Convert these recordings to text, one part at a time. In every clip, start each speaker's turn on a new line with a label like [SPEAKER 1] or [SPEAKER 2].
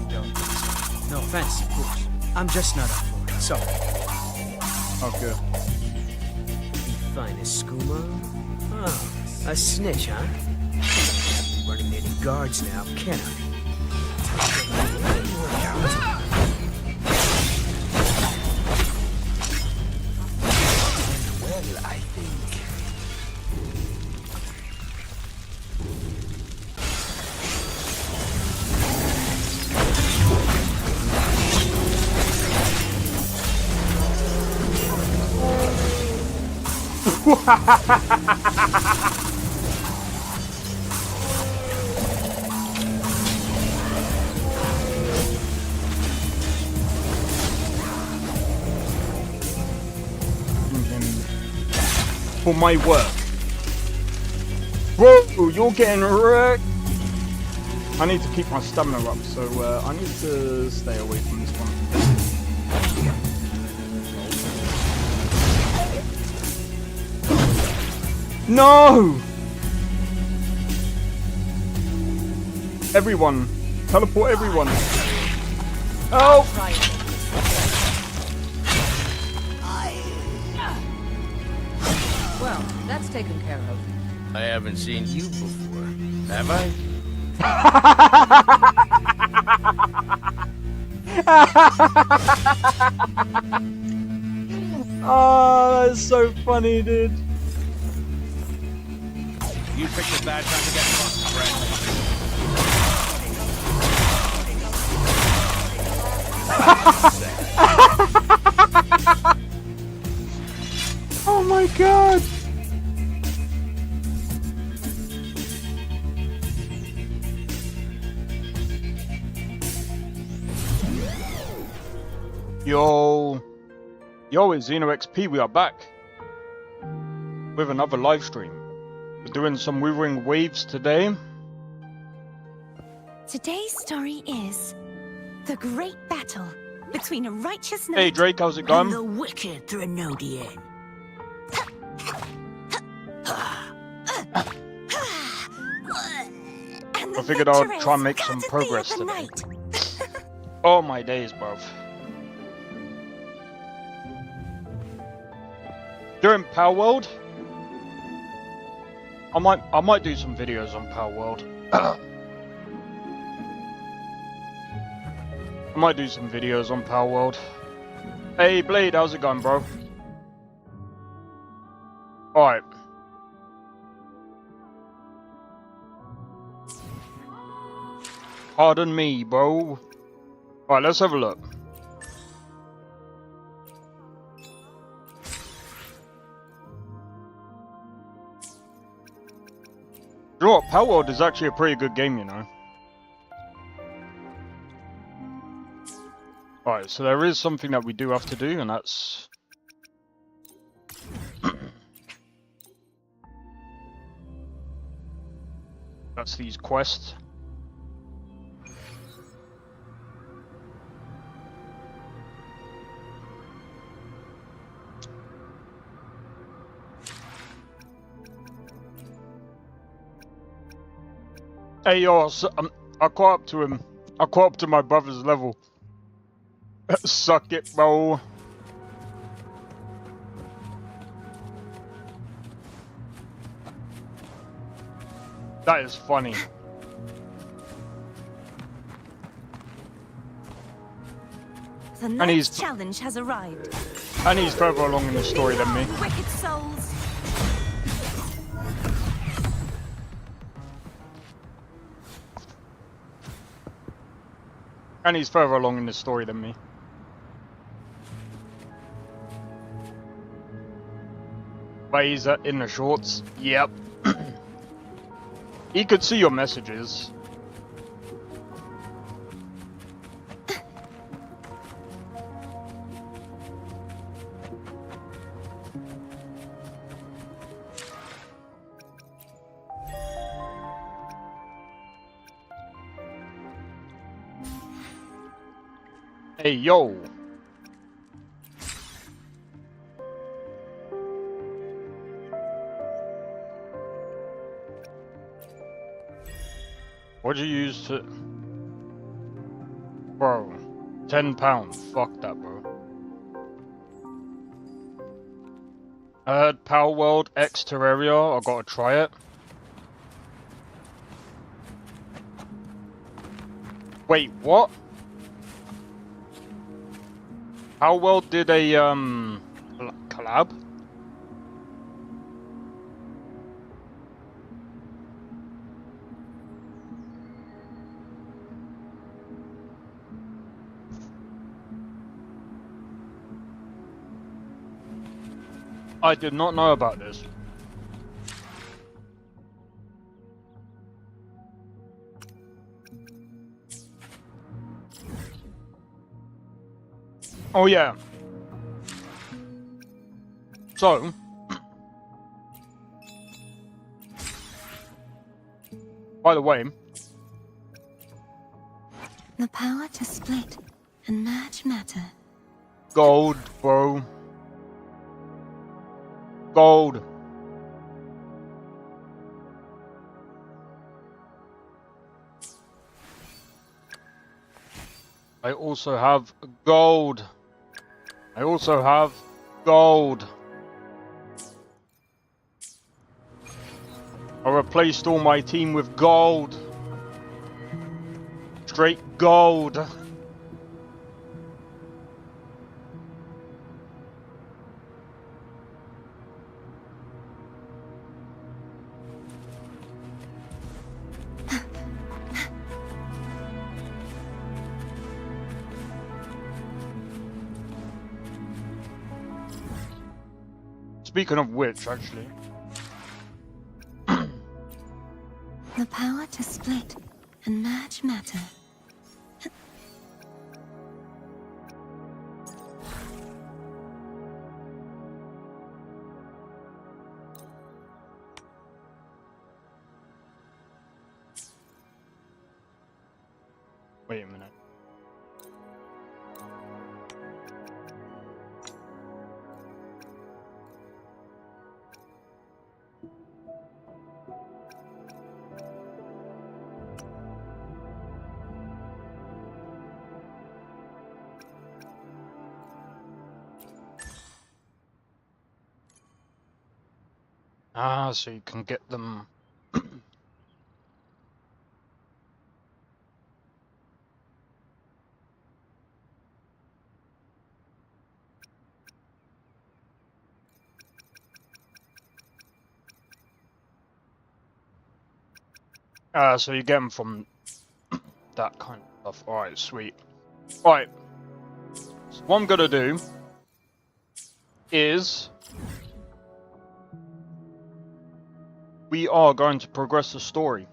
[SPEAKER 1] don't think so. No offense, of course. I'm just not up for it, so.
[SPEAKER 2] Okay.
[SPEAKER 1] The finest skooma? Oh, a snitch, huh? Running any guards now, can I? Well, I think...
[SPEAKER 2] For my work. Whoa, you're getting wrecked. I need to keep my stamina up, so I need to stay away from this one. No! Everyone. Teleport everyone. Oh!
[SPEAKER 3] Well, that's taken care of.
[SPEAKER 1] I haven't seen you before, have I?
[SPEAKER 2] Oh, that's so funny, dude.
[SPEAKER 1] You picked a bad time to get fucked, friend.
[SPEAKER 2] Oh my god! Yo, it's Xeno XP, we are back with another live stream. We're doing some Wuthering waves today.
[SPEAKER 4] Today's story is the great battle between a righteous knight
[SPEAKER 2] Hey Drake, how's it going?
[SPEAKER 4] and the wicked Threnodian.
[SPEAKER 2] I figured I'd try and make some progress today. Oh my days, bruv. During Power World, I might do some videos on Power World. I might do some videos on Power World. Hey Blade, how's it going, bro? Alright. Pardon me, bro. Alright, let's have a look. You know what? Power World is actually a pretty good game, you know. Alright, so there is something that we do have to do, and that's... that's these quests. Hey yo, I caught up to him. I caught up to my brother's level. Suck it, bro. That is funny.
[SPEAKER 4] The knight's challenge has arrived.
[SPEAKER 2] And he's further along in the story than me.
[SPEAKER 4] Wicked souls.
[SPEAKER 2] And he's further along in the story than me. But he's in the shorts. Yep. He could see your messages. Hey, yo. What'd you use to... £10. Fuck that, bro. I heard Power World X Terraria. I gotta try it. Wait, what? Power World did a collab? I did not know about this. Oh yeah. So, by the way,
[SPEAKER 4] The power to split and merge matter.
[SPEAKER 2] gold, bro. Gold. I also have gold. I also have gold. I replaced all my team with gold. Straight gold. Speaking of which, actually.
[SPEAKER 4] The power to split and merge matter.
[SPEAKER 2] Wait a minute. Ah, so you can get them. So you get them from that kind of stuff. Alright, sweet. Alright. So what I'm gonna do is we are going to progress the story.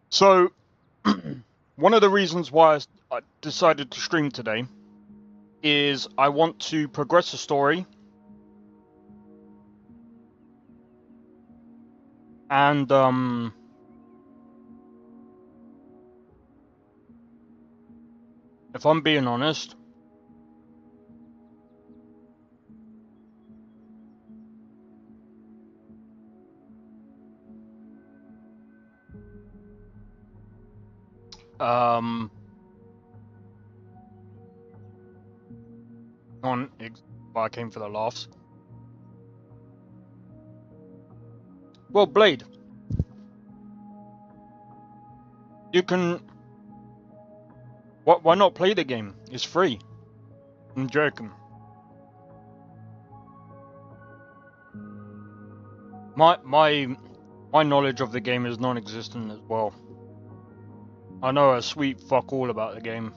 [SPEAKER 2] So one of the reasons why I decided to stream today is I want to progress the story and if I'm being honest, I came for the laughs. Well, Blade, you can. Why not play the game? It's free. I'm joking. My knowledge of the game is non-existent as well. I know a sweet fuck all about the game.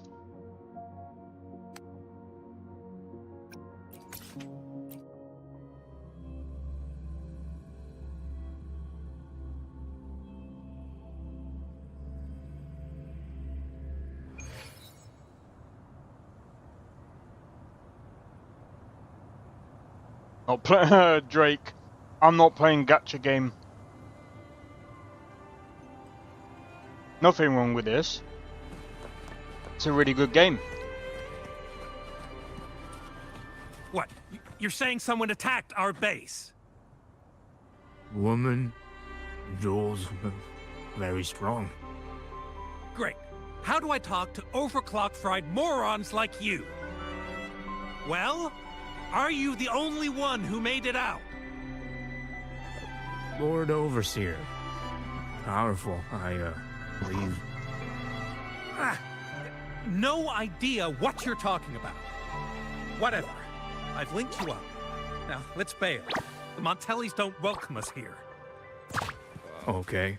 [SPEAKER 2] Not play Drake. I'm not playing gacha game. Nothing wrong with this. It's a really good game.
[SPEAKER 3] What? You're saying someone attacked our base?
[SPEAKER 5] Woman, those
[SPEAKER 3] very strong. Great. How do I talk to overclock-fried morons like you? Well, are you the only one who made it out?
[SPEAKER 5] Lord Overseer. Powerful, I believe.
[SPEAKER 3] No idea what you're talking about. Whatever. I've linked you up. Now, let's bail. The Montellis don't welcome us here.
[SPEAKER 5] Okay.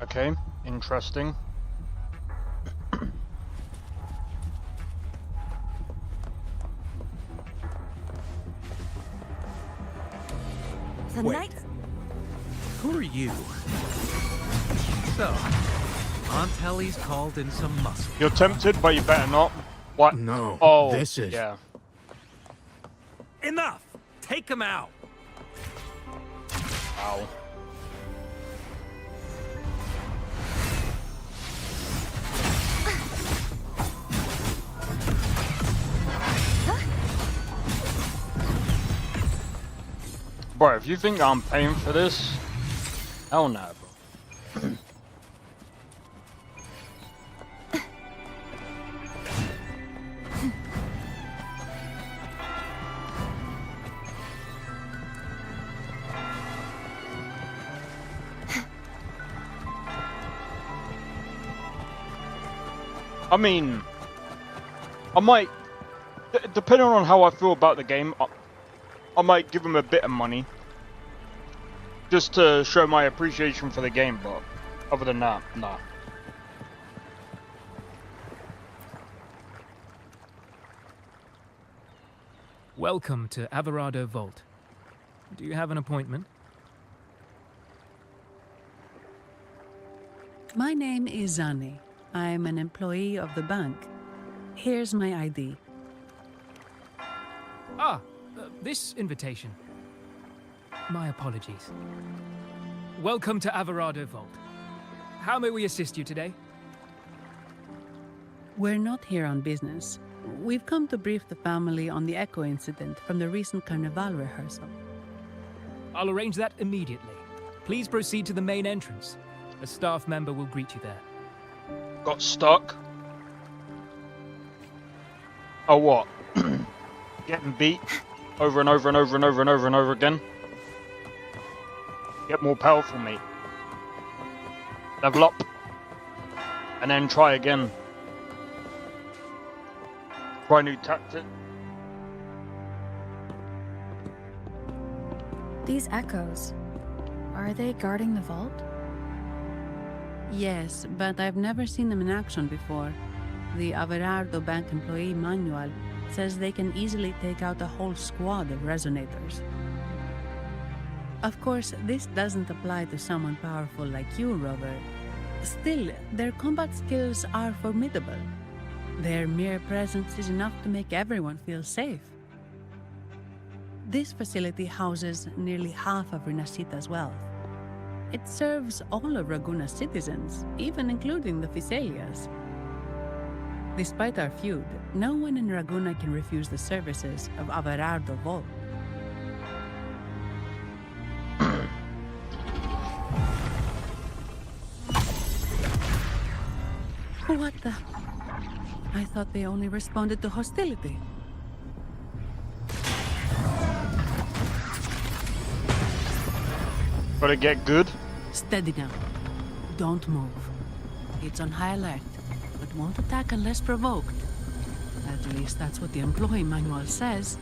[SPEAKER 2] Okay, interesting.
[SPEAKER 4] The
[SPEAKER 3] Wait.
[SPEAKER 4] night.
[SPEAKER 3] Who are you? So, Montelli's called in some muscle.
[SPEAKER 2] You're tempted, but you better not. What?
[SPEAKER 5] No,
[SPEAKER 2] Oh,
[SPEAKER 5] this is...
[SPEAKER 2] yeah.
[SPEAKER 3] Enough! Take him out!
[SPEAKER 2] Ow. Bro, if you think I'm paying for this, hell no, bro. I mean, I might, depending on how I feel about the game, I might give him a bit of money. Just to show my appreciation for the game, but other than that, nah.
[SPEAKER 6] Welcome to Averado Vault. Do you have an appointment?
[SPEAKER 7] My name is Zani. I'm an employee of the bank. Here's my ID.
[SPEAKER 6] This invitation. My apologies. Welcome to Averado Vault. How may we assist you today?
[SPEAKER 7] We're not here on business. We've come to brief the family on the Echo incident from the recent Carnival rehearsal.
[SPEAKER 6] I'll arrange that immediately. Please proceed to the main entrance. A staff member will greet you there.
[SPEAKER 2] Got stuck. Oh, what? Getting beat over and over and over and over and over and over again. Get more powerful, mate. Level up. And then try again. Try new tactic.
[SPEAKER 8] These echoes, are they guarding the vault?
[SPEAKER 7] Yes, but I've never seen them in action before. The Averardo Bank employee manual says they can easily take out a whole squad of resonators. Of course, this doesn't apply to someone powerful like you, Rover. Still, their combat skills are formidable. Their mere presence is enough to make everyone feel safe. This facility houses nearly half of Rinascita's wealth. It serves all of Raguna's citizens, even including the Physaelias. Despite our feud, no one in Raguna can refuse the services of Averardo Vault. What the? I thought they only responded to hostility.
[SPEAKER 2] Gotta get good.
[SPEAKER 7] Steady now. Don't move. It's on high alert, but won't attack unless provoked. At least that's what the employee manual says.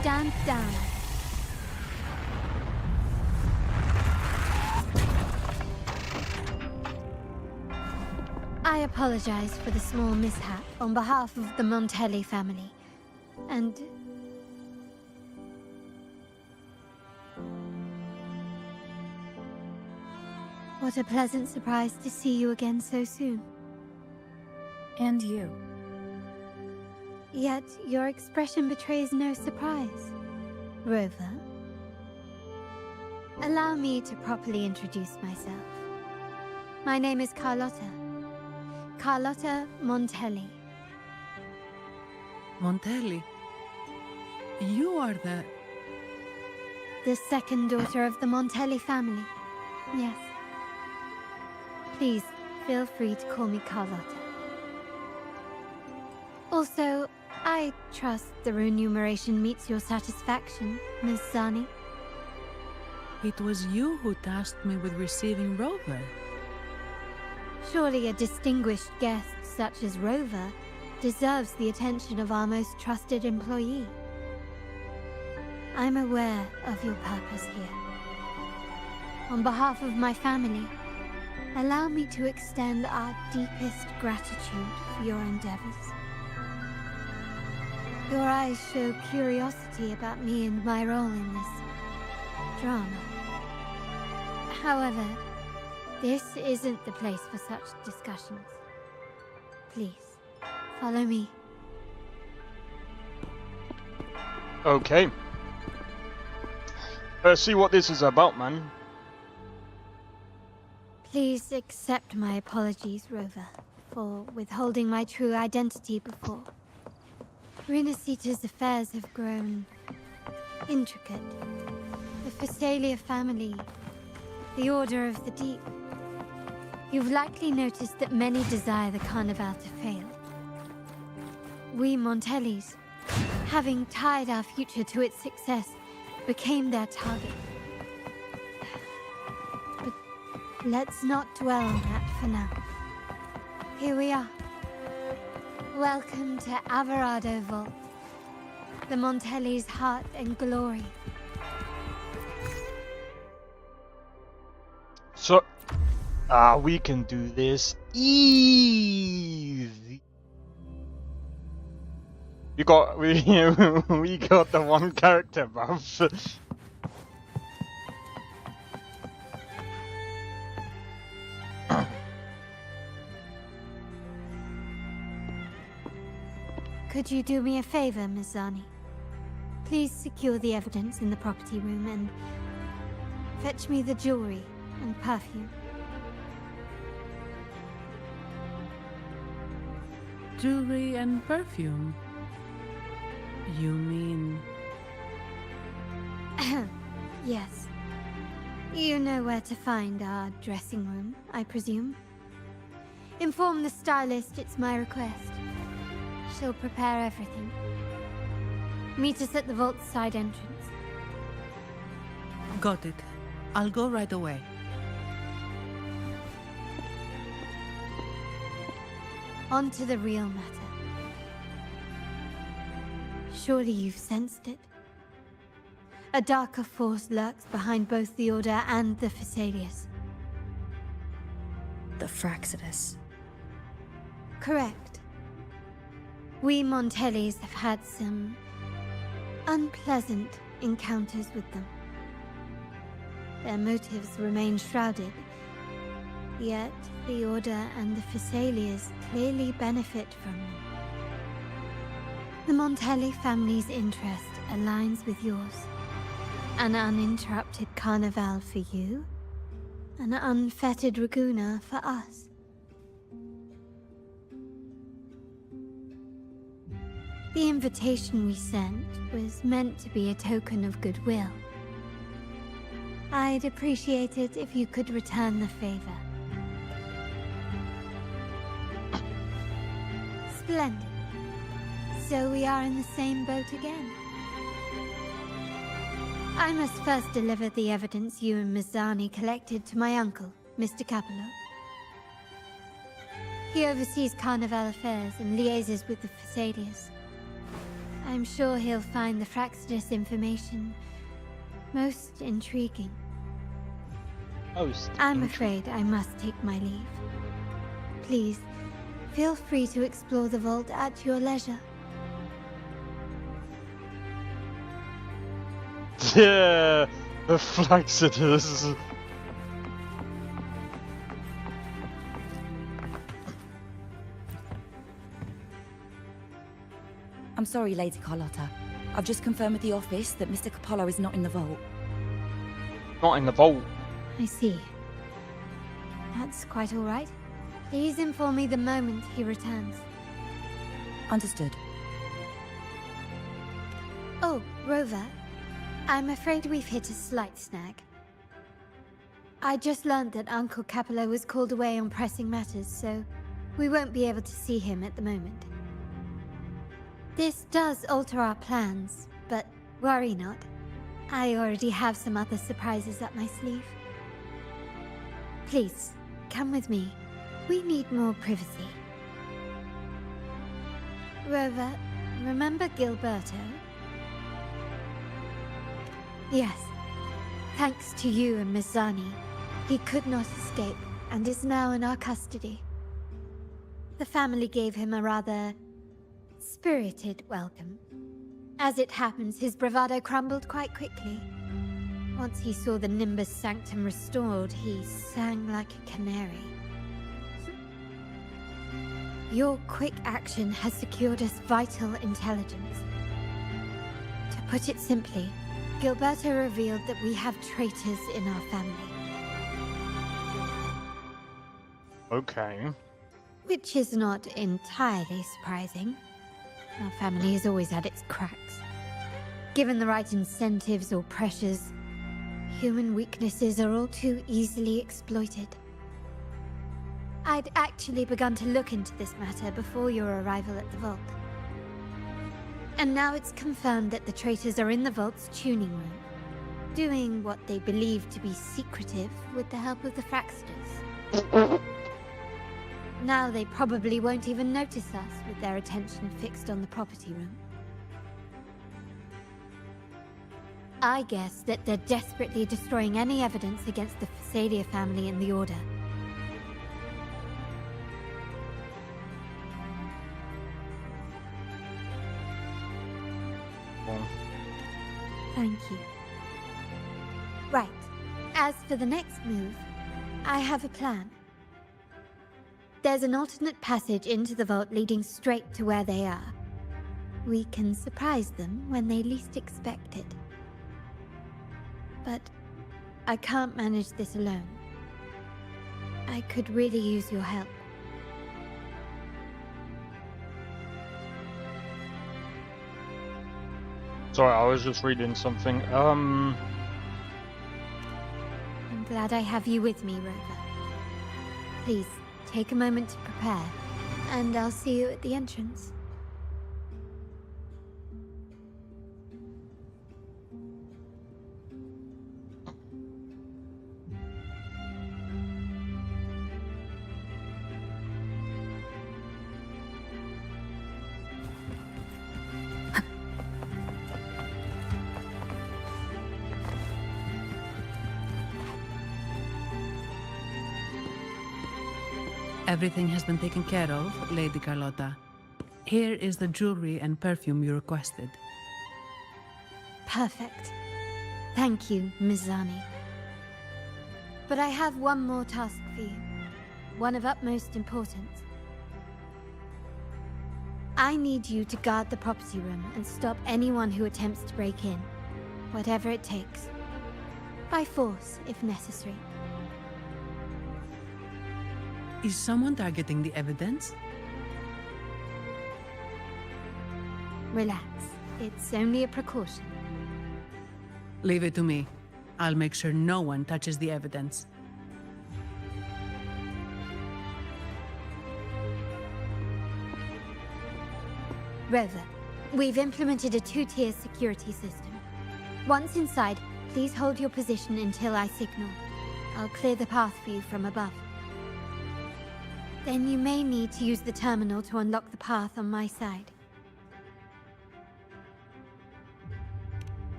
[SPEAKER 8] Stand down. I apologize for the small mishap on behalf of the Montelli family. And... what a pleasant surprise to see you again so soon. And you. Yet your expression betrays no surprise. Rover, allow me to properly introduce myself. My name is Carlotta. Carlotta Montelli.
[SPEAKER 7] Montelli. You are
[SPEAKER 8] the second daughter of the Montelli family. Yes. Please, feel free to call me Carlotta. Also, I trust the remuneration meets your satisfaction, Miss Zani.
[SPEAKER 7] It was you who tasked me with receiving Rover.
[SPEAKER 8] Surely a distinguished guest such as Rover deserves the attention of our most trusted employee. I'm aware of your purpose here. On behalf of my family, allow me to extend our deepest gratitude for your endeavors. Your eyes show curiosity about me and my role in this drama. However, this isn't the place for such discussions. Please, follow me.
[SPEAKER 2] Okay. Let's see what this is about, man.
[SPEAKER 8] Please accept my apologies, Rover, for withholding my true identity before. Rinasita's affairs have grown intricate. The Phasalia family, the Order of the Deep. You've likely noticed that many desire the Carnival to fail. We Montellis, having tied our future to its success, became their target. But let's not dwell on that for now. Here we are. Welcome to Averardo Vault, the Montelli's heart and glory.
[SPEAKER 2] So, we can do this easy. We got the one character buff.
[SPEAKER 8] Could you do me a favor, Miss Zani? Please secure the evidence in the property room and fetch me the jewelry and perfume.
[SPEAKER 7] jewelry and perfume. You mean...
[SPEAKER 8] Yes. You know where to find our dressing room, I presume? Inform the stylist it's my request. She'll prepare everything. Meet us at the vault's side entrance.
[SPEAKER 7] Got it. I'll go right away.
[SPEAKER 8] On to the real matter. Surely you've sensed it. A darker force lurks behind both the Order and the Phasalias.
[SPEAKER 9] The Fraxidus.
[SPEAKER 8] Correct. We Montellis have had some unpleasant encounters with them. Their motives remain shrouded, yet the Order and the Phasalias clearly benefit from them. The Montelli family's interest aligns with yours. An uninterrupted carnival for you, an unfettered Raguna for us. The invitation we sent was meant to be a token of goodwill. I'd appreciate it if you could return the favor. Splendid. So we are in the same boat again. I must first deliver the evidence you and Miss Zani collected to my uncle, Mr. Capello. He oversees Carnival affairs and liaises with the Phasalias. I'm sure he'll find the Fraxidus information most intriguing. I'm afraid I must take my leave. Please, feel free to explore the vault at your leisure.
[SPEAKER 2] Yeah, the Fraxidus.
[SPEAKER 9] sorry, Lady Carlotta. I've just confirmed with the office that Mr. Capello is not in the vault.
[SPEAKER 2] Not in the vault.
[SPEAKER 8] I see. That's quite all right. Please inform me the moment he returns.
[SPEAKER 9] Understood.
[SPEAKER 8] Oh, Rover. I'm afraid we've hit a slight snag. I just learned that Uncle Capello was called away on pressing matters, so we won't be able to see him at the moment. This does alter our plans, but worry not. I already have some other surprises up my sleeve. Please, come with me. We need more privacy. Rover, remember Gilberto? Yes. Thanks to you and Miss Zani, he could not escape and is now in our custody. The family gave him a rather spirited welcome. As it happens, his bravado crumbled quite quickly. Once he saw the Nimbus Sanctum restored, he sang like a canary. Your quick action has secured us vital intelligence. To put it simply, Gilberto revealed that we have traitors in our family.
[SPEAKER 2] Okay.
[SPEAKER 8] Which is not entirely surprising. Our family has always had its cracks. Given the right incentives or pressures, human weaknesses are all too easily exploited. I'd actually begun to look into this matter before your arrival at the vault. And now it's confirmed that the traitors are in the vault's tuning room, doing what they believe to be secretive with the help of the Fraxters. Now they probably won't even notice us with their attention fixed on the property room. I guess that they're desperately destroying any evidence against the Phasalia family in the Order. Thank you. Right. As for the next move, I have a plan. There's an alternate passage into the vault leading straight to where they are. We can surprise them when they least expect it. But I can't manage this alone. I could really use your help.
[SPEAKER 2] Sorry, I was just reading something.
[SPEAKER 8] I'm glad I have you with me, Rover. Please, take a moment to prepare, and I'll see you at the entrance.
[SPEAKER 7] Everything has been taken care of, Lady Carlotta. Here is the jewelry and perfume you requested.
[SPEAKER 8] Perfect. Thank you, Ms. Zani. But I have one more task for you. One of utmost importance. I need you to guard the property room and stop anyone who attempts to break in. Whatever it takes. By force, if necessary.
[SPEAKER 7] Is someone targeting the evidence?
[SPEAKER 8] Relax. It's only a precaution.
[SPEAKER 7] Leave it to me. I'll make sure no one touches the evidence.
[SPEAKER 8] Rover, we've implemented a two-tier security system. Once inside, please hold your position until I signal. I'll clear the path for you from above. Then you may need to use the terminal to unlock the path on my side.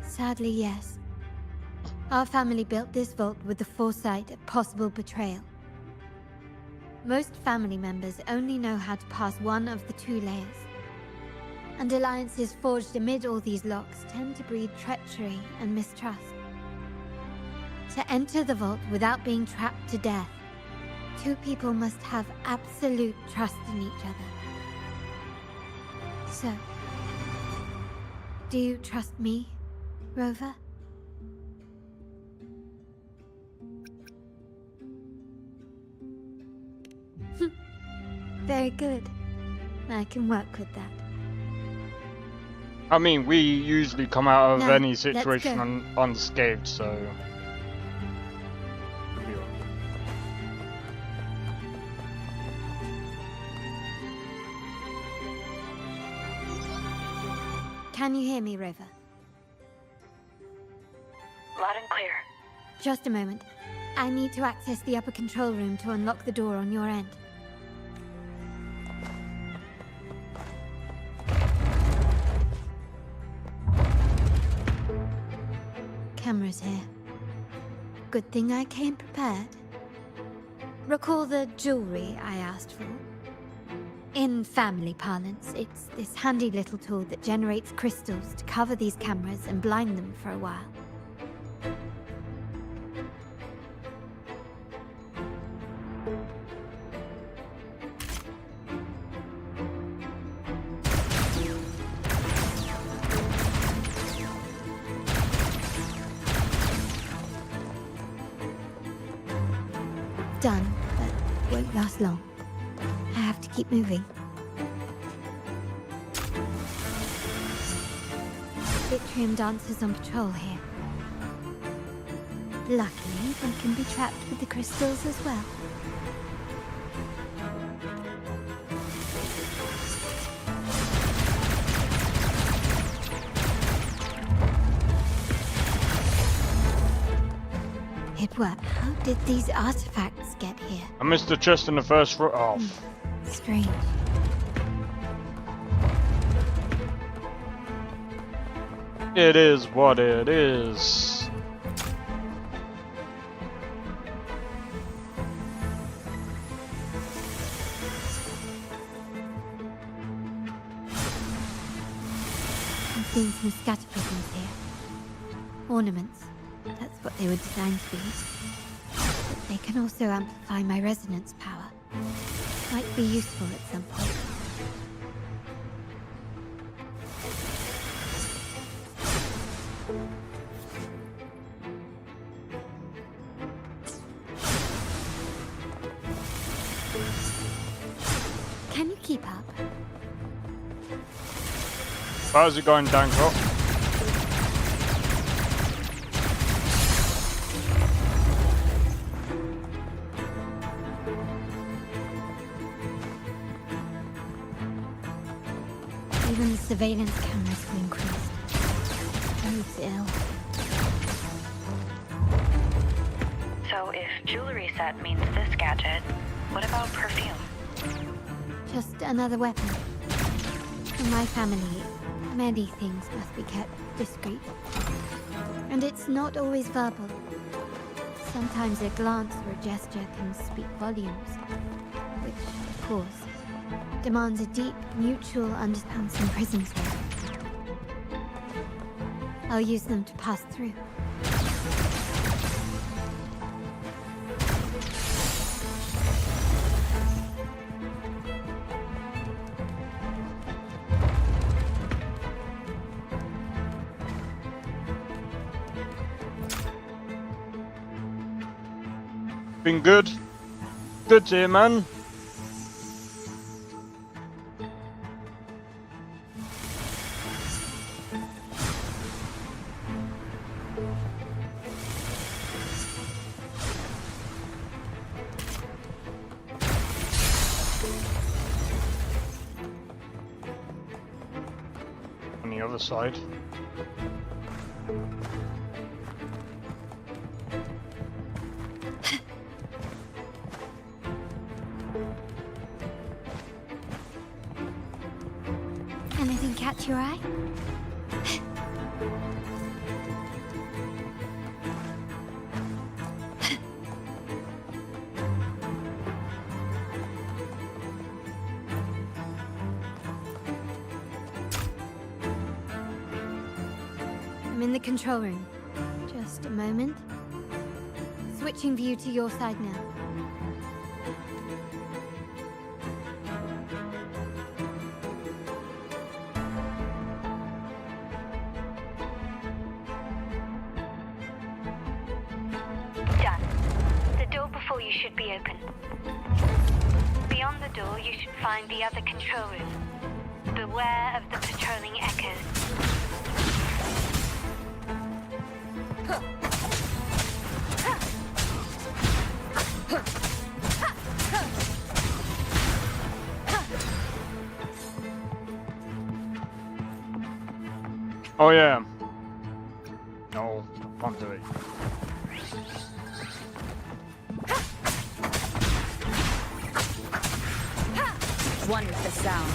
[SPEAKER 8] Sadly, yes. Our family built this vault with the foresight of possible betrayal. Most family members only know how to pass one of the two layers. And alliances forged amid all these locks tend to breed treachery and mistrust. To enter the vault without being trapped to death, two people must have absolute trust in each other. So, Do you trust me, Rover? Very good. I can work with that.
[SPEAKER 2] I mean, we usually come out of
[SPEAKER 8] Now,
[SPEAKER 2] any
[SPEAKER 8] let's
[SPEAKER 2] situation
[SPEAKER 8] go.
[SPEAKER 2] unscathed, so...
[SPEAKER 8] Can you hear me, Rover?
[SPEAKER 10] Loud and clear.
[SPEAKER 8] Just a moment. I need to access the upper control room to unlock the door on your end. Cameras here. Good thing I came prepared. Recall the jewelry I asked for? In family parlance, it's this handy little tool that generates crystals to cover these cameras and blind them for a while. Done, but won't last long. I have to keep moving. Victrium dancers on patrol here. Luckily, they can be trapped with the crystals as well. It worked. How did these artifacts get here?
[SPEAKER 2] I missed the chest in the first row. Oh.
[SPEAKER 8] Strange.
[SPEAKER 2] It is what it is.
[SPEAKER 8] I've seen some scatterprisms here. Ornaments. That's what they were designed to be. But they can also amplify my resonance power. Might be useful at some point. Can you keep up?
[SPEAKER 2] How's it going, Danko?
[SPEAKER 8] Even the surveillance cameras have increased. Bodes ill.
[SPEAKER 10] So if jewelry set means this gadget, what about perfume?
[SPEAKER 8] Just another weapon. For my family, many things must be kept discreet. And it's not always verbal. Sometimes a glance or a gesture can speak volumes. Which, of course, demands a deep, mutual understanding. Some prisms here. I'll use them to pass through.
[SPEAKER 2] Been good. Good to hear, man. On the other side.
[SPEAKER 8] Anything catch your eye? I'm in the control room. Just a moment. Switching view to your side now.
[SPEAKER 10] you should be open. Beyond the door, you should find the other control room. Beware of the patrolling echoes.
[SPEAKER 2] Oh yeah. No, can't do it.
[SPEAKER 9] One with the sound.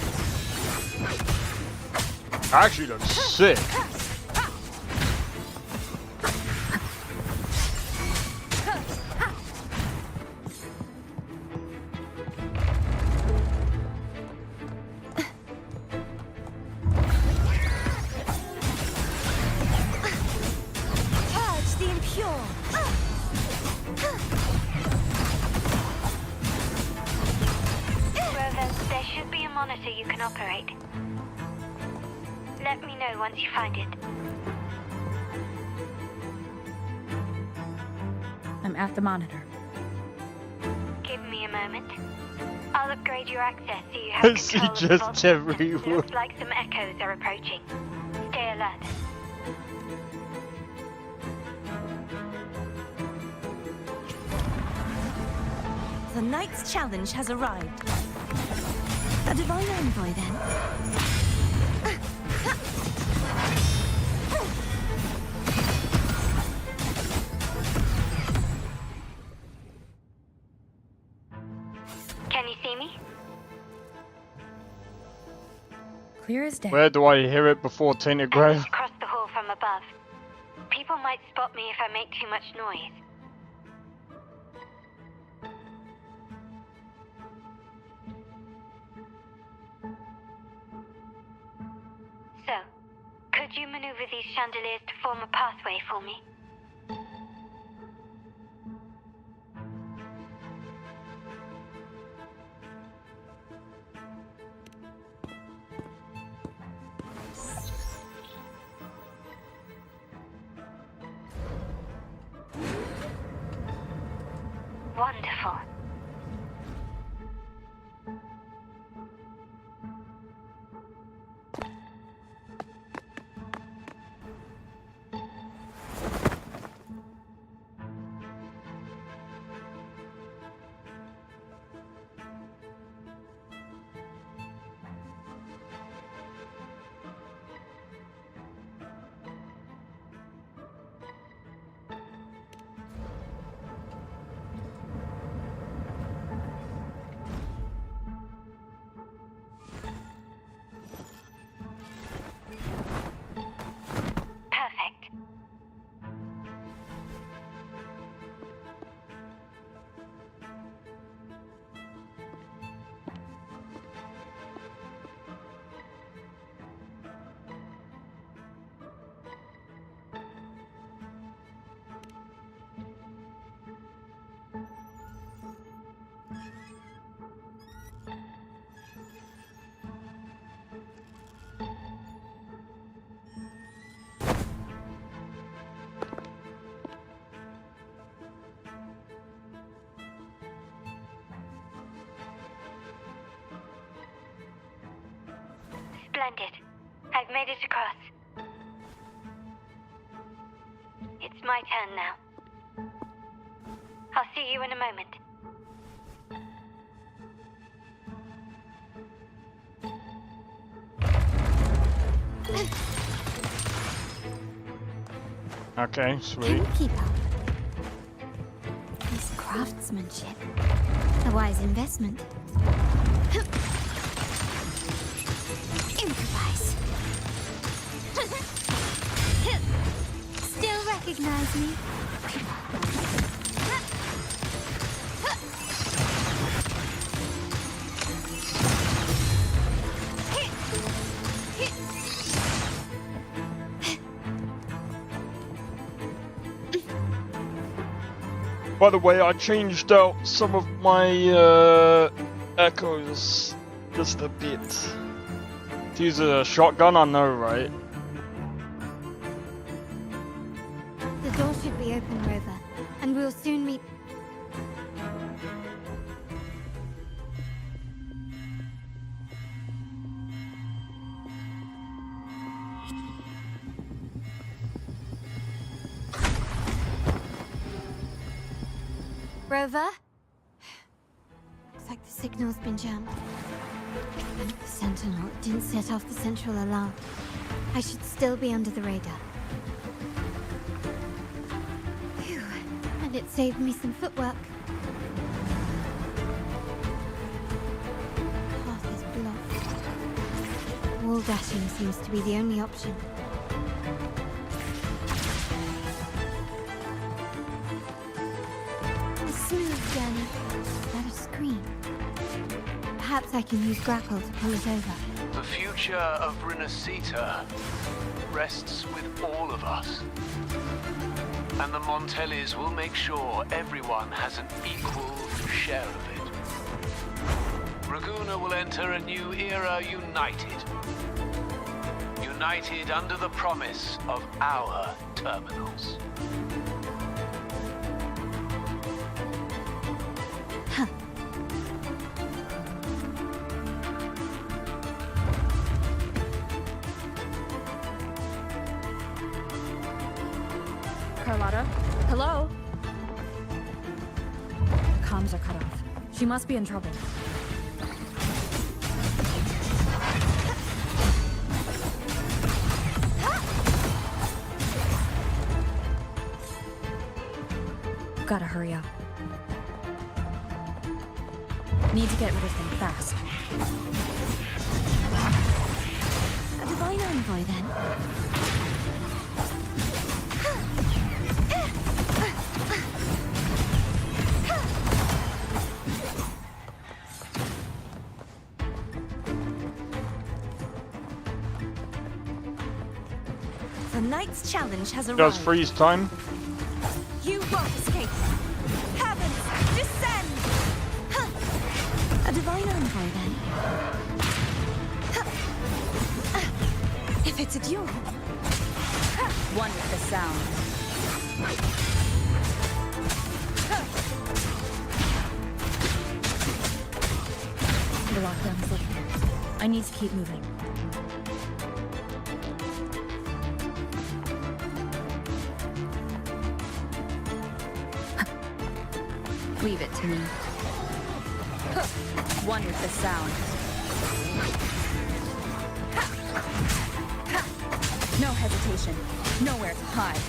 [SPEAKER 2] Actually looks sick.
[SPEAKER 4] Purge the impure.
[SPEAKER 10] Rover, there should be a monitor you can operate. Let me know once you find it.
[SPEAKER 9] I'm at the monitor.
[SPEAKER 10] Give me a moment. I'll upgrade your access so you have
[SPEAKER 2] See
[SPEAKER 10] control of the
[SPEAKER 2] just
[SPEAKER 10] vault.
[SPEAKER 2] everywhere.
[SPEAKER 10] Looks like some echoes are approaching. Stay alert.
[SPEAKER 4] The Knight's challenge has arrived. A divine envoy, then.
[SPEAKER 10] Can you see me?
[SPEAKER 9] Clear as day.
[SPEAKER 2] Where do I hear it before Tainted Grail?
[SPEAKER 10] Just across the hall from above. People might spot me if I make too much noise. So, could you maneuver these chandeliers to form a pathway for me? Wonderful. Perfect. Splendid. I've made it across. It's my turn now. I'll see you in a moment.
[SPEAKER 2] Okay, sweet.
[SPEAKER 8] Can you keep up? This craftsmanship. A wise investment. Improvise. Still recognize me?
[SPEAKER 2] By the way, I changed out some of my echoes just a bit. To use a shotgun, I know, right?
[SPEAKER 8] The door should be open, Rover, and we'll soon meet. Rover? Looks like the signal's been jammed. And the Sentinel didn't set off the central alarm. I should still be under the radar. Phew, and it saved me some footwork. Path is blocked. Wall dashing seems to be the only option. Smooth journey. Is that a screen? Perhaps I can use grapple to pull it over.
[SPEAKER 11] The future of Renacita rests with all of us. And the Montellis will make sure everyone has an equal share of it. Raguna will enter a new era united. United under the promise of our terminals.
[SPEAKER 9] Carlotta? Hello? Comms are cut off. She must be in trouble. Gotta hurry up. Need to get rid of them fast.
[SPEAKER 8] A divine envoy, then?
[SPEAKER 4] The Knight's challenge has arrived.
[SPEAKER 2] Does freeze time?
[SPEAKER 4] You won't escape. Heavens, descend!
[SPEAKER 8] A divine envoy, then?
[SPEAKER 4] If it's a duel.
[SPEAKER 9] One with the sound. The lockdown is lifted. I need to keep moving. Leave it to me. One with the sound. No hesitation. Nowhere to hide.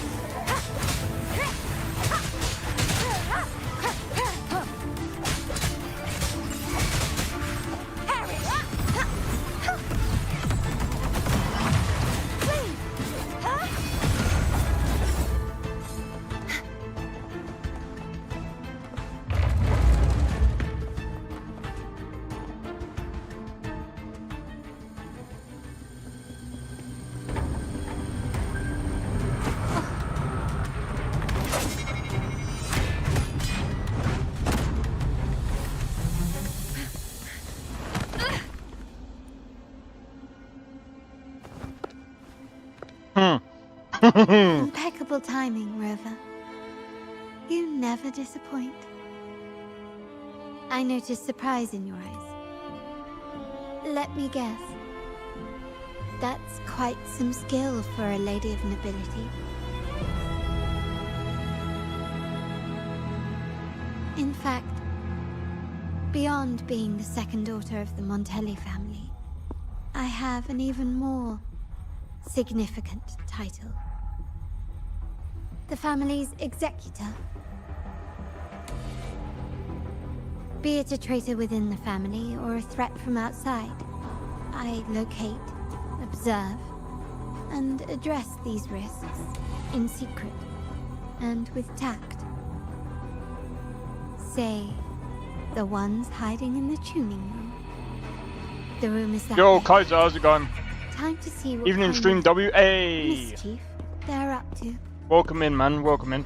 [SPEAKER 8] Impeccable timing, Rover. You never disappoint. I noticed surprise in your eyes. Let me guess. That's quite some skill for a lady of nobility. In fact, beyond being the second daughter of the Montelli family, I have an even more significant title. The family's executor. Be it a traitor within the family or a threat from outside, I locate, observe, and address these risks in secret and with tact. Say, the ones hiding in the tuning room. The room is that
[SPEAKER 2] Yo,
[SPEAKER 8] way.
[SPEAKER 2] Kaiser, how's it going?
[SPEAKER 8] Time to see what
[SPEAKER 2] Evening
[SPEAKER 8] kind
[SPEAKER 2] stream
[SPEAKER 8] of
[SPEAKER 2] WA.
[SPEAKER 8] mischief they're up to.
[SPEAKER 2] Welcome in, man. Welcome in.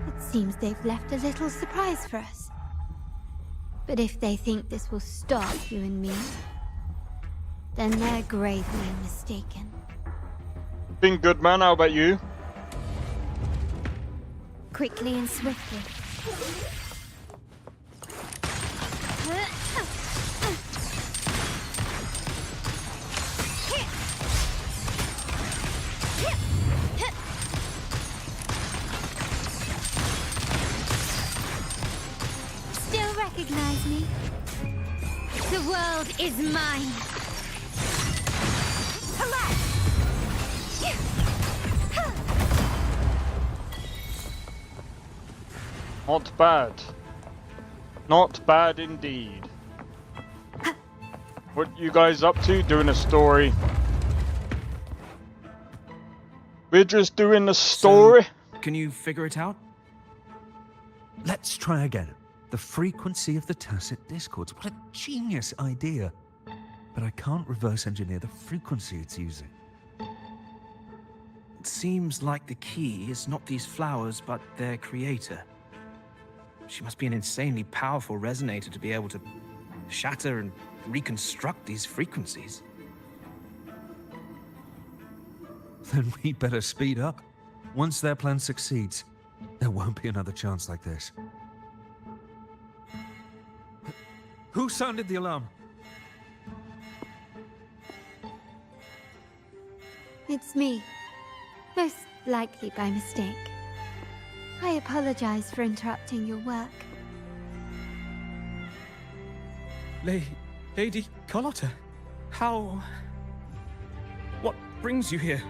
[SPEAKER 8] It seems they've left a little surprise for us. But if they think this will stop you and me, then they're gravely mistaken.
[SPEAKER 2] Been good, man. How about you?
[SPEAKER 8] Quickly and swiftly. Still recognize me? The world is mine.
[SPEAKER 2] Not bad. Not bad indeed. What you guys up to? Doing a story. We're just doing a story.
[SPEAKER 12] So, can you figure it out? Let's try again. The frequency of the tacit discords. What a genius idea. But I can't reverse engineer the frequency it's using.
[SPEAKER 5] It seems like the key is not these flowers, but their creator. She must be an insanely powerful resonator to be able to shatter and reconstruct these frequencies.
[SPEAKER 12] Then we better speed up. Once their plan succeeds, there won't be another chance like this. Who sounded the alarm?
[SPEAKER 8] It's me. Most likely by mistake. I apologize for interrupting your work.
[SPEAKER 5] Lady Carlotta, how... What brings you here?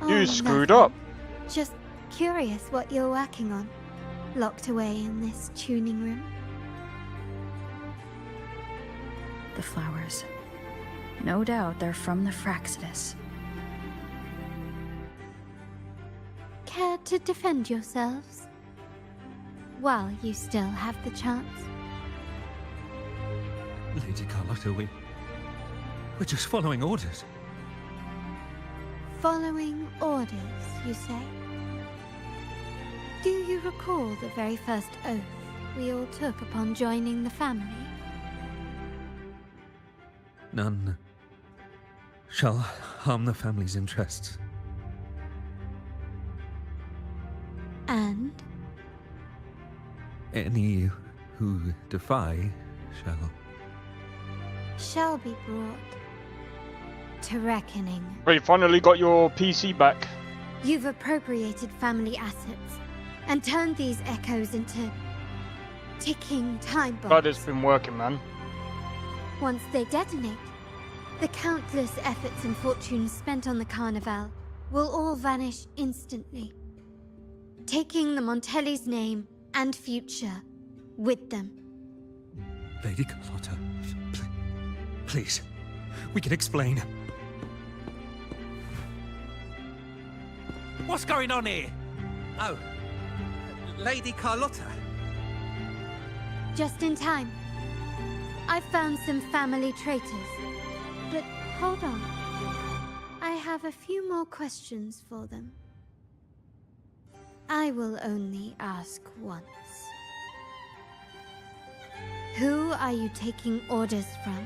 [SPEAKER 2] You screwed
[SPEAKER 8] nothing.
[SPEAKER 2] up.
[SPEAKER 8] Just curious what you're working on. Locked away in this tuning room.
[SPEAKER 9] The flowers. No doubt they're from the Fraxidus.
[SPEAKER 8] Care to defend yourselves? While you still have the chance.
[SPEAKER 12] Lady Carlotta, we're just following orders.
[SPEAKER 8] Following orders, you say? Do you recall the very first oath we all took upon joining the family?
[SPEAKER 12] None shall harm the family's interests.
[SPEAKER 8] And?
[SPEAKER 12] Any who defy
[SPEAKER 8] shall be brought to reckoning.
[SPEAKER 2] Well, you finally got your PC back.
[SPEAKER 8] You've appropriated family assets and turned these echoes into ticking time bombs.
[SPEAKER 2] God, it's been working, man.
[SPEAKER 8] Once they detonate, the countless efforts and fortunes spent on the Carnival will all vanish instantly, taking the Montelli's name and future with them.
[SPEAKER 12] Lady Carlotta, please, we can explain.
[SPEAKER 3] What's going on here? Oh, Lady Carlotta.
[SPEAKER 8] Just in time. I've found some family traitors. But hold on. I have a few more questions for them. I will only ask once. Who are you taking orders from?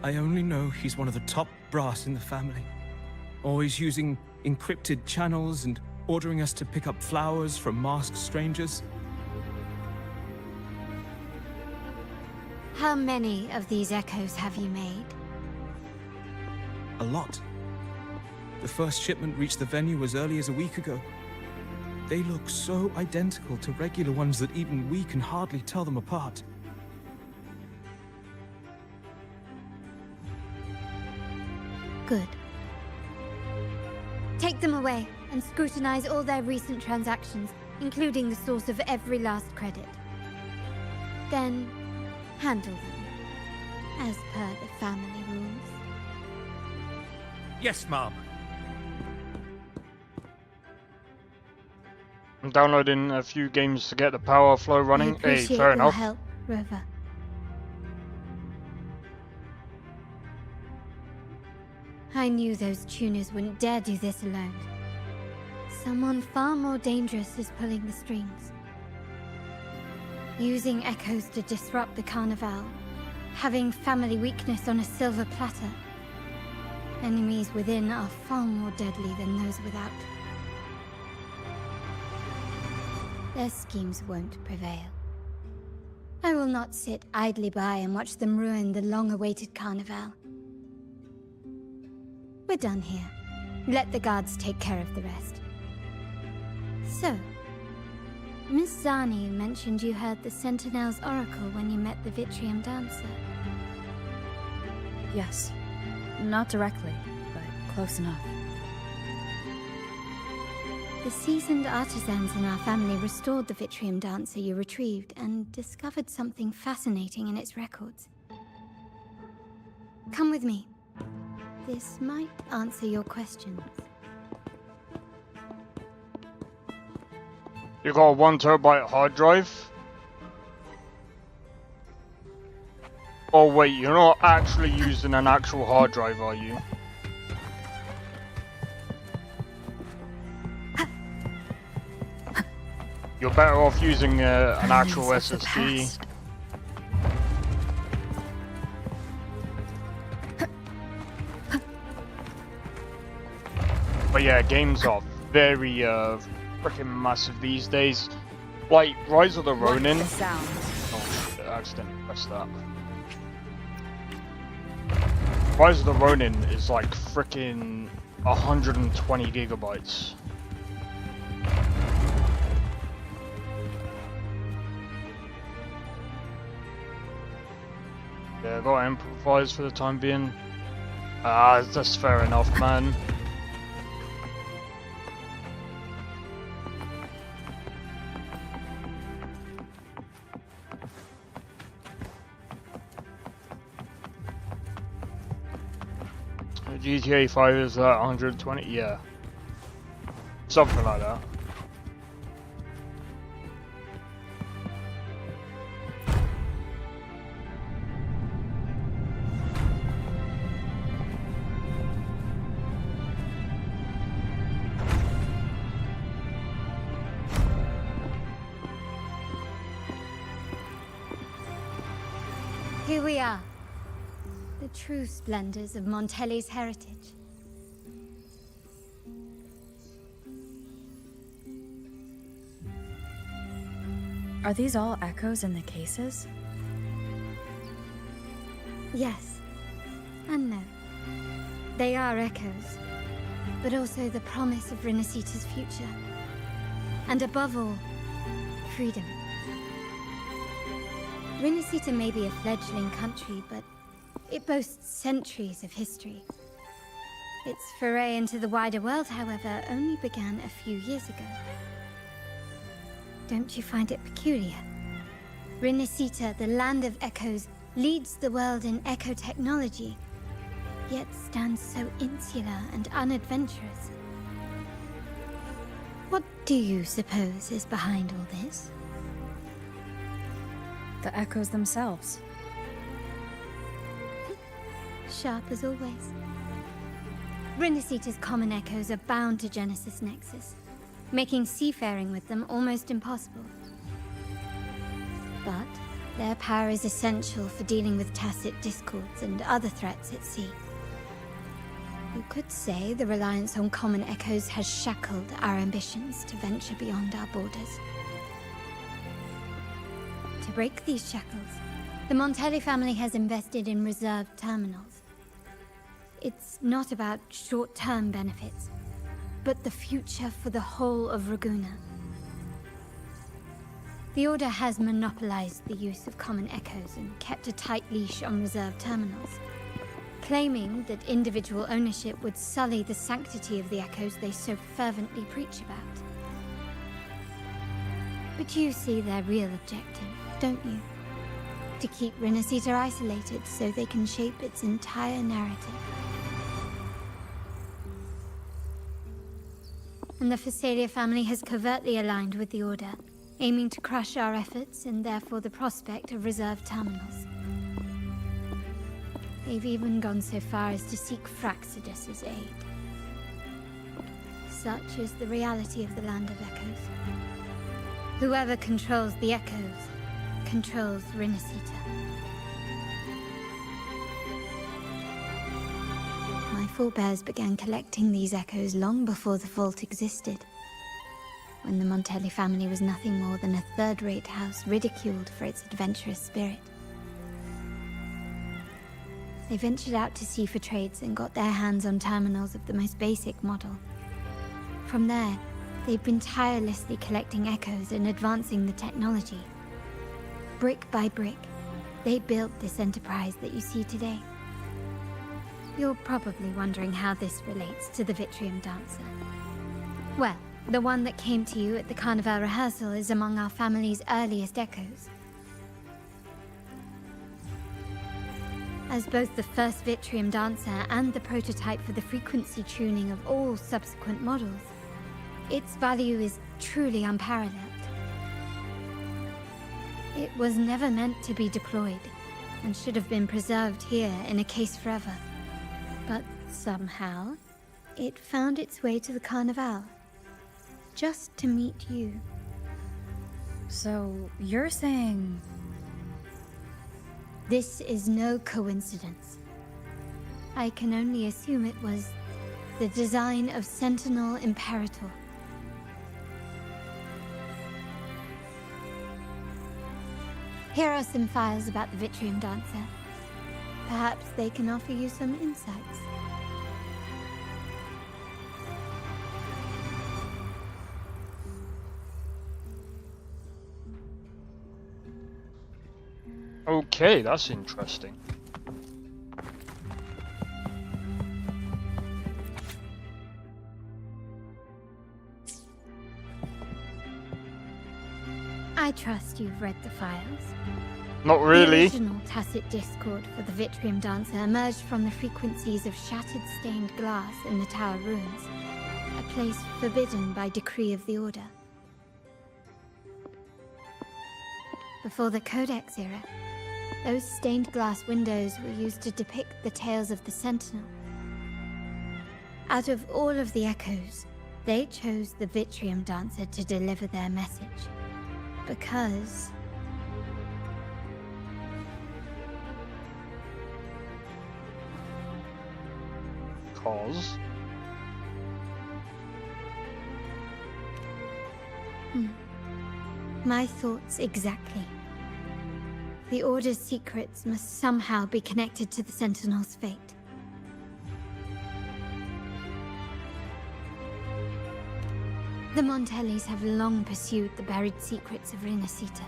[SPEAKER 5] I only know he's one of the top brass in the family. Always using encrypted channels and ordering us to pick up flowers from masked strangers.
[SPEAKER 8] How many of these echoes have you made?
[SPEAKER 5] A lot. The first shipment reached the venue as early as a week ago. They look so identical to regular ones that even we can hardly tell them apart.
[SPEAKER 8] Good. Take them away and scrutinize all their recent transactions, including the source of every last credit. Then, handle them, as per the family rules.
[SPEAKER 3] Yes, Mom.
[SPEAKER 2] I'm downloading a few games to get the power flow running. Hey, fair
[SPEAKER 8] your
[SPEAKER 2] enough.
[SPEAKER 8] help, Rover. I knew those tuners wouldn't dare do this alone. Someone far more dangerous is pulling the strings. Using echoes to disrupt the Carnival. Having family weakness on a silver platter. Enemies within are far more deadly than those without. Their schemes won't prevail. I will not sit idly by and watch them ruin the long-awaited Carnival. We're done here. Let the guards take care of the rest. So, Miss Zani mentioned you heard the Sentinel's oracle when you met the Vitrium Dancer.
[SPEAKER 9] Yes. Not directly, but close enough.
[SPEAKER 8] The seasoned artisans in our family restored the Vitrium Dancer you retrieved and discovered something fascinating in its records. Come with me. This might answer your questions.
[SPEAKER 2] You got a 1 terabyte hard drive? Oh wait, you're not actually using an actual hard drive, are you? You're better off using an actual SSD. But yeah, games are very freaking massive these days. Like Rise of the Ronin. Oh shit, I accidentally pressed that. Rise of the Ronin is like freaking 120 gigabytes. Yeah, I got amplifiers for the time being. That's fair enough, man. GTA 5 is that 120? Yeah. Something like that.
[SPEAKER 8] Here we are. The true splendors of Montelli's heritage.
[SPEAKER 9] Are these all echoes in the cases?
[SPEAKER 8] Yes. And no. They are echoes, but also the promise of Renacita's future. And above all, freedom. Renacita may be a fledgling country, but it boasts centuries of history. Its foray into the wider world, however, only began a few years ago. Don't you find it peculiar? Renacita, the land of echoes, leads the world in echo technology, yet stands so insular and unadventurous. What do you suppose is behind all this?
[SPEAKER 9] The echoes themselves.
[SPEAKER 8] Sharp as always. Renacita's common echoes are bound to Genesis Nexus, making seafaring with them almost impossible. But their power is essential for dealing with tacit discords and other threats at sea. You could say the reliance on common echoes has shackled our ambitions to venture beyond our borders. To break these shackles, the Montelli family has invested in reserved terminals. It's not about short-term benefits, but the future for the whole of Raguna. The Order has monopolized the use of common echoes and kept a tight leash on reserved terminals, claiming that individual ownership would sully the sanctity of the echoes they so fervently preach about. But you see their real objective, don't you? To keep Renacita isolated so they can shape its entire narrative. And the Phasalia family has covertly aligned with the Order, aiming to crush our efforts and therefore the prospect of reserved terminals. They've even gone so far as to seek Fraxidus's aid. Such is the reality of the Land of Echoes. Whoever controls the Echoes controls Rinasita. My forebears began collecting these echoes long before the vault existed, when the Montelli family was nothing more than a third-rate house ridiculed for its adventurous spirit. They ventured out to sea for trades and got their hands on terminals of the most basic model. From there, they've been tirelessly collecting echoes and advancing the technology. Brick by brick, they built this enterprise that you see today. You're probably wondering how this relates to the Wuthering dancer. Well, the one that came to you at the Carnival rehearsal is among our family's earliest echoes. As both the first Wuthering dancer and the prototype for the frequency tuning of all subsequent models, its value is truly unparalleled. It was never meant to be deployed, and should have been preserved here in a case forever. But somehow, it found its way to the Carnival, just to meet you.
[SPEAKER 9] So, you're saying...
[SPEAKER 8] This is no coincidence. I can only assume it was the design of Sentinel Imperator. Here are some files about the Wuthering dancer. Perhaps they can offer you some insights.
[SPEAKER 2] Okay, that's interesting.
[SPEAKER 8] I trust you've read the files.
[SPEAKER 2] Not really.
[SPEAKER 8] The original tacit discord for the Wuthering dancer emerged from the frequencies of shattered stained glass in the tower ruins, a place forbidden by decree of the Order. Before the Codex era, those stained glass windows were used to depict the tales of the Sentinel. Out of all of the echoes, they chose the Wuthering dancer to deliver their message. Because... My thoughts exactly. The Order's secrets must somehow be connected to the Sentinel's fate. The Montellis have long pursued the buried secrets of Rinasita.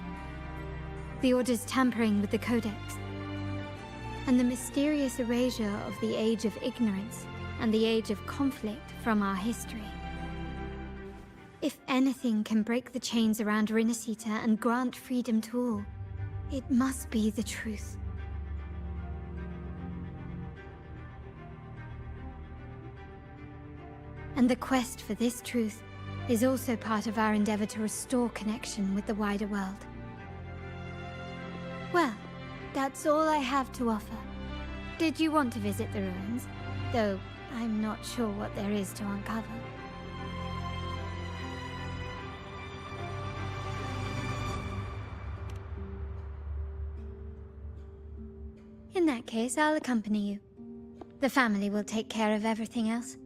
[SPEAKER 8] The Order's tampering with the Codex, and the mysterious erasure of the Age of Ignorance and the Age of Conflict from our history. If anything can break the chains around Rinasita and grant freedom to all, it must be the truth. And the quest for this truth is also part of our endeavor to restore connection with the wider world. Well, that's all I have to offer. Did you want to visit the ruins? Though I'm not sure what there is to uncover. In that case, I'll accompany you. The family will take care of everything else.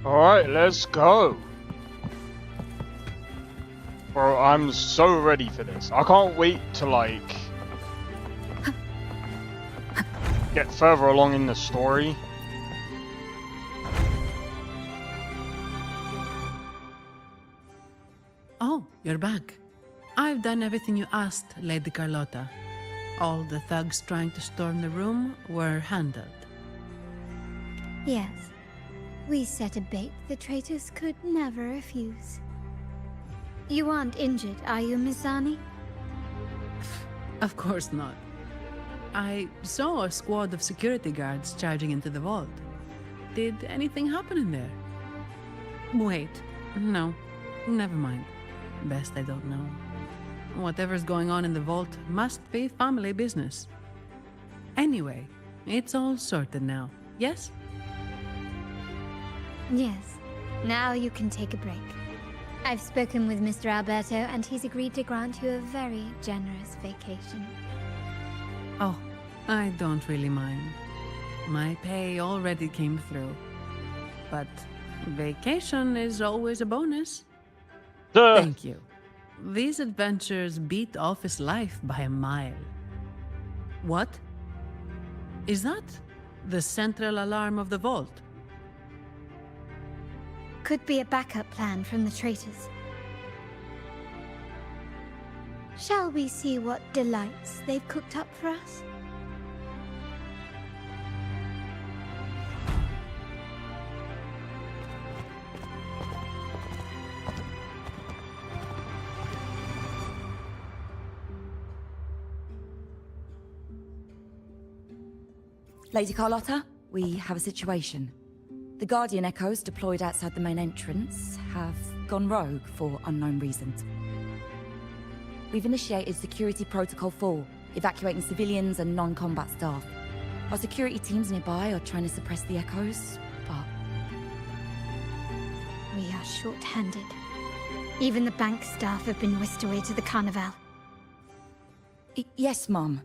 [SPEAKER 2] Alright, let's go. Bro, I'm so ready for this. I can't wait to, like, get further along in the story.
[SPEAKER 7] Oh, you're back. I've done everything you asked, Lady Carlotta. All the thugs trying to storm the room were handled.
[SPEAKER 8] Yes. We set a bait the traitors could never refuse. You aren't injured, are you, Mizani?
[SPEAKER 7] Of course not. I saw a squad of security guards charging into the vault. Did anything happen in there? Wait, no, never mind. Best I don't know. Whatever's going on in the vault must be family business. Anyway, it's all sorted now, yes?
[SPEAKER 8] Yes. Now you can take a break. I've spoken with Mr. Alberto, and he's agreed to grant you a very generous vacation.
[SPEAKER 7] Oh, I don't really mind. My pay already came through. But vacation is always a bonus.
[SPEAKER 2] Duh.
[SPEAKER 7] Thank you. These adventures beat office life by a mile. What? Is that the central alarm of the vault?
[SPEAKER 8] Could be a backup plan from the traitors. Shall we see what delights they've cooked up for us?
[SPEAKER 9] Lady Carlotta, we have a situation. The Guardian Echoes deployed outside the main entrance have gone rogue for unknown reasons. We've initiated Security Protocol 4, evacuating civilians and non-combat staff. Our security teams nearby are trying to suppress the Echoes, but...
[SPEAKER 8] We are short-handed. Even the bank staff have been whisked away to the Carnival.
[SPEAKER 9] Yes, Mum.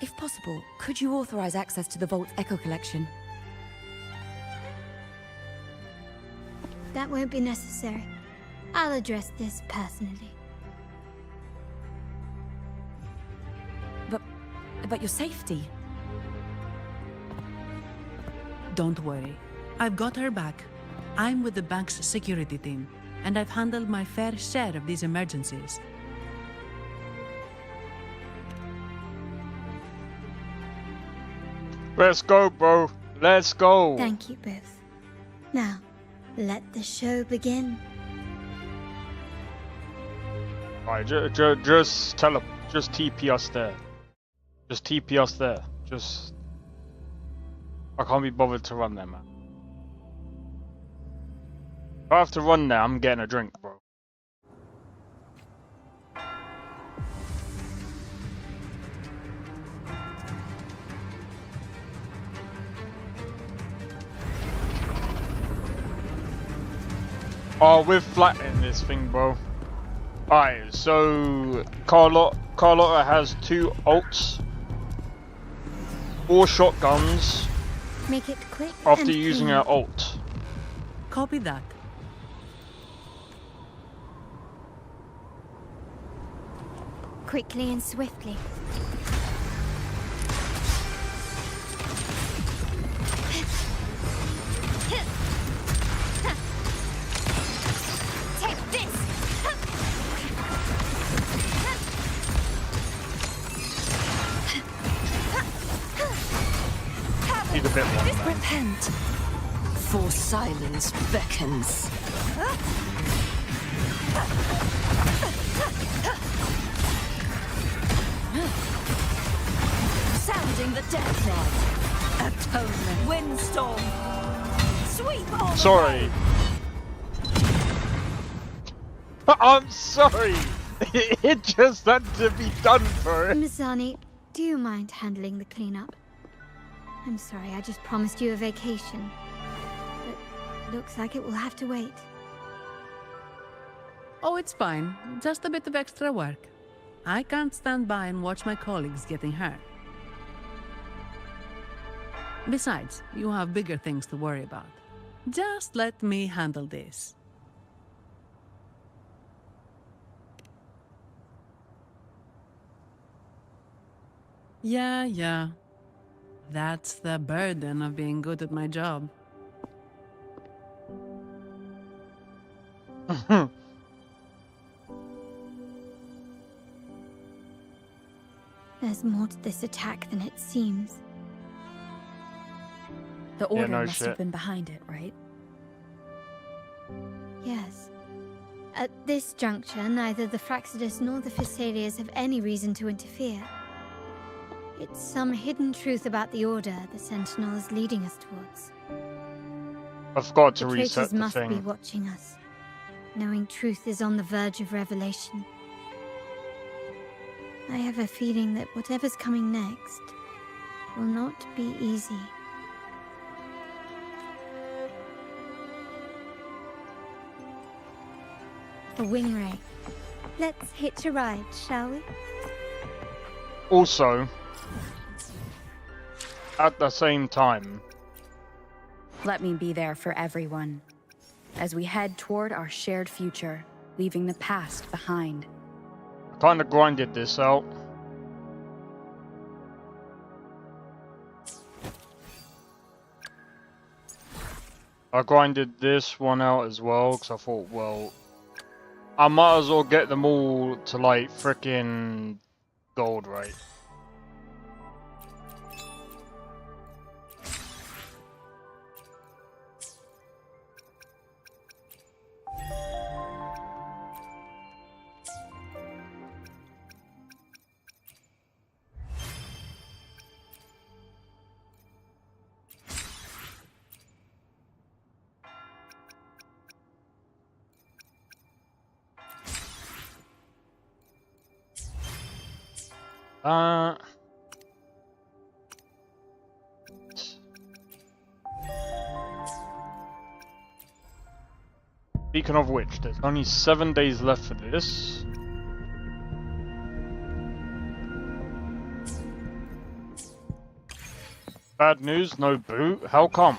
[SPEAKER 9] If possible, could you authorize access to the Vault's Echo collection?
[SPEAKER 8] That won't be necessary. I'll address this personally.
[SPEAKER 9] But your safety?
[SPEAKER 7] Don't worry. I've got her back. I'm with the bank's security team, and I've handled my fair share of these emergencies.
[SPEAKER 2] Let's go, bro. Let's go.
[SPEAKER 8] Thank you both. Now, let the show begin.
[SPEAKER 2] Alright, just TP us there. Just TP us there. I can't be bothered to run there, man. If I have to run there, I'm getting a drink, bro. Oh, we're flattening this thing, bro. Alright, so Carlotta has 2 ults, 4 shotguns.
[SPEAKER 8] Make it quick
[SPEAKER 2] after
[SPEAKER 8] and
[SPEAKER 2] using
[SPEAKER 8] clean.
[SPEAKER 2] her ult.
[SPEAKER 7] Copy that.
[SPEAKER 8] Quickly and swiftly. Take this!
[SPEAKER 2] Need a bit more.
[SPEAKER 13] Repent, for silence beckons. Sounding the death cry. Atonement. Windstorm. Sweep all.
[SPEAKER 2] Sorry. I'm sorry. It just had to be done for it.
[SPEAKER 8] Mizani, do you mind handling the cleanup? I'm sorry, I just promised you a vacation. But looks like it will have to wait.
[SPEAKER 7] Oh, it's fine. Just a bit of extra work. I can't stand by and watch my colleagues getting hurt. Besides, you have bigger things to worry about. Just let me handle this. Yeah. That's the burden of being good at my job.
[SPEAKER 8] There's more to this attack than it seems.
[SPEAKER 9] The Order
[SPEAKER 2] no
[SPEAKER 9] must
[SPEAKER 2] shit.
[SPEAKER 9] have been behind it, right?
[SPEAKER 8] Yes. At this juncture, neither the Fraxidus nor the Physaelias have any reason to interfere. It's some hidden truth about the Order the Sentinel is leading us towards.
[SPEAKER 2] I forgot to
[SPEAKER 8] The
[SPEAKER 2] reset
[SPEAKER 8] traitors
[SPEAKER 2] the
[SPEAKER 8] must be
[SPEAKER 2] thing.
[SPEAKER 8] watching us, knowing truth is on the verge of revelation. I have a feeling that whatever's coming next will not be easy. a wing ray. Let's hitch a ride, shall we?
[SPEAKER 2] Also, at the same time,
[SPEAKER 9] Let me be there for everyone as we head toward our shared future, leaving the past behind.
[SPEAKER 2] I kind of grinded this out. I grinded this one out as well because I thought, well, I might as well get them all to like frickin' gold, right? Speaking of which, there's only 7 days left for this. Bad news, no boot. How come?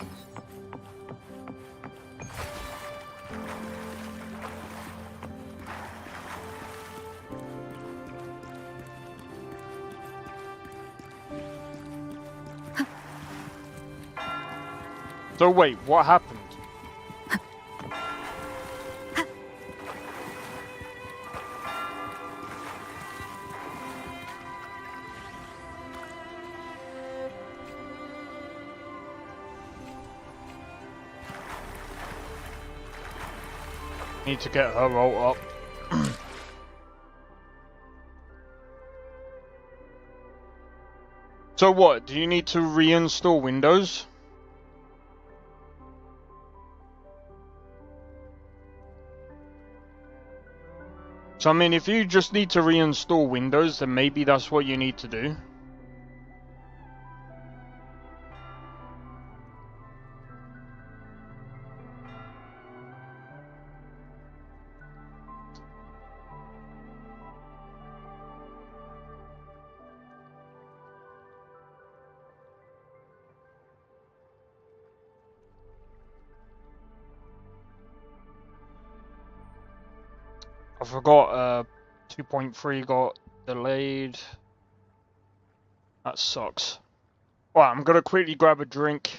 [SPEAKER 2] So wait, what happened? Need to get her roll up. So what, do you need to reinstall Windows? So I mean, if you just need to reinstall Windows, then maybe that's what you need to do. I forgot 2.3 got delayed. That sucks. Alright, I'm gonna quickly grab a drink.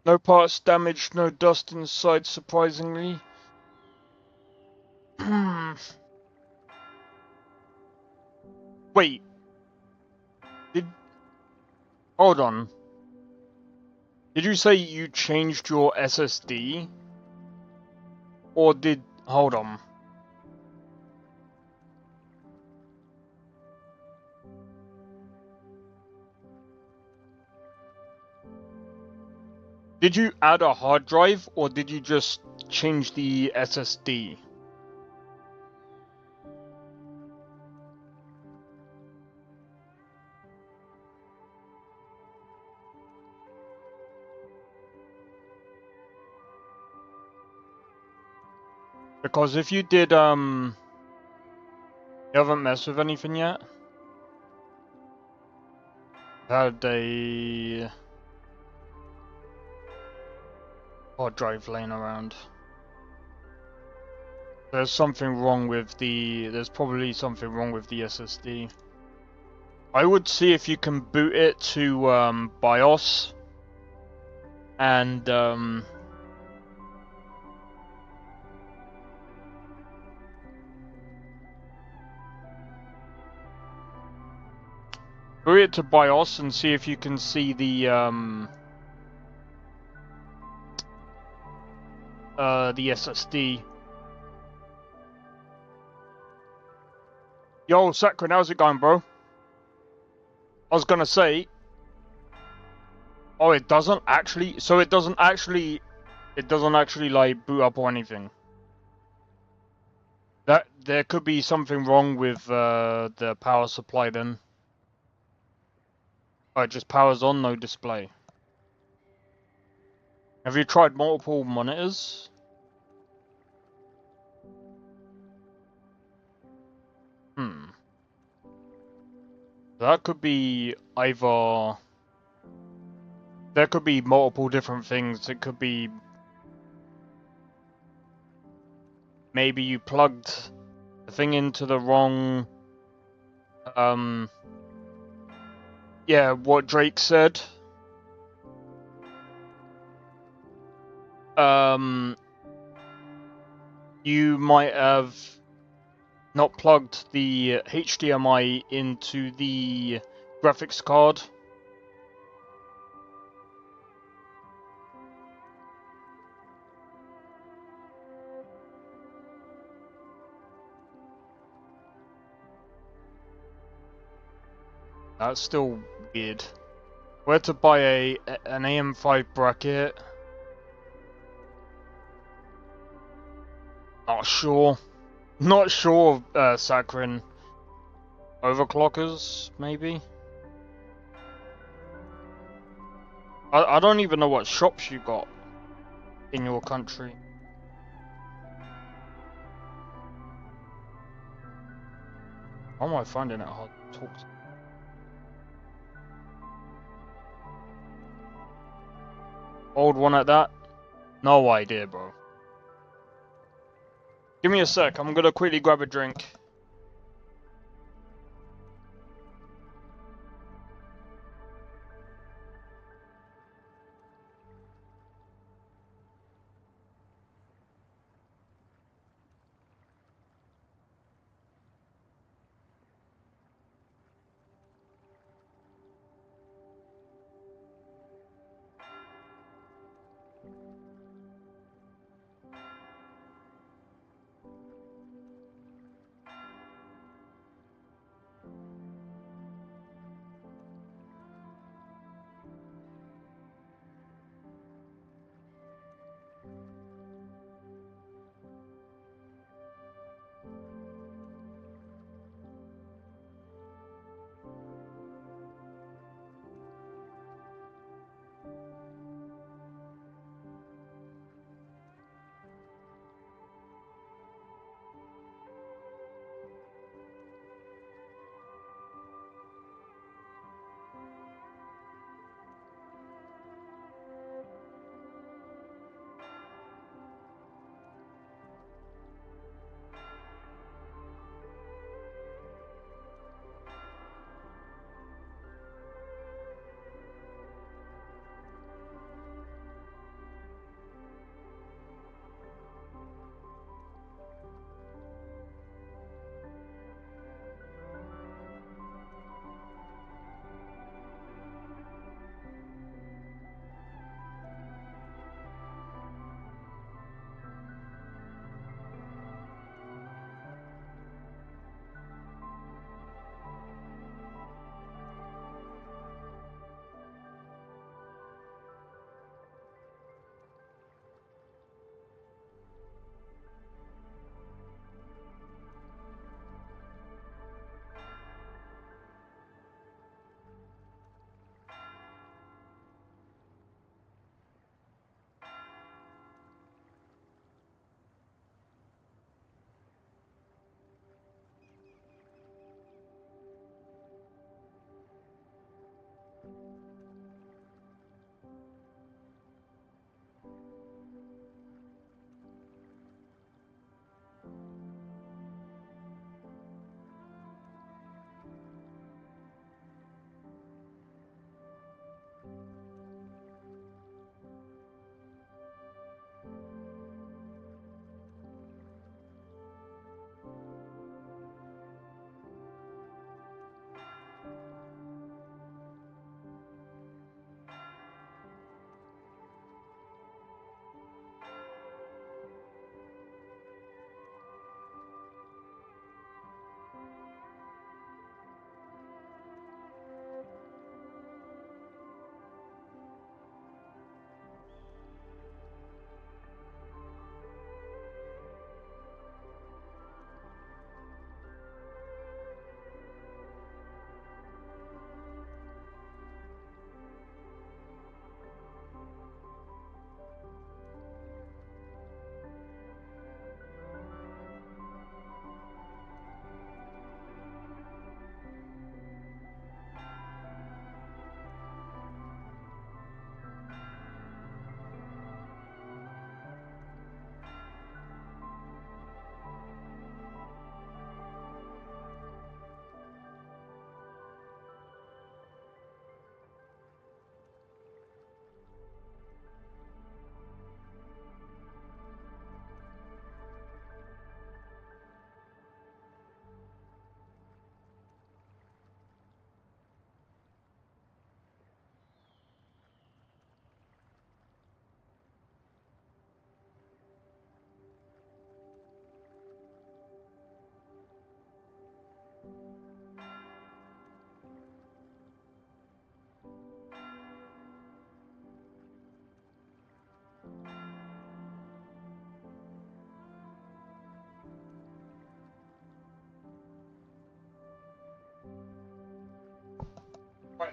[SPEAKER 2] No parts damaged, no dust inside, surprisingly. Wait. Hold on. Did you say you changed your SSD? Or did... Hold on. Did you add a hard drive, or did you just change the SSD? Because if you did, you haven't messed with anything yet? Had a hard drive laying around. There's something wrong with the, there's probably something wrong with the SSD. I would see if you can boot it to BIOS and boot it to BIOS and see if you can see the SSD. Yo, Sakrin, how's it going, bro? I was gonna say... Oh, it doesn't actually... So it doesn't actually like boot up or anything. That there could be something wrong with the power supply then. Oh, it just powers on, no display. Have you tried multiple monitors? That could be either... There could be multiple different things. It could be... Maybe you plugged the thing into the wrong... Yeah, what Drake said. You might have not plugged the HDMI into the graphics card. That's still weird. Where to buy an AM5 bracket? Not sure. Not sure, Sakrin. Overclockers, maybe? I don't even know what shops you got in your country. Why am I finding it hard to talk to? Old one at that? No idea, bro. Give me a sec, I'm gonna quickly grab a drink.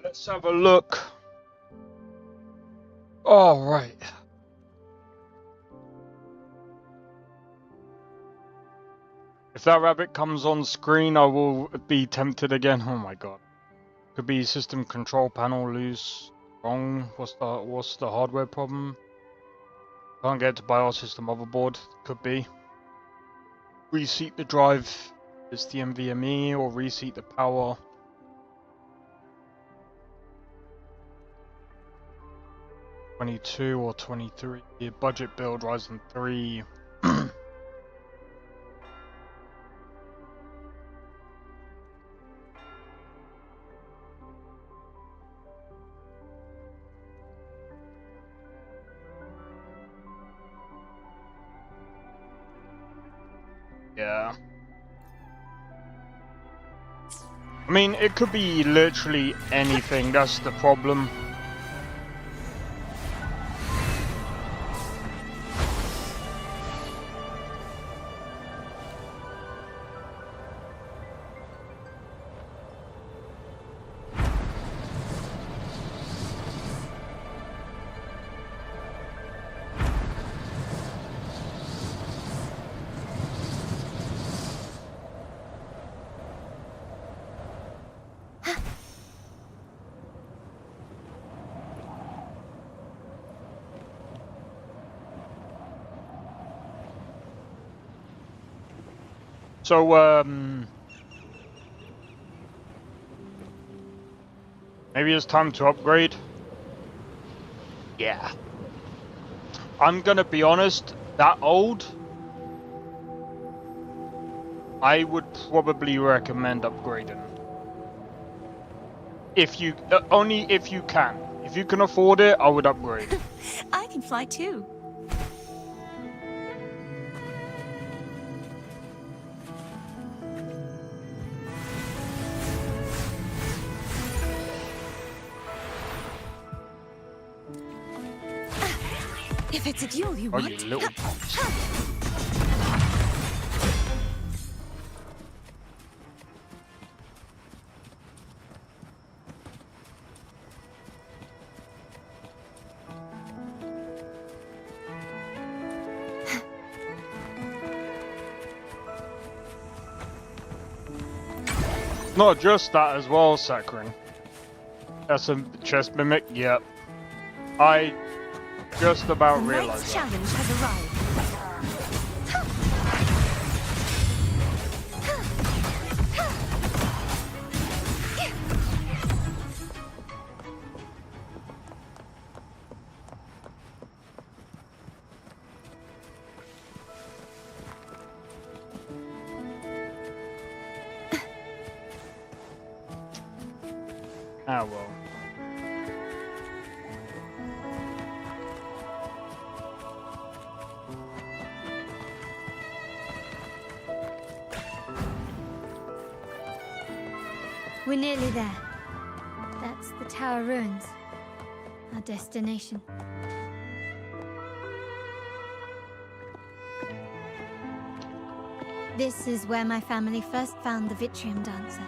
[SPEAKER 2] Alright, let's have a look. Alright. If that rabbit comes on screen, I will be tempted again. Oh my god. Could be system control panel loose. Wrong. What's the hardware problem? Can't get to BIOS the motherboard. Could be. Reseat the drive. It's the NVMe or reseat the power. $22 or $23. Budget build Ryzen 3. Yeah. I mean, it could be literally anything, that's the problem. So, maybe it's time to upgrade? Yeah. I'm gonna be honest, that old, I would probably recommend upgrading. If you, only if you can. If you can afford it, I would upgrade.
[SPEAKER 4] I can fly too. If it's a duel you want.
[SPEAKER 2] You little punks. Not just that as well, Sakrin. That's a chest mimic, yep. I just about realized
[SPEAKER 4] The challenge has arrived.
[SPEAKER 2] Ah well.
[SPEAKER 8] We're nearly there. That's the tower ruins. Our destination. This is where my family first found the Vitrium Dancer.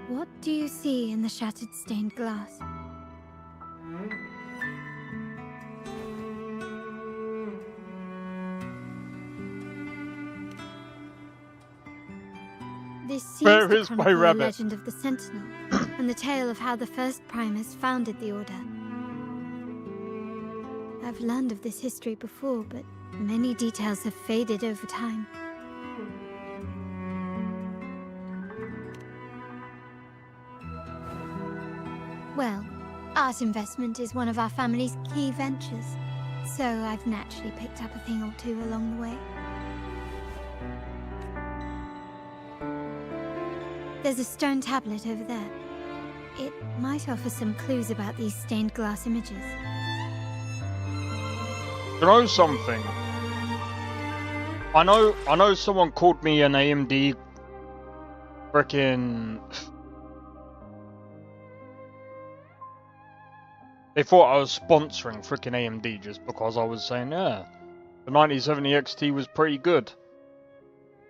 [SPEAKER 8] What do you see in the shattered stained glass? This seems
[SPEAKER 2] Where
[SPEAKER 8] to
[SPEAKER 2] is my
[SPEAKER 8] chronicle the
[SPEAKER 2] rabbit?
[SPEAKER 8] legend of the Sentinel and the tale of how the first Primus founded the Order. I've learned of this history before, but many details have faded over time. Well, art investment is one of our family's key ventures, so I've naturally picked up a thing or two along the way. There's a stone tablet over there. It might offer some clues about these stained glass images.
[SPEAKER 2] You know something? I know someone called me an AMD frickin'... They thought I was sponsoring frickin' AMD just because I was saying, yeah, The 9070 XT was pretty good.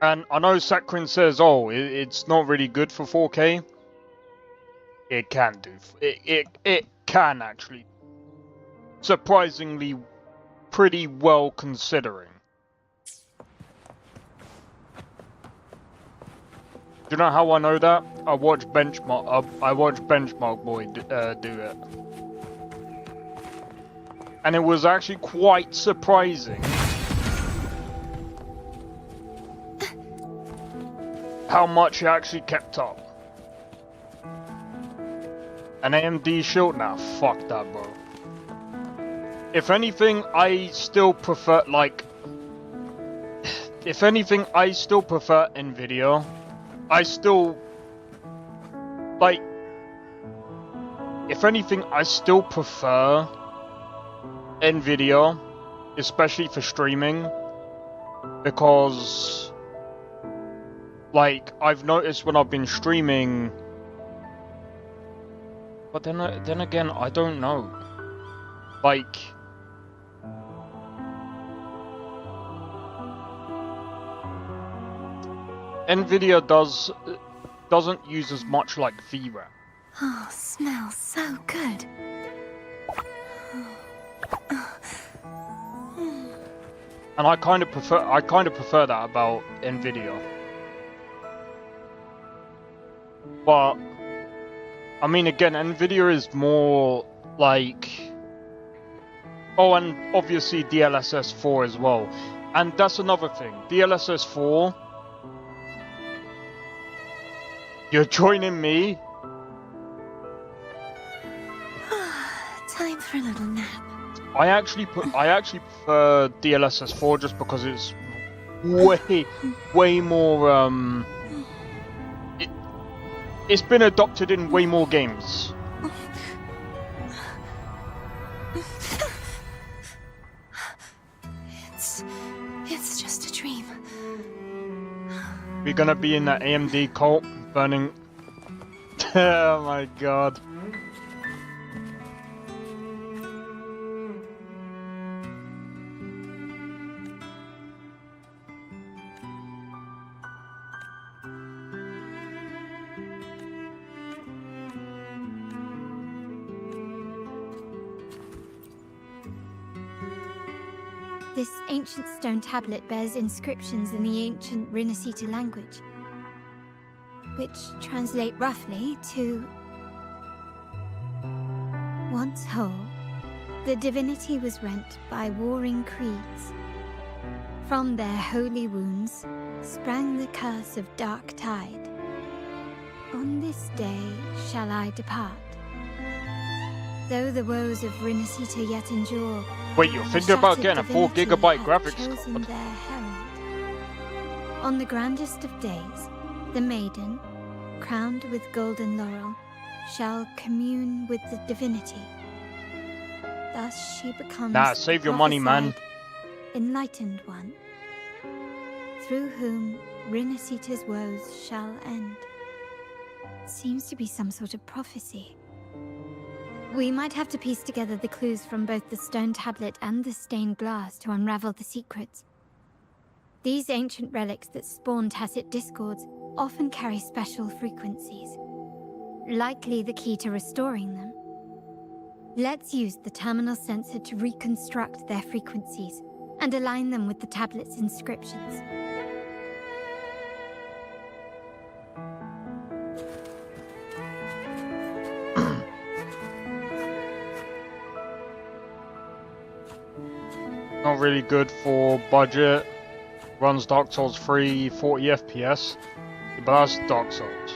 [SPEAKER 2] And I know Sakrin says, oh, it's not really good for 4K. It can do. It can actually. Surprisingly pretty well considering. Do you know how I know that? I watched Benchmark Boy do it. And it was actually quite surprising how much it actually kept up. An AMD shield? Nah, fuck that, bro. If anything, I still prefer, like... If anything, I still prefer NVIDIA. I still... Like... If anything, I still prefer NVIDIA, especially for streaming, because... Like, I've noticed when I've been streaming... But then again, I don't know. Like... NVIDIA doesn't use as much like VRAM.
[SPEAKER 4] Oh, smells so good.
[SPEAKER 2] And I kind of prefer that about NVIDIA. But I mean, again, NVIDIA is more like... Oh, and obviously DLSS 4 as well. And that's another thing. DLSS 4... You're joining me?
[SPEAKER 4] Time for a little nap.
[SPEAKER 2] I actually prefer DLSS 4 just because it's way more it's been adopted in way more games.
[SPEAKER 4] It's just a dream.
[SPEAKER 2] We're gonna be in that AMD cult burning. Oh my god.
[SPEAKER 8] This ancient stone tablet bears inscriptions in the ancient Rinascita language, which translate roughly to... Once whole, the divinity was rent by warring creeds. From their holy wounds sprang the curse of dark tide. On this day shall I depart. Though the woes of Rinascita yet endure...
[SPEAKER 2] Wait, you're thinking about getting a 4GB graphics card?
[SPEAKER 8] Their herald. On the grandest of days, the maiden, crowned with golden laurel, shall commune with the divinity. Thus she becomes
[SPEAKER 2] Nah, save your money, man.
[SPEAKER 8] Enlightened one, through whom Rinascita's woes shall end. Seems to be some sort of prophecy. We might have to piece together the clues from both the stone tablet and the stained glass to unravel the secrets. These ancient relics that spawn tacit discords often carry special frequencies, likely the key to restoring them. Let's use the terminal sensor to reconstruct their frequencies and align them with the tablet's inscriptions.
[SPEAKER 2] Not really good for budget. Runs Dark Souls 3, 40 FPS. But that's Dark Souls.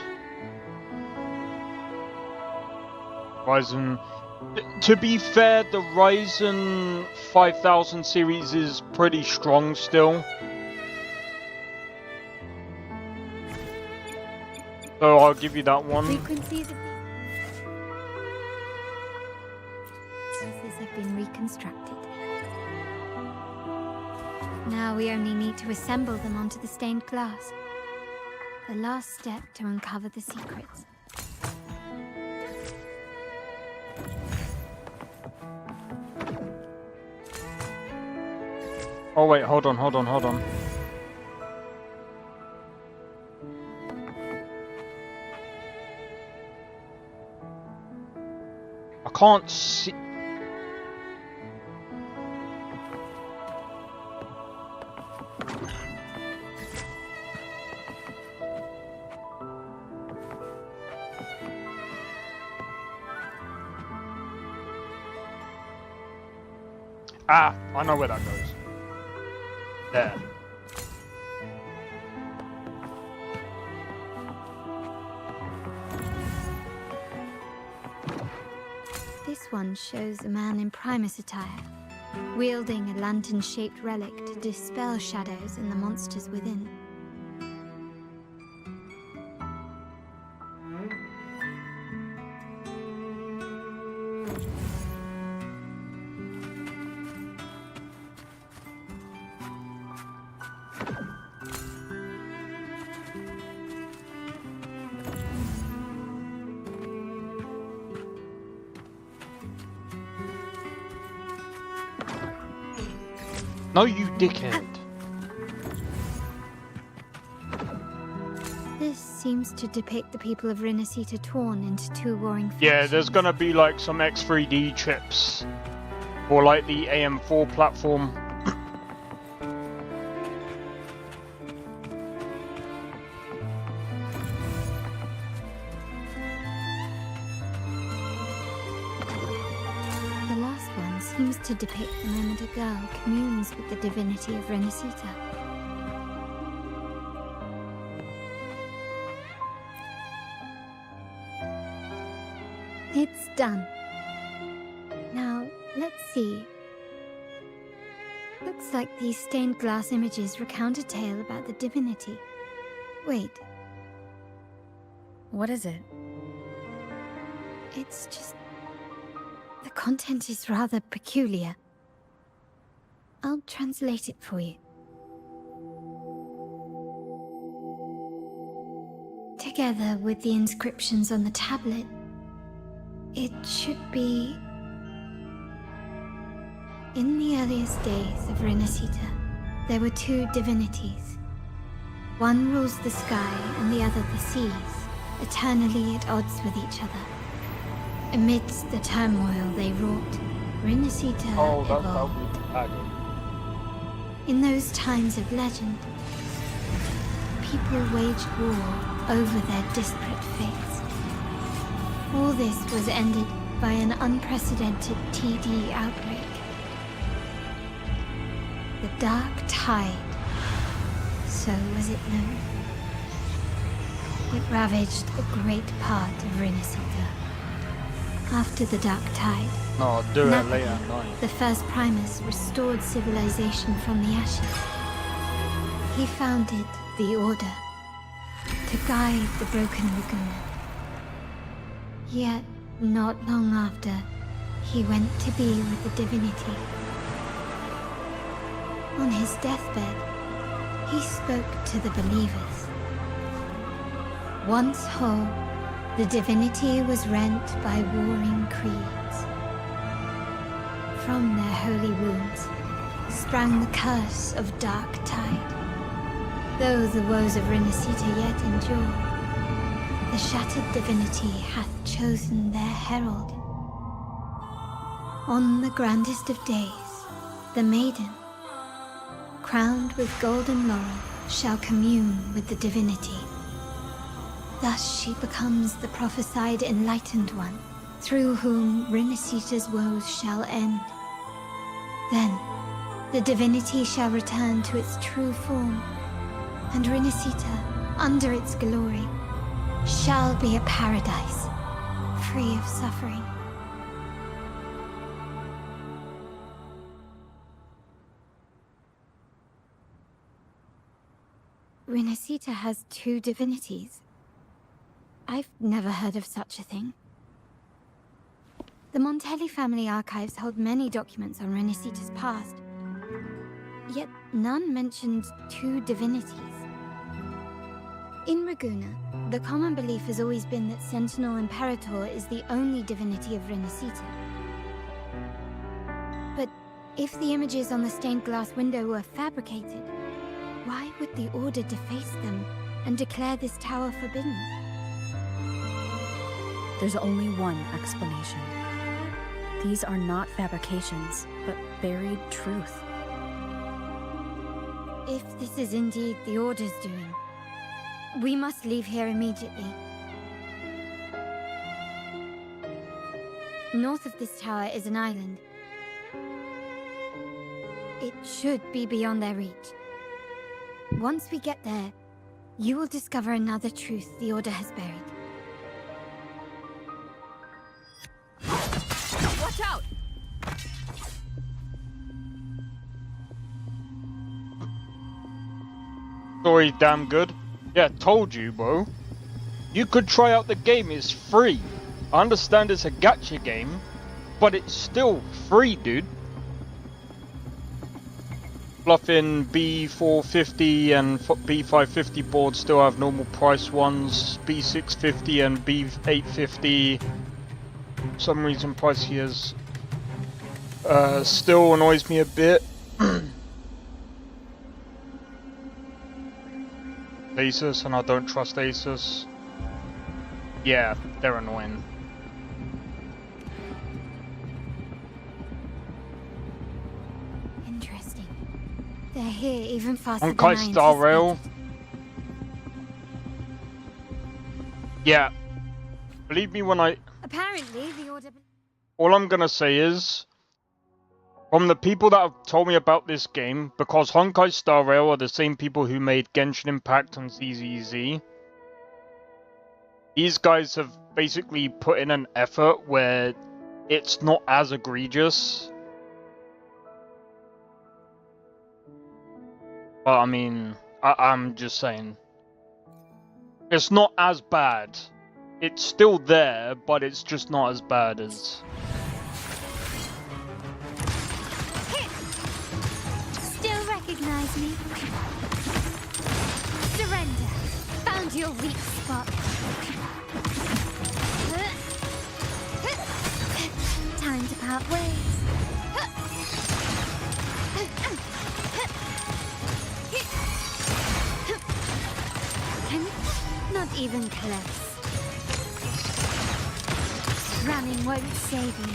[SPEAKER 2] Ryzen... To be fair, the Ryzen 5000 series is pretty strong still. So I'll give you that one.
[SPEAKER 8] Frequencies of these have been reconstructed. Now we only need to assemble them onto the stained glass. The last step to uncover the secrets.
[SPEAKER 2] Oh wait, hold on. I can't see. Ah, I know where that goes. There.
[SPEAKER 8] This one shows a man in Primus attire, wielding a lantern-shaped relic to dispel shadows and the monsters within.
[SPEAKER 2] No, you dickhead.
[SPEAKER 8] This seems to depict the people of Rinasita torn into two warring factions.
[SPEAKER 2] Yeah, there's gonna be like some X3D chips. Or like the AM4 platform.
[SPEAKER 8] Seems to depict the moment a girl communes with the divinity of Rinasita. It's done. Now, let's see. Looks like these stained glass images recount a tale about the divinity. Wait.
[SPEAKER 4] What is it?
[SPEAKER 8] It's just... the content is rather peculiar. I'll translate it for you. Together with the inscriptions on the tablet, it should be... In the earliest days of Rinasita, there were two divinities. One rules the sky and the other the seas, eternally at odds with each other. Amidst the turmoil they wrought, Rinasita evolved. In those times of legend, people waged war over their disparate fates. All this was ended by an unprecedented TD outbreak. The Dark Tide, so was it known. It ravaged a great part of Rinasita. After the Dark Tide,
[SPEAKER 2] no, do it later at night.
[SPEAKER 8] The first Primus restored civilization from the ashes. He founded the Order to guide the broken Laguna. Yet, not long after, he went to be with the divinity. On his deathbed, he spoke to the believers. Once whole, the divinity was rent by warring creeds. From their holy wounds sprang the curse of Dark Tide. Though the woes of Rinasita yet endure, the shattered divinity hath chosen their herald. On the grandest of days, the maiden, crowned with golden laurel, shall commune with the divinity. Thus she becomes the prophesied enlightened one, through whom Rinasita's woes shall end. Then, the divinity shall return to its true form, and Rinasita, under its glory, shall be a paradise, free of suffering. Rinasita has two divinities. I've never heard of such a thing. The Montelli family archives hold many documents on Rinasita's past, yet none mentioned two divinities. In Ragusa, the common belief has always been that Sentinel Imperator is the only divinity of Rinasita. But If the images on the stained glass window were fabricated, why would the Order deface them and declare this tower forbidden?
[SPEAKER 14] There's only one explanation. These are not fabrications, but buried truth.
[SPEAKER 8] If this is indeed the Order's doing, we must leave here immediately. North of this tower is an island. It should be beyond their reach. Once we get there, you will discover another truth the Order has buried.
[SPEAKER 13] Watch out!
[SPEAKER 2] Story damn good. Yeah, told you, bro. You could try out the game, it's free. I understand it's a gacha game, but it's still free, dude. Bluffin B450 and B550 boards still have normal price ones. B650 and B850, for some reason pricey is still annoys me a bit. Asus, and I don't trust Asus. Yeah, they're annoying.
[SPEAKER 8] Interesting. They're here even faster than I
[SPEAKER 2] Honkai Star
[SPEAKER 8] anticipated.
[SPEAKER 2] Rail. Yeah. Believe me when I...
[SPEAKER 8] Apparently, the Order...
[SPEAKER 2] All I'm gonna say is, from the people that have told me about this game, because Honkai Star Rail are the same people who made Genshin Impact and ZZZ, these guys have basically put in an effort where it's not as egregious. But I mean, I'm just saying, it's not as bad. It's still there, but it's just not as bad as...
[SPEAKER 8] Still recognize me? Surrender. Found your weak spot. Time to part ways. Not even close. Running won't save you.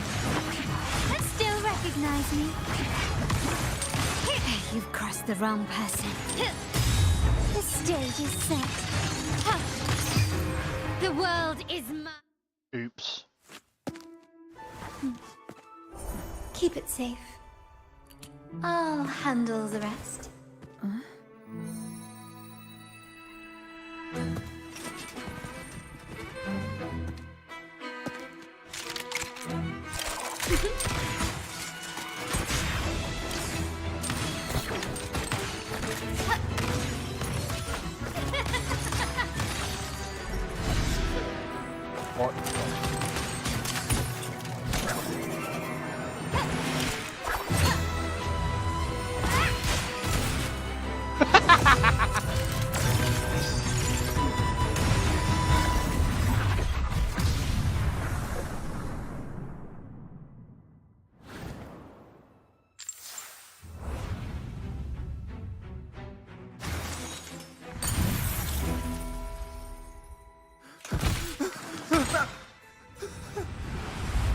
[SPEAKER 8] Still recognize me? You've crossed the wrong person. The stage is set. The world is mine.
[SPEAKER 2] Oops.
[SPEAKER 8] Keep it safe. I'll handle the rest.
[SPEAKER 2] What?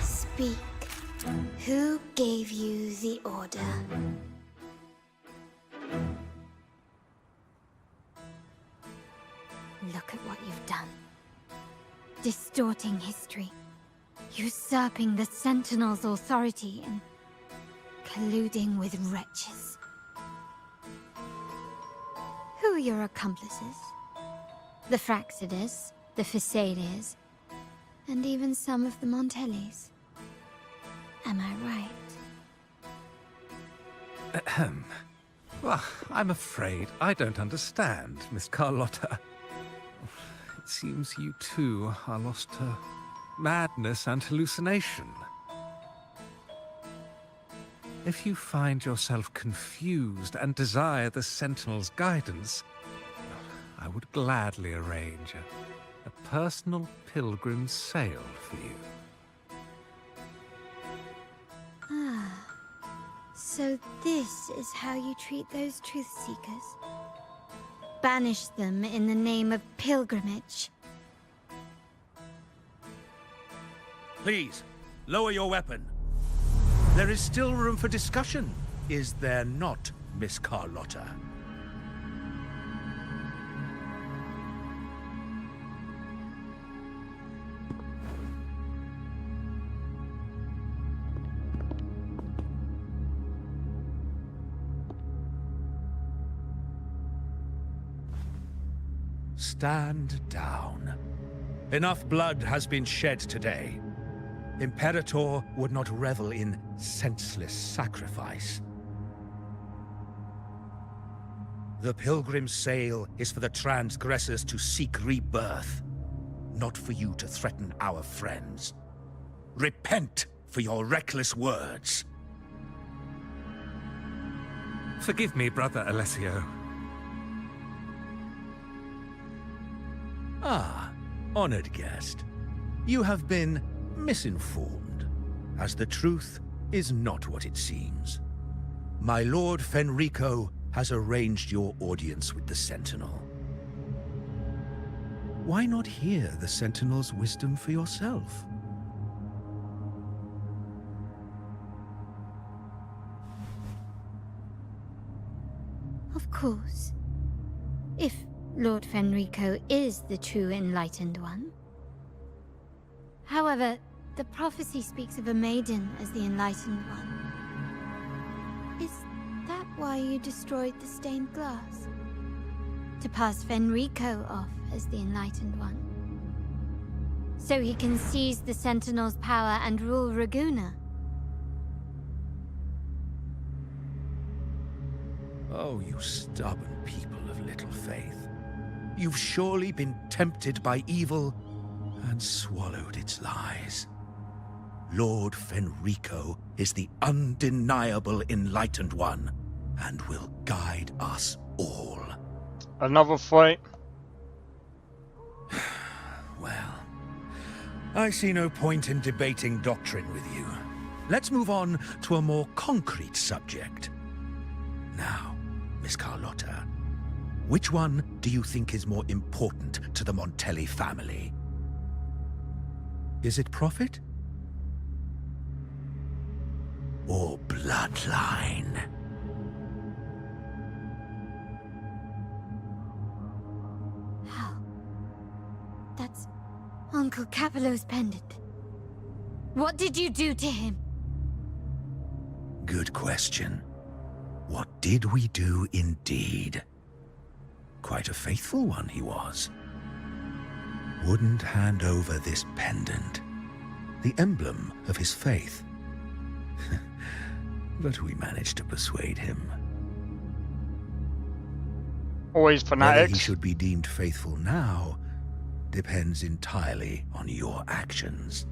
[SPEAKER 8] Speak. Who gave you the order? Look at what you've done. Distorting history. Usurping the Sentinel's authority and colluding with wretches. Who are your accomplices? The Fraxidus, the Phisalias, and even some of the Montellis. Am I right?
[SPEAKER 12] Ahem. Well, I'm afraid I don't understand, Miss Carlotta. It seems you too are lost to madness and hallucination. If you find yourself confused and desire the Sentinel's guidance, I would gladly arrange a personal pilgrim's sail for you.
[SPEAKER 8] Ah. So this is how you treat those truth seekers? Banish them in the name of pilgrimage.
[SPEAKER 15] Please, lower your weapon. There is still room for discussion, is there not, Miss Carlotta? Stand down. Enough blood has been shed today. Imperator would not revel in senseless sacrifice. The pilgrim's sail is for the transgressors to seek rebirth, not for you to threaten our friends. Repent for your reckless words.
[SPEAKER 12] Forgive me, Brother Alessio.
[SPEAKER 15] Ah, honored guest. You have been misinformed, as the truth is not what it seems. My Lord Fenrico has arranged your audience with the Sentinel. Why not hear the Sentinel's wisdom for yourself?
[SPEAKER 8] Of course. If Lord Fenrico is the true Enlightened One. However, the prophecy speaks of a maiden as the Enlightened One. Is that why you destroyed the stained glass? To pass Fenrico off as the Enlightened One? So he can seize the Sentinel's power and rule Raguna?
[SPEAKER 15] Oh, you stubborn people of little faith. You've surely been tempted by evil and swallowed its lies. Lord Fenrico is the undeniable Enlightened One and will guide us all.
[SPEAKER 2] Another fight.
[SPEAKER 15] Well, I see no point in debating doctrine with you. Let's move on to a more concrete subject. Now, Miss Carlotta, which one do you think is more important to the Montelli family? Is it profit? Or bloodline?
[SPEAKER 8] How? That's Uncle Capello's pendant. What did you do to him?
[SPEAKER 15] Good question. What did we do indeed? Quite a faithful one he was. Wouldn't hand over this pendant, the emblem of his faith. But we managed to persuade him.
[SPEAKER 2] Always fanatics.
[SPEAKER 15] Whether he should be deemed faithful now depends entirely on your actions.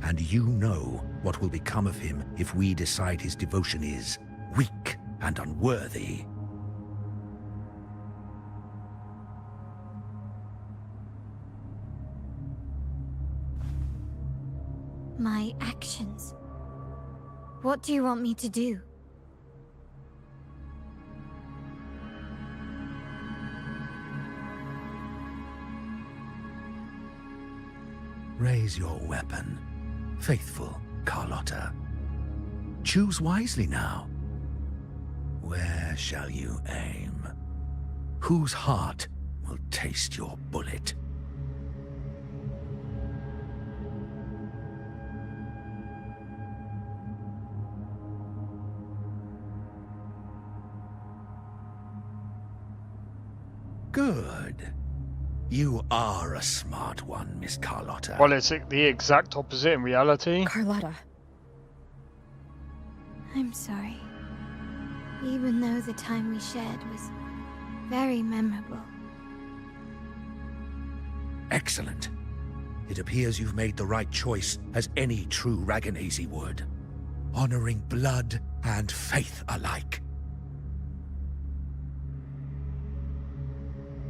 [SPEAKER 15] And you know what will become of him if we decide his devotion is weak and unworthy.
[SPEAKER 8] My actions. What do you want me to do?
[SPEAKER 15] Raise your weapon, faithful Carlotta. Choose wisely now. Where shall you aim? Whose heart will taste your bullet? Good. You are a smart one, Miss Carlotta.
[SPEAKER 2] Well, it's the exact opposite in reality.
[SPEAKER 4] Carlotta.
[SPEAKER 8] I'm sorry. Even though the time we shared was very memorable.
[SPEAKER 15] Excellent. It appears you've made the right choice, as any true Raganese would. Honoring blood and faith alike.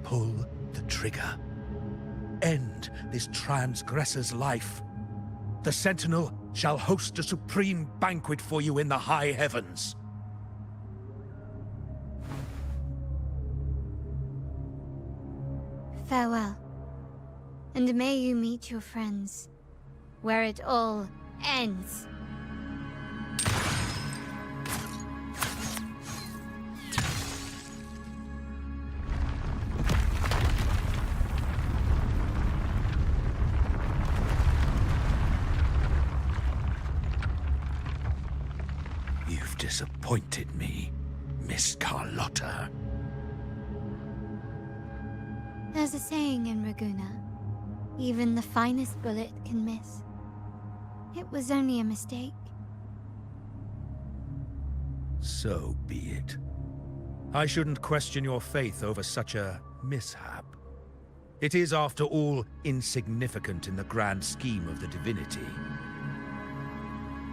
[SPEAKER 15] Pull the trigger. End this transgressor's life. The Sentinel shall host a supreme banquet for you in the high heavens.
[SPEAKER 8] Farewell. And may you meet your friends, where it all ends.
[SPEAKER 15] You've disappointed me, Miss Carlotta.
[SPEAKER 8] There's a saying in Raguna, even the finest bullet can miss. It was only a mistake.
[SPEAKER 15] So be it. I shouldn't question your faith over such a mishap. It is, after all, insignificant in the grand scheme of the divinity.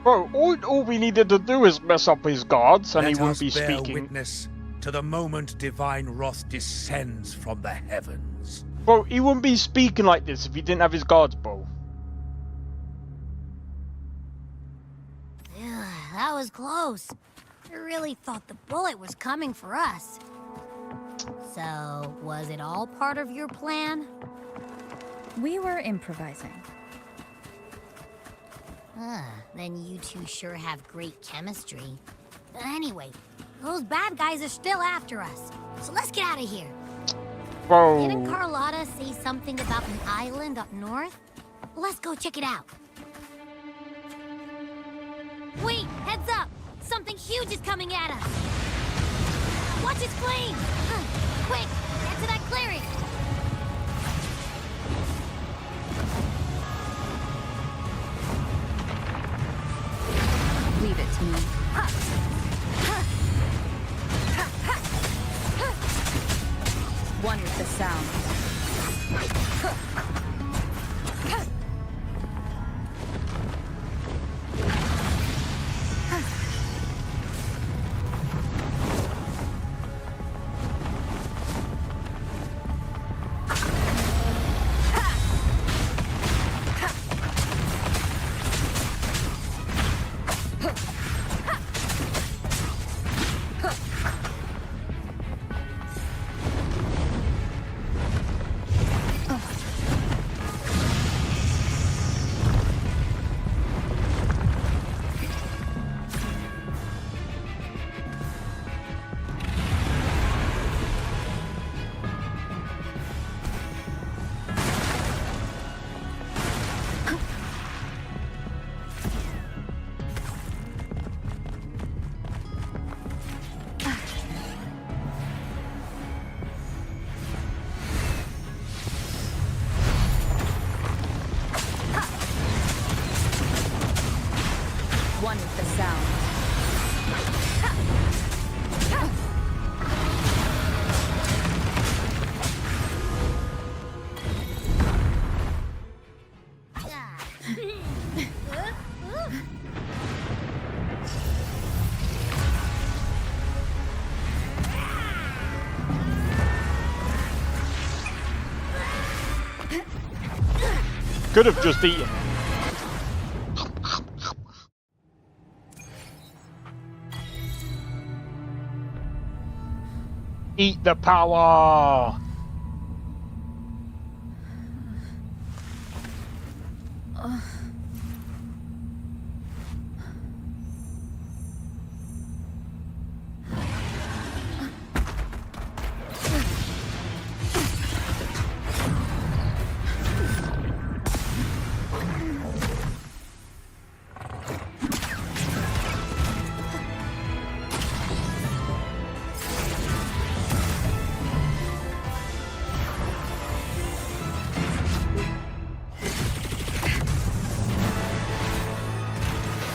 [SPEAKER 2] Bro, all we needed to do is mess up his guards and he wouldn't be
[SPEAKER 15] Let us bear
[SPEAKER 2] speaking.
[SPEAKER 15] witness to the moment divine wrath descends from the heavens.
[SPEAKER 2] Bro, he wouldn't be speaking like this if he didn't have his guards, bro.
[SPEAKER 16] Ugh, that was close. I really thought the bullet was coming for us. So, was it all part of your plan?
[SPEAKER 14] We were improvising.
[SPEAKER 16] Then you two sure have great chemistry. But anyway, those bad guys are still after us. So let's get out of here.
[SPEAKER 2] Bro.
[SPEAKER 16] Didn't Carlotta say something about an island up north? Let's go check it out. Wait, heads up! Something huge is coming at us! Watch its flames! Quick, get to that clearing!
[SPEAKER 14] Leave it to me. One with the sound. One with the sound.
[SPEAKER 2] Could have just eaten. Eat the power!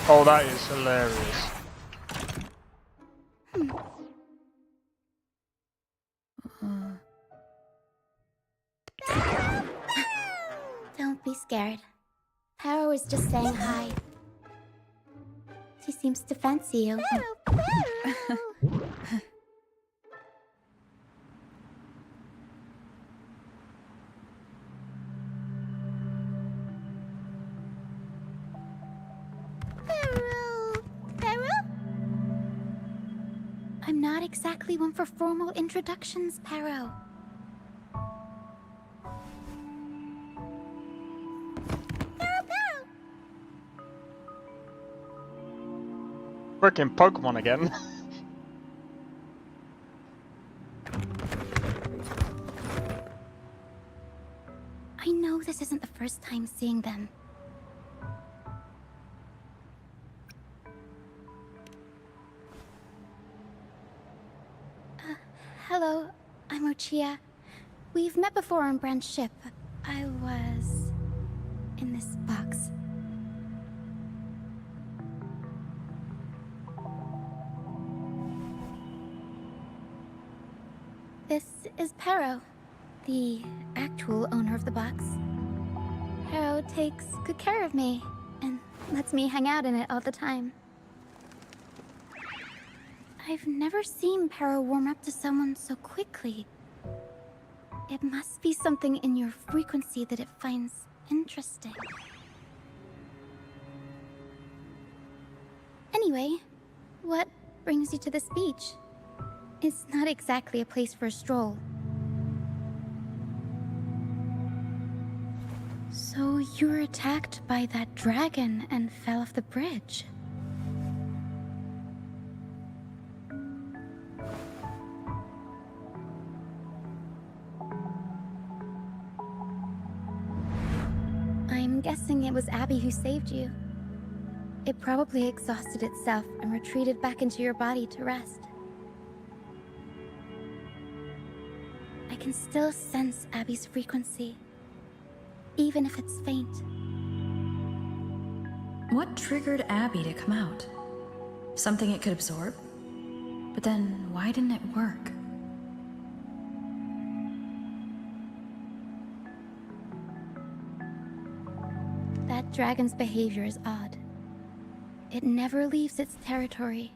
[SPEAKER 2] Oh, that is hilarious.
[SPEAKER 17] Don't be scared. Paro was just saying hi. She seems to fancy you. not exactly one for formal introductions, Pero.
[SPEAKER 2] Frickin' Pokemon again.
[SPEAKER 17] I know this isn't the first time seeing them. Hello, I'm Ochia. We've met before on Brand's ship. I was in this box. This is Pero, the actual owner of the box. Pero takes good care of me and lets me hang out in it all the time. I've never seen Pero warm up to someone so quickly. It must be something in your frequency that it finds interesting. Anyway, what brings you to this beach? It's not exactly a place for a stroll. So you were attacked by that dragon and fell off the bridge. I'm guessing it was Abby who saved you. It probably exhausted itself and retreated back into your body to rest. I can still sense Abby's frequency, even if it's faint.
[SPEAKER 18] What triggered Abby to come out? Something it could absorb? But then, why didn't it work?
[SPEAKER 17] That dragon's behavior is odd. It never leaves its territory.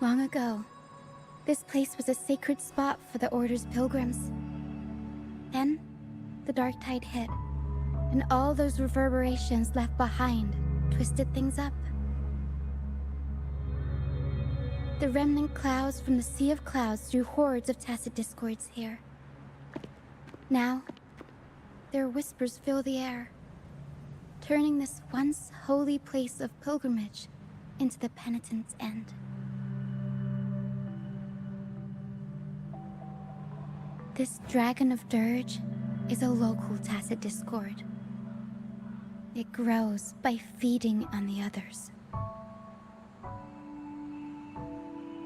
[SPEAKER 17] Long ago, this place was a sacred spot for the Order's pilgrims. Then, the Dark Tide hit, and all those reverberations left behind twisted things up. The remnant clouds from the Sea of Clouds drew hordes of tacit discords here. Now, their whispers fill the air, turning this once holy place of pilgrimage into the penitent's end. This Dragon of Dirge is a local tacit discord. It grows by feeding on the others.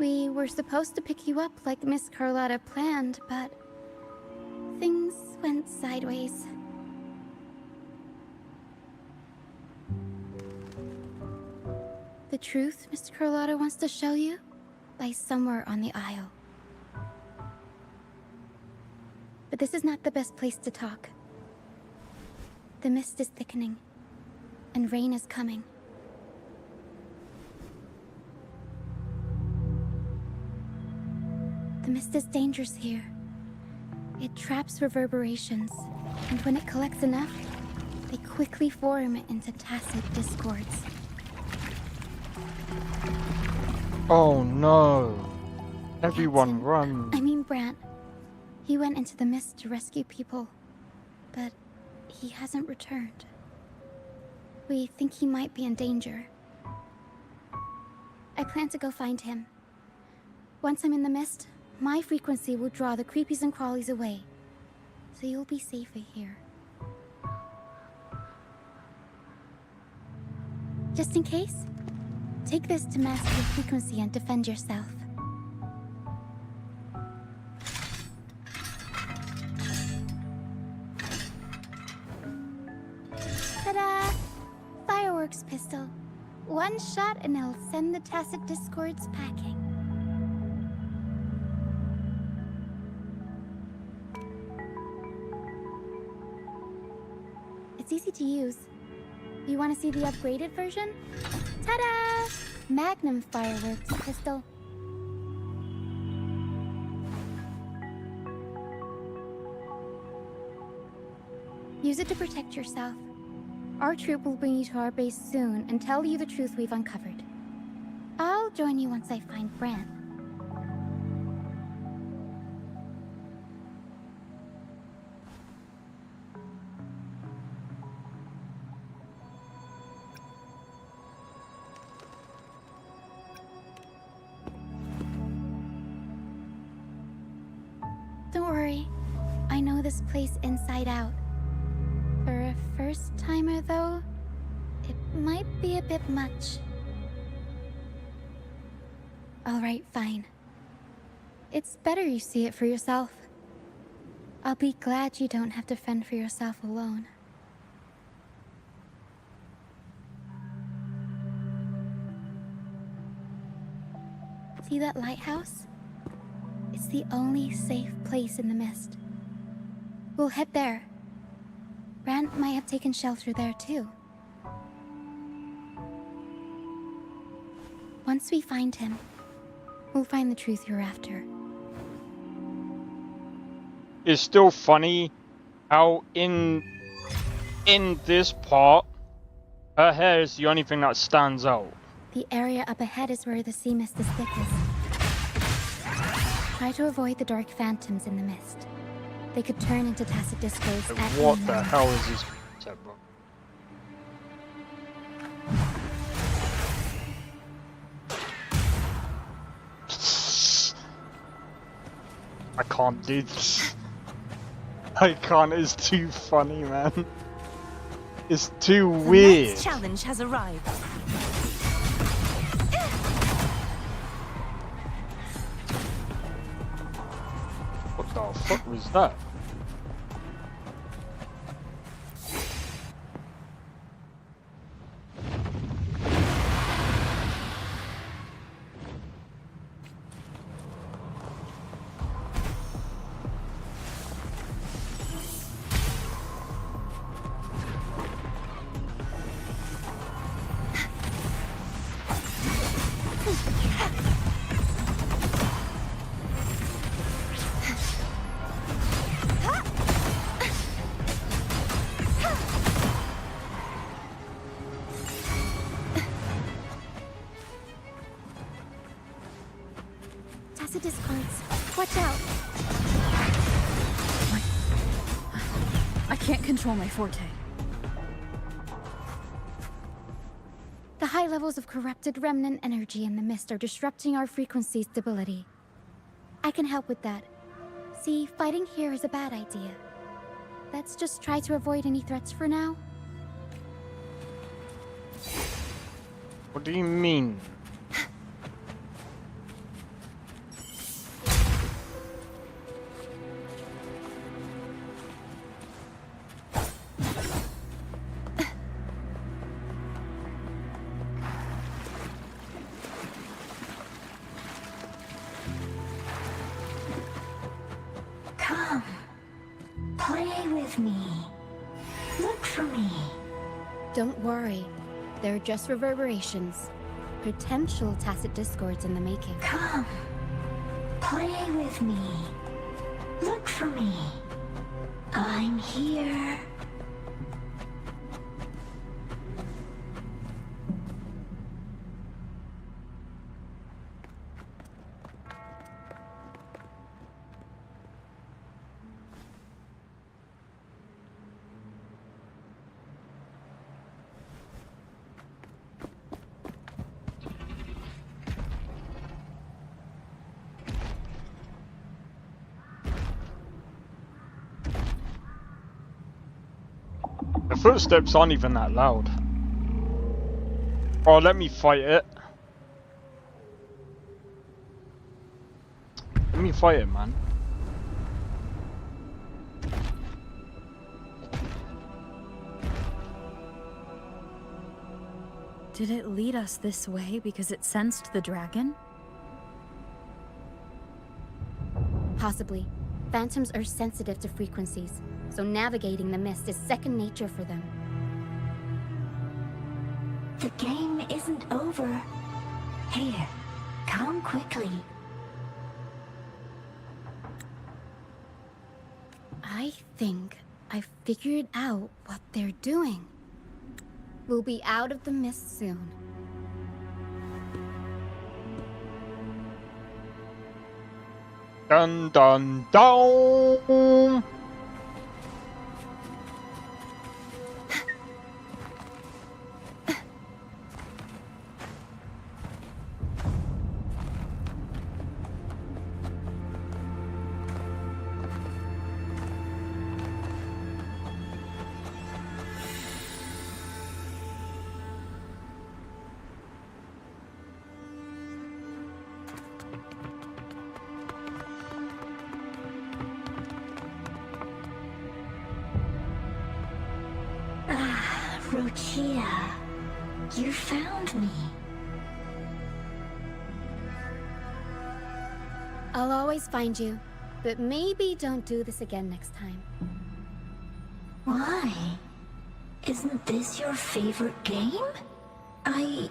[SPEAKER 17] We were supposed to pick you up like Miss Carlotta planned, but things went sideways. The truth Mr. Carlotta wants to show you lies somewhere on the Isle. But this is not the best place to talk. The mist is thickening, and rain is coming. The mist is dangerous here. It traps reverberations, and when it collects enough, they quickly form into tacit discords.
[SPEAKER 2] Oh no! Everyone run!
[SPEAKER 17] I mean Brant. He went into the mist to rescue people, but he hasn't returned. We think he might be in danger. I plan to go find him. Once I'm in the mist, my frequency will draw the creepies and crawlies away, so you'll be safer here. Just in case, take this to mask your frequency and defend yourself. Ta-da! Fireworks pistol. One shot and it'll send the tacit discords packing. It's easy to use. You want to see the upgraded version? Ta-da! Magnum fireworks pistol. Use it to protect yourself. Our troop will bring you to our base soon and tell you the truth we've uncovered. I'll join you once I find Bran. Don't worry. I know this place inside out. For a first-timer, though, it might be a bit much. Alright, fine. It's better you see it for yourself. I'll be glad you don't have to fend for yourself alone. See that lighthouse? It's the only safe place in the mist. We'll head there. Bran might have taken shelter there too. Once we find him, we'll find the truth you're after.
[SPEAKER 2] It's still funny how in this part, her hair is the only thing that stands out.
[SPEAKER 17] The area up ahead is where the sea mist is thickest. Try to avoid the dark phantoms in the mist. They could turn into tacit discords at any
[SPEAKER 2] What the
[SPEAKER 17] moment.
[SPEAKER 2] hell is this? Bro? I can't do this. I can't, it's too funny, man. It's too weird.
[SPEAKER 4] The next challenge has arrived.
[SPEAKER 2] What the fuck was that?
[SPEAKER 17] Tacit discords. Watch out!
[SPEAKER 14] I can't control my forte.
[SPEAKER 17] The high levels of corrupted remnant energy in the mist are disrupting our frequency stability. I can help with that. See, fighting here is a bad idea. Let's just try to avoid any threats for now.
[SPEAKER 2] What do you mean?
[SPEAKER 10] Come. Play with me. Look for me.
[SPEAKER 17] Don't worry. They're just reverberations. Potential tacit discords in the making.
[SPEAKER 10] Come. Play with me. Look for me. I'm here.
[SPEAKER 2] The footsteps aren't even that loud. Oh, let me fight it. Let me fight it, man.
[SPEAKER 14] Did it lead us this way because it sensed the dragon?
[SPEAKER 17] Possibly. Phantoms are sensitive to frequencies, so navigating the mist is second nature for them.
[SPEAKER 10] The game isn't over. Here, come quickly.
[SPEAKER 17] I think I figured out what they're doing.
[SPEAKER 8] We'll be out of the mist soon.
[SPEAKER 2] Dun dun dun!
[SPEAKER 10] Rochia, you found me.
[SPEAKER 8] I'll always find you, but maybe don't do this again next time.
[SPEAKER 10] Why? Isn't this your favorite game? I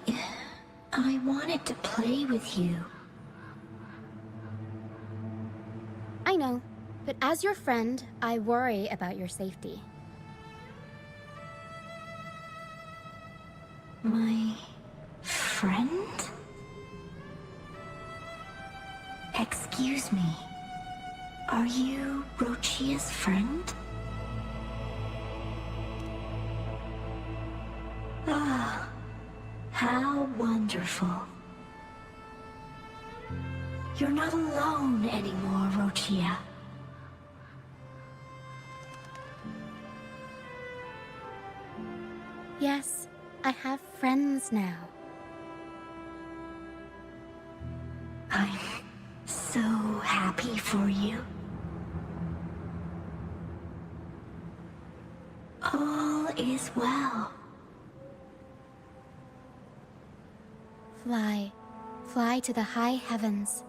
[SPEAKER 10] wanted to play with you.
[SPEAKER 8] I know, but as your friend, I worry about your safety.
[SPEAKER 10] My friend? Excuse me. Are you Rochia's friend? Ah, how wonderful. You're not alone anymore, Rochia.
[SPEAKER 8] Yes, I have friends now.
[SPEAKER 10] I'm so happy for you. All is well.
[SPEAKER 8] Fly. Fly to the high heavens.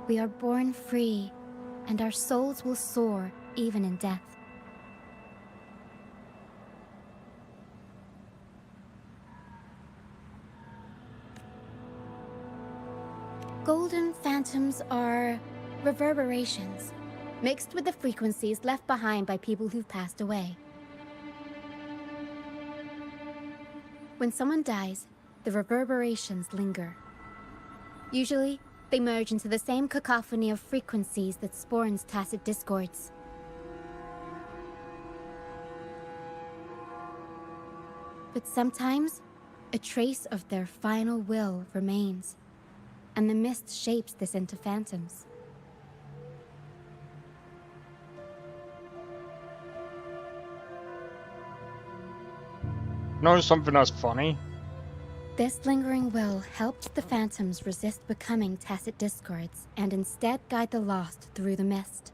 [SPEAKER 8] We are born free, and our souls will soar even in death. Golden phantoms are reverberations, mixed with the frequencies left behind by people who've passed away. When someone dies, the reverberations linger. Usually, they merge into the same cacophony of frequencies that spawns tacit discords. But sometimes, a trace of their final will remains, and the mist shapes this into phantoms.
[SPEAKER 2] Know something that's funny?
[SPEAKER 8] This lingering will helps the phantoms resist becoming tacit discords and instead guide the lost through the mist.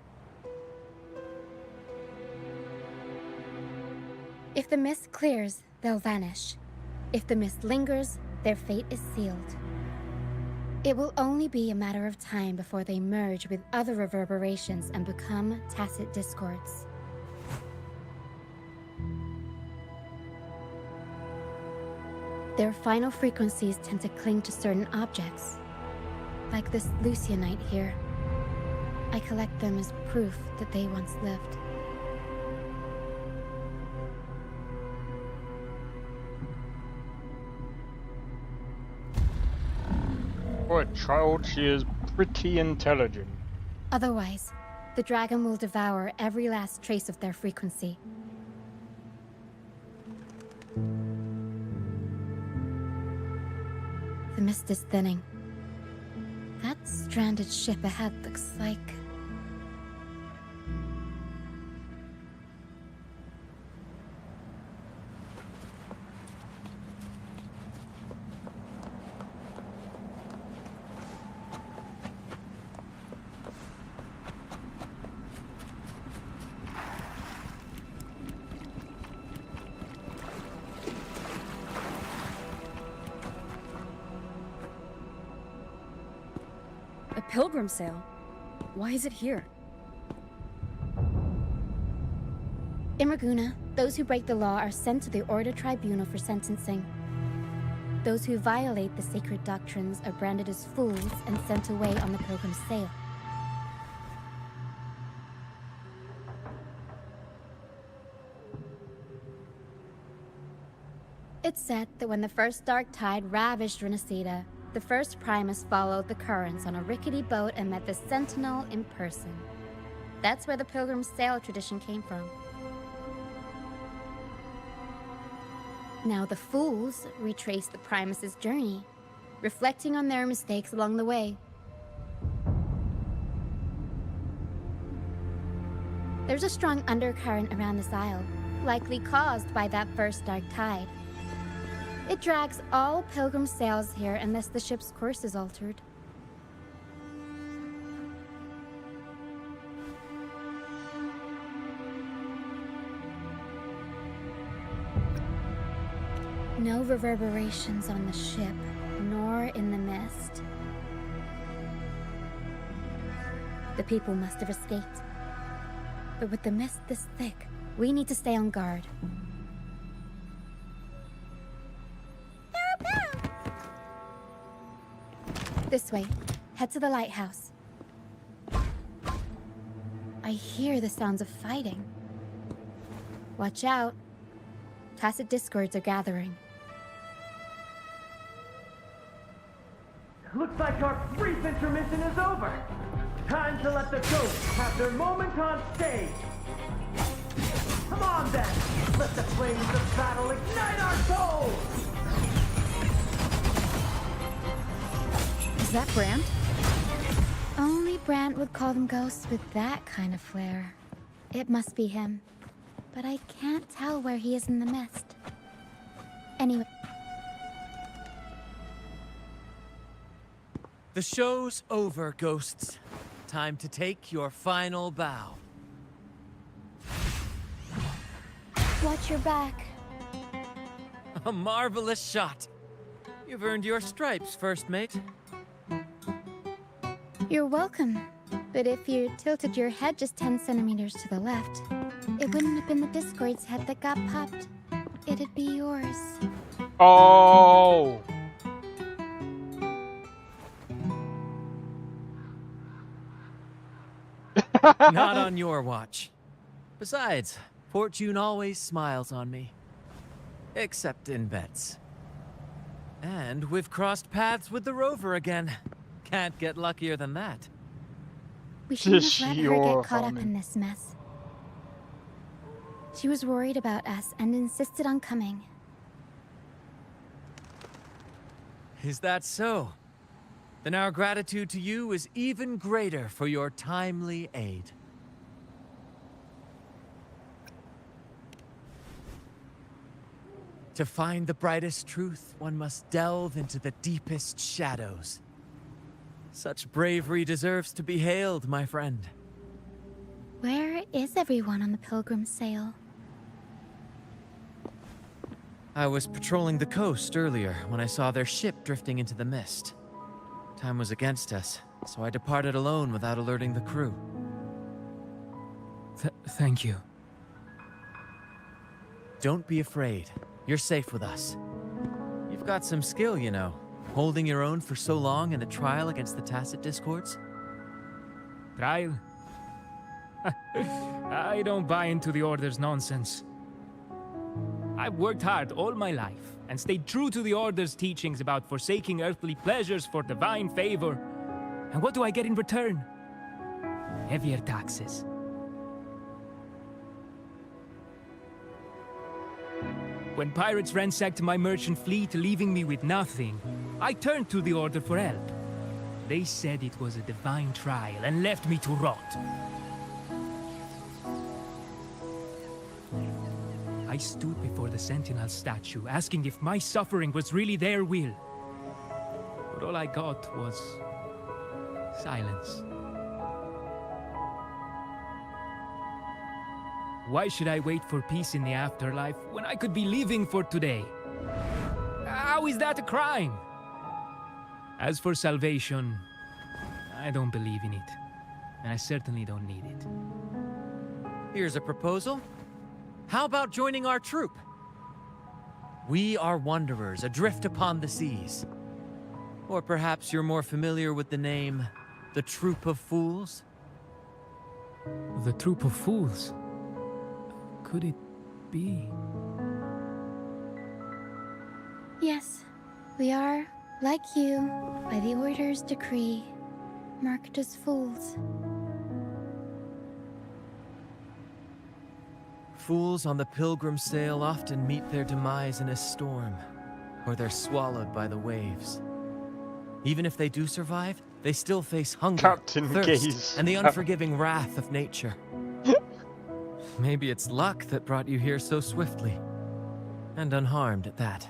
[SPEAKER 8] If the mist clears, they'll vanish. If the mist lingers, their fate is sealed. It will only be a matter of time before they merge with other reverberations and become tacit discords. Their final frequencies tend to cling to certain objects, like this Lucianite here. I collect them as proof that they once lived.
[SPEAKER 2] For a child, she is pretty intelligent.
[SPEAKER 8] Otherwise, the dragon will devour every last trace of their frequency. The mist is thinning. That stranded ship ahead looks like...
[SPEAKER 14] A pilgrim sale? Why is it here?
[SPEAKER 8] In Raguna, those who break the law are sent to the Order Tribunal for sentencing. Those who violate the sacred doctrines are branded as fools and sent away on the pilgrim's sale.
[SPEAKER 17] It's said that when the first dark tide ravaged Renacita, the first Primus followed the currents on a rickety boat and met the Sentinel in person. That's where the Pilgrim's Sail tradition came from. Now the Fools retrace the Primus's journey, reflecting on their mistakes along the way. There's a strong undercurrent around this isle, likely caused by that first dark tide. It drags all Pilgrim sails here unless the ship's course is altered. No reverberations on the ship, nor in the mist. The people must have escaped. But with the mist this thick, we need to stay on guard. This way. Head to the lighthouse. I hear the sounds of fighting. Watch out. Tacit discords are gathering.
[SPEAKER 19] Looks like our brief intermission is over. Time to let the ghosts have their moment on stage. Come on then, let the flames of battle ignite our souls!
[SPEAKER 17] Is that Brant? Only Brant would call them ghosts with that kind of flair. It must be him. But I can't tell where he is in the mist. Anyway.
[SPEAKER 20] The show's over, ghosts. Time to take your final bow.
[SPEAKER 17] Watch your back.
[SPEAKER 20] A marvelous shot. You've earned your stripes, first mate.
[SPEAKER 17] You're welcome. But if you tilted your head just 10 centimeters to the left, it wouldn't have been the Discord's head that got popped. It'd be yours.
[SPEAKER 2] Oh!
[SPEAKER 20] Not on your watch. Besides, fortune always smiles on me. Except in bets. And we've crossed paths with the rover again. Can't get luckier than that.
[SPEAKER 17] We shouldn't have let her get caught up in this mess. She was worried about us and insisted on coming.
[SPEAKER 20] Is that so? Then our gratitude to you is even greater for your timely aid. To find the brightest truth, one must delve into the deepest shadows. Such bravery deserves to be hailed, my friend.
[SPEAKER 17] Where is everyone on the Pilgrim Sail?
[SPEAKER 20] I was patrolling the coast earlier when I saw their ship drifting into the mist. Time was against us, so I departed alone without alerting the crew.
[SPEAKER 6] Thank you.
[SPEAKER 20] Don't be afraid. You're safe with us. You've got some skill, you know. Holding your own for so long in a trial against the Tacit Discords?
[SPEAKER 6] Trial? I don't buy into the Order's nonsense. I've worked hard all my life and stayed true to the Order's teachings about forsaking earthly pleasures for divine favor. And what do I get in return? Heavier taxes. When pirates ransacked my merchant fleet, leaving me with nothing, I turned to the Order for help. They said it was a divine trial and left me to rot. I stood before the Sentinel statue, asking if my suffering was really their will. But all I got was silence. Why should I wait for peace in the afterlife when I could be living for today? How is that a crime? As for salvation, I don't believe in it. And I certainly don't need it.
[SPEAKER 20] Here's a proposal. How about joining our troop? We are wanderers adrift upon the seas. Or perhaps you're more familiar with the name, the Troop of Fools?
[SPEAKER 6] The Troop of Fools? Could it be?
[SPEAKER 17] Yes, we are, like you, by the Order's decree, marked as fools.
[SPEAKER 20] Fools on the pilgrim sail often meet their demise in a storm, or they're swallowed by the waves. Even if they do survive, they still face hunger,
[SPEAKER 2] Captain
[SPEAKER 20] thirst,
[SPEAKER 2] Gaze.
[SPEAKER 20] and the unforgiving wrath of nature. Maybe it's luck that brought you here so swiftly, and unharmed at that.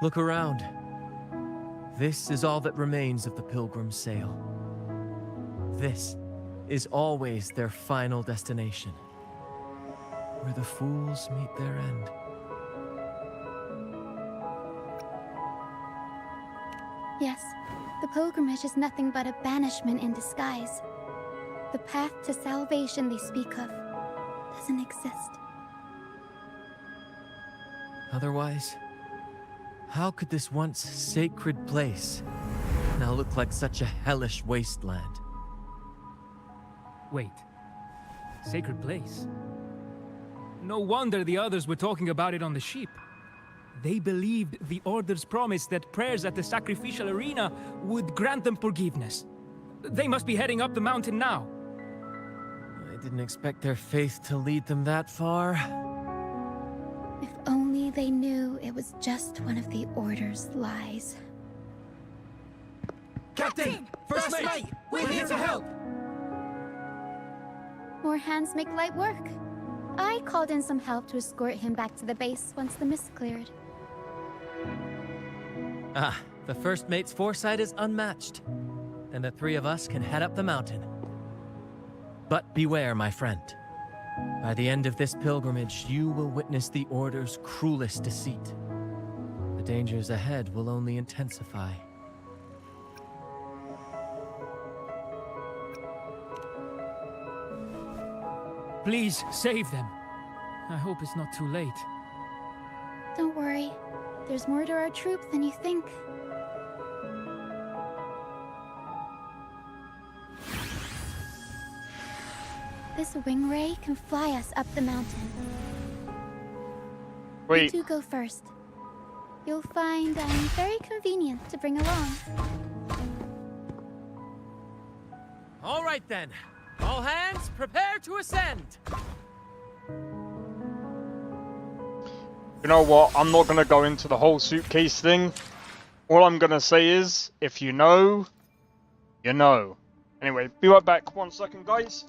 [SPEAKER 20] Look around. This is all that remains of the pilgrim's sail. This is always their final destination, where the fools meet their end.
[SPEAKER 17] Yes, the pilgrimage is nothing but a banishment in disguise. The path to salvation they speak of doesn't exist.
[SPEAKER 20] Otherwise, how could this once sacred place now look like such a hellish wasteland?
[SPEAKER 6] Wait. Sacred place? No wonder the others were talking about it on the ship. They believed the Order's promise that prayers at the sacrificial arena would grant them forgiveness. They must be heading up the mountain now.
[SPEAKER 20] I didn't expect their faith to lead them that far.
[SPEAKER 17] If only they knew it was just one of the Order's lies.
[SPEAKER 19] Captain! First mate! We're here to help!
[SPEAKER 17] More hands make light work. I called in some help to escort him back to the base once the mist cleared.
[SPEAKER 20] Ah, the first mate's foresight is unmatched. Then the three of us can head up the mountain. But beware, my friend. By the end of this pilgrimage, you will witness the Order's cruelest deceit. The dangers ahead will only intensify.
[SPEAKER 6] Please, save them. I hope it's not too late.
[SPEAKER 17] Don't worry. There's more to our troop than you think. This wing ray can fly us up the mountain.
[SPEAKER 2] Wait.
[SPEAKER 17] You two go first. You'll find very convenient to bring along.
[SPEAKER 20] All right then. All hands, prepare to ascend!
[SPEAKER 2] You know what? I'm not gonna go into the whole suitcase thing. All I'm gonna say is, if you know, you know. Anyway, be right back. 1 second, guys.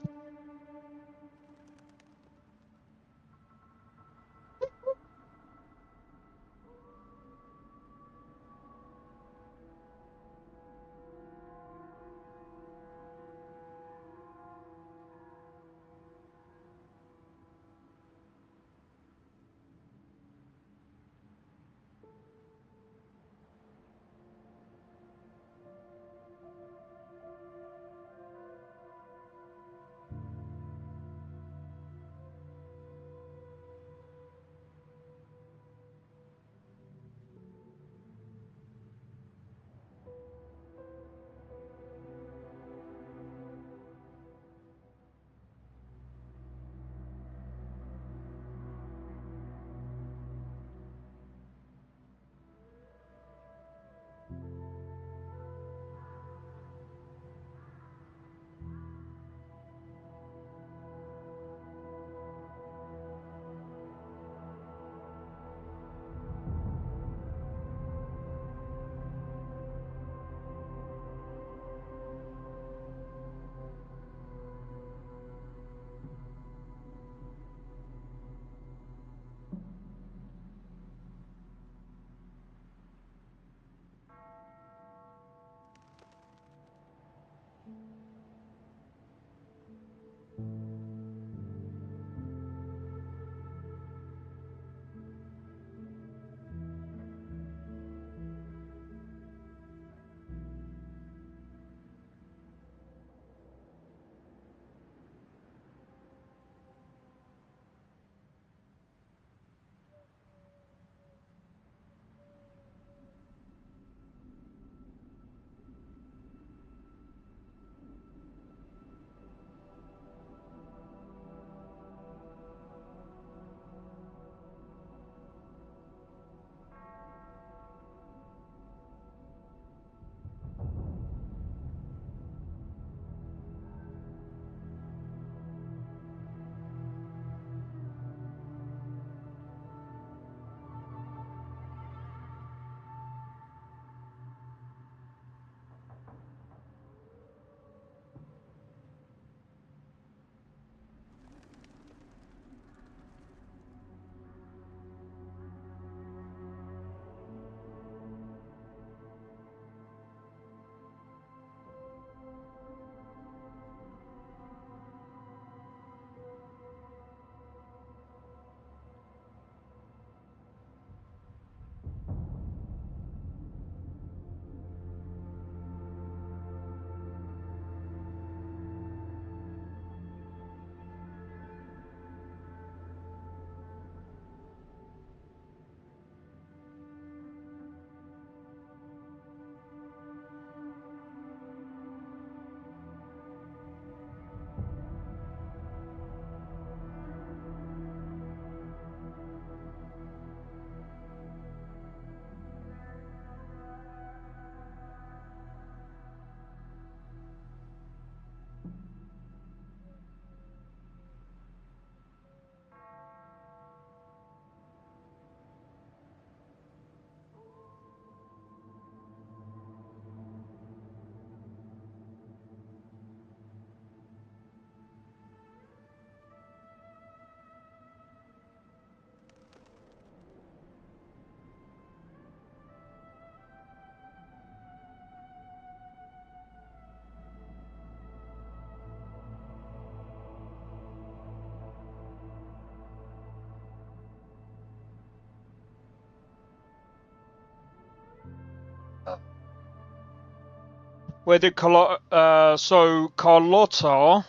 [SPEAKER 2] Where did Carlotta? So Carlotta,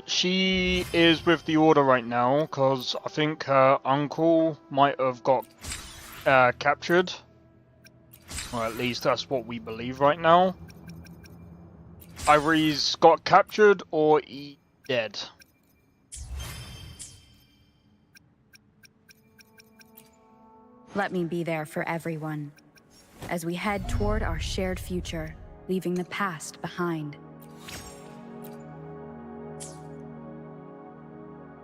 [SPEAKER 2] she is with the Order right now because I think her uncle might have got captured, or at least that's what we believe right now. Either he's got captured or he's dead.
[SPEAKER 14] Let me be there for everyone, as we head toward our shared future, leaving the past behind.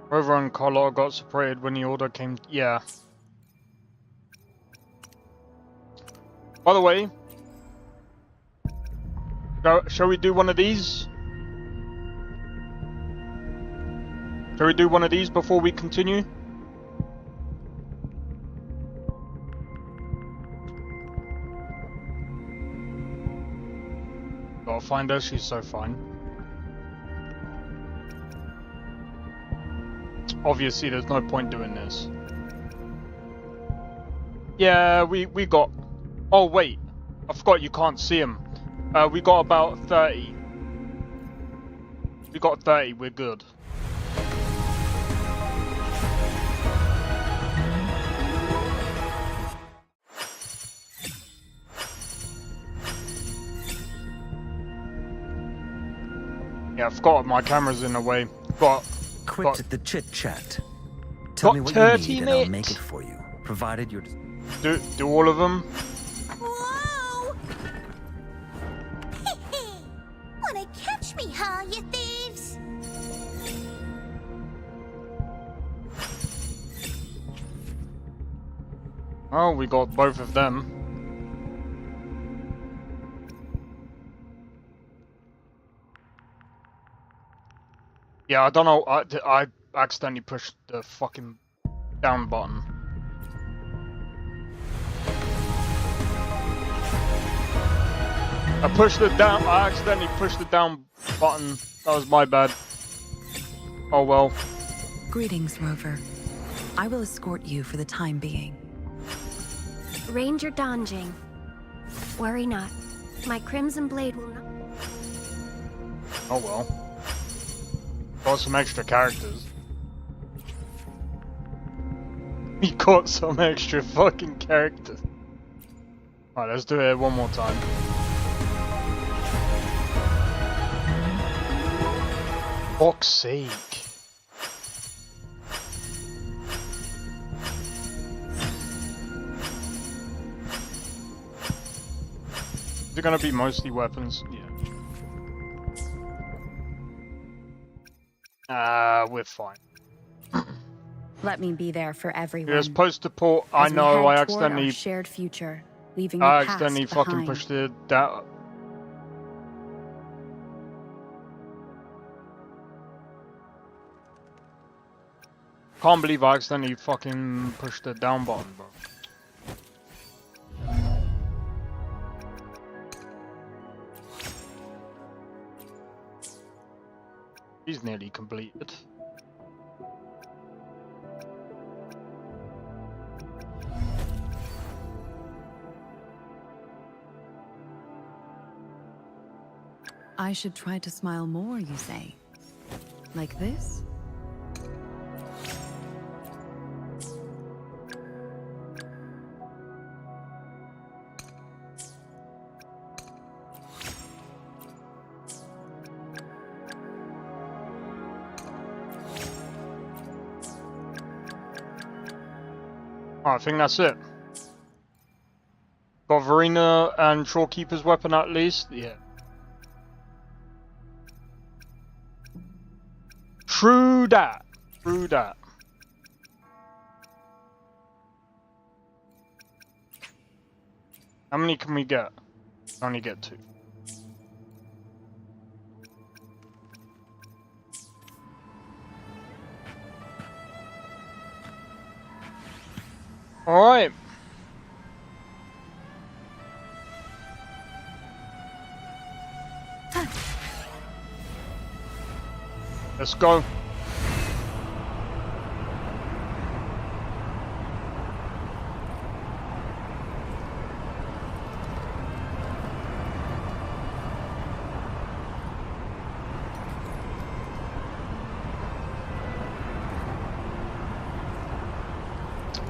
[SPEAKER 2] Rover and Carlotta got separated when the Order came. Yeah. By the way, shall we do one of these? Shall we do one of these before we continue? Gotta find her, she's so fine. Obviously, there's no point doing this. Yeah, we got... Oh, wait. I forgot you can't see him. We got about 30. We got 30, we're good. Yeah, I forgot my camera's in the way.
[SPEAKER 12] Quit the chit-chat. Tell me what you need and I'll make it for you, provided you're...
[SPEAKER 2] Do all of them?
[SPEAKER 16] Whoa! Wanna catch me, huh, you thieves?
[SPEAKER 2] Oh, we got both of them. Yeah, I don't know. I accidentally pushed the fucking down button. I accidentally pushed the down button. That was my bad. Oh well.
[SPEAKER 9] Greetings, Rover. I will escort you for the time being.
[SPEAKER 4] Ranger Donjing. Worry not. My Crimson Blade will not...
[SPEAKER 2] Oh well. Got some extra characters. We got some extra fucking characters. Alright, let's do it one more time. Fuck's sake. Is it gonna be mostly weapons? Yeah. We're fine.
[SPEAKER 14] Let me be there for everyone.
[SPEAKER 2] You're supposed to put. I know. I accidentally.
[SPEAKER 14] Our shared future, leaving the
[SPEAKER 2] I
[SPEAKER 14] past
[SPEAKER 2] accidentally fucking
[SPEAKER 14] behind.
[SPEAKER 2] pushed it down. Can't believe I accidentally fucking pushed the down button, bro. He's nearly completed.
[SPEAKER 9] I should try to smile more, you say? Like this?
[SPEAKER 2] Oh, I think that's it. Got Verena and Shorekeeper's weapon at least? Yeah. True that. True that. How many can we get? Only get 2. Alright. Let's go.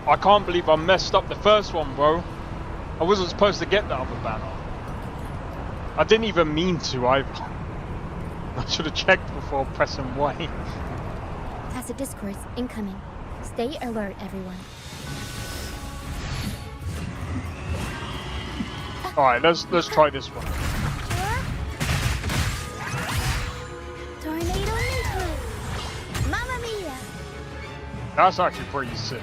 [SPEAKER 2] I can't believe I messed up the first one, bro. I wasn't supposed to get that other banner. I didn't even mean to either. I should have checked before pressing Y.
[SPEAKER 17] Tacit discords incoming. Stay alert, everyone.
[SPEAKER 2] Alright, let's try this one.
[SPEAKER 17] Tornado neutral. Mamma mia!
[SPEAKER 2] That's actually pretty sick.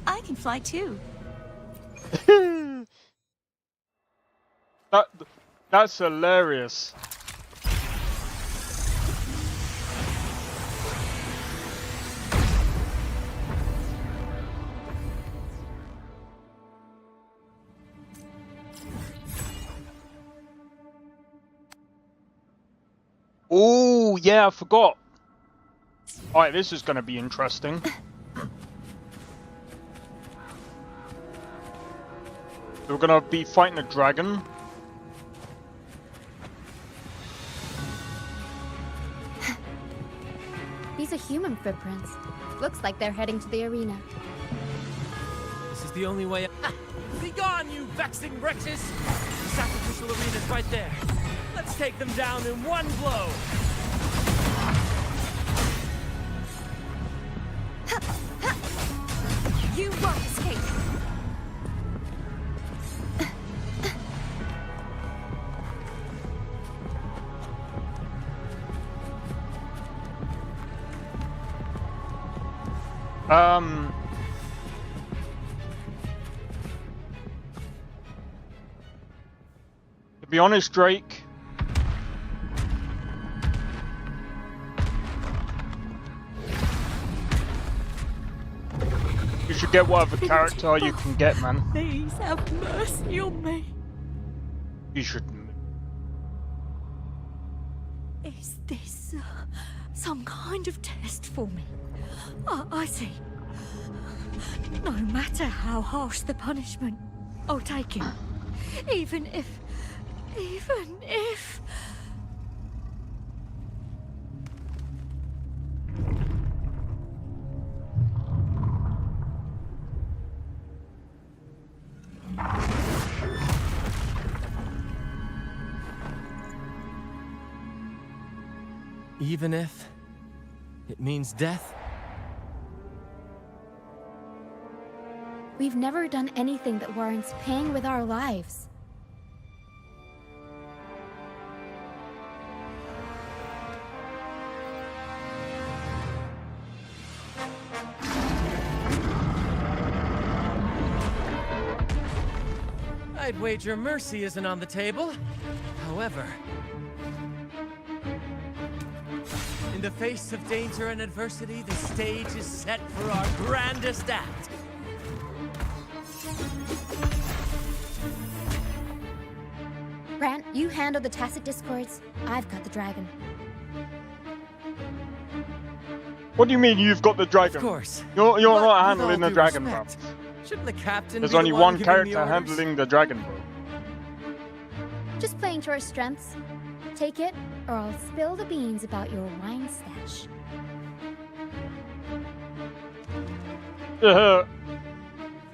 [SPEAKER 13] I can fly too.
[SPEAKER 2] That's hilarious. Oh, yeah, I forgot. Alright, this is going to be interesting. We're going to be fighting a dragon.
[SPEAKER 17] These are human footprints. Looks like they're heading to the arena.
[SPEAKER 20] This is the only way. Be gone, you vexing wretches! The sacrificial arena's right there. Let's take them down in one blow.
[SPEAKER 13] You won't escape.
[SPEAKER 2] To be honest, Drake, you should get whatever character you can get, man.
[SPEAKER 13] Please have mercy on me.
[SPEAKER 2] You should.
[SPEAKER 13] Is this some kind of test for me? I see. No matter how harsh the punishment, I'll take it. Even if...
[SPEAKER 20] Even if it means death?
[SPEAKER 17] We've never done anything that warrants paying with our lives.
[SPEAKER 20] I'd wager mercy isn't on the table. However, in the face of danger and adversity, the stage is set for our grandest act.
[SPEAKER 17] Grant, you handle the Tacit discords. I've got the dragon.
[SPEAKER 2] What do you mean you've got the dragon?
[SPEAKER 20] Of course.
[SPEAKER 2] You're not
[SPEAKER 20] With
[SPEAKER 2] handling
[SPEAKER 20] all
[SPEAKER 2] the
[SPEAKER 20] due
[SPEAKER 2] dragon, bro.
[SPEAKER 20] respect, shouldn't the captain
[SPEAKER 2] There's
[SPEAKER 20] be
[SPEAKER 2] only
[SPEAKER 20] the
[SPEAKER 2] one
[SPEAKER 20] giving the
[SPEAKER 2] character
[SPEAKER 20] orders?
[SPEAKER 2] handling the dragon, bro.
[SPEAKER 17] Just playing to our strengths. Take it, or I'll spill the beans about your wine stash.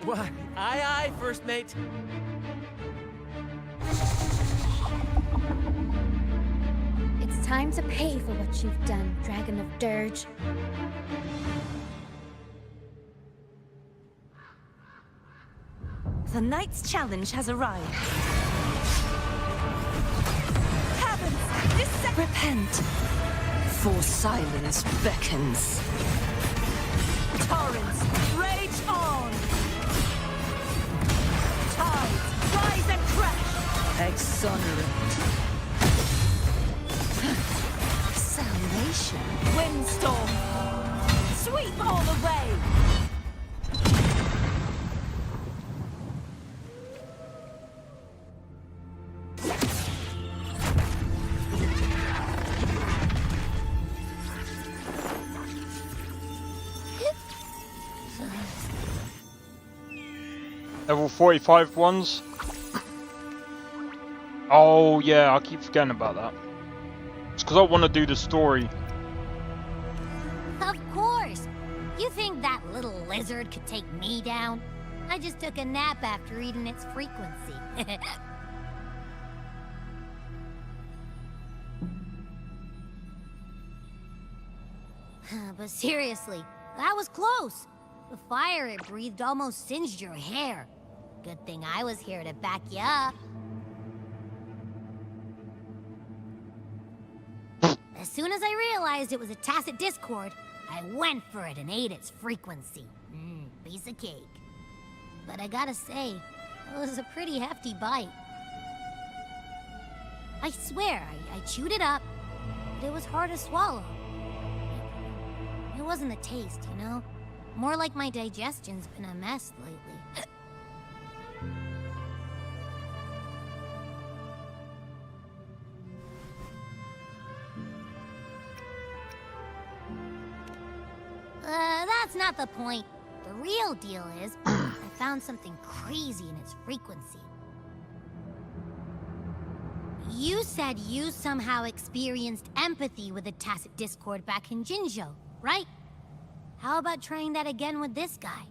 [SPEAKER 20] Why? Aye, first mate.
[SPEAKER 17] It's time to pay for what you've done, Dragon of Dirge.
[SPEAKER 13] The knight's challenge has arrived. Heavens! This repent! For silence beckons. Torrents, rage on! Tides, rise and crash! Exonerate. Salvation. Windstorm. Sweep all away!
[SPEAKER 2] Level 45 ones. Oh yeah, I keep forgetting about that. It's because I want to do the story.
[SPEAKER 16] Of course! You think that little lizard could take me down? I just took a nap after eating its frequency. But seriously, that was close. The fire it breathed almost singed your hair. Good thing I was here to back you up. As soon as I realized it was a tacit discord, I went for it and ate its frequency. Piece of cake. But I gotta say, it was a pretty hefty bite. I swear, I chewed it up, but it was hard to swallow. It wasn't the taste, you know? More like my digestion's been a mess lately. That's not the point. The real deal is, I found something crazy in its frequency. You said you somehow experienced empathy with the tacit discord back in Jinzhou, right? How about trying that again with this guy?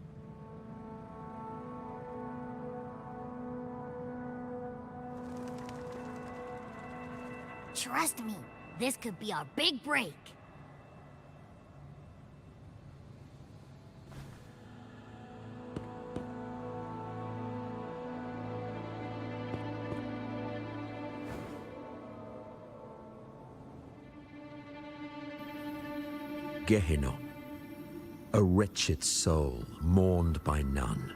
[SPEAKER 16] Trust me, this could be our big break.
[SPEAKER 15] Gehenna, a wretched soul mourned by none.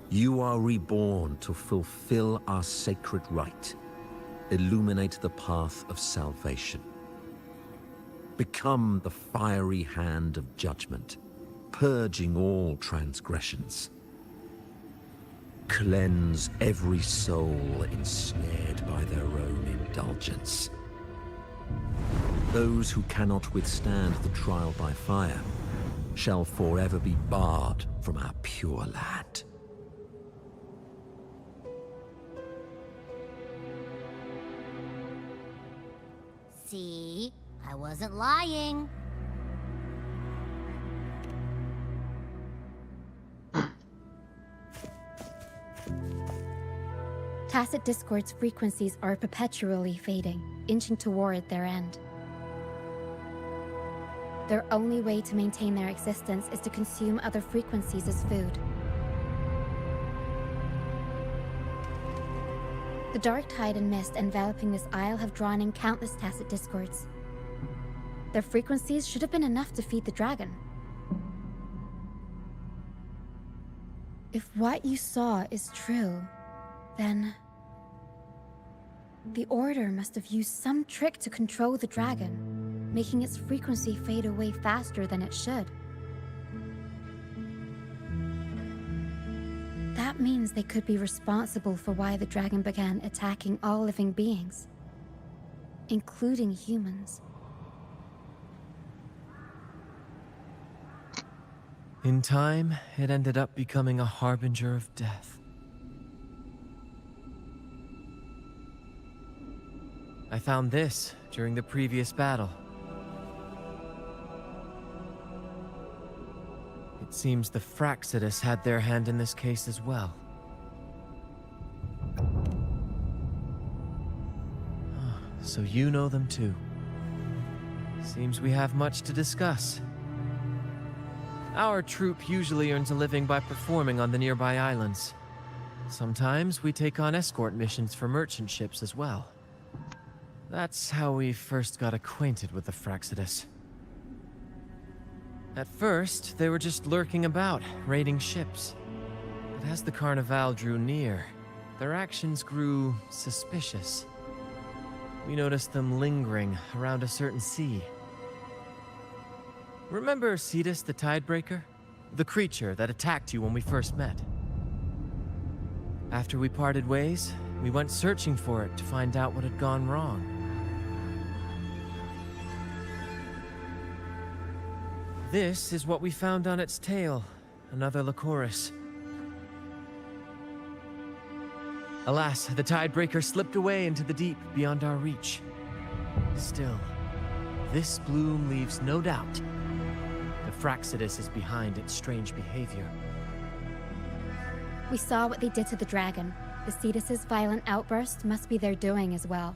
[SPEAKER 15] You are reborn to fulfill our sacred rite, illuminate the path of salvation. Become the fiery hand of judgment, purging all transgressions. Cleanse every soul ensnared by their own indulgence. Those who cannot withstand the trial by fire shall forever be barred from our pure land.
[SPEAKER 16] See? I wasn't lying.
[SPEAKER 17] Tacit Discord's frequencies are perpetually fading, inching toward their end. Their only way to maintain their existence is to consume other frequencies as food. The dark tide and mist enveloping this isle have drawn in countless Tacit Discords. Their frequencies should have been enough to feed the dragon. If what you saw is true, then the Order must have used some trick to control the dragon, making its frequency fade away faster than it should. That means they could be responsible for why the dragon began attacking all living beings, including humans.
[SPEAKER 20] In time, it ended up becoming a harbinger of death. I found this during the previous battle. It seems the Fraxidus had their hand in this case as well. So you know them too. Seems we have much to discuss. Our troop usually earns a living by performing on the nearby islands. Sometimes we take on escort missions for merchant ships as well. That's how we first got acquainted with the Fraxidus. At first, they were just lurking about, raiding ships. But as the Carnival drew near, their actions grew suspicious. We noticed them lingering around a certain sea. Remember Cetus the Tidebreaker? The creature that attacked you when we first met? After we parted ways, we went searching for it to find out what had gone wrong. This is what we found on its tail, another Lycoris. Alas, the tidebreaker slipped away into the deep beyond our reach. Still, this bloom leaves no doubt. The Fraxidus is behind its strange behavior.
[SPEAKER 17] We saw what they did to the dragon. The Cetus's violent outburst must be their doing as well.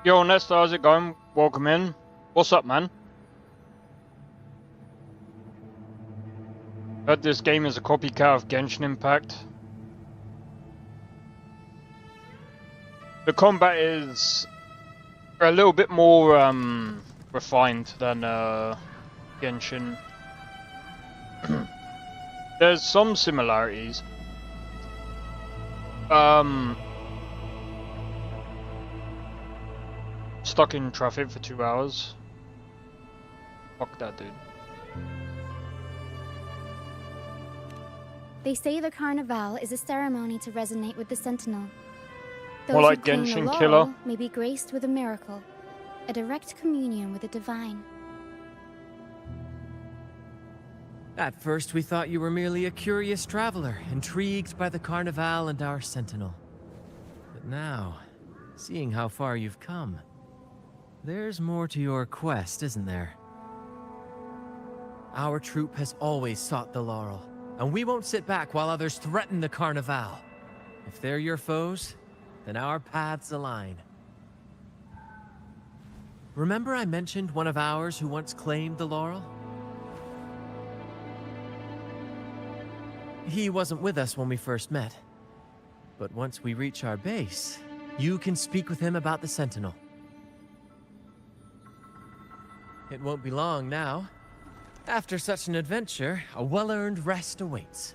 [SPEAKER 2] Yo, Nesta, how's it going? Welcome in. What's up, man? Heard this game is a copycat of Genshin Impact. The combat is a little bit more refined than Genshin. There's some similarities. Stuck in traffic for 2 hours. Fuck that, dude.
[SPEAKER 17] They say the Carnival is a ceremony to resonate with the Sentinel. Those
[SPEAKER 2] More like
[SPEAKER 17] who claim the
[SPEAKER 2] Genshin
[SPEAKER 17] laurel
[SPEAKER 2] Killer.
[SPEAKER 17] may be graced with a miracle, a direct communion with the divine.
[SPEAKER 20] At first, we thought you were merely a curious traveler, intrigued by the Carnival and our Sentinel. But now, seeing how far you've come, there's more to your quest, isn't there? Our troop has always sought the laurel, and we won't sit back while others threaten the Carnival. If they're your foes, then our paths align. Remember I mentioned one of ours who once claimed the laurel? He wasn't with us when we first met. But once we reach our base, you can speak with him about the Sentinel. It won't be long now. After such an adventure, a well-earned rest awaits.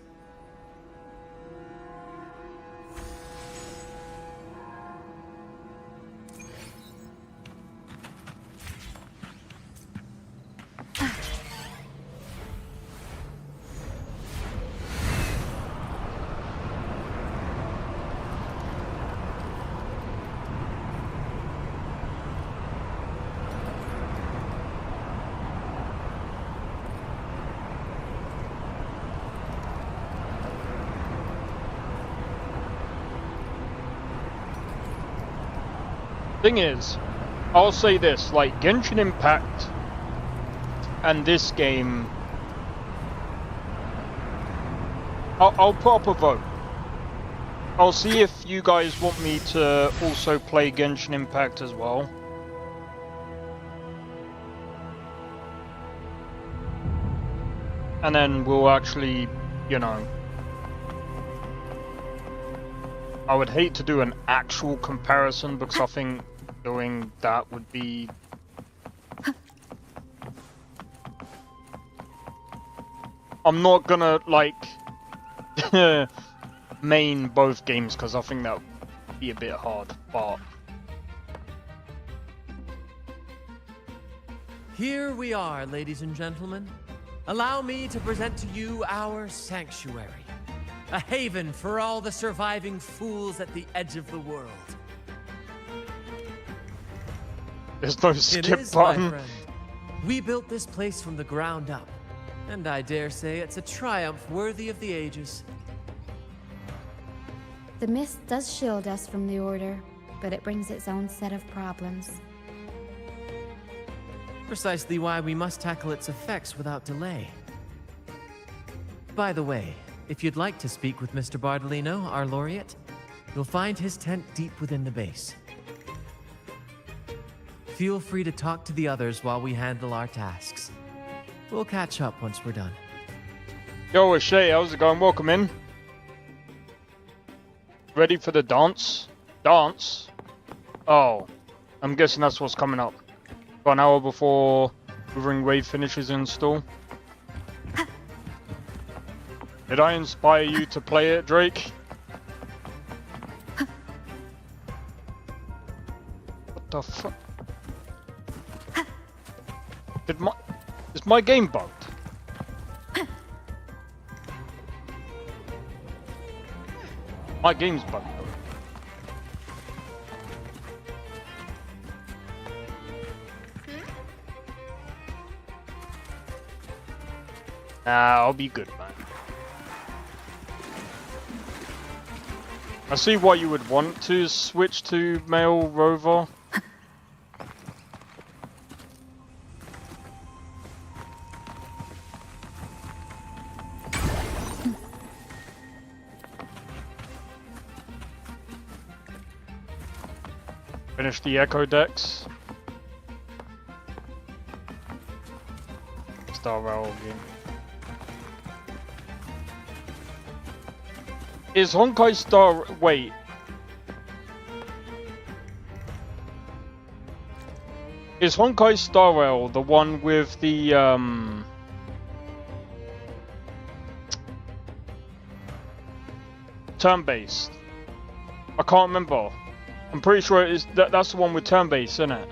[SPEAKER 2] Thing is, I'll say this, like Genshin Impact and this game, I'll put up a vote. I'll see if you guys want me to also play Genshin Impact as well. And then we'll actually, you know, I would hate to do an actual comparison because I think doing that would be... I'm not gonna, like, main both games because I think that would be a bit hard, but...
[SPEAKER 20] Here we are, ladies and gentlemen. Allow me to present to you our sanctuary. A haven for all the surviving fools at the edge of the world.
[SPEAKER 2] There's no skip
[SPEAKER 20] It is,
[SPEAKER 2] button.
[SPEAKER 20] my friend. We built this place from the ground up, and I dare say it's a triumph worthy of the ages.
[SPEAKER 17] The mist does shield us from the Order, but it brings its own set of problems.
[SPEAKER 20] Precisely why we must tackle its effects without delay. By the way, if you'd like to speak with Mr. Bardolino, our laureate, you'll find his tent deep within the base. Feel free to talk to the others while we handle our tasks. We'll catch up once we're done.
[SPEAKER 2] Yo, it's Shay, how's it going? Welcome in. Ready for the dance? Dance? Oh, I'm guessing that's what's coming up. About an hour before Wuthering Wave finishes install. Did I inspire you to play it, Drake? What the fuck? Is my game bugged? My game's bugged. Nah, I'll be good, man. I see why you would want to switch to male rover. Finish the Echo decks. Star Rail again. Is Honkai Star... wait. Is Honkai Star Rail the one with the, turn-based? I can't remember. I'm pretty sure it is that's the one with turn-based, isn't it?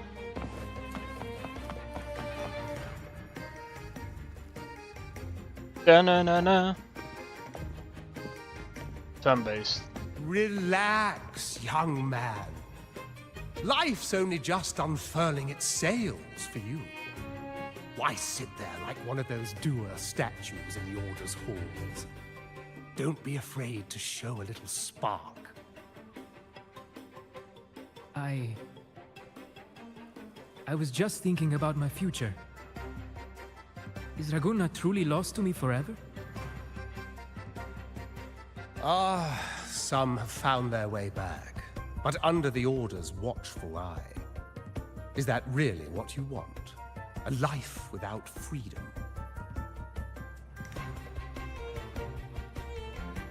[SPEAKER 2] Da-na-na-na. Turn-based.
[SPEAKER 21] Relax, young man. Life's only just unfurling its sails for you. Why sit there like one of those dour statues in the Order's halls? Don't be afraid to show a little spark.
[SPEAKER 6] I was just thinking about my future. Is Raguna truly lost to me forever?
[SPEAKER 21] Some have found their way back, but under the Order's watchful eye. Is that really what you want? A life without freedom?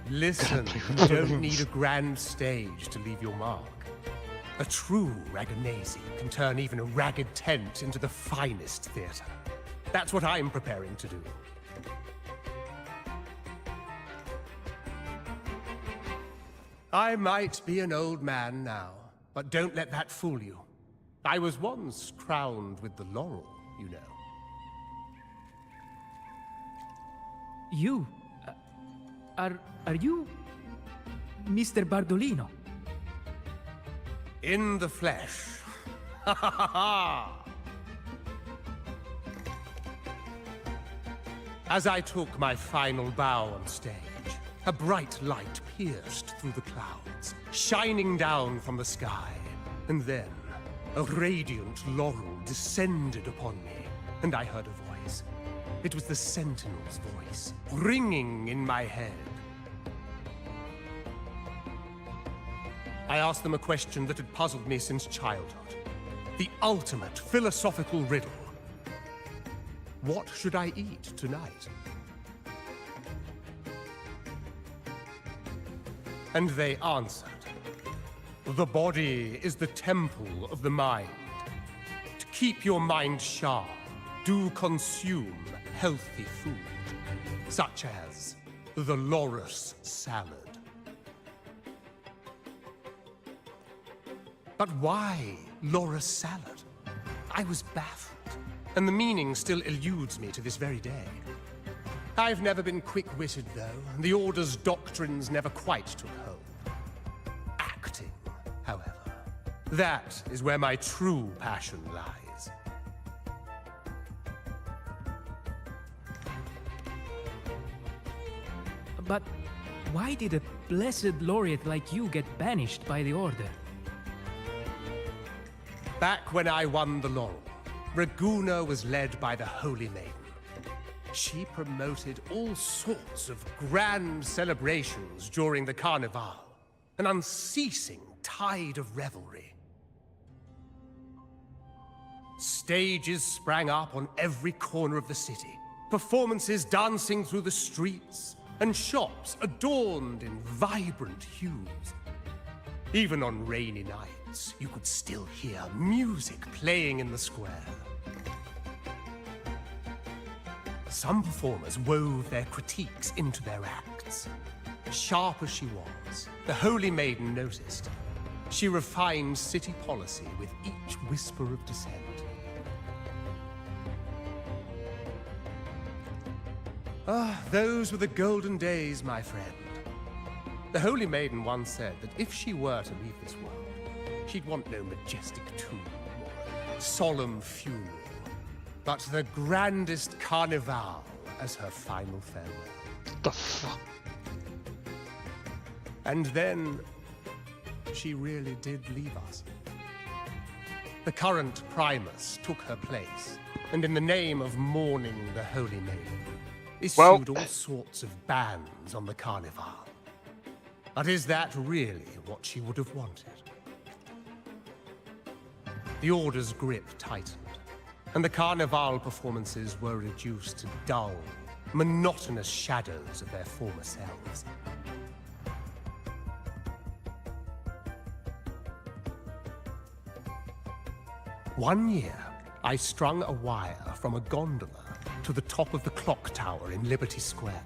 [SPEAKER 21] Listen, you don't need a grand stage to leave your mark. A true Raganese can turn even a ragged tent into the finest theater. That's what I'm preparing to do. I might be an old man now, but don't let that fool you. I was once crowned with the laurel, you know.
[SPEAKER 6] You? Are you... Mr. Bardolino?
[SPEAKER 21] In the flesh. Ha ha ha ha! As I took my final bow on stage, a bright light pierced through the clouds, shining down from the sky. And then, a radiant laurel descended upon me, and I heard a voice. It was the Sentinel's voice, ringing in my head. I asked them a question that had puzzled me since childhood. The ultimate philosophical riddle. What should I eat tonight? And they answered. The body is the temple of the mind. To keep your mind sharp, do consume healthy food, such as the Loris salad. But why Loris salad? I was baffled, and the meaning still eludes me to this very day. I've never been quick-witted, though, and the Order's doctrines never quite took hold. Acting, however, that is where my true passion lies.
[SPEAKER 6] But why did a blessed laureate like you get banished by the Order?
[SPEAKER 21] Back when I won the laurel, Raguna was led by the Holy Maiden. She promoted all sorts of grand celebrations during the Carnival, an unceasing tide of revelry. Stages sprang up on every corner of the city, performances dancing through the streets, and shops adorned in vibrant hues. Even on rainy nights, you could still hear music playing in the square. Some performers wove their critiques into their acts. Sharp as she was, the Holy Maiden noticed. She refined city policy with each whisper of dissent. Those were the golden days, my friend. The Holy Maiden once said that if she were to leave this world, she'd want no majestic tomb or solemn funeral, but the grandest carnival as her final farewell.
[SPEAKER 2] The fuck?
[SPEAKER 21] And then she really did leave us. The current Primus took her place, and in the name of mourning the Holy Maiden, issued all sorts of bans on the Carnival. But is that really what she would have wanted? The Order's grip tightened, and the Carnival performances were reduced to dull, monotonous shadows of their former selves. One year, I strung a wire from a gondola to the top of the clock tower in Liberty Square,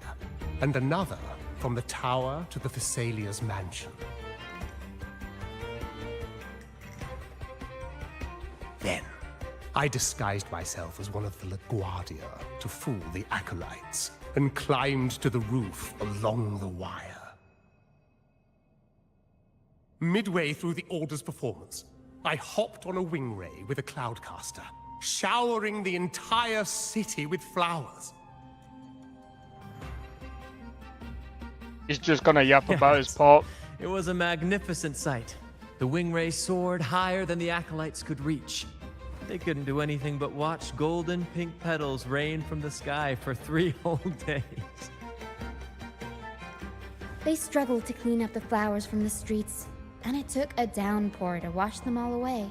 [SPEAKER 21] and another from the tower to the Thessalia's mansion. Then, I disguised myself as one of the LaGuardia to fool the acolytes, and climbed to the roof along the wire. Midway through the Order's performance, I hopped on a wing ray with a cloudcaster, showering the entire city with flowers.
[SPEAKER 2] He's just gonna yap about his part.
[SPEAKER 20] It was a magnificent sight. The wing ray soared higher than the acolytes could reach. They couldn't do anything but watch golden pink petals rain from the sky for 3 whole days.
[SPEAKER 17] They struggled to clean up the flowers from the streets, and it took a downpour to wash them all away.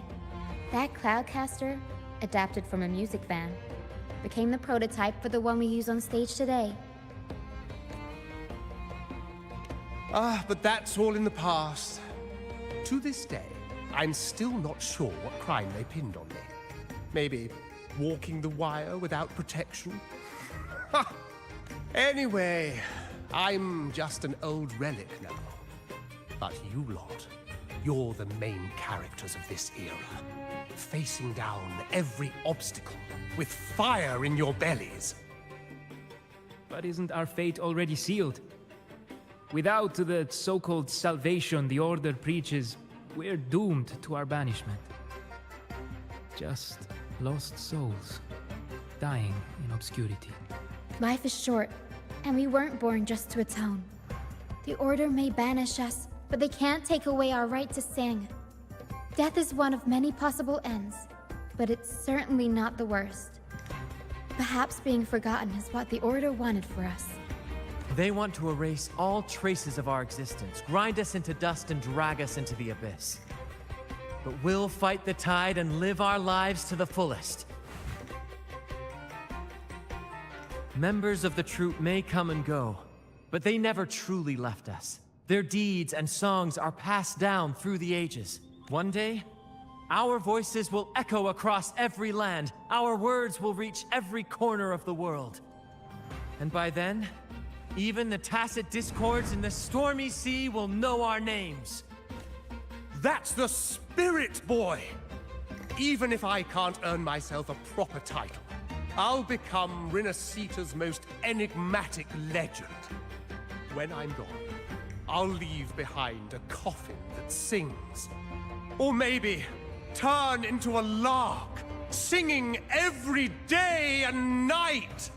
[SPEAKER 17] That cloudcaster, adapted from a music van, became the prototype for the one we use on stage today.
[SPEAKER 21] But that's all in the past. To this day, I'm still not sure what crime they pinned on me. Maybe walking the wire without protection? Anyway, I'm just an old relic now. But you lot, you're the main characters of this era, facing down every obstacle with fire in your bellies.
[SPEAKER 6] But isn't our fate already sealed? Without the so-called salvation the Order preaches, we're doomed to our banishment. Just lost souls, dying in obscurity.
[SPEAKER 17] Life is short, and we weren't born just to atone. The Order may banish us, but they can't take away our right to sing. Death is one of many possible ends, but it's certainly not the worst. Perhaps being forgotten is what the Order wanted for us.
[SPEAKER 20] They want to erase all traces of our existence, grind us into dust and drag us into the abyss. But we'll fight the tide and live our lives to the fullest. Members of the troupe may come and go, but they never truly left us. Their deeds and songs are passed down through the ages. One day, our voices will echo across every land. Our words will reach every corner of the world. And by then, even the tacit discords in the stormy sea will know our names.
[SPEAKER 21] That's the spirit, boy! Even if I can't earn myself a proper title, I'll become Rinasita's most enigmatic legend. When I'm gone, I'll leave behind a coffin that sings. Or maybe turn into a lark, singing every day and night!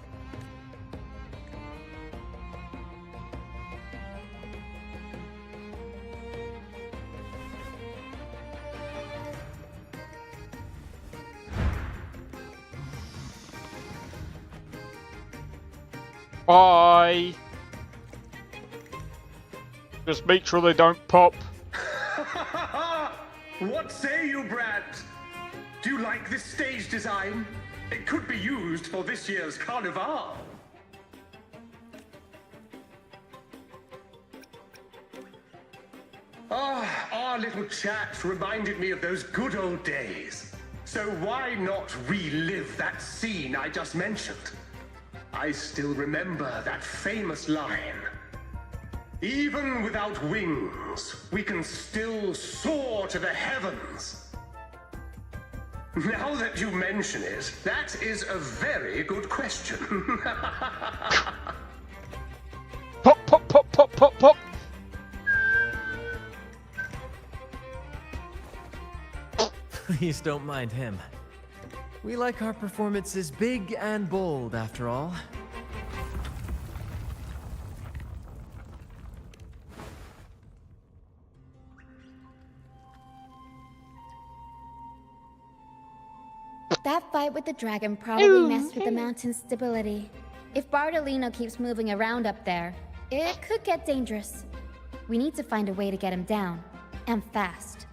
[SPEAKER 2] Bye. Just make sure they don't pop.
[SPEAKER 1] What say you, Brad? Do you like this stage design? It could be used for this year's Carnival. Our little chat reminded me of those good old days. So why not relive that scene I just mentioned? I still remember that famous line. Even without wings, we can still soar to the heavens. Now that you mention it, that is a very good question.
[SPEAKER 2] Pop, pop, pop, pop, pop, pop.
[SPEAKER 20] Please don't mind him. We like our performances big and bold, after all.
[SPEAKER 17] That fight with the dragon probably messed with the mountain's stability. If Bartolino keeps moving around up there, it could get dangerous. We need to find a way to get him down, and fast.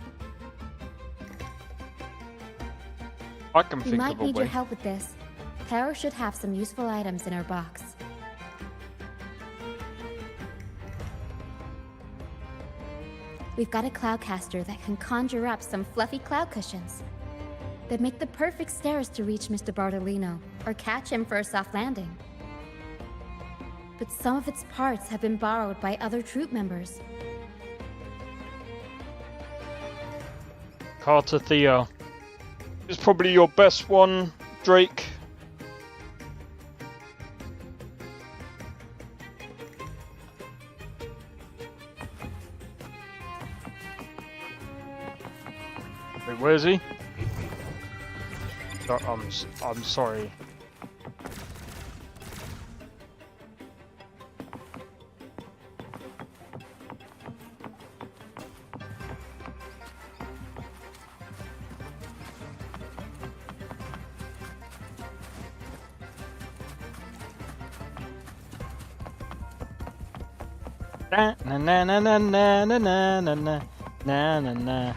[SPEAKER 2] I can
[SPEAKER 17] We
[SPEAKER 2] think
[SPEAKER 17] might
[SPEAKER 2] of a
[SPEAKER 17] need
[SPEAKER 2] way.
[SPEAKER 17] your help with this. Taro should have some useful items in her box. We've got a cloudcaster that can conjure up some fluffy cloud cushions. They'd make the perfect stairs to reach Mr. Bartolino, or catch him for a soft landing. But some of its parts have been borrowed by other troop members.
[SPEAKER 2] Carter Thea. It's probably your best one, Drake. Wait, where is he? Oh, I'm sorry. Na na na na na na na na na na na na.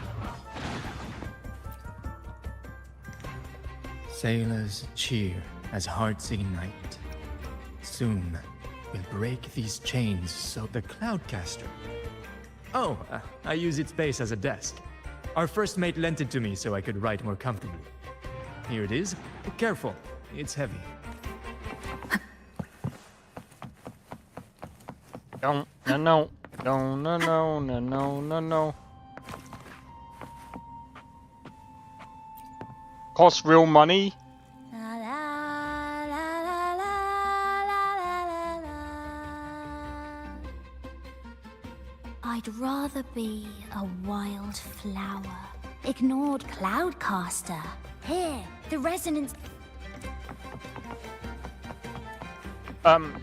[SPEAKER 11] Sailors cheer as hearts ignite. Soon we'll break these chains so the Cloudcaster. Oh, I use its base as a desk. Our first mate lent it to me so I could write more comfortably. Here it is. Careful, it's heavy.
[SPEAKER 2] No, no, no, no, no, no, no, no, no, no. Costs real money.
[SPEAKER 16] I'd rather be a wild flower. Ignored Cloudcaster. Here, the resonance.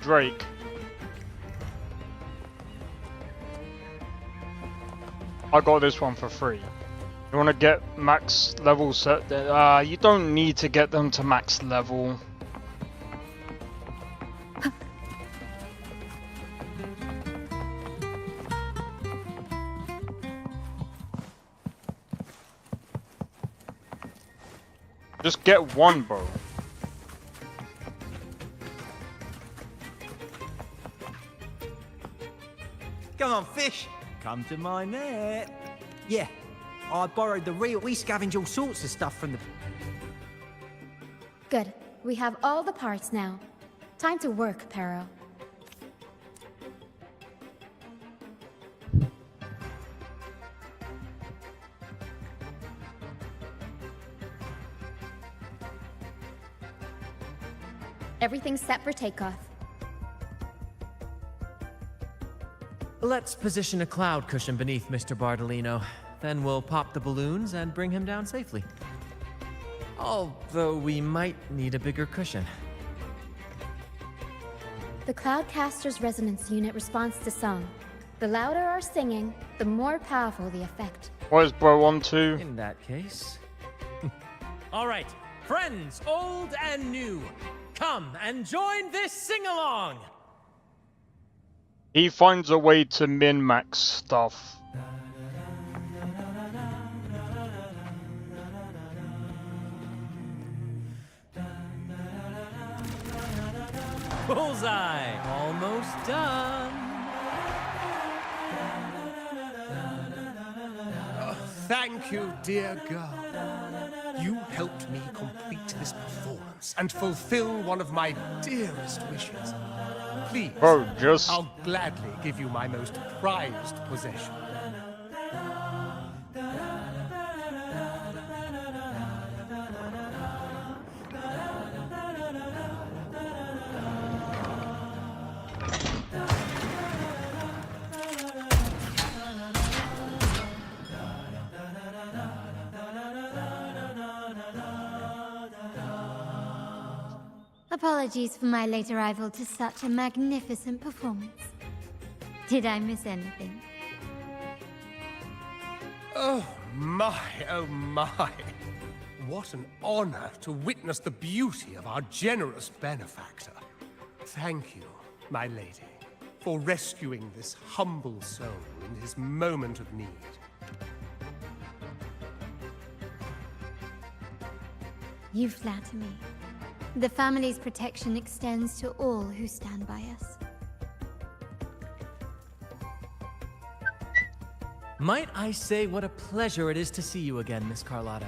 [SPEAKER 2] Drake. I got this one for free. You want to get max level set? You don't need to get them to max level. Just get one, bro.
[SPEAKER 22] Come on, fish. Come to my net. Yeah, I borrowed the reel. We scavenge all sorts of stuff from the...
[SPEAKER 17] Good. We have all the parts now. Time to work, Pero. Everything's set for takeoff.
[SPEAKER 20] Let's position a cloud cushion beneath Mr. Bartolino. Then we'll pop the balloons and bring him down safely. Although we might need a bigger cushion.
[SPEAKER 17] The Cloudcaster's resonance unit responds to song. The louder our singing, the more powerful the effect.
[SPEAKER 2] What is bro on to?
[SPEAKER 20] In that case... All right, friends, old and new, come and join this sing-along!
[SPEAKER 2] He finds a way to min-max stuff.
[SPEAKER 20] Bullseye! Almost done!
[SPEAKER 21] Oh, thank you, dear girl. You helped me complete this performance and fulfill one of my dearest wishes. Please,
[SPEAKER 2] bro, just...
[SPEAKER 21] I'll gladly give you my most prized possession.
[SPEAKER 8] Apologies for my late arrival to such a magnificent performance. Did I miss anything?
[SPEAKER 21] Oh my, oh my. what an honor to witness the beauty of our generous benefactor. Thank you, my lady, for rescuing this humble soul in his moment of need.
[SPEAKER 8] You flatter me. The family's protection extends to all who stand by us.
[SPEAKER 20] Might I say what a pleasure it is to see you again, Miss Carlotta.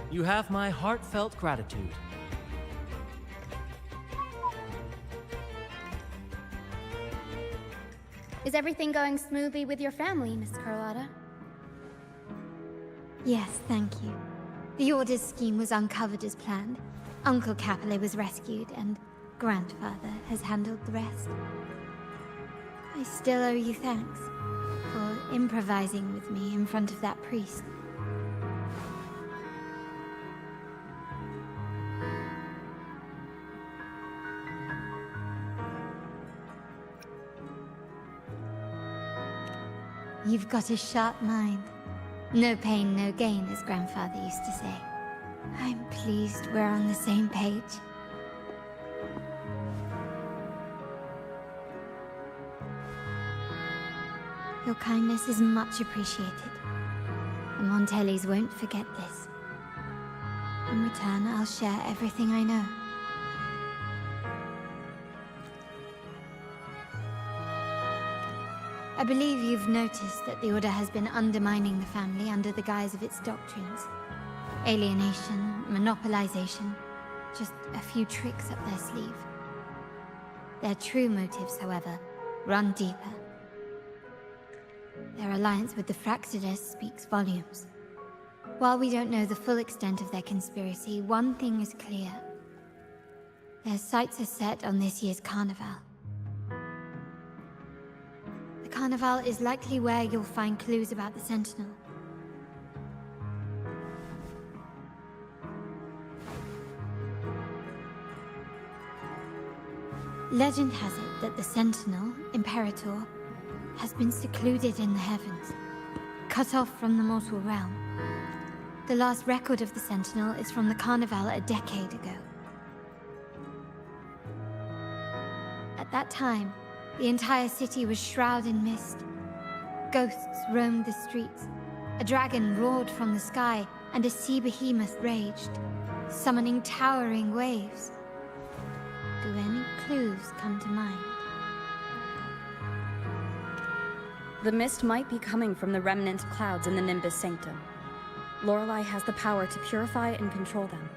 [SPEAKER 20] You have my heartfelt gratitude.
[SPEAKER 17] Is everything going smoothly with your family, Miss Carlotta?
[SPEAKER 8] Yes, thank you. The Order's scheme was uncovered as planned. Uncle Capilet was rescued, and Grandfather has handled the rest. I still owe you thanks for improvising with me in front of that priest. You've got a sharp mind. No pain, no gain, as Grandfather used to say. I'm pleased we're on the same page. Your kindness is much appreciated. The Montellis won't forget this. In return, I'll share everything I know. I believe you've noticed that the Order has been undermining the family under the guise of its doctrines. Alienation, monopolization, just a few tricks up their sleeve. Their true motives, however, run deeper. Their alliance with the Fraxidus speaks volumes. While we don't know the full extent of their conspiracy, one thing is clear. Their sights are set on this year's carnival. The carnival is likely where you'll find clues about the Sentinel. Legend has it that the Sentinel, Imperator, has been secluded in the heavens, cut off from the mortal realm. The last record of the Sentinel is from the Carnival a decade ago. At that time, the entire city was shrouded in mist. Ghosts roamed the streets. A dragon roared from the sky, and a sea behemoth raged, summoning towering waves. Do any clues come to mind?
[SPEAKER 14] The mist might be coming from the remnant clouds in the Nimbus Sanctum. Lorelei has the power to purify and control them,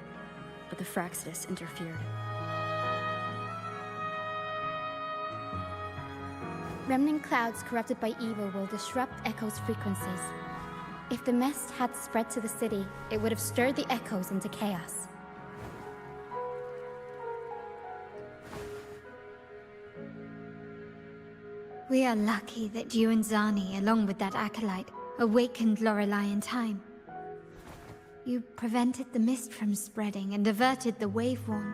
[SPEAKER 14] but the Fraxidus interfered.
[SPEAKER 17] Remnant clouds corrupted by evil will disrupt Echo's frequencies. If the mist had spread to the city, it would have stirred the Echoes into chaos.
[SPEAKER 8] We are lucky that you and Zani, along with that acolyte, awakened Lorelei in time. You prevented the mist from spreading and averted the wave-worn.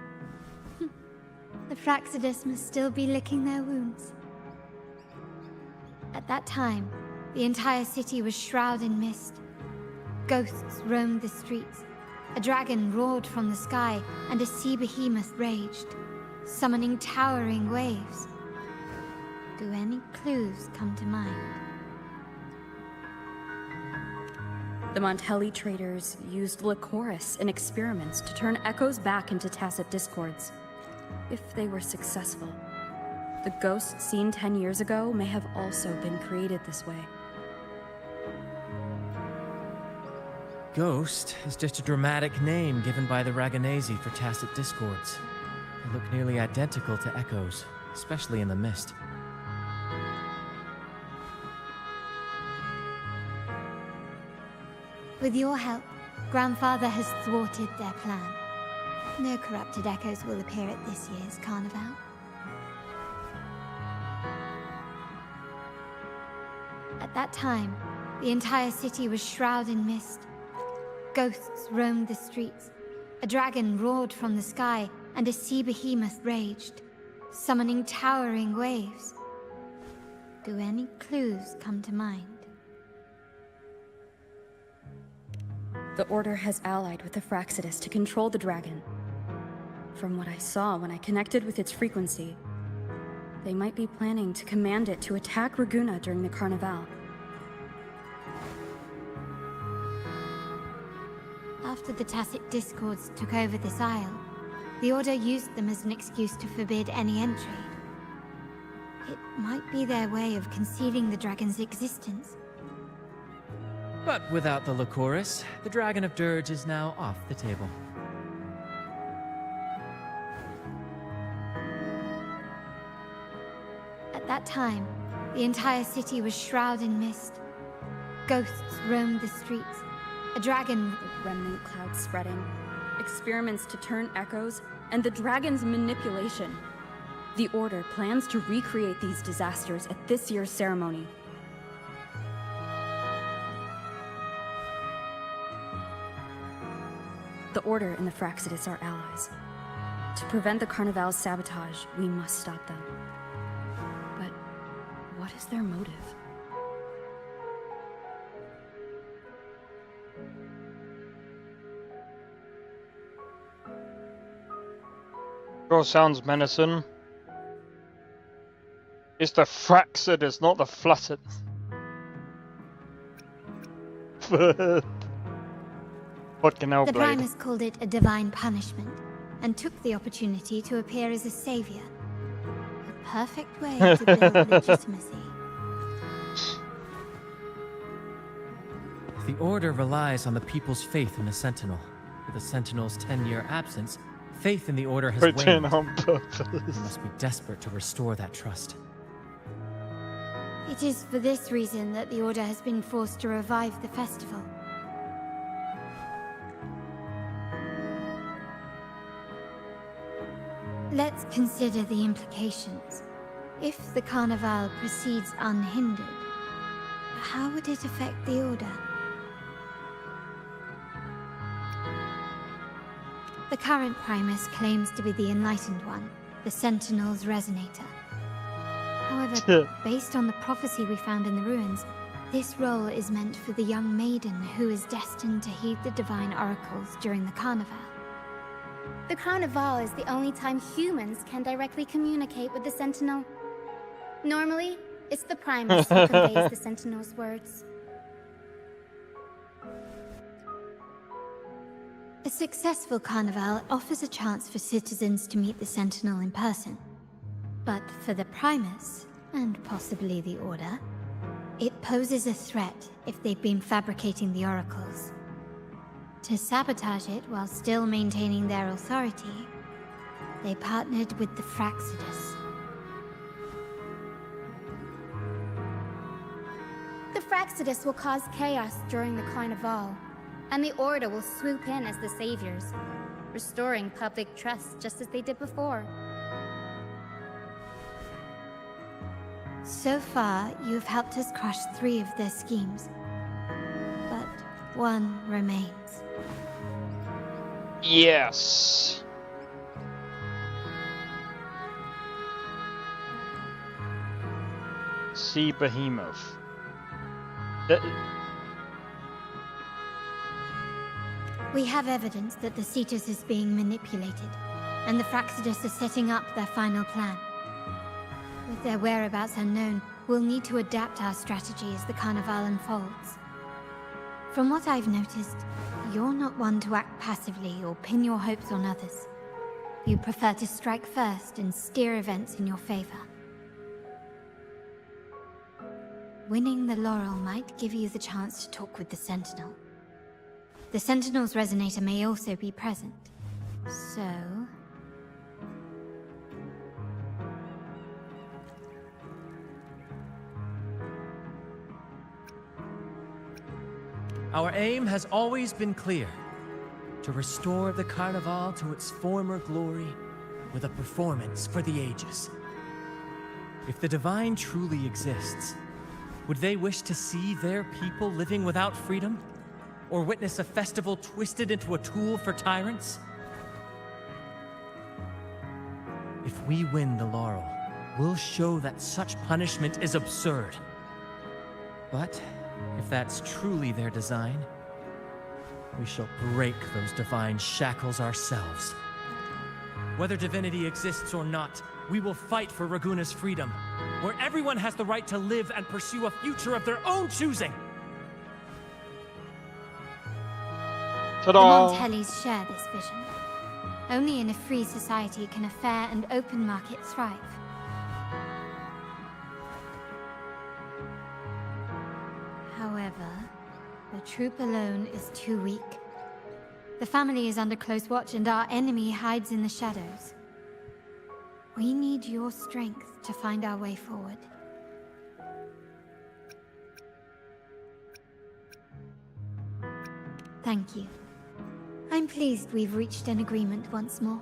[SPEAKER 8] The Fraxidus must still be licking their wounds. At that time, the entire city was shrouded in mist. Ghosts roamed the streets. A dragon roared from the sky, and a sea behemoth raged, summoning towering waves. Do any clues come to mind?
[SPEAKER 14] The Montelli traders used Lycoris in experiments to turn echoes back into tacit discords. If they were successful, the ghosts seen 10 years ago may have also been created this way.
[SPEAKER 20] Ghost is just a dramatic name given by the Raganesi for tacit discords. They look nearly identical to echoes, especially in the mist.
[SPEAKER 8] With your help, Grandfather has thwarted their plan. No corrupted echoes will appear at this year's carnival. At that time, the entire city was shrouded in mist. Ghosts roamed the streets. A dragon roared from the sky, and a sea behemoth raged, summoning towering waves. Do any clues come to mind?
[SPEAKER 14] The Order has allied with the Fraxidus to control the dragon. From what I saw when I connected with its frequency, they might be planning to command it to attack Raguna during the Carnival.
[SPEAKER 8] After the Tacit Discords took over this isle, the Order used them as an excuse to forbid any entry. It might be their way of concealing the dragon's existence.
[SPEAKER 20] But without the Lycoris, the Dragon of Dirge is now off the table.
[SPEAKER 8] At that time, the entire city was shrouded in mist. Ghosts roamed the streets. A dragon...
[SPEAKER 14] Remnant clouds spreading. Experiments to turn echoes, and the dragon's manipulation. The Order plans to recreate these disasters at this year's ceremony. The Order and the Fraxidus are allies. To prevent the Carnival's sabotage, we must stop them. But what is their motive?
[SPEAKER 2] Sure sounds menacing. It's the Fraxidus, not the Flaccid. Fucking hell,
[SPEAKER 8] The
[SPEAKER 2] Blade.
[SPEAKER 8] Primus called it a divine punishment, and took the opportunity to appear as a savior. A perfect way to build legitimacy.
[SPEAKER 20] The Order relies on the people's faith in the Sentinel. With the Sentinel's 10-year absence, faith in the Order has
[SPEAKER 2] Pretend
[SPEAKER 20] waned.
[SPEAKER 2] on purpose.
[SPEAKER 20] We must be desperate to restore that trust.
[SPEAKER 8] It is for this reason that the Order has been forced to revive the festival. Let's consider the implications. If the Carnival proceeds unhindered, how would it affect the Order? The current Primus claims to be the Enlightened One, the Sentinel's Resonator. However, based on the prophecy we found in the ruins, this role is meant for the young maiden who is destined to heed the divine oracles during the Carnival.
[SPEAKER 17] The Carnival is the only time humans can directly communicate with the Sentinel. Normally, it's the Primus who conveys the Sentinel's words.
[SPEAKER 8] A successful Carnival offers a chance for citizens to meet the Sentinel in person. But for the Primus, and possibly the Order, it poses a threat if they've been fabricating the oracles. To sabotage it while still maintaining their authority, they partnered with the Fraxidus.
[SPEAKER 17] The Fraxidus will cause chaos during the Carnival, and the Order will swoop in as the saviors, restoring public trust just as they did before.
[SPEAKER 8] So far, you've helped us crush 3 of their schemes. But one remains.
[SPEAKER 2] Yes. Sea Behemoth.
[SPEAKER 8] We have evidence that the Cetus is being manipulated, and the Fraxidus are setting up their final plan. With their whereabouts unknown, we'll need to adapt our strategy as the Carnival unfolds. From what I've noticed, you're not one to act passively or pin your hopes on others. You prefer to strike first and steer events in your favor. Winning the laurel might give you the chance to talk with the Sentinel. The Sentinel's Resonator may also be present. So...
[SPEAKER 20] Our aim has always been clear: to restore the Carnival to its former glory with a performance for the ages. If the Divine truly exists, would they wish to see their people living without freedom? Or witness a festival twisted into a tool for tyrants? If we win the laurel, we'll show that such punishment is absurd. But if that's truly their design, we shall break those divine shackles ourselves. Whether divinity exists or not, we will fight for Raguna's freedom, where everyone has the right to live and pursue a future of their own choosing.
[SPEAKER 8] The Montellys share this vision. Only in a free society can a fair and open market thrive. However, the troop alone is too weak. The family is under close watch and our enemy hides in the shadows. We need your strength to find our way forward. Thank you. I'm pleased we've reached an agreement once more.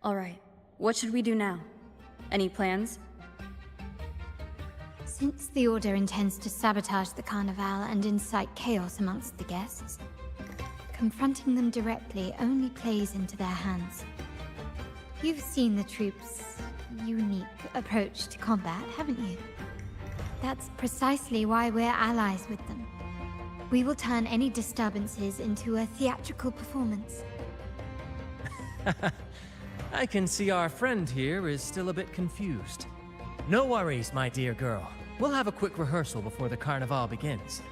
[SPEAKER 14] All right, what should we do now? Any plans?
[SPEAKER 8] Since the Order intends to sabotage the Carnival and incite chaos amongst the guests, confronting them directly only plays into their hands. You've seen the troops' unique approach to combat, haven't you? That's precisely why we're allies with them. We will turn any disturbances into a theatrical performance.
[SPEAKER 20] I can see our friend here is still a bit confused. No worries, my dear girl. We'll have a quick rehearsal before the Carnival begins.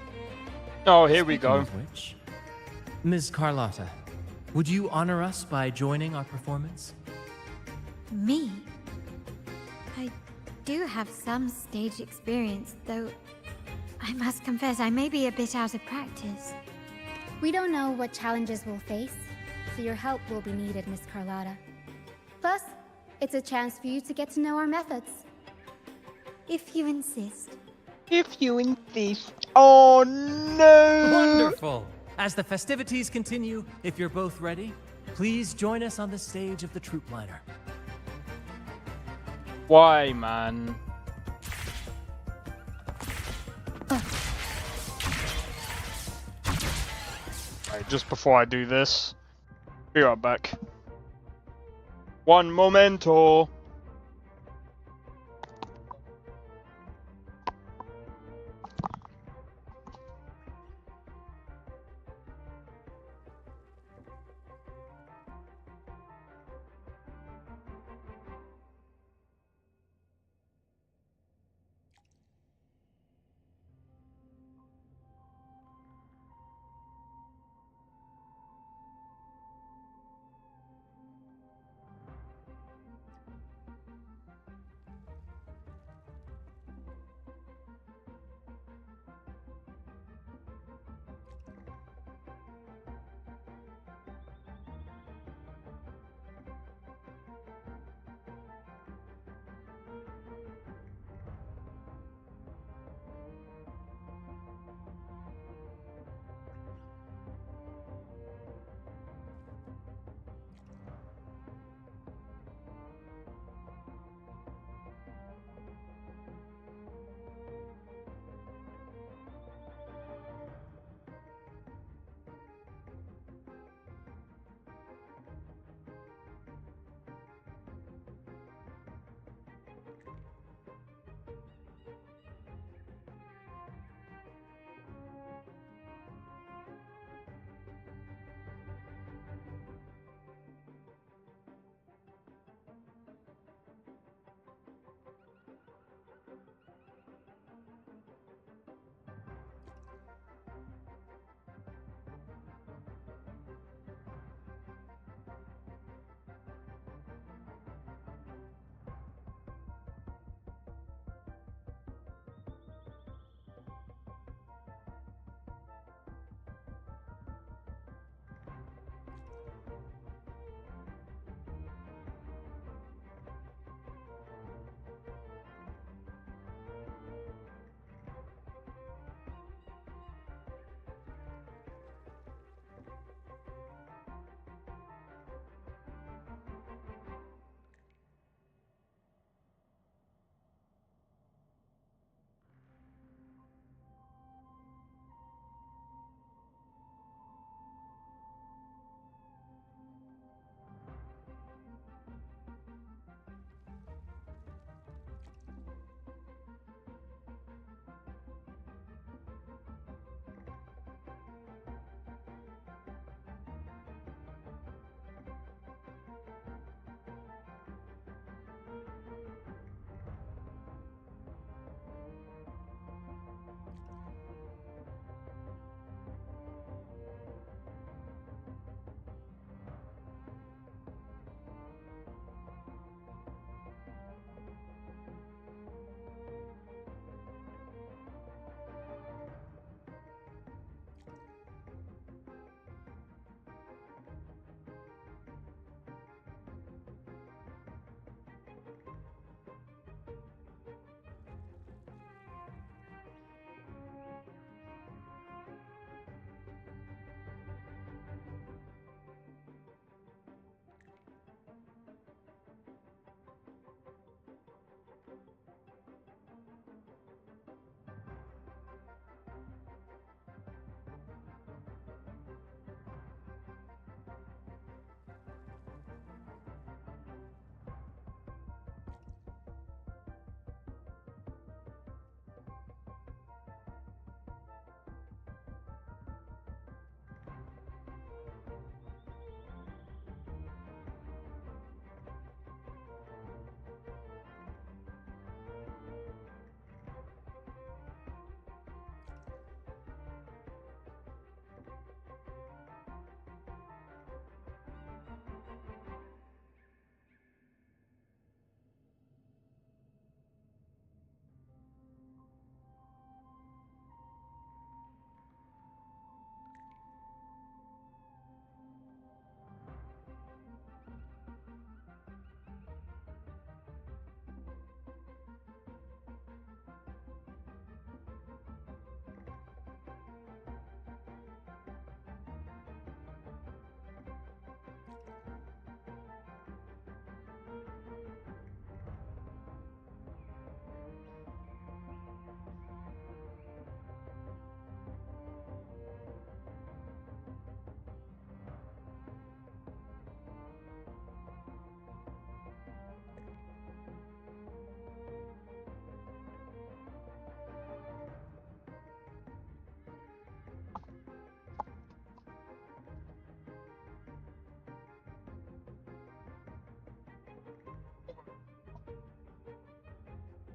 [SPEAKER 2] Oh, here we go.
[SPEAKER 20] Speaking of which, Ms. Carlotta, would you honor us by joining our performance?
[SPEAKER 8] Me? I do have some stage experience, though I must confess I may be a bit out of practice.
[SPEAKER 17] We don't know what challenges we'll face, so your help will be needed, Miss Carlotta. Plus, it's a chance for you to get to know our methods.
[SPEAKER 8] If you insist.
[SPEAKER 2] If you insist. Oh no!
[SPEAKER 20] Wonderful! As the festivities continue, if you're both ready, please join us on the stage of the troop liner.
[SPEAKER 2] Why, man? Right, just before I do this, be right back. One momento.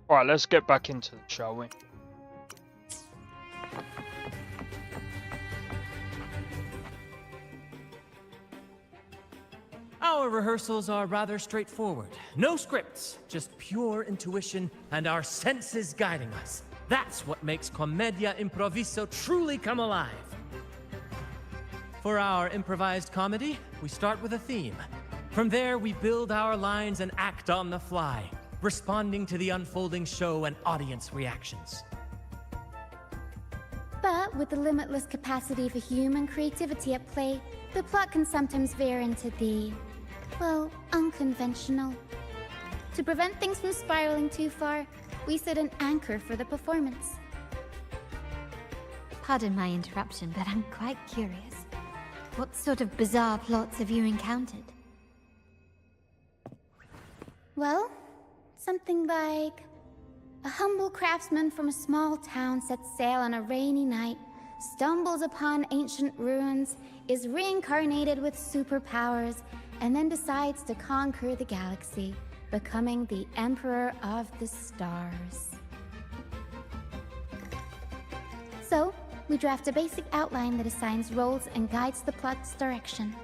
[SPEAKER 2] Alright, let's get back into it, shall we?
[SPEAKER 20] Our rehearsals are rather straightforward. No scripts, just pure intuition and our senses guiding us. That's what makes Commedia Improviso truly come alive. For our improvised comedy, we start with a theme. From there, we build our lines and act on the fly, responding to the unfolding show and audience reactions.
[SPEAKER 17] But with the limitless capacity for human creativity at play, the plot can sometimes veer into the, well, unconventional. To prevent things from spiraling too far, we set an anchor for the performance.
[SPEAKER 8] Pardon my interruption, but I'm quite curious. What sort of bizarre plots have you encountered?
[SPEAKER 17] Well, something like a humble craftsman from a small town sets sail on a rainy night, stumbles upon ancient ruins, is reincarnated with superpowers, and then decides to conquer the galaxy, becoming the Emperor of the Stars. So, we draft a basic outline that assigns roles and guides the plot's direction.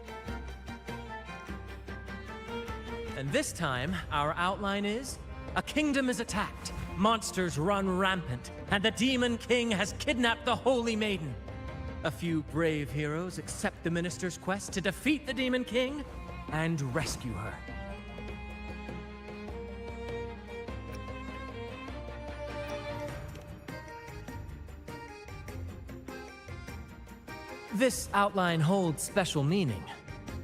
[SPEAKER 20] And this time, our outline is: a kingdom is attacked, monsters run rampant, and the Demon King has kidnapped the Holy Maiden. A few brave heroes accept the Minister's quest to defeat the Demon King and rescue her. This outline holds special meaning.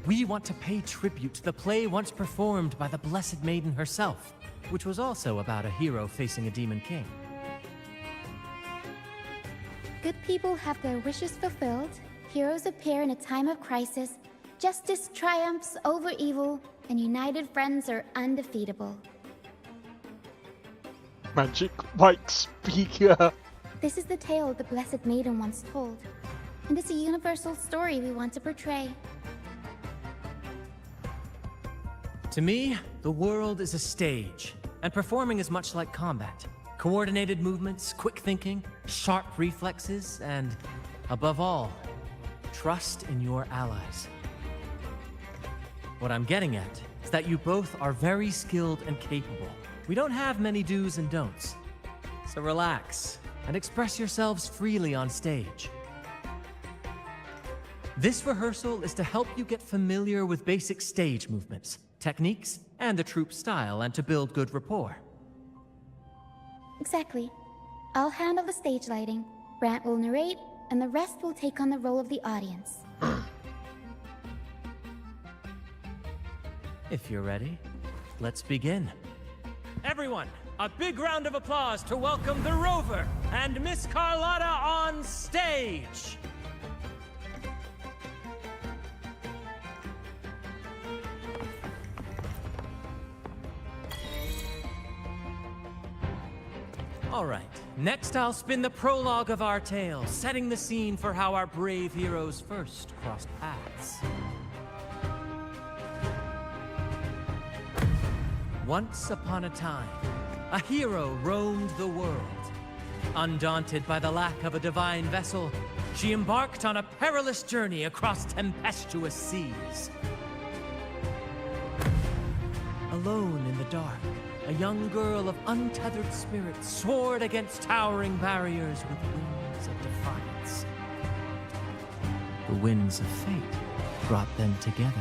[SPEAKER 20] We want to pay tribute to the play once performed by the Blessed Maiden herself, which was also about a hero facing a Demon King.
[SPEAKER 17] Good people have their wishes fulfilled, heroes appear in a time of crisis, justice triumphs over evil, and united friends are undefeatable.
[SPEAKER 2] Magic Mike speaker.
[SPEAKER 17] This is the tale the Blessed Maiden once told, and it's a universal story we want to portray.
[SPEAKER 20] To me, the world is a stage, and performing is much like combat. Coordinated movements, quick thinking, sharp reflexes, and, above all, trust in your allies. What I'm getting at is that you both are very skilled and capable. We don't have many do's and don'ts. So relax, and express yourselves freely on stage. This rehearsal is to help you get familiar with basic stage movements, techniques, and the troupe style, and to build good rapport.
[SPEAKER 17] Exactly. I'll handle the stage lighting, Brant will narrate, and the rest will take on the role of the audience.
[SPEAKER 20] If you're ready, let's begin. Everyone, a big round of applause to welcome the Rover and Miss Carlotta on stage! All right, next I'll spin the prologue of our tale, setting the scene for how our brave heroes first crossed paths. Once upon a time, a hero roamed the world. Undaunted by the lack of a divine vessel, she embarked on a perilous journey across tempestuous seas. Alone in the dark, a young girl of untethered spirit soared against towering barriers with wings of defiance. The winds of fate brought them together.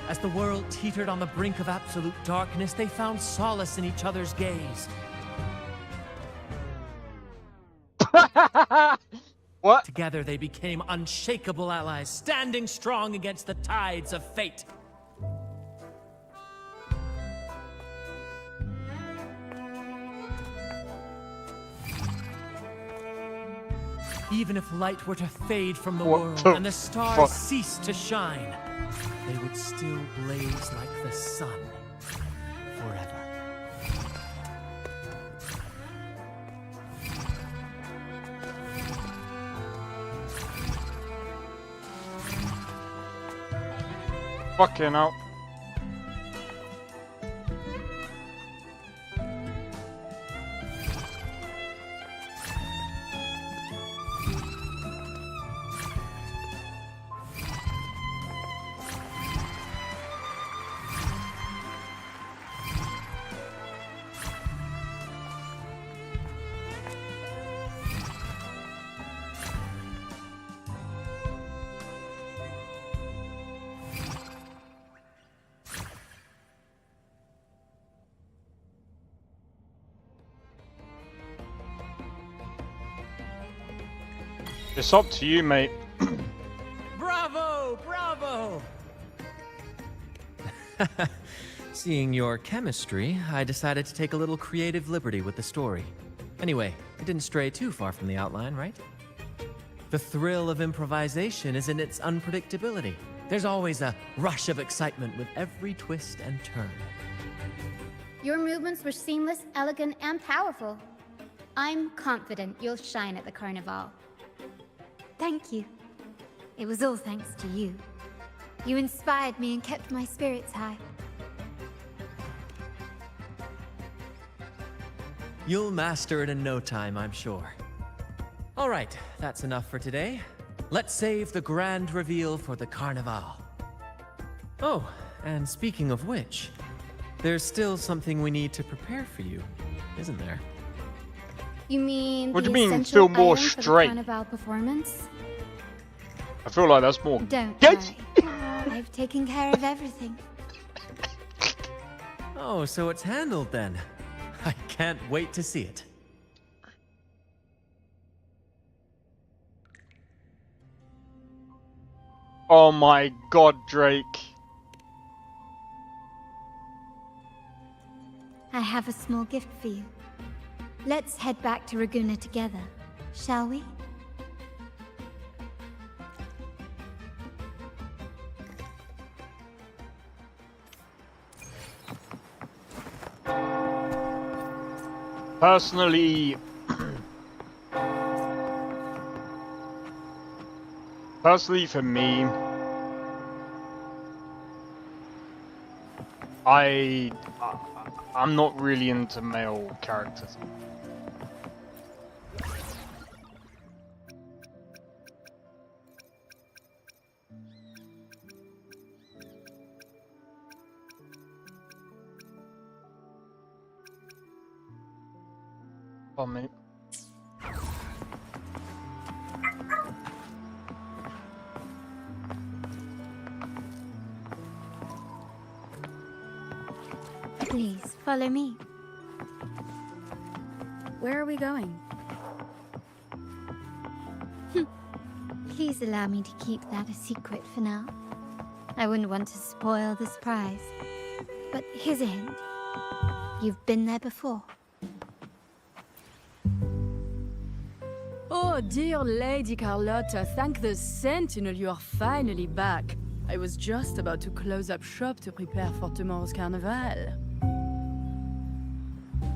[SPEAKER 20] As the world teetered on the brink of absolute darkness, they found solace in each other's gaze.
[SPEAKER 2] What?
[SPEAKER 20] Together they became unshakable allies, standing strong against the tides of fate. Even if light were to fade from the world and the stars cease to shine, they would still blaze like the sun forever.
[SPEAKER 2] Fucking hell. It's up to you, mate.
[SPEAKER 20] Bravo! Bravo! Seeing your chemistry, I decided to take a little creative liberty with the story. Anyway, it didn't stray too far from the outline, right? The thrill of improvisation is in its unpredictability. There's always a rush of excitement with every twist and turn.
[SPEAKER 17] Your movements were seamless, elegant, and powerful. I'm confident you'll shine at the Carnival.
[SPEAKER 8] Thank you. It was all thanks to you. You inspired me and kept my spirits high.
[SPEAKER 20] You'll master it in no time, I'm sure. All right, that's enough for today. Let's save the grand reveal for the Carnival. Oh, and speaking of which, there's still something we need to prepare for you, isn't there?
[SPEAKER 17] You mean
[SPEAKER 2] What do
[SPEAKER 17] the
[SPEAKER 2] you mean,
[SPEAKER 17] essential
[SPEAKER 2] feel more
[SPEAKER 17] item for the
[SPEAKER 2] straight?
[SPEAKER 17] Carnival performance?
[SPEAKER 2] I feel like that's more.
[SPEAKER 8] Don't
[SPEAKER 2] Get-
[SPEAKER 8] worry. I've taken care of everything.
[SPEAKER 20] Oh, so it's handled then. I can't wait to see it.
[SPEAKER 2] Oh my god, Drake.
[SPEAKER 8] I have a small gift for you. Let's head back to Raguna together, shall we?
[SPEAKER 2] Personally, for me, I'm not really into male characters. Oh, mate.
[SPEAKER 8] Please, follow me.
[SPEAKER 14] Where are we going?
[SPEAKER 8] Please allow me to keep that a secret for now. I wouldn't want to spoil the surprise. But here's a hint. You've been there before.
[SPEAKER 3] Oh, dear Lady Carlotta, thank the Sentinel you are finally back. I was just about to close up shop to prepare for tomorrow's carnival.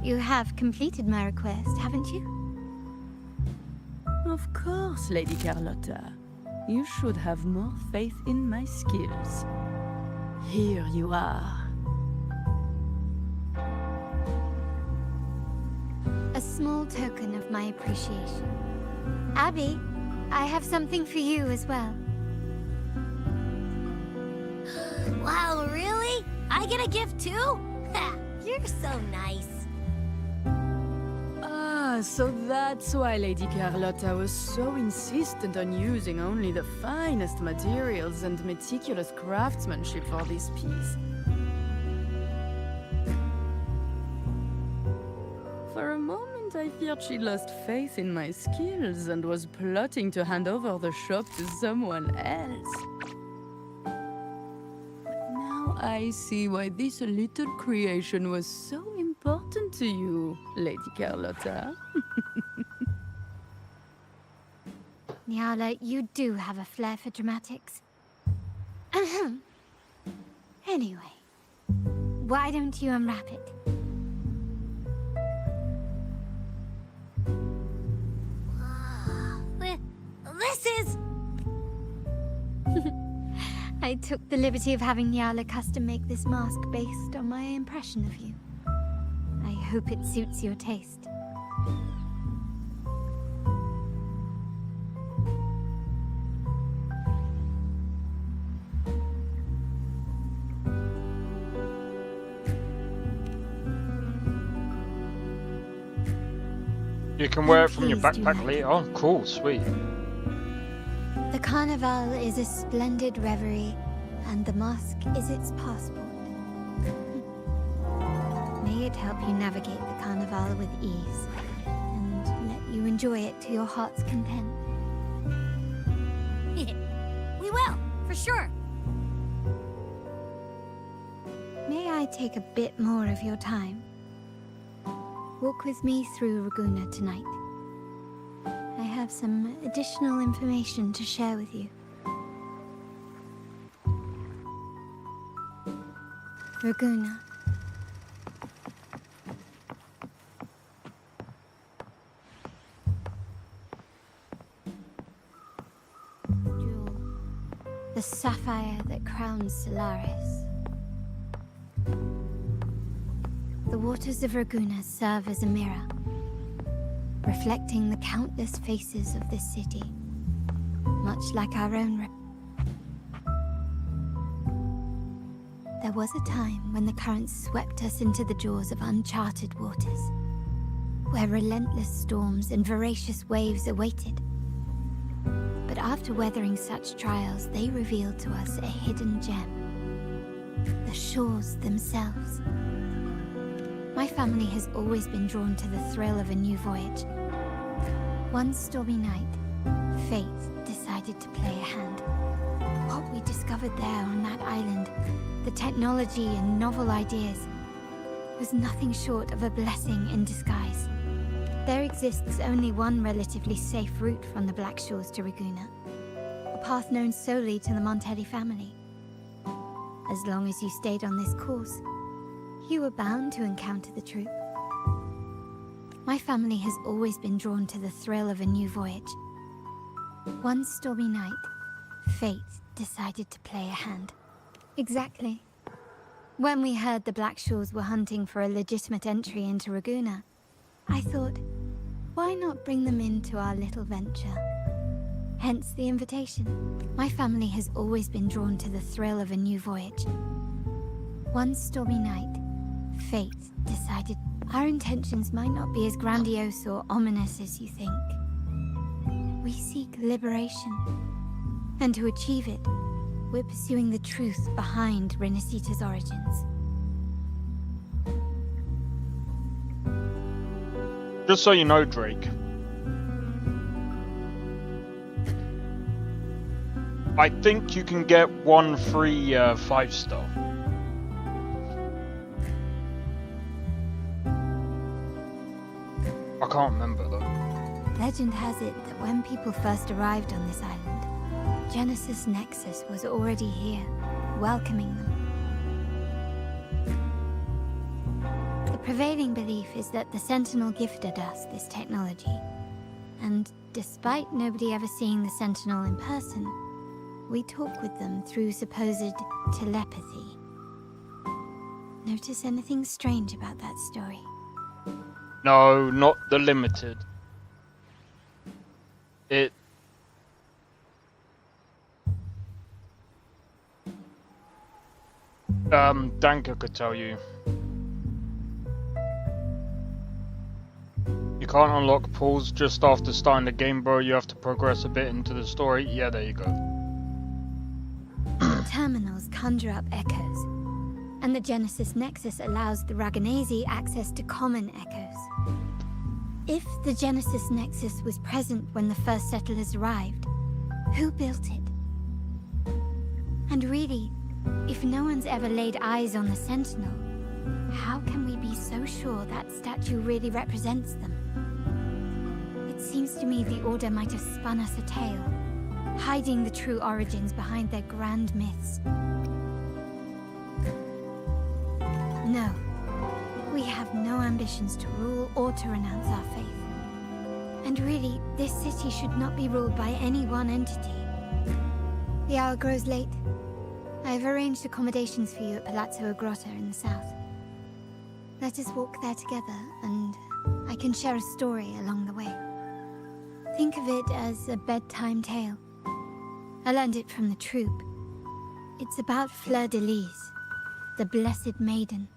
[SPEAKER 8] You have completed my request, haven't you?
[SPEAKER 3] Of course, Lady Carlotta. You should have more faith in my skills. Here you are.
[SPEAKER 8] A small token of my appreciation. Abby, I have something for you as well.
[SPEAKER 16] Wow, really? I get a gift too? Ha, you're so nice.
[SPEAKER 3] Ah, so that's why Lady Carlotta was so insistent on using only the finest materials and meticulous craftsmanship for this piece. For a moment, I feared she lost faith in my skills and was plotting to hand over the shop to someone else. But now I see why this little creation was so important to you, Lady Carlotta.
[SPEAKER 8] Nyala, you do have a flair for dramatics. Ahem. Anyway, why don't you unwrap it?
[SPEAKER 16] This is...
[SPEAKER 8] I I took the liberty of having Nyala custom make this mask based on my impression of you. I hope it suits your taste.
[SPEAKER 2] You can wear it from your backpack later. Oh, cool, sweet.
[SPEAKER 8] The Carnival is a splendid reverie, and the mask is its passport. May it help you navigate the Carnival with ease, and let you enjoy it to your heart's content.
[SPEAKER 16] We will, for sure.
[SPEAKER 8] May I take a bit more of your time? Walk with me through Ragunna tonight. I have some additional information to share with you. Ragunna. Jewel, the sapphire that crowns Solaris. The waters of Ragunna serve as a mirror, reflecting the countless faces of this city, much like our own. There was a time when the currents swept us into the jaws of uncharted waters, where relentless storms and voracious waves awaited. But after weathering such trials, they revealed to us a hidden gem, the shores themselves. My family has always been drawn to the thrill of a new voyage. One stormy night, fate decided to play a hand. What we discovered there on that island, the technology and novel ideas, was nothing short of a blessing in disguise. There exists only one relatively safe route from the Black Shores to Ragunna, a path known solely to the Montelli family. As long as you stayed on this course, you were bound to encounter the truth. My family has always been drawn to the thrill of a new voyage. One stormy night, fate decided to play a hand. Exactly. When we heard the Black Shores were hunting for a legitimate entry into Ragunna, I thought, why not bring them into our little venture? Hence the invitation. My family has always been drawn to the thrill of a new voyage. One stormy night, fate decided our intentions might not be as grandiose or ominous as you think. We seek liberation, and to achieve it, we're pursuing the truth behind Renacita's origins.
[SPEAKER 2] Just so you know, Drake, I think you can get one free 5-star. I can't remember though.
[SPEAKER 8] Legend has it that when people first arrived on this island, Genesis Nexus was already here, welcoming them. The prevailing belief is that the Sentinel gifted us this technology, and despite nobody ever seeing the Sentinel in person, we talk with them through supposed telepathy. Notice anything strange about that story?
[SPEAKER 2] No, not the limited. It... Danka could tell you. You can't unlock pools just after starting the game, bro. You have to progress a bit into the story. Yeah, there you go.
[SPEAKER 8] Terminals conjure up echoes, and the Genesis Nexus allows the Raganese access to common echoes. If the Genesis Nexus was present when the first settlers arrived, who built it? And really, if no one's ever laid eyes on the Sentinel, how can we be so sure that statue really represents them? It seems to me the Order might have spun us a tale, hiding the true origins behind their grand myths. No. We have no ambitions to rule or to renounce our faith. And really, this city should not be ruled by any one entity. The hour grows late. I've arranged accommodations for you at Palazzo Grotta in the south. Let us walk there together, and I can share a story along the way. Think of it as a bedtime tale. I learned it from the troupe. It's about Fleur de Lis, the Blessed Maiden.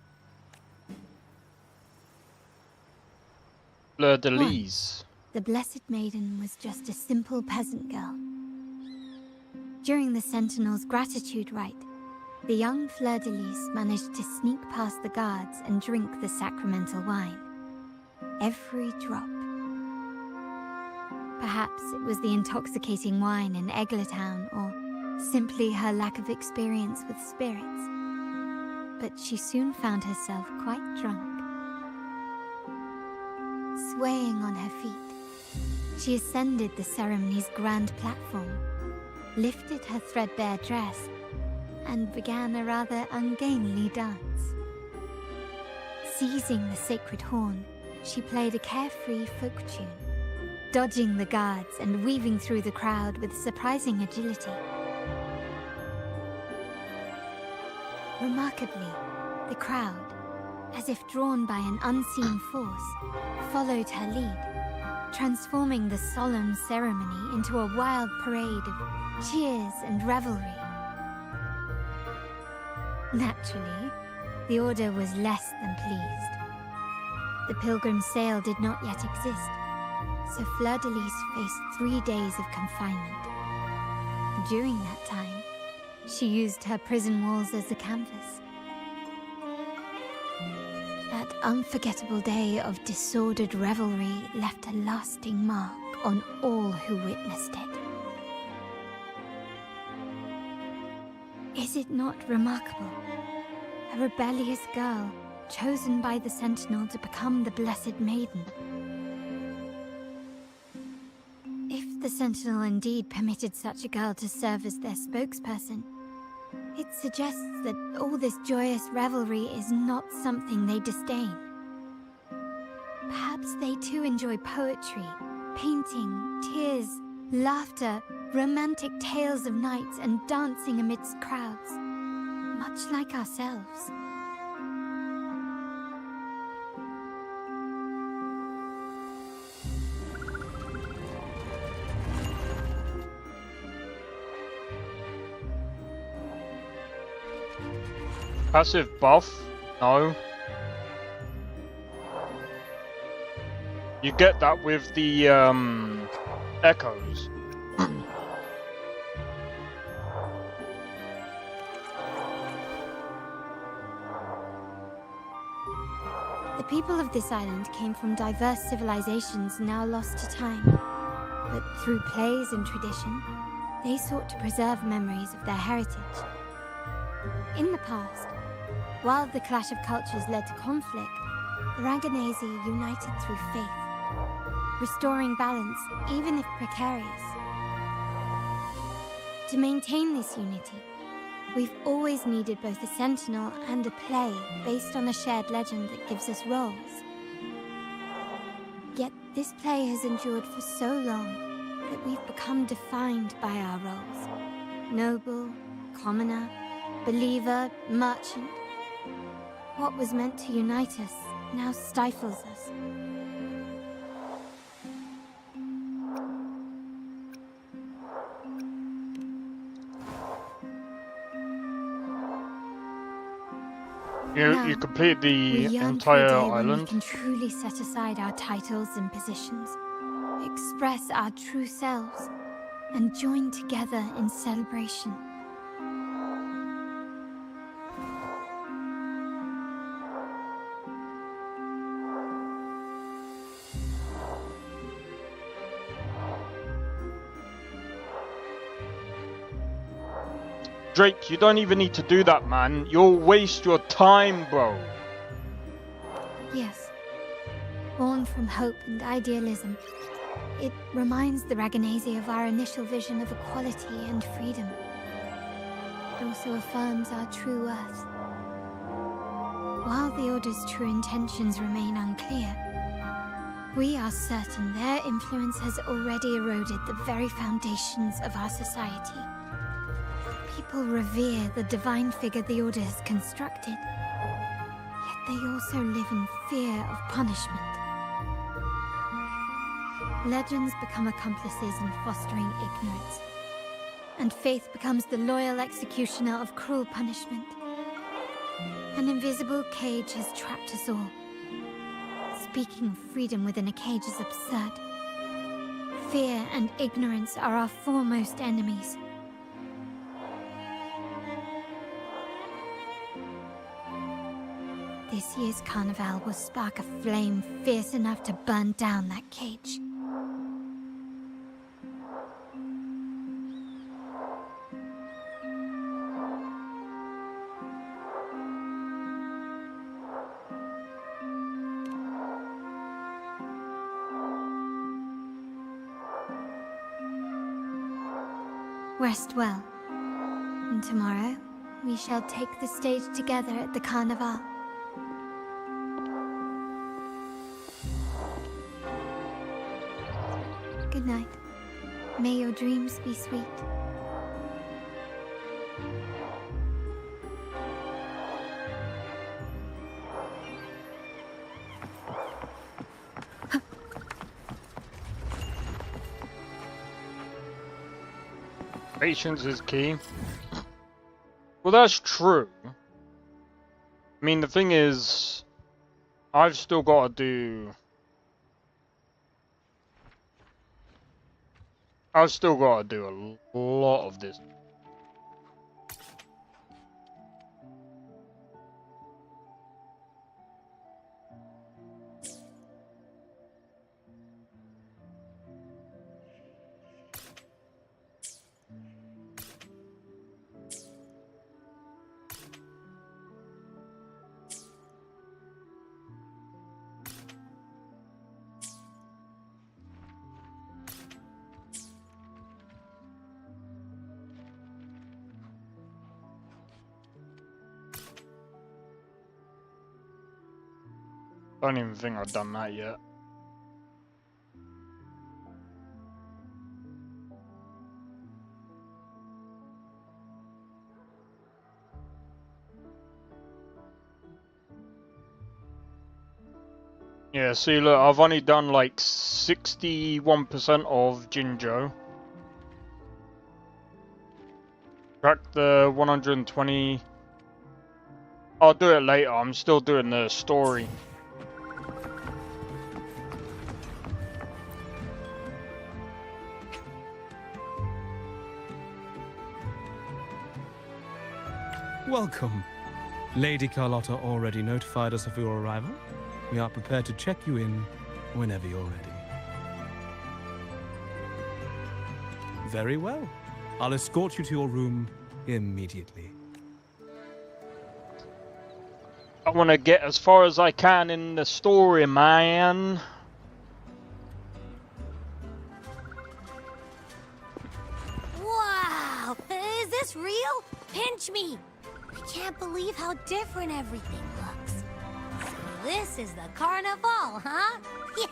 [SPEAKER 2] Fleur de Lis.
[SPEAKER 8] The Blessed Maiden was just a simple peasant girl. During the Sentinel's gratitude rite, the young Fleur de Lis managed to sneak past the guards and drink the sacramental wine. Every drop. Perhaps it was the intoxicating wine in Eglatown, or simply her lack of experience with spirits. But she soon found herself quite drunk. Swaying on her feet, she ascended the ceremony's grand platform, lifted her threadbare dress, and began a rather ungainly dance. Seizing the sacred horn, she played a carefree folk tune, dodging the guards and weaving through the crowd with surprising agility. Remarkably, the crowd, as if drawn by an unseen force, followed her lead, transforming the solemn ceremony into a wild parade of cheers and revelry. Naturally, the Order was less than pleased. The Pilgrim's Sale did not yet exist, so Fleur de Lis faced 3 days of confinement. During that time, she used her prison walls as a canvas. That unforgettable day of disordered revelry left a lasting mark on all who witnessed it. Is it not remarkable? A rebellious girl, chosen by the Sentinel to become the Blessed Maiden. If the Sentinel indeed permitted such a girl to serve as their spokesperson, it suggests that all this joyous revelry is not something they disdain. Perhaps they too enjoy poetry, painting, tears, laughter, romantic tales of nights, and dancing amidst crowds, much like ourselves.
[SPEAKER 2] Passive buff? No. You get that with the echoes.
[SPEAKER 8] The people of this island came from diverse civilizations now lost to time. But through plays and tradition, they sought to preserve memories of their heritage. In the past, while the clash of cultures led to conflict, the Ragganese united through faith, restoring balance even if precarious. To maintain this unity, we've always needed both a sentinel and a play based on a shared legend that gives us roles. Yet this play has endured for so long that we've become defined by our roles. Noble, commoner, believer, merchant. What was meant to unite us now stifles us.
[SPEAKER 2] You complete the
[SPEAKER 8] we yearn
[SPEAKER 2] entire
[SPEAKER 8] for a day when we
[SPEAKER 2] island.
[SPEAKER 8] can truly set aside our titles and positions, express our true selves, and join together in celebration.
[SPEAKER 2] Drake, you don't even need to do that, man. You'll waste your time, bro.
[SPEAKER 8] Yes. Born from hope and idealism, it reminds the Ragganese of our initial vision of equality and freedom. It also affirms our true worth. While the Order's true intentions remain unclear, we are certain their influence has already eroded the very foundations of our society. People people revere the divine figure the Order has constructed, yet they also live in fear of punishment. Legends become accomplices in fostering ignorance, and faith becomes the loyal executioner of cruel punishment. An invisible cage has trapped us all. Speaking of freedom within a cage is absurd. Fear and ignorance are our foremost enemies. This year's carnival will spark a flame fierce enough to burn down that cage. Rest well, and tomorrow we shall take the stage together at the carnival. Good night. May your dreams be sweet.
[SPEAKER 2] Patience is key. Well, that's true. I mean, the thing is, I've still got to do... I've still got to do a lot of this. I don't even think I've done that yet. Yeah, see, look, I've only done like 61% of Jinjo. Track the 120. I'll do it later, I'm still doing the story.
[SPEAKER 5] Welcome. Lady Carlotta already notified us of your arrival. We are prepared to check you in whenever you're ready. Very well. I'll escort you to your room immediately.
[SPEAKER 2] I want to get as far as I can in the story, man.
[SPEAKER 16] Wow! Is this real? Pinch me! I can't believe how different everything looks. So this is the carnival, huh? Yeah!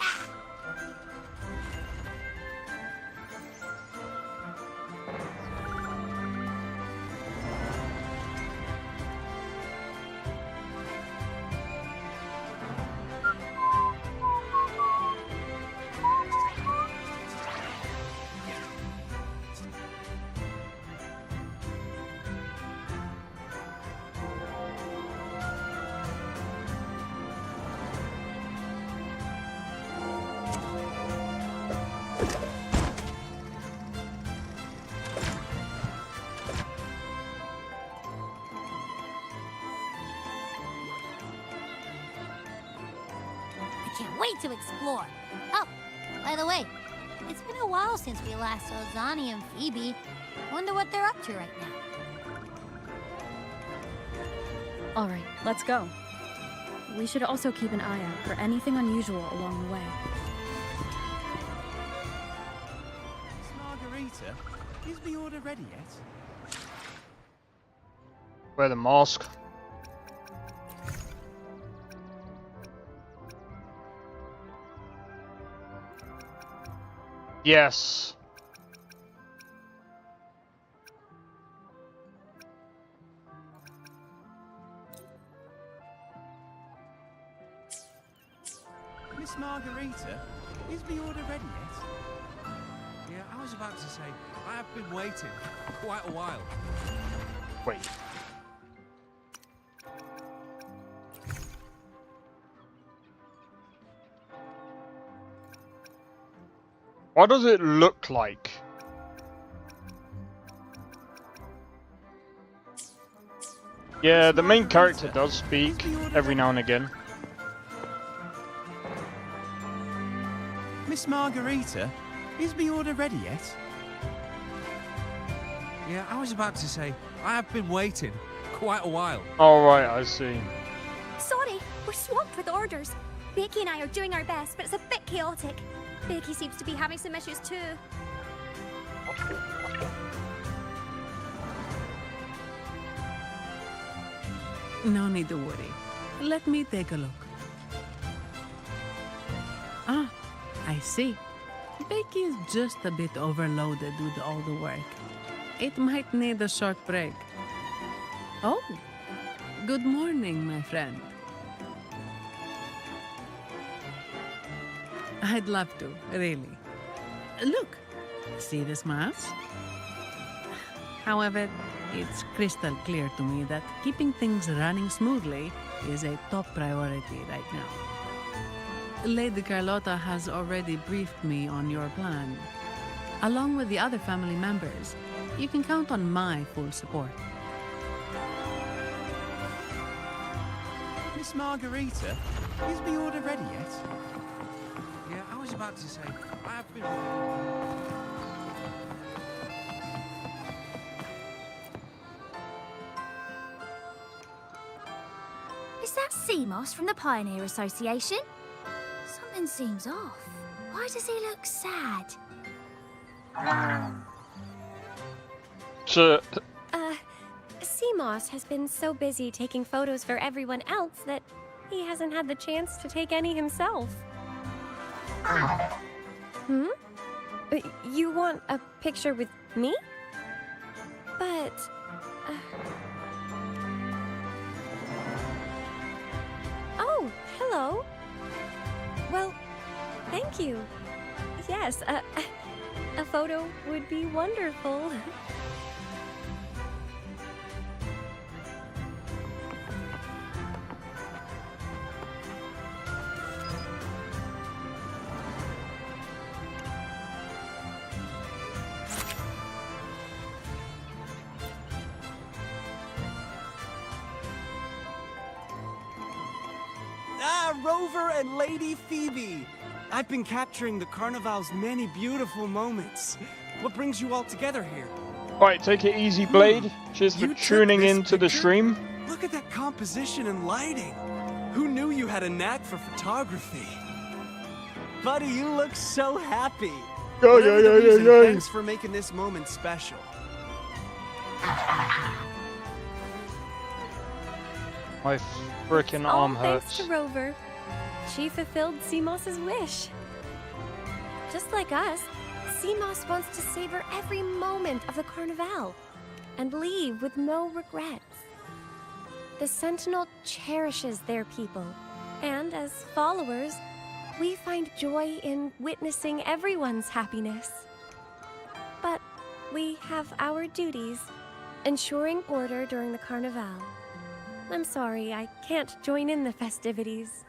[SPEAKER 16] Can't wait to explore. Oh, by the way, it's been a while since we last saw Zani and Phoebe. Wonder what they're up to right now.
[SPEAKER 14] Alright, let's go. We should also keep an eye out for anything unusual along the way.
[SPEAKER 22] Margarita, is the order ready yet?
[SPEAKER 2] Wear the mask. Yes.
[SPEAKER 22] Miss Margarita, is the order ready yet? Yeah, I was about to say, I have been waiting quite a while.
[SPEAKER 2] Wait. What does it look like? Yeah, the main character does speak every now and again.
[SPEAKER 22] Miss Margarita, is the order ready yet? Yeah, I was about to say, I have been waiting quite a while.
[SPEAKER 2] Alright, I see.
[SPEAKER 4] Sorry, we're swamped with orders. Becky and I are doing our best, but it's a bit chaotic. Becky seems to be having some issues too.
[SPEAKER 7] No need to worry. Let me take a look. Ah, I see. Becky is just a bit overloaded with all the work. It might need a short break. Oh, good morning, my friend. I'd love to, really. Look, see this mask? However, it's crystal clear to me that keeping things running smoothly is a top priority right now. Lady Carlotta has already briefed me on your plan. Along with the other family members, you can count on my full support.
[SPEAKER 22] Miss Margarita, is the order ready yet? Yeah, I was about to say, I have been...
[SPEAKER 16] Is that Seamoss from the Pioneer Association? Something seems off. Why does he look sad?
[SPEAKER 4] Seamoss has been so busy taking photos for everyone else that he hasn't had the chance to take any himself. Hmm? You want a picture with me? But... Oh, hello. Well, thank you. Yes, a photo would be wonderful.
[SPEAKER 18] Ah, Rover and Lady Phoebe! I've been capturing the Carnival's many beautiful moments. What brings you all together here?
[SPEAKER 2] Alright, take it easy, Blade. Cheers for tuning in to the stream.
[SPEAKER 18] Look at that composition and lighting. Who knew you had a knack for photography? Buddy, you look so happy. Whatever the reason, thanks for making this moment special.
[SPEAKER 2] My frickin' arm hurts.
[SPEAKER 4] Thanks to Rover. She fulfilled Seamoss's wish. Just like us, Seamoss wants to savor every moment of the Carnival and leave with no regrets. The Sentinel cherishes their people, and as followers, we find joy in witnessing everyone's happiness. But we have our duties, ensuring order during the Carnival. I'm sorry, I can't join in the festivities.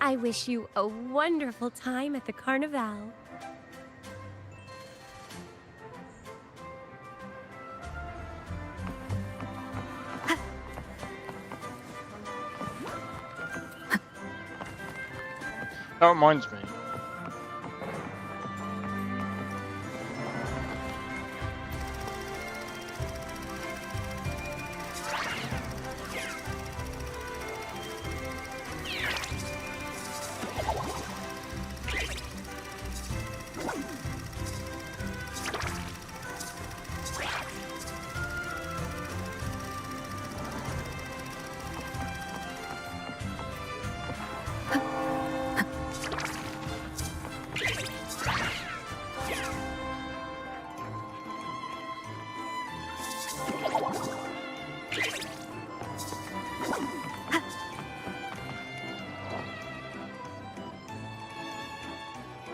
[SPEAKER 4] I wish you a wonderful time at the Carnival.
[SPEAKER 2] That reminds me.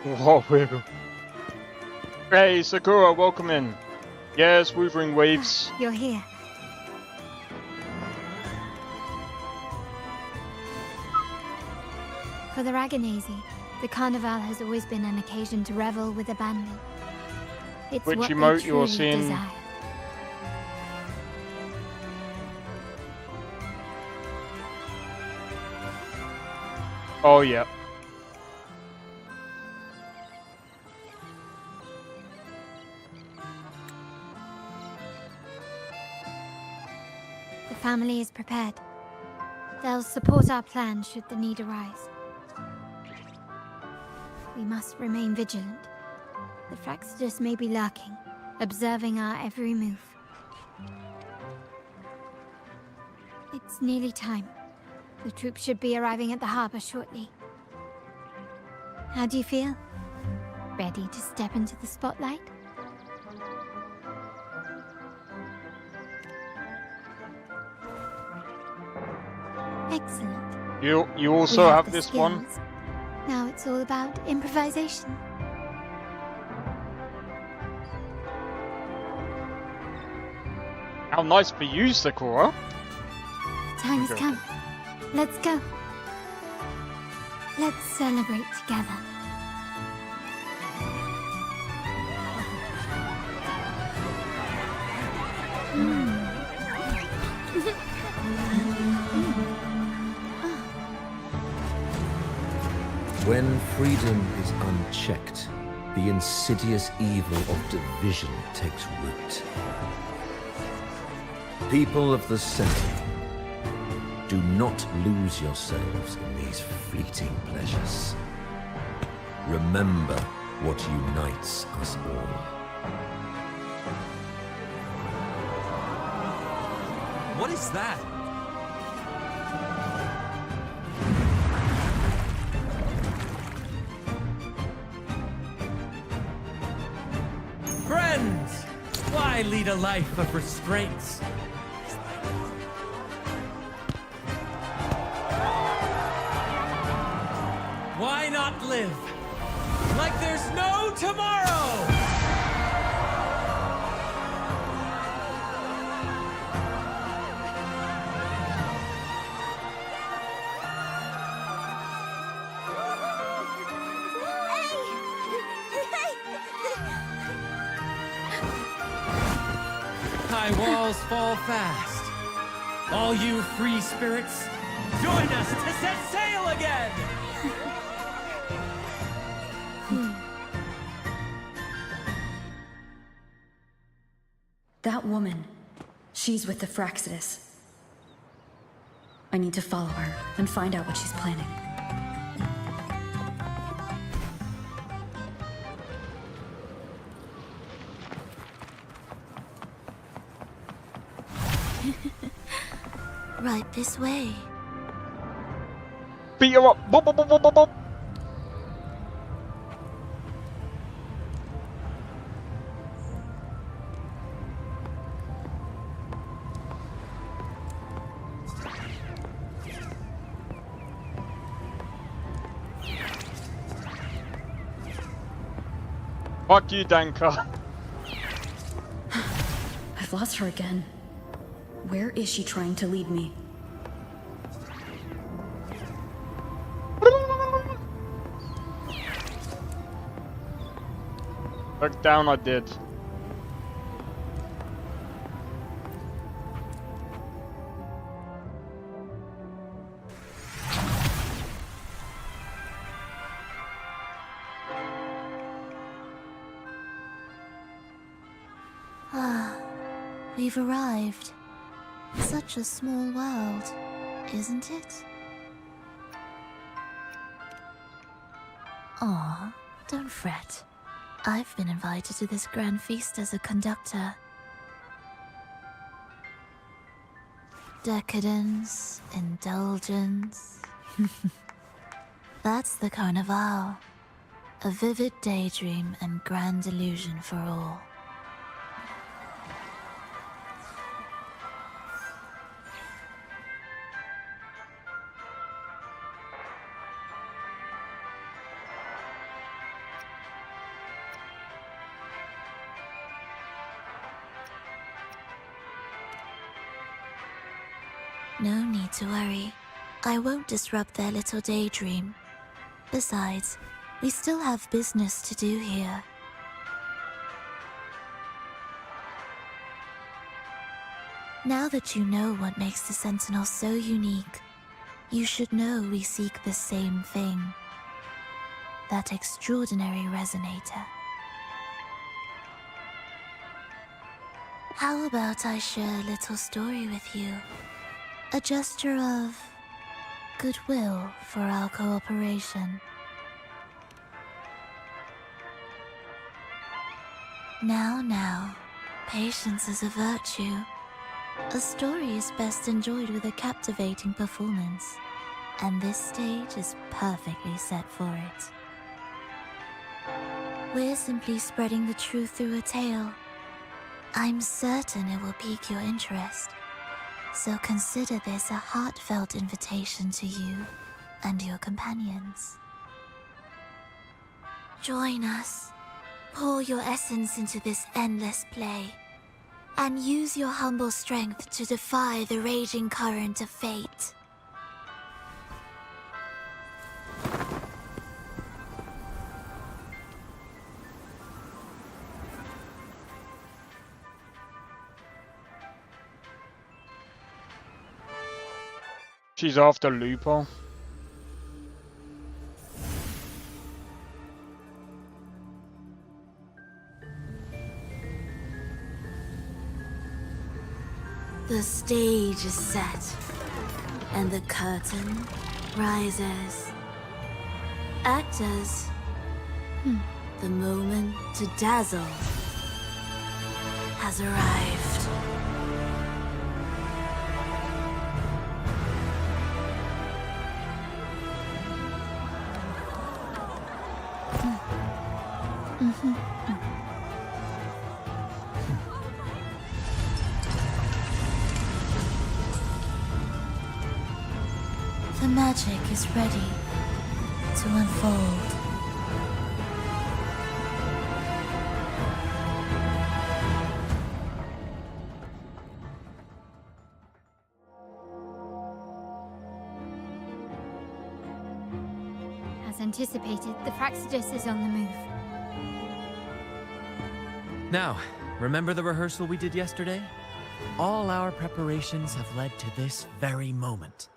[SPEAKER 2] Whoa, wiggle. Hey, Sakura, welcome in. Yes, Wuthering Waves.
[SPEAKER 8] You're here. For the Raganese, the Carnival has always been an occasion to revel with abandon. It's
[SPEAKER 2] Which
[SPEAKER 8] what
[SPEAKER 2] emote
[SPEAKER 8] they
[SPEAKER 2] you're
[SPEAKER 8] truly
[SPEAKER 2] seeing?
[SPEAKER 8] desire.
[SPEAKER 2] Oh, yeah.
[SPEAKER 8] The family is prepared. They'll support our plan should the need arise. We must remain vigilant. The Fraxidus may be lurking, observing our every move. It's nearly time. The troops should be arriving at the harbor shortly. How do you feel? Ready to step into the spotlight? Excellent.
[SPEAKER 2] You also
[SPEAKER 8] We
[SPEAKER 2] have
[SPEAKER 8] the
[SPEAKER 2] this one?
[SPEAKER 8] skills. Now it's all about improvisation.
[SPEAKER 2] How nice for you, Sakura.
[SPEAKER 8] The time has
[SPEAKER 2] Okay.
[SPEAKER 8] come. Let's go. Let's celebrate together.
[SPEAKER 15] When freedom is unchecked, the insidious evil of division takes root. People of the Center, do not lose yourselves in these fleeting pleasures. Remember what unites us all.
[SPEAKER 12] What is that?
[SPEAKER 20] Friends! Why lead a life of restraints? Why not live like there's no tomorrow? High walls fall fast. All you free spirits, join us to set sail again!
[SPEAKER 14] That woman, she's with the Fraxidus. I need to follow her and find out what she's planning.
[SPEAKER 8] Right this way.
[SPEAKER 2] Beat her up! Bop, bop, bop, bop, bop, bop. Fuck you, Danka.
[SPEAKER 14] I've lost her again. Where is she trying to lead me?
[SPEAKER 2] Look down, I did.
[SPEAKER 8] Ah, we've arrived. Such a small world, isn't it? Aw, don't fret. I've been invited to this grand feast as a conductor. Decadence, indulgence. That's the Carnival. A vivid daydream and grand illusion for all.
[SPEAKER 10] No need to worry. I won't disrupt their little daydream. Besides, we still have business to do here. Now that you know what makes the Sentinel so unique, you should know we seek the same thing. That extraordinary resonator. How about I share a little story with you? A gesture of goodwill for our cooperation. Now, patience is a virtue. A story is best enjoyed with a captivating performance, and this stage is perfectly set for it. We're simply spreading the truth through a tale. I'm certain it will pique your interest, so consider this a heartfelt invitation to you and your companions. Join us. Pour your essence into this endless play, and use your humble strength to defy the raging current of fate.
[SPEAKER 2] She's after Lupo.
[SPEAKER 10] The stage is set, and the curtain rises. Actors, the moment to dazzle has arrived. The magic is ready to unfold.
[SPEAKER 8] As anticipated, the Praxidus is on the move.
[SPEAKER 20] Now, remember the rehearsal we did yesterday? All our preparations have led to this very moment.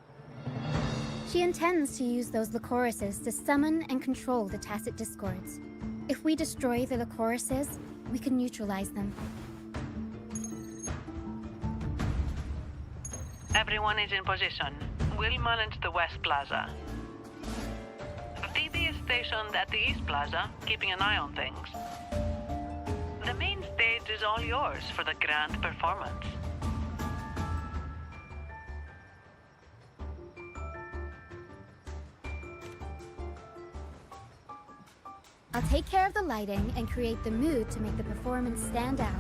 [SPEAKER 17] She intends to use those Lycoruses to summon and control the Tacit Discords. If we destroy the Lycoruses, we can neutralize them.
[SPEAKER 19] Everyone is in position. We'll manage the West Plaza. Phoebe is stationed at the East Plaza, keeping an eye on things. The main stage is all yours for the grand performance.
[SPEAKER 17] I'll take care of the lighting and create the mood to make the performance stand out.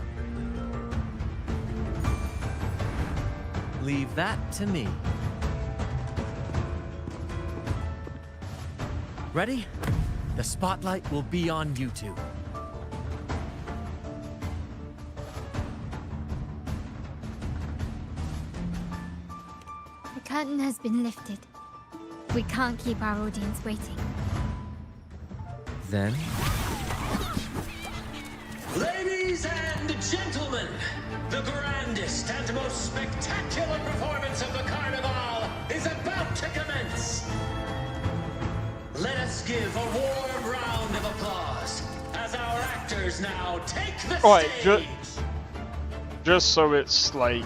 [SPEAKER 20] Leave that to me. Ready? The spotlight will be on you two.
[SPEAKER 8] The curtain has been lifted. We can't keep our audience waiting.
[SPEAKER 20] Then?
[SPEAKER 23] Ladies and gentlemen, the grandest and most spectacular performance of the Carnival is about to commence. Let us give a warm round of applause as our actors now take the stage.
[SPEAKER 2] Just so it's like...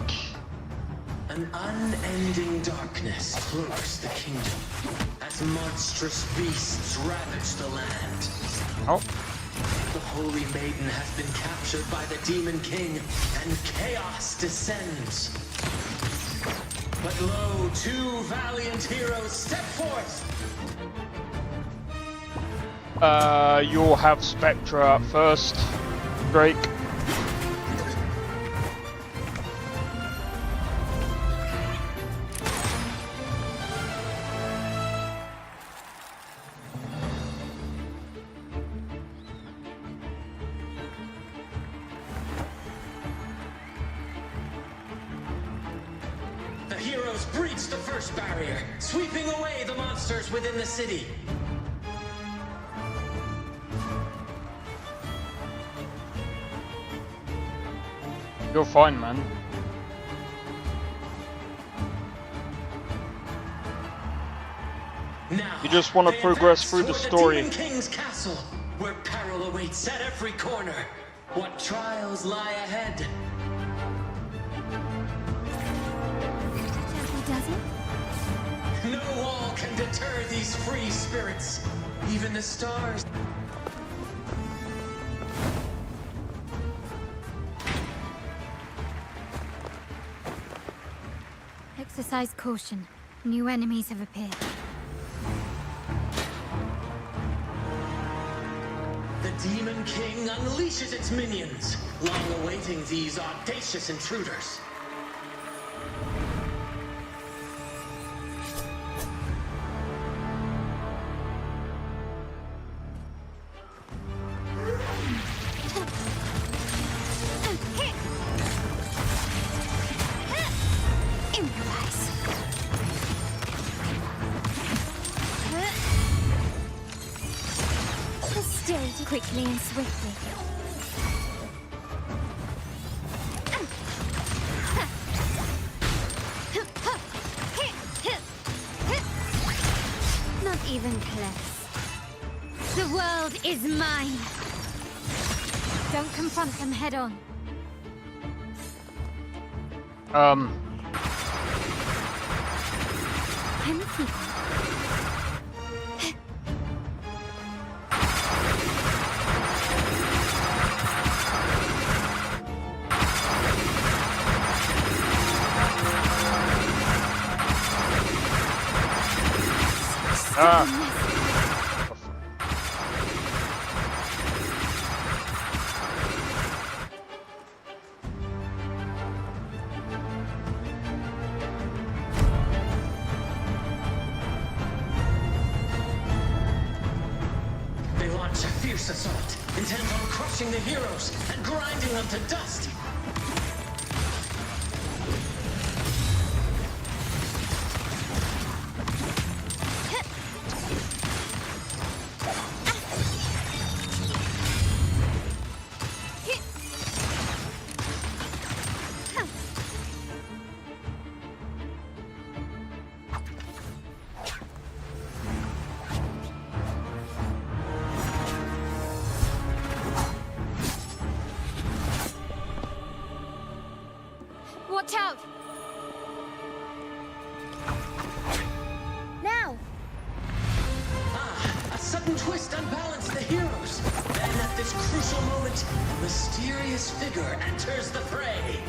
[SPEAKER 23] An unending darkness cloaks the kingdom as monstrous beasts ravage the land.
[SPEAKER 2] Oh.
[SPEAKER 23] The Holy Maiden has been captured by the Demon King, and chaos descends. But lo, two valiant heroes step forth.
[SPEAKER 2] You'll have Spectra up first, Drake.
[SPEAKER 23] must breach the first barrier, sweeping away the monsters within the city.
[SPEAKER 2] You're fine, man.
[SPEAKER 23] Now,
[SPEAKER 2] you just want to progress through the story.
[SPEAKER 23] The Demon King's castle, where peril awaits at every corner. What trials lie ahead? No wall can deter these free spirits. Even the stars.
[SPEAKER 8] Exercise caution. New enemies have appeared.
[SPEAKER 23] The Demon King unleashes its minions, long awaiting these audacious intruders.
[SPEAKER 8] Quickly and swiftly. Not even close. The world is mine. Don't confront them head on. I'm thinking.
[SPEAKER 23] They launch a fierce assault, intent on crushing the heroes and grinding them to dust.
[SPEAKER 8] Watch out! Now!
[SPEAKER 23] A sudden twist unbalanced the heroes. Then at this crucial moment, a mysterious figure enters the fray.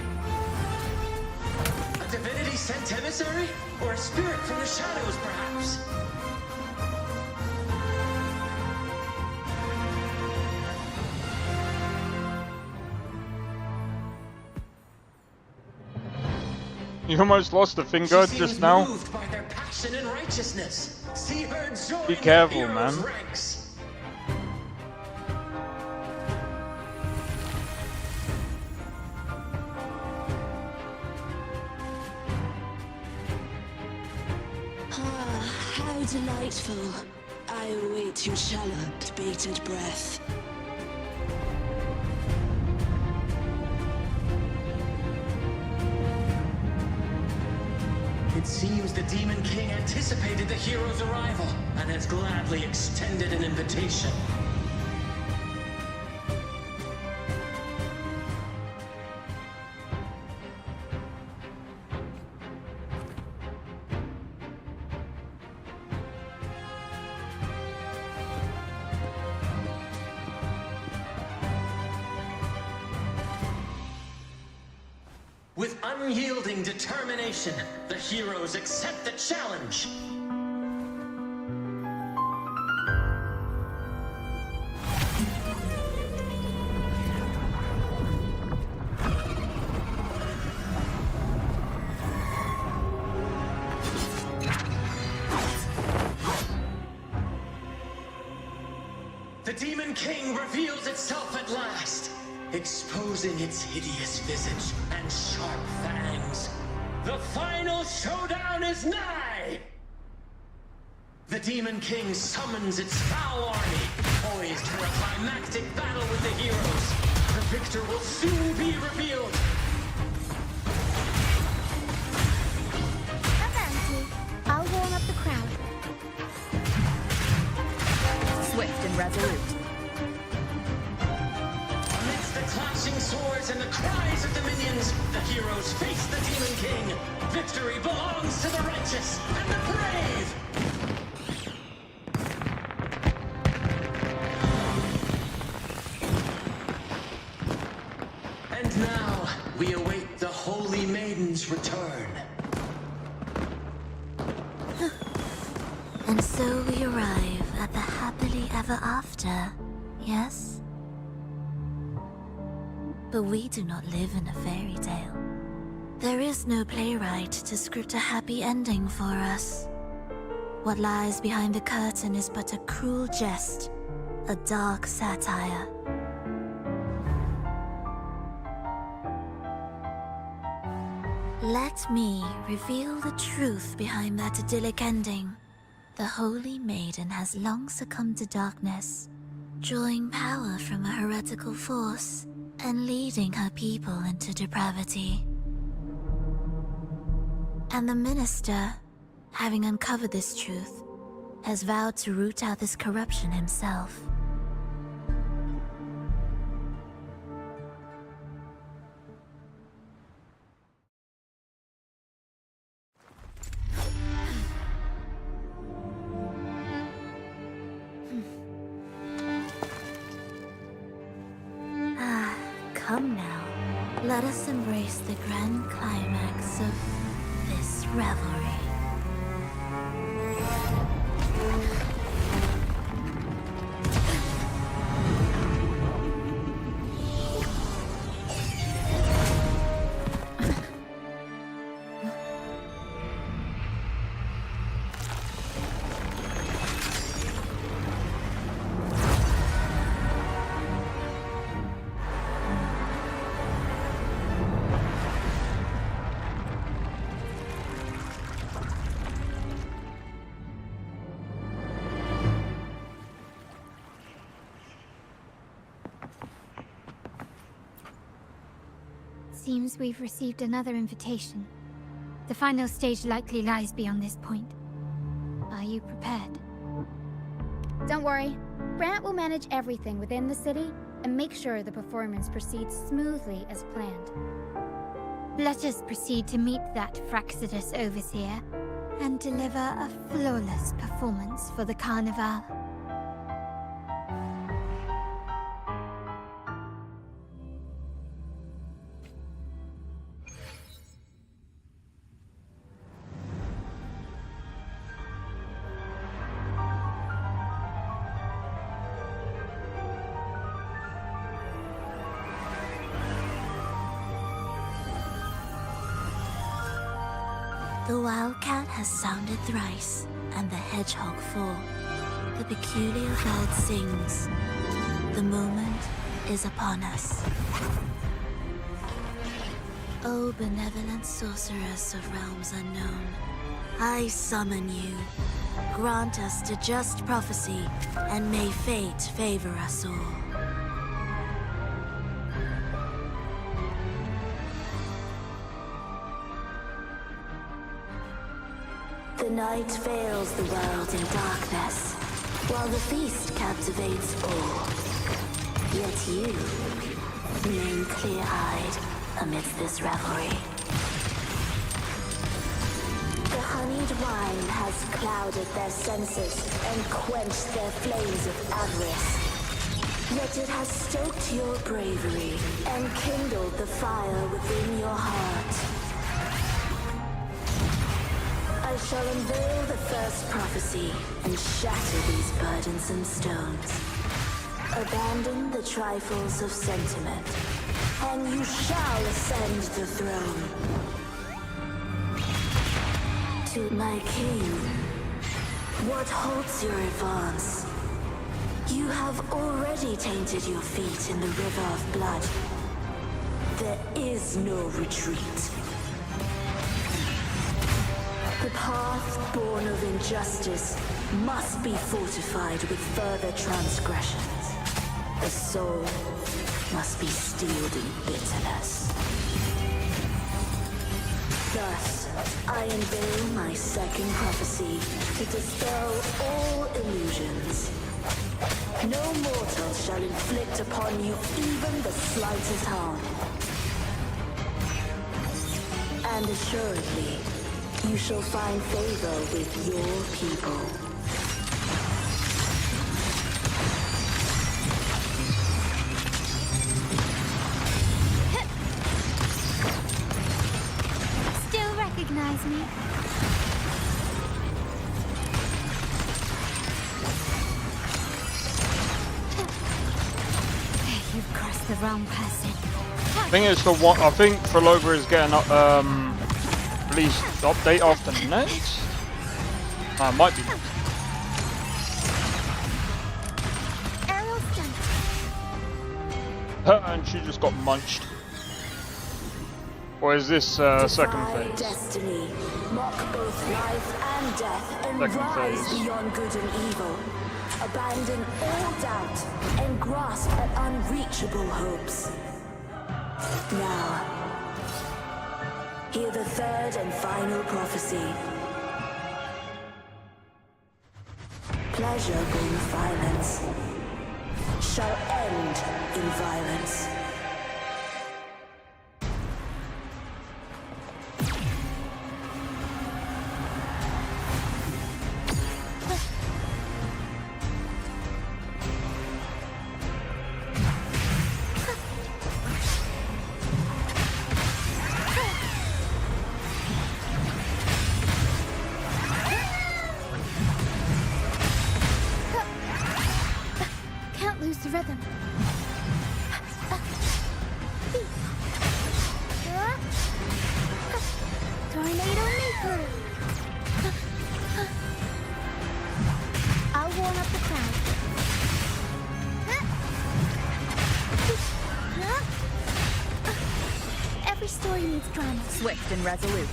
[SPEAKER 23] A divinity sent emissary? Or a spirit from the shadows, perhaps?
[SPEAKER 2] You almost lost a finger just now.
[SPEAKER 23] Moved by their passion and righteousness. See her join
[SPEAKER 2] Be careful,
[SPEAKER 23] the heroes'
[SPEAKER 2] man.
[SPEAKER 23] ranks.
[SPEAKER 6] Ah, how delightful. I await your challenge, bated breath.
[SPEAKER 23] It seems the Demon King anticipated the hero's arrival and has gladly extended an invitation. With unyielding determination, the heroes accept the challenge. The Demon King reveals itself at last, exposing its hideous visage and sharp fangs. The final showdown is nigh! The Demon King summons its foul army, poised for a climactic battle with the heroes. The victor will soon be revealed.
[SPEAKER 17] Avanti. I'll warm up the crowd.
[SPEAKER 14] Swift and resolute.
[SPEAKER 23] Amidst the clashing swords and the cries of the minions, the heroes face the Demon King. Victory belongs to the righteous and the brave! And now, we await the Holy Maiden's return.
[SPEAKER 10] And so we arrive at the happily ever after, yes? But we do not live in a fairy tale. There is no playwright to script a happy ending for us. What lies behind the curtain is but a cruel jest, a dark satire. Let me reveal the truth behind that idyllic ending. The Holy Maiden has long succumbed to darkness, drawing power from a heretical force and leading her people into depravity. And the minister, having uncovered this truth, has vowed to root out this corruption himself. Come now, let us embrace the grand climax of this revelry.
[SPEAKER 17] Seems we've received another invitation. The final stage likely lies beyond this point. Are you prepared?
[SPEAKER 1] Don't worry. Brant will manage everything within the city and make sure the performance proceeds smoothly as planned.
[SPEAKER 17] Let us proceed to meet that Fraxidus Overseer and deliver a flawless performance for the Carnival.
[SPEAKER 10] The wildcat has sounded thrice, and the hedgehog four. The peculiar bird sings. The moment is upon us. O benevolent sorceress of realms unknown, I summon you. Grant us to just prophecy, and may fate favor us all. The night veils the world in darkness, while the feast captivates all. Yet you remain clear-eyed amidst this revelry. The honeyed wine has clouded their senses and quenched their flames of avarice. Yet it has stoked your bravery and kindled the fire within your heart. I shall unveil the first prophecy and shatter these burdensome stones. Abandon the trifles of sentiment, and you shall ascend the throne. To my king, what halts your advance? You have already tainted your feet in the river of blood. There is no retreat.
[SPEAKER 6] path born of injustice must be fortified with further transgressions. The soul must be steeled in bitterness. Thus, I unveil my second prophecy to dispel all illusions. No mortal shall inflict upon you even the slightest harm. And assuredly, you shall find favor with your people.
[SPEAKER 1] Still recognize me? You've crossed the wrong person.
[SPEAKER 2] I think it's the one. I think Philova is getting released update after next. Might be.
[SPEAKER 1] Ariel's done.
[SPEAKER 2] And she just got munched. Or is this second phase?
[SPEAKER 6] Destiny, mock both life and death, and
[SPEAKER 2] Second
[SPEAKER 6] rise
[SPEAKER 2] phase.
[SPEAKER 6] beyond good and evil. Abandon all doubt and grasp at unreachable hopes. Now, hear the third and final prophecy. Pleasure born of violence shall end in violence.
[SPEAKER 1] Can't lose the rhythm. Tornado Maker. I'll warm up the crowd. Every story needs drama.
[SPEAKER 14] Swift and resolute.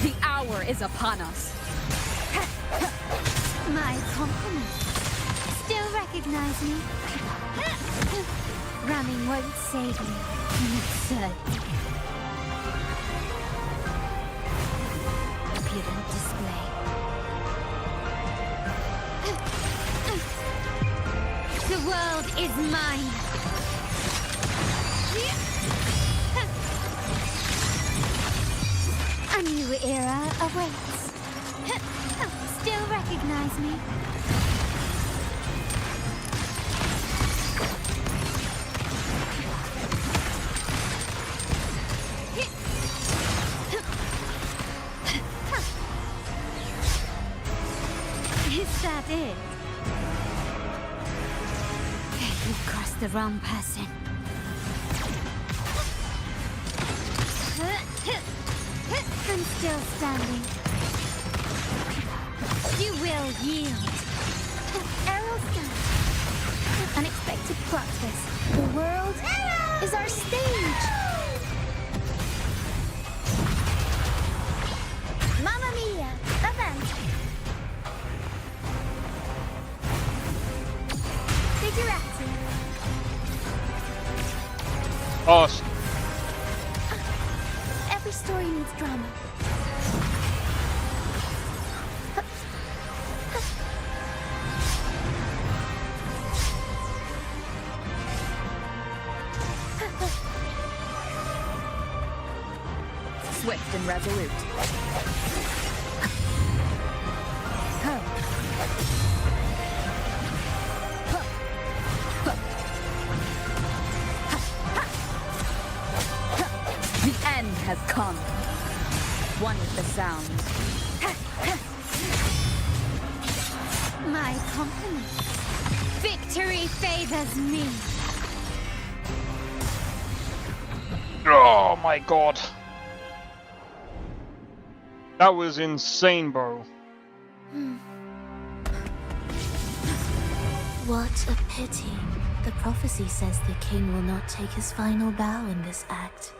[SPEAKER 14] The hour is upon us.
[SPEAKER 1] My compliments. Still recognize me? Ramming won't save me. Absurd. Impudent display. The world is mine. A new era awaits. Still recognize me? Is that it? You've crossed the wrong person. I'm still standing. You will yield. Arrows down. Unexpected plot twist. The world is our stage. Mamma mia! Avanti. Figurati.
[SPEAKER 2] Awesome.
[SPEAKER 1] Every story needs drama.
[SPEAKER 14] Swift and resolute. The end has come. One with the sound.
[SPEAKER 1] My compliments. Victory favors me.
[SPEAKER 2] Oh my god. That was insane, bro.
[SPEAKER 10] What a pity. The prophecy says the king will not take his final bow in this act.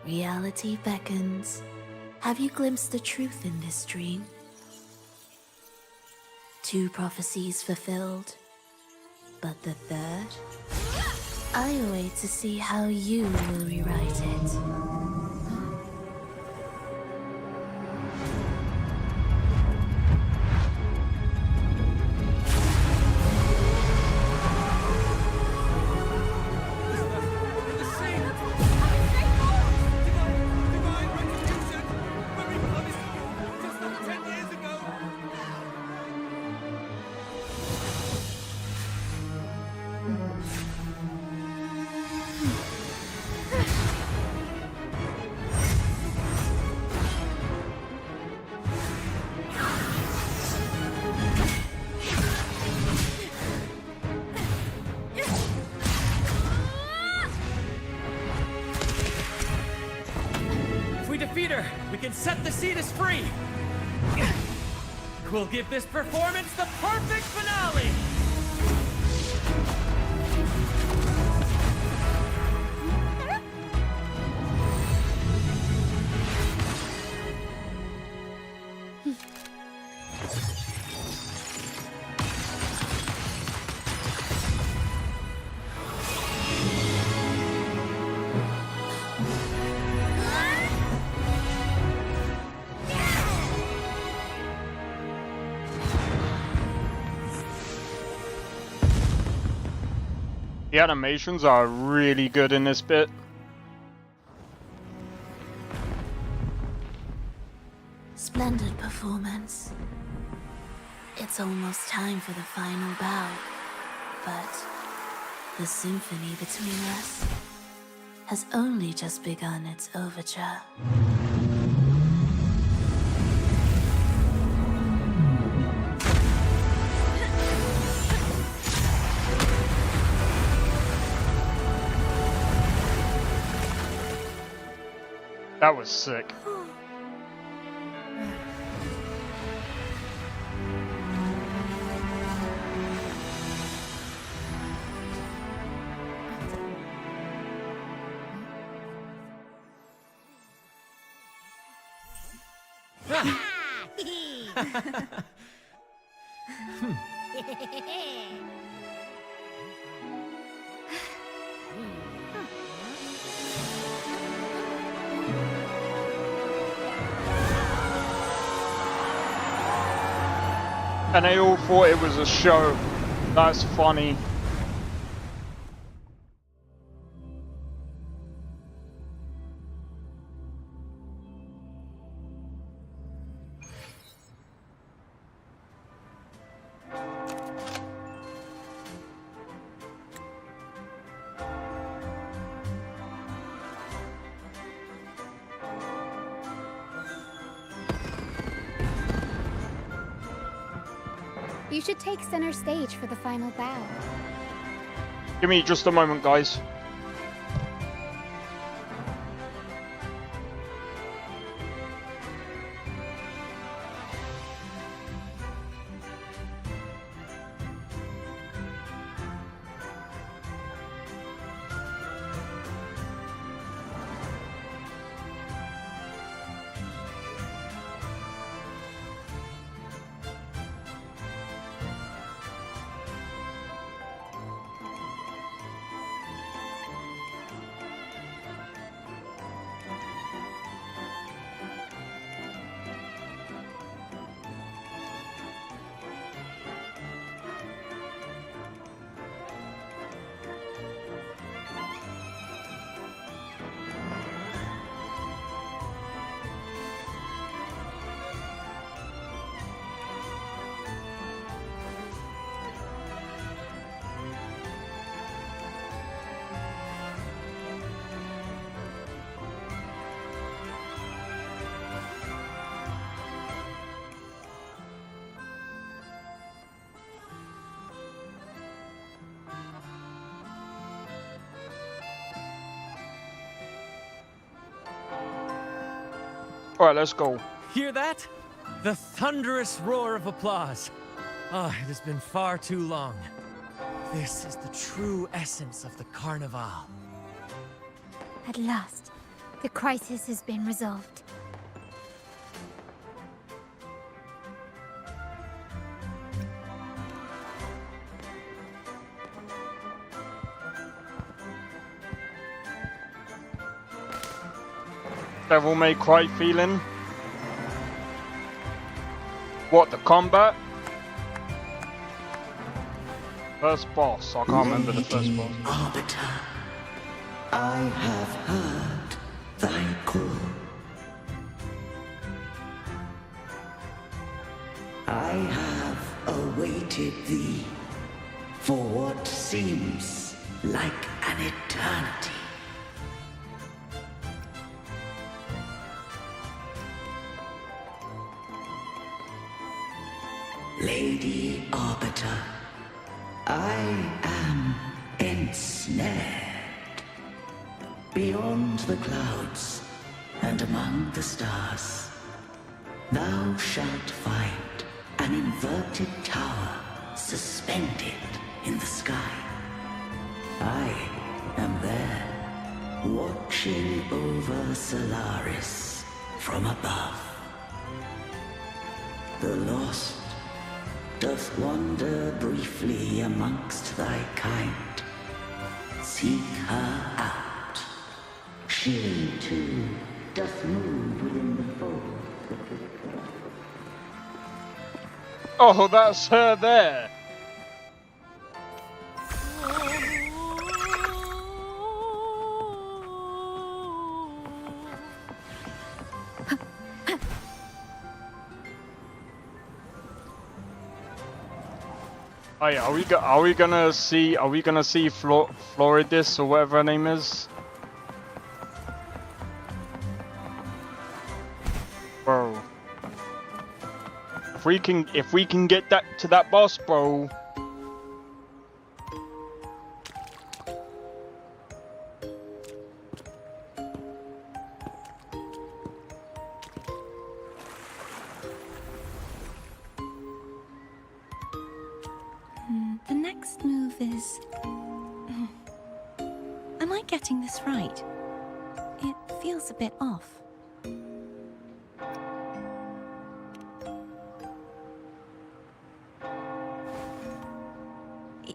[SPEAKER 10] Reality beckons. Have you glimpsed the truth in this dream? 2 prophecies fulfilled, but the third? I await to see how you will rewrite it.
[SPEAKER 20] We can set the Cetus free! We'll give this performance the perfect finale!
[SPEAKER 2] The animations are really good in this bit.
[SPEAKER 10] Splendid performance. It's almost time for the final bow, but the symphony between us has only just begun its overture.
[SPEAKER 2] That was sick. And they all thought it was a show. That's funny.
[SPEAKER 17] You should take center stage for the final bow.
[SPEAKER 2] Give me just a moment, guys. Alright, let's go.
[SPEAKER 20] Hear that? The thunderous roar of applause. Ah, it has been far too long. This is the true essence of the Carnival.
[SPEAKER 8] At last, the crisis has been resolved.
[SPEAKER 2] Devil May Cry feeling. What, the combat? First boss. I can't remember the first boss.
[SPEAKER 9] Arbiter, I have heard thy call. I have awaited thee for what seems like an eternity. Lady Arbiter, I am ensnared. Beyond the clouds and among the stars, thou shalt find an inverted tower suspended in the sky. I am there, watching over Solaris from above. The lost doth wander briefly amongst thy kind. Seek her out. She, too, doth move within the fold.
[SPEAKER 2] Oh, that's her there. Oh yeah, are we gonna see Floridis or whatever her name is? Bro. If we can get that to that boss, bro.
[SPEAKER 11] The next move is... Am I getting this right? It feels a bit off.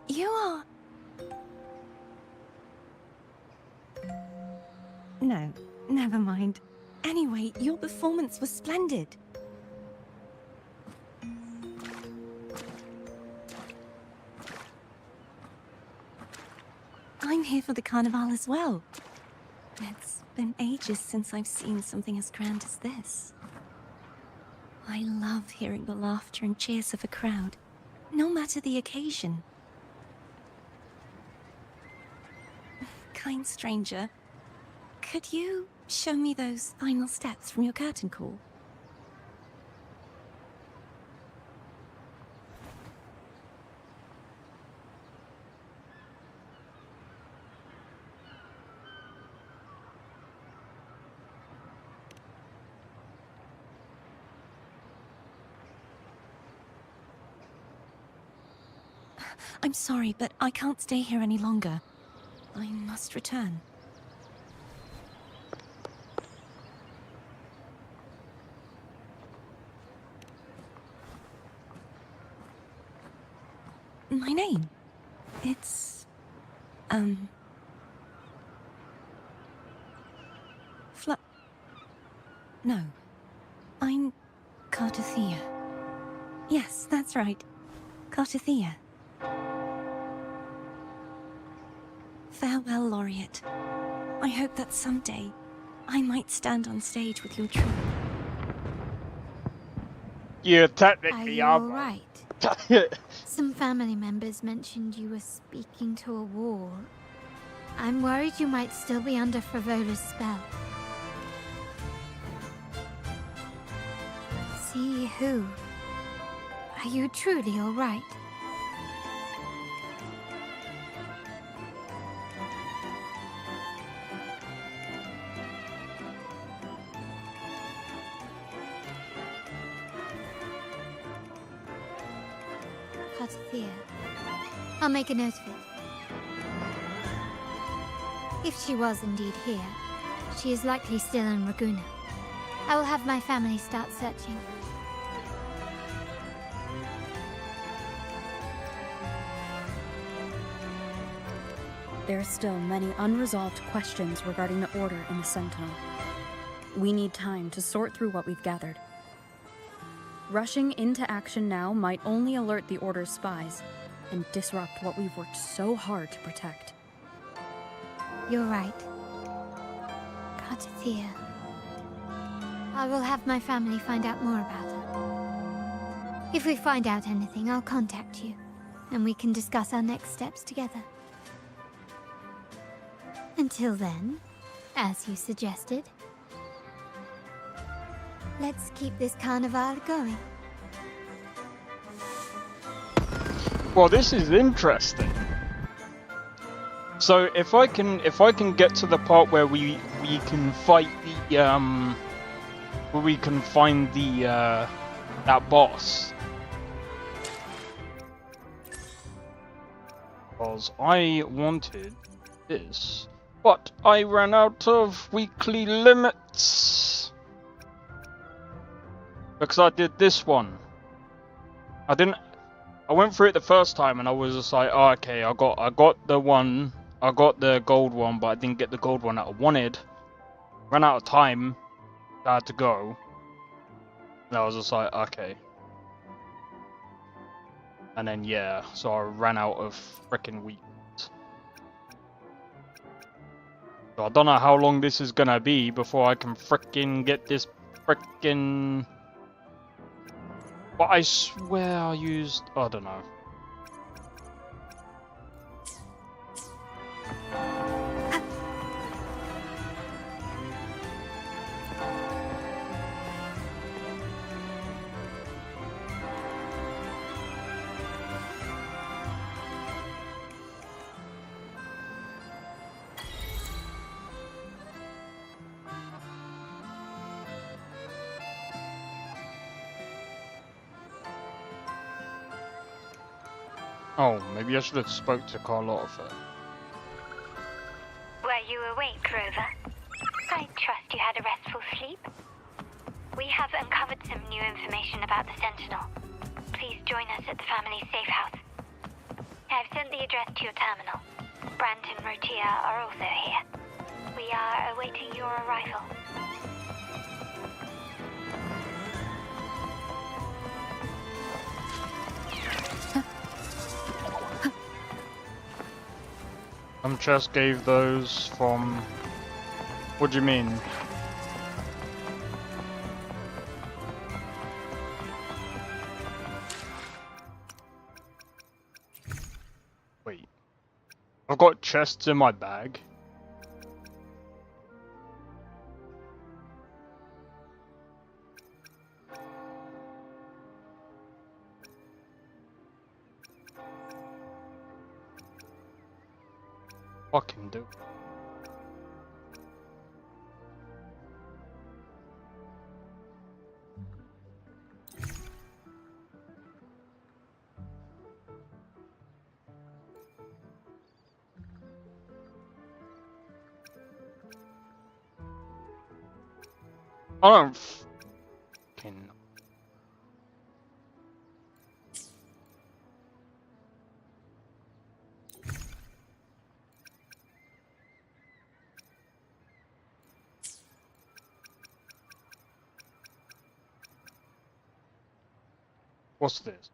[SPEAKER 11] You are... No, never mind. Anyway, your performance was splendid. I'm here for the Carnival as well. It's been ages since I've seen something as grand as this. I love hearing the laughter and cheers of a crowd, no matter the occasion. Kind stranger, could you show me those final steps from your curtain call? I'm sorry, but I can't stay here any longer. I must return. My name? It's... No. I'm Cartothea. Yes, that's right. Cartothea. Farewell, Laureate. I hope that someday I might stand on stage with your troupe.
[SPEAKER 2] Yeah, technically,
[SPEAKER 8] Are you all right? Some family members mentioned you were speaking to a wall. I'm worried you might still be under Frivola's spell. See who? Are you truly all right? Cartathea. I'll make a note of it. If she was indeed here, she is likely still in Raguna. I will have my family start searching.
[SPEAKER 14] There are still many unresolved questions regarding the Order and the Sentinel. We need time to sort through what we've gathered. Rushing into action now might only alert the Order's spies and disrupt what we've worked so hard to protect.
[SPEAKER 8] You're right. Cartathea. I will have my family find out more about her. If we find out anything, I'll contact you, and we can discuss our next steps together. Until then, as you suggested, let's keep this carnival going.
[SPEAKER 2] Well, this is interesting. So if I can get to the part where we can fight the where we can find the that boss, because I wanted this, but I ran out of weekly limits because I did this one. I went through it the first time and I was just like, oh, okay, I got the gold one, but I didn't get the gold one that I wanted. Ran out of time. I had to go. And I was just like, okay. And then yeah, so I ran out of frickin' weeks. So I don't know how long this is gonna be before I can frickin' get this frickin'. But I swear I used, I don't know. Oh, maybe I should have spoke to Carlotta first.
[SPEAKER 3] Were you awake, Rover? I trust you had a restful sleep. We have uncovered some new information about the Sentinel. Please join us at the family's safe house. I've sent the address to your terminal. Brant and Rotia are also here. We are awaiting your arrival.
[SPEAKER 2] Chess gave those from... What do you mean? Wait. I've got chests in my bag. Fucking do. I don't fucking. What's this?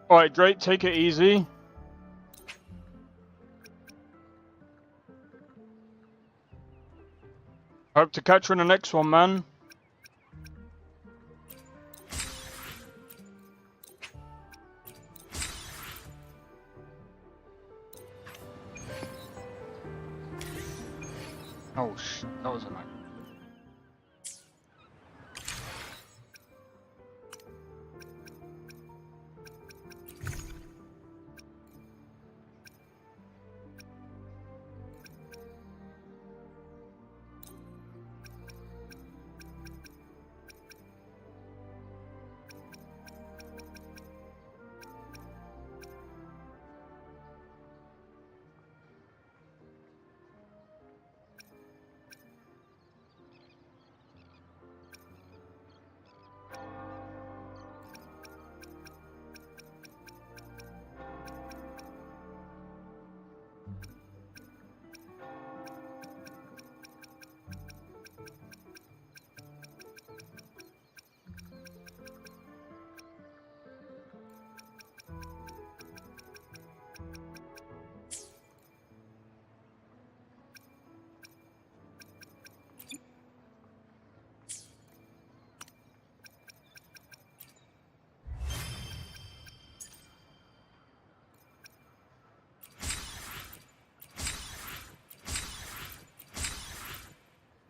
[SPEAKER 2] Alright, Drake, take it easy. Hope to catch you in the next one, man. Oh, that was a nice.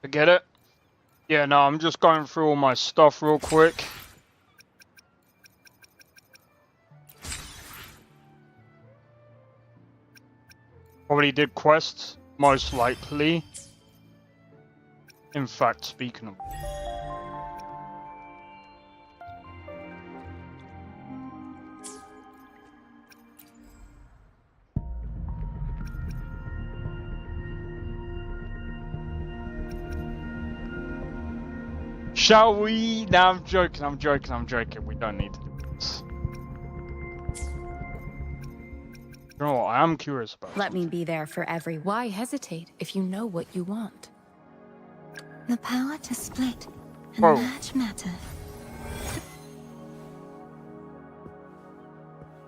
[SPEAKER 2] Get it? Yeah, no, I'm just going through all my stuff real quick. Probably did quests, most likely. In fact, speaking of... Shall we? Nah, I'm joking. We don't need to do this. You know what? I am curious about
[SPEAKER 14] Let me be there for every. Why hesitate if you know what you want?
[SPEAKER 11] The power to split and
[SPEAKER 2] Whoa.
[SPEAKER 11] merge matter.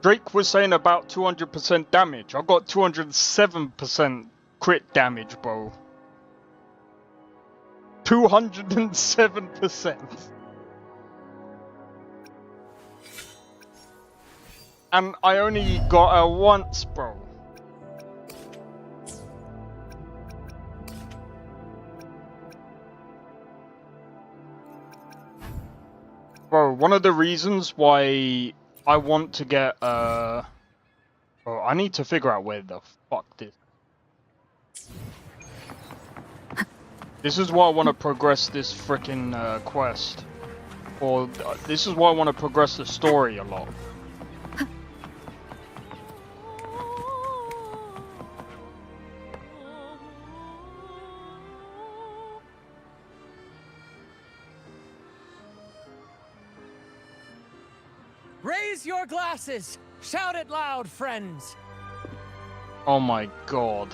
[SPEAKER 2] Drake was saying about 200% damage. I got 207% crit damage, bro. 207%. And I only got her once, bro. Bro, one of the reasons why I want to get, bro, I need to figure out where the fuck this... This is why I want to progress this frickin' quest. Or, this is why I want to progress the story a lot.
[SPEAKER 20] Raise your glasses! Shout it loud, friends!
[SPEAKER 2] Oh my god.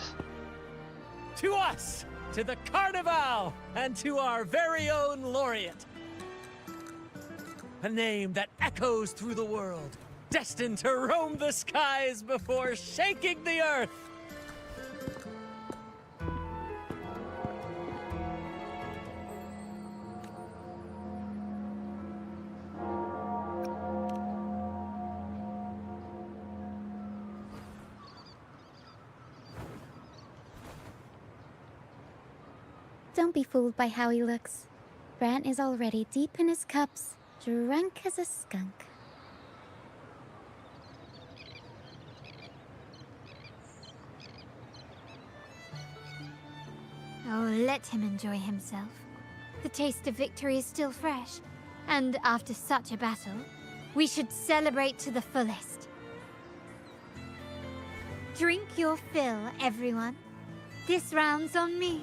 [SPEAKER 20] To us! To the Carnival! And to our very own laureate! A name that echoes through the world, destined to roam the skies before shaking the earth!
[SPEAKER 17] Don't be fooled by how he looks. Brant is already deep in his cups, drunk as a skunk.
[SPEAKER 8] Oh, let him enjoy himself. The taste of victory is still fresh, and after such a battle, we should celebrate to the fullest. Drink your fill, everyone. This round's on me.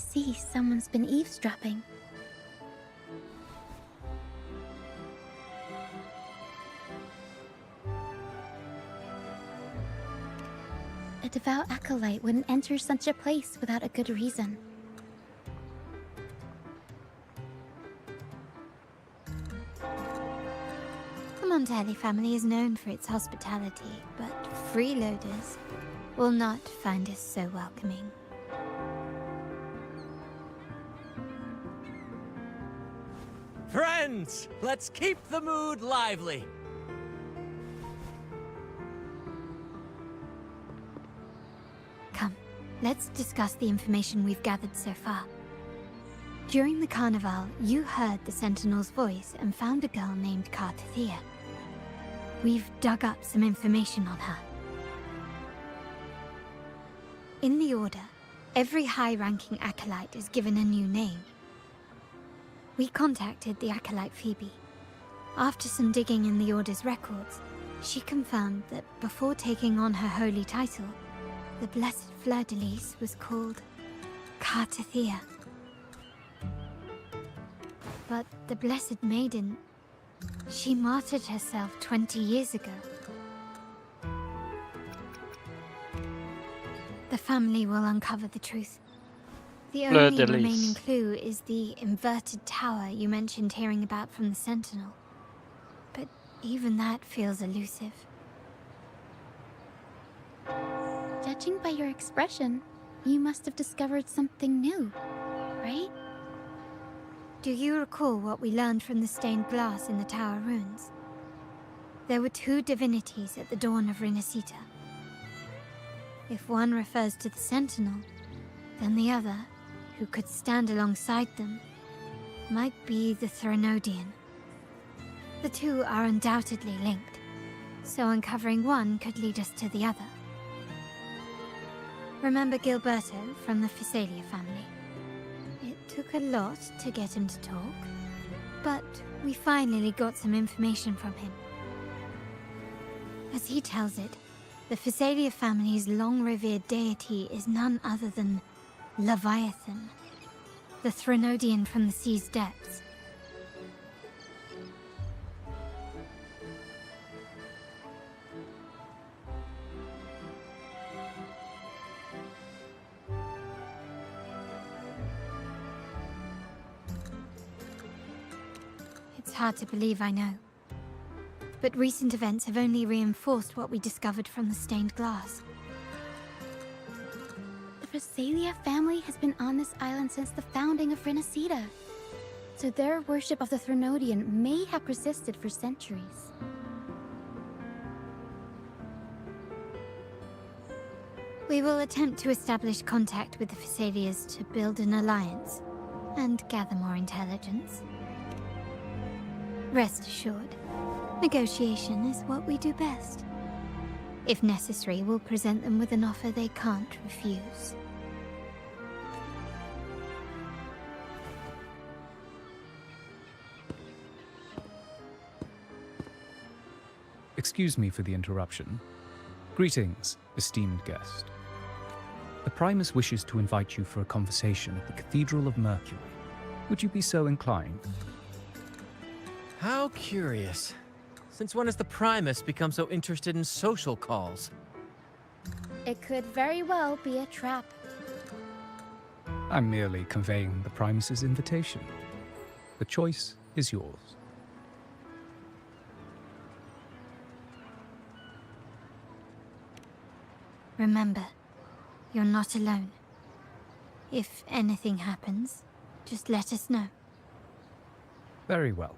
[SPEAKER 17] see someone's been eavesdropping. A devout acolyte wouldn't enter such a place without a good reason.
[SPEAKER 8] The Montelli family is known for its hospitality, but freeloaders will not find us so welcoming.
[SPEAKER 20] Friends, let's keep the mood lively.
[SPEAKER 8] Come, let's discuss the information we've gathered so far. During the carnival, you heard the Sentinel's voice and found a girl named Cartathea. We've dug up some information on her. In the Order, every high-ranking acolyte is given a new name. We contacted the acolyte Phoebe. After some digging in the Order's records, she confirmed that before taking on her holy title, the Blessed Fleur-de-Lis was called Cartathea. But the Blessed Maiden, she martyred herself 20 years ago. The family will uncover the truth. The only remaining clue is the inverted tower you mentioned hearing about from the Sentinel. But even that feels elusive.
[SPEAKER 17] Judging by your expression, you must have discovered something new, right?
[SPEAKER 8] Do you recall what we learned from the stained glass in the tower ruins? There were two divinities at the dawn of Renacita. If one refers to the Sentinel, then the other, who could stand alongside them, might be the Threnodian. The two are undoubtedly linked, so uncovering one could lead us to the other. Remember Gilberto from the Physalia family? It took a lot to get him to talk, but we finally got some information from him. As he tells it, the Physalia family's long-revered deity is none other than Leviathan, the Threnodian from the sea's depths. It's hard to believe, I know. But recent events have only reinforced what we discovered from the stained glass.
[SPEAKER 17] The Physalia family has been on this island since the founding of Renacita. So their worship of the Threnodian may have persisted for centuries.
[SPEAKER 8] We will attempt to establish contact with the Physalias to build an alliance and gather more intelligence. Rest assured, negotiation is what we do best. If necessary, we'll present them with an offer they can't refuse.
[SPEAKER 5] Excuse me for the interruption. Greetings, esteemed guest. The Primus wishes to invite you for a conversation at the Cathedral of Mercury. Would you be so inclined?
[SPEAKER 20] How curious. Since when has the Primus become so interested in social calls?
[SPEAKER 17] It could very well be a trap.
[SPEAKER 5] I'm merely conveying the Primus's invitation. The choice is yours.
[SPEAKER 8] Remember, you're not alone. If anything happens, just let us know.
[SPEAKER 5] Very well.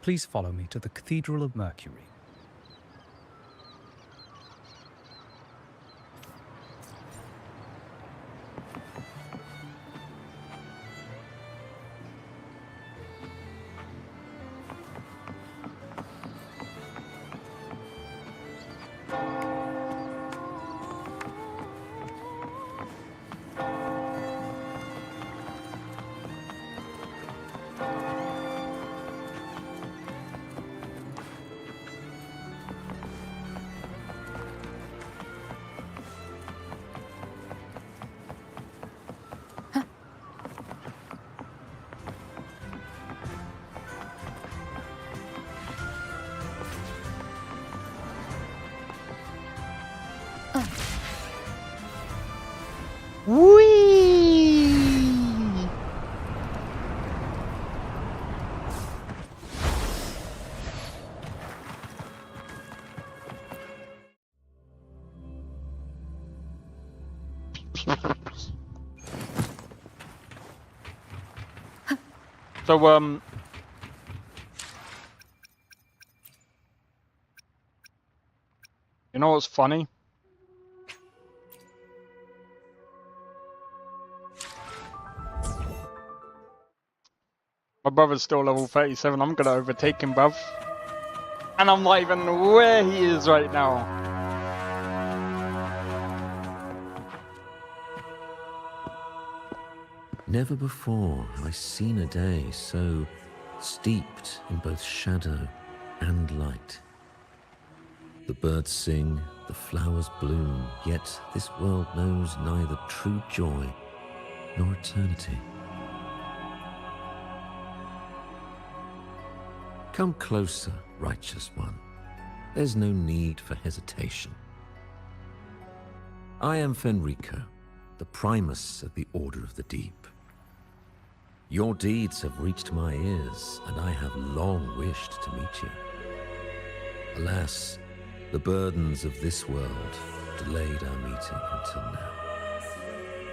[SPEAKER 5] Please follow me to the Cathedral of Mercury.
[SPEAKER 2] So, you know what's funny? My brother's still level 37. I'm gonna overtake him, bruv. And I'm not even where he is right now.
[SPEAKER 7] Never before have I seen a day so steeped in both shadow and light. The birds sing, the flowers bloom, yet this world knows neither true joy nor eternity. Come closer, righteous one. There's no need for hesitation. I am Fenrico, the Primus of the Order of the Deep. Your deeds have reached my ears, and I have long wished to meet you. Alas, the burdens of this world delayed our meeting until now.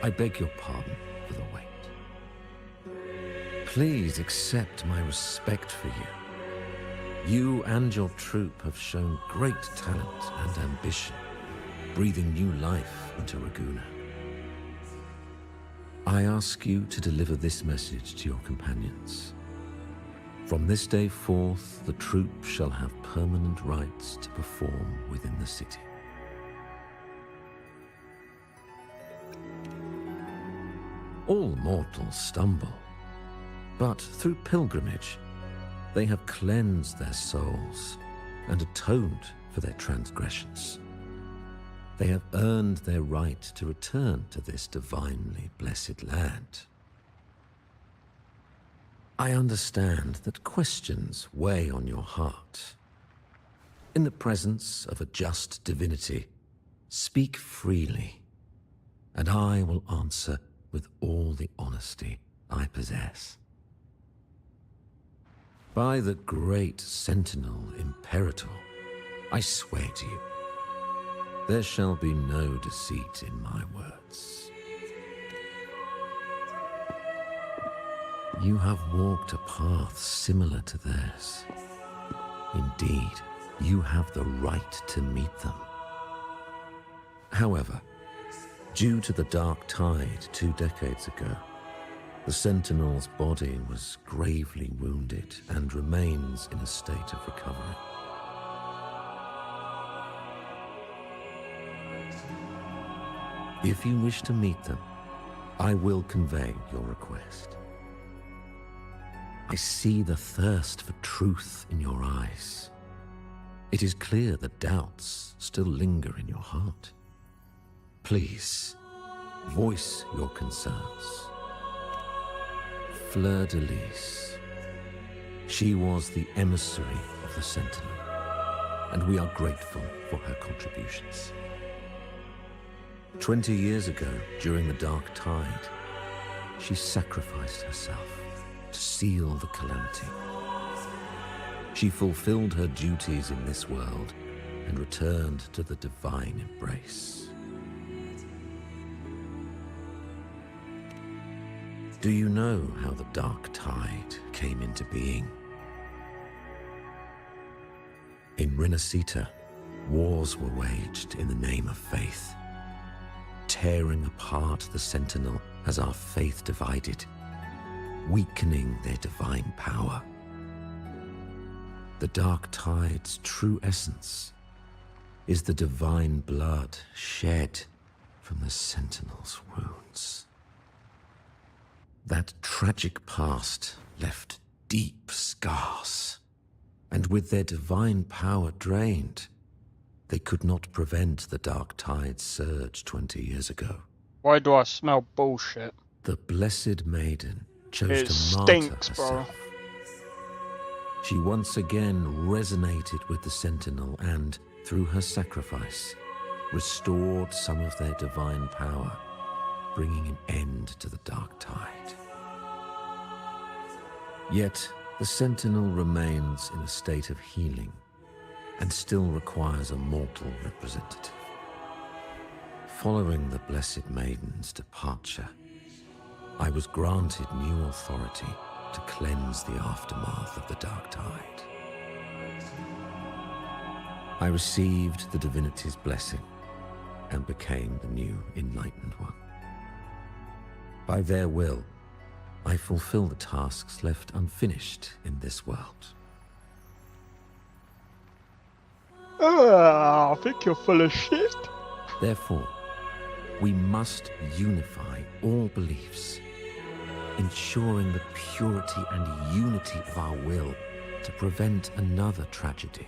[SPEAKER 7] I beg your pardon for the wait. Please accept my respect for you. You and your troop have shown great talent and ambition, breathing new life into Raguna. I ask you to deliver this message to your companions. From this day forth, the troop shall have permanent rights to perform within the city. All mortals stumble, but through pilgrimage, they have cleansed their souls and atoned for their transgressions. They have earned their right to return to this divinely blessed land. I understand that questions weigh on your heart. In the presence of a just divinity, speak freely, and I will answer with all the honesty I possess. By the great Sentinel Imperator, I swear to you, there shall be no deceit in my words. You have walked a path similar to theirs. Indeed, you have the right to meet them. However, due to the Dark Tide 2 decades ago, the Sentinel's body was gravely wounded and remains in a state of recovery. If you wish to meet them, I will convey your request. I see the thirst for truth in your eyes. It is clear that doubts still linger in your heart. Please, voice your concerns. Fleur de Lis. She was the emissary of the Sentinel, and we are grateful for her contributions. 20 years ago, during the Dark Tide, she sacrificed herself to seal the calamity. She fulfilled her duties in this world and returned to the divine embrace. Do you know how the Dark Tide came into being? In Renacita, wars were waged in the name of faith, tearing apart the Sentinel as our faith divided, weakening their divine power. The Dark Tide's true essence is the divine blood shed from the Sentinel's wounds. That tragic past left deep scars, and with their divine power drained, they could not prevent the Dark Tide's surge 20 years ago.
[SPEAKER 2] Why do I smell bullshit?
[SPEAKER 7] The Blessed Maiden chose
[SPEAKER 2] It
[SPEAKER 7] to martyr
[SPEAKER 2] stinks, bro.
[SPEAKER 7] herself. She once again resonated with the Sentinel and, through her sacrifice, restored some of their divine power, bringing an end to the Dark Tide. Yet, the Sentinel remains in a state of healing and still requires a mortal representative. Following the Blessed Maiden's departure, I was granted new authority to cleanse the aftermath of the Dark Tide. I received the divinity's blessing and became the new Enlightened One. By their will, I fulfill the tasks left unfinished in this world.
[SPEAKER 2] I think you're full of shit.
[SPEAKER 7] Therefore, we must unify all beliefs, ensuring the purity and unity of our will to prevent another tragedy.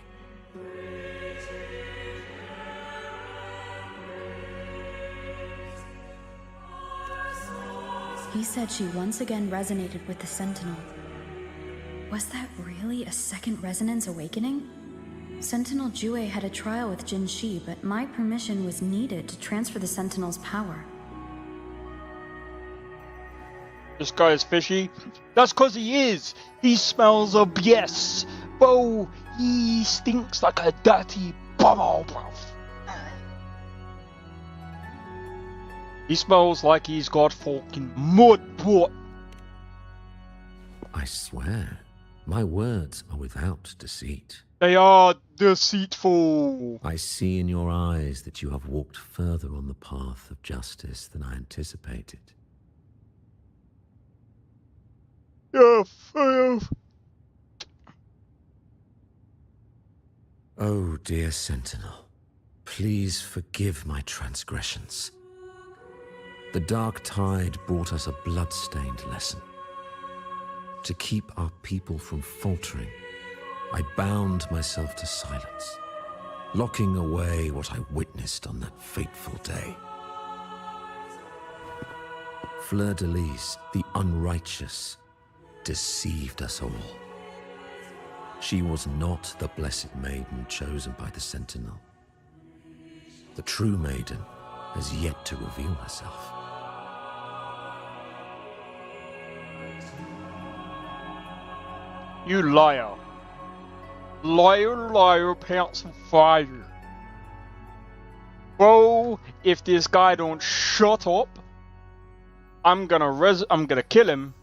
[SPEAKER 14] He said she once again resonated with the Sentinel. Was that really a second resonance awakening? Sentinel Jue had a trial with Jin Shi, but my permission was needed to transfer the Sentinel's power.
[SPEAKER 2] This guy is fishy. That's cause he is. He smells of BS. Bro, he stinks like a dirty bubble, bro. He smells like he's got fucking mud, bro.
[SPEAKER 7] I swear, my words are without deceit.
[SPEAKER 2] They are deceitful.
[SPEAKER 7] I see in your eyes that you have walked further on the path of justice than I anticipated.
[SPEAKER 2] Yeah.
[SPEAKER 7] Oh, dear Sentinel, please forgive my transgressions. The Dark Tide brought us a blood-stained lesson. To keep our people from faltering, I bound myself to silence, locking away what I witnessed on that fateful day. Fleur-de-Lis, the unrighteous, deceived us all. She was not the blessed maiden chosen by the Sentinel. The true maiden has yet to reveal herself.
[SPEAKER 2] You liar. Liar, liar, pants on fire. Bro, if this guy don't shut up, I'm gonna kill him,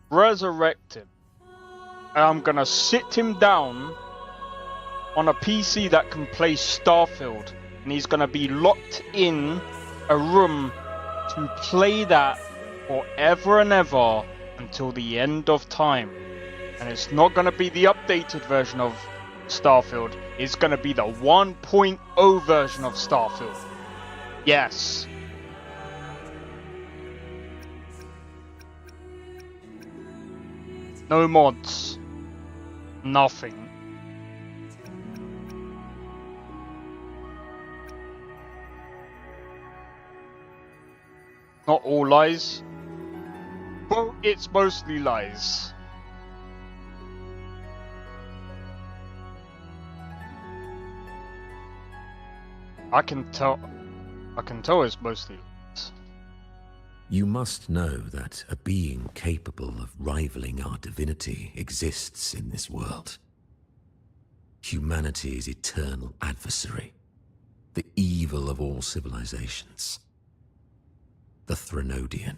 [SPEAKER 2] resurrect him, and I'm gonna sit him down on a PC that can play Starfield, and he's gonna be locked in a room to play that forever and ever until the end of time. And it's not gonna be the updated version of Starfield, it's gonna be the 1.0 version of Starfield. Yes. No mods. Nothing. Not all lies. Well, it's mostly lies. I can tell it's mostly lies.
[SPEAKER 7] You must know that a being capable of rivaling our divinity exists in this world. Humanity's eternal adversary, the evil of all civilizations, the Threnodian.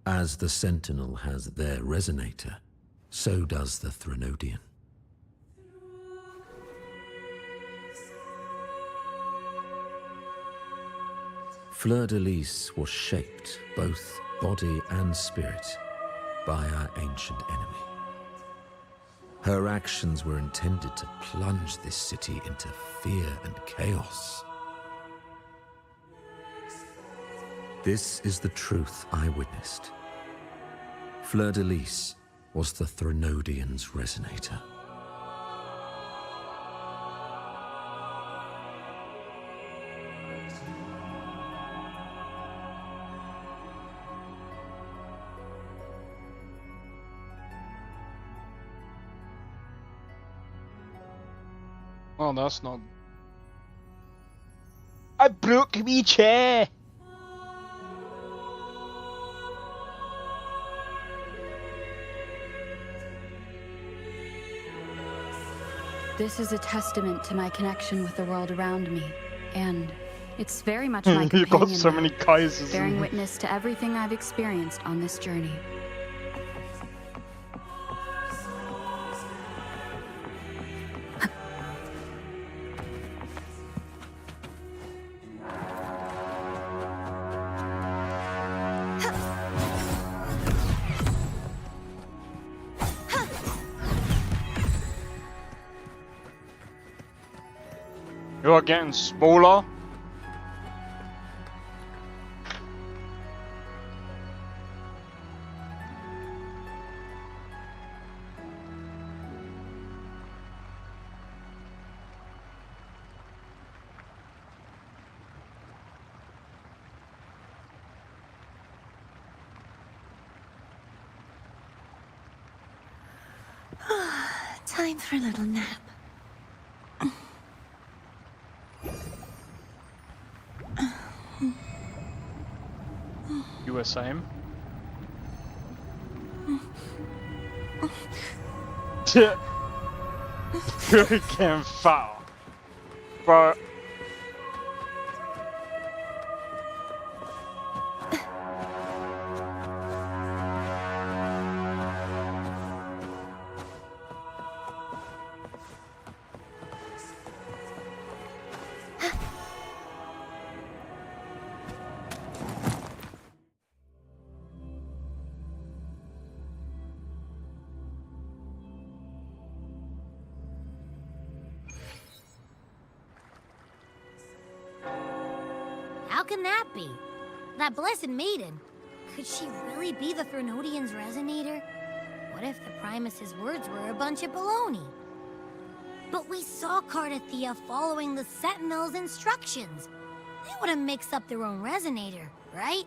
[SPEAKER 7] As the Sentinel has their resonator, so does the Threnodian. Fleur-de-Lis was shaped, both body and spirit, by our ancient enemy. Her actions were intended to plunge this city into fear and chaos. This is the truth I witnessed. Fleur-de-Lis was the Threnodian's resonator.
[SPEAKER 2] Oh, that's not... I broke me chair!
[SPEAKER 14] This is a testament to my connection with the world around me, and it's very much my companion,
[SPEAKER 2] You got so many Kaisers.
[SPEAKER 14] bearing witness to everything I've experienced on this journey.
[SPEAKER 2] You are getting smaller.
[SPEAKER 11] Time for a little nap.
[SPEAKER 2] You were saying? You're getting fat. Bro.
[SPEAKER 16] How can that be? That blessed maiden. Could she really be the Threnodian's resonator? What if the Primus's words were a bunch of baloney? But we saw Cardathea following the Sentinel's instructions. They wouldn't mix up their own resonator, right?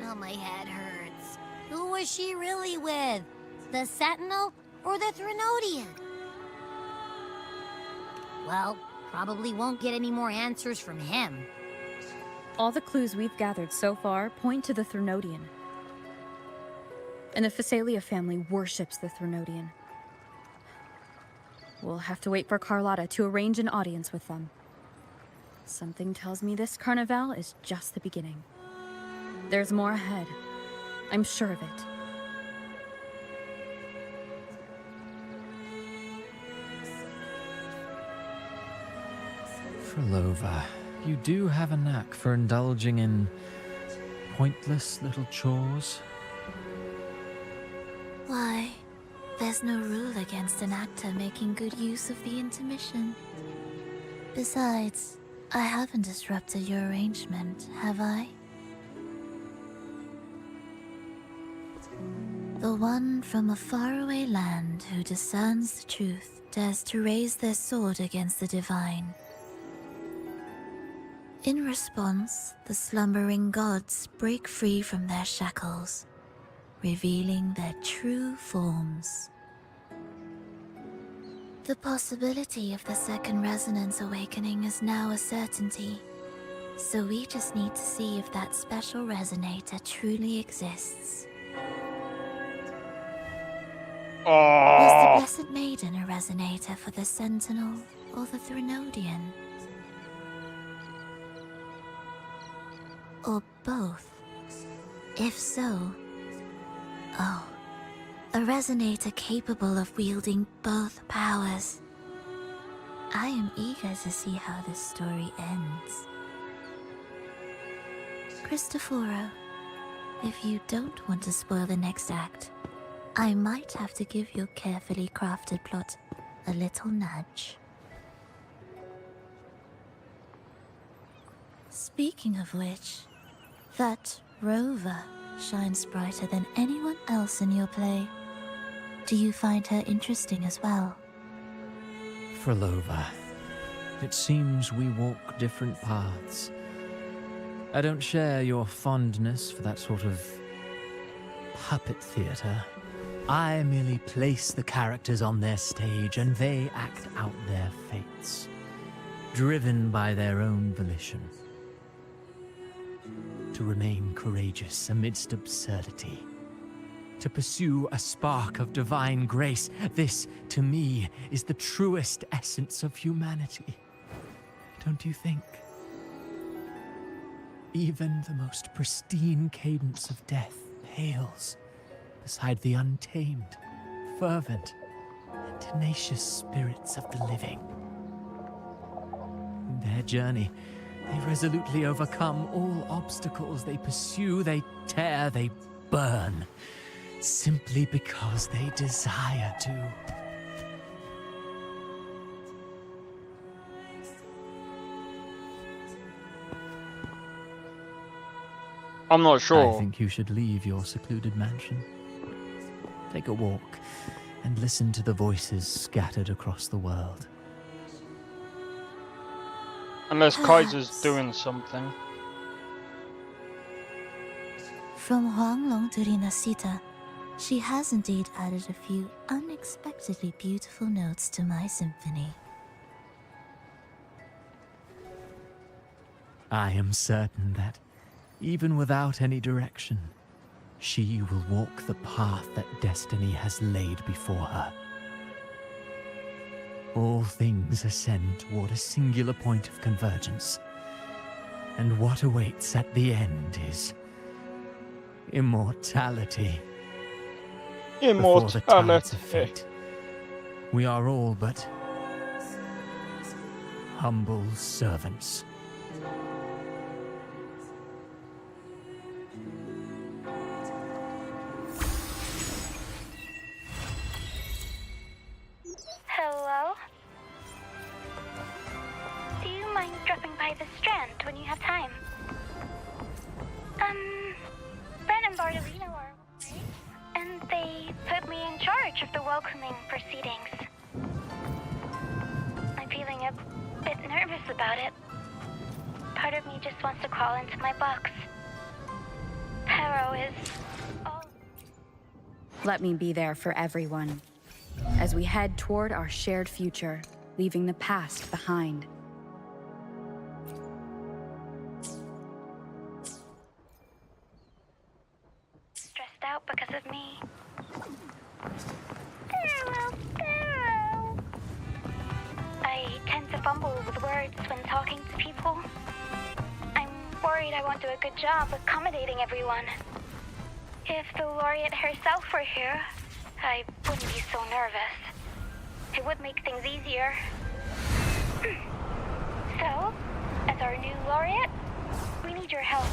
[SPEAKER 16] Now my head hurts. Who was she really with? The Sentinel or the Threnodian? Well, probably won't get any more answers from him.
[SPEAKER 14] All the clues we've gathered so far point to the Threnodian. And the Phasalia family worships the Threnodian. We'll have to wait for Carlotta to arrange an audience with them. Something tells me this Carnival is just the beginning. There's more ahead. I'm sure of it.
[SPEAKER 20] Frolova, you do have a knack for indulging in pointless little chores.
[SPEAKER 10] Why? There's no rule against an actor making good use of the intermission. Besides, I haven't disrupted your arrangement, have I? The one from a faraway land who discerns the truth dares to raise their sword against the divine. In response, the slumbering gods break free from their shackles, revealing their true forms. The possibility of the second resonance awakening is now a certainty, so we just need to see if that special resonator truly exists. Was the Blessed Maiden a resonator for the Sentinel or the Threnodian? Or both? If so, oh, a resonator capable of wielding both powers. I am eager to see how this story ends. Cristoforo, if you don't want to spoil the next act, I might have to give your carefully crafted plot a little nudge. Speaking of which, that rover shines brighter than anyone else in your play. Do you find her interesting as well?
[SPEAKER 20] Frolova, it seems we walk different paths. I don't share your fondness for that sort of puppet theater. I merely place the characters on their stage and they act out their fates, driven by their own volition. To remain courageous amidst absurdity. To pursue a spark of divine grace. This, to me, is the truest essence of humanity. Don't you think? Even the most pristine cadence of death pales beside the untamed, fervent, and tenacious spirits of the living. In their journey, they resolutely overcome all obstacles. They pursue, they tear, they burn, simply because they desire to.
[SPEAKER 2] I'm not sure.
[SPEAKER 20] I think you should leave your secluded mansion. Take a walk and listen to the voices scattered across the world.
[SPEAKER 2] Unless Kaiser's doing something.
[SPEAKER 10] From Huanglong to Rinasita, she has indeed added a few unexpectedly beautiful notes to my symphony.
[SPEAKER 20] I am certain that, even without any direction, she will walk the path that destiny has laid before her. All things ascend toward a singular point of convergence, and what awaits at the end is immortality. Before the tides of fate, we are all but humble servants.
[SPEAKER 3] Hello? Do you mind dropping by the Strand when you have time? Brent and Bartolino are away, and they put me in charge of the welcoming proceedings. I'm feeling a bit nervous about it. Part of me just wants to crawl into my box. Pero is all...
[SPEAKER 14] Let me be there for everyone, as we head toward our shared future, leaving the past behind.
[SPEAKER 3] Stressed out because of me. Farewell. I tend to fumble with words when talking to people. I'm worried I won't do a good job accommodating everyone. If the laureate herself were here, I wouldn't be so nervous. It would make things easier. So, as our new laureate, we need your help.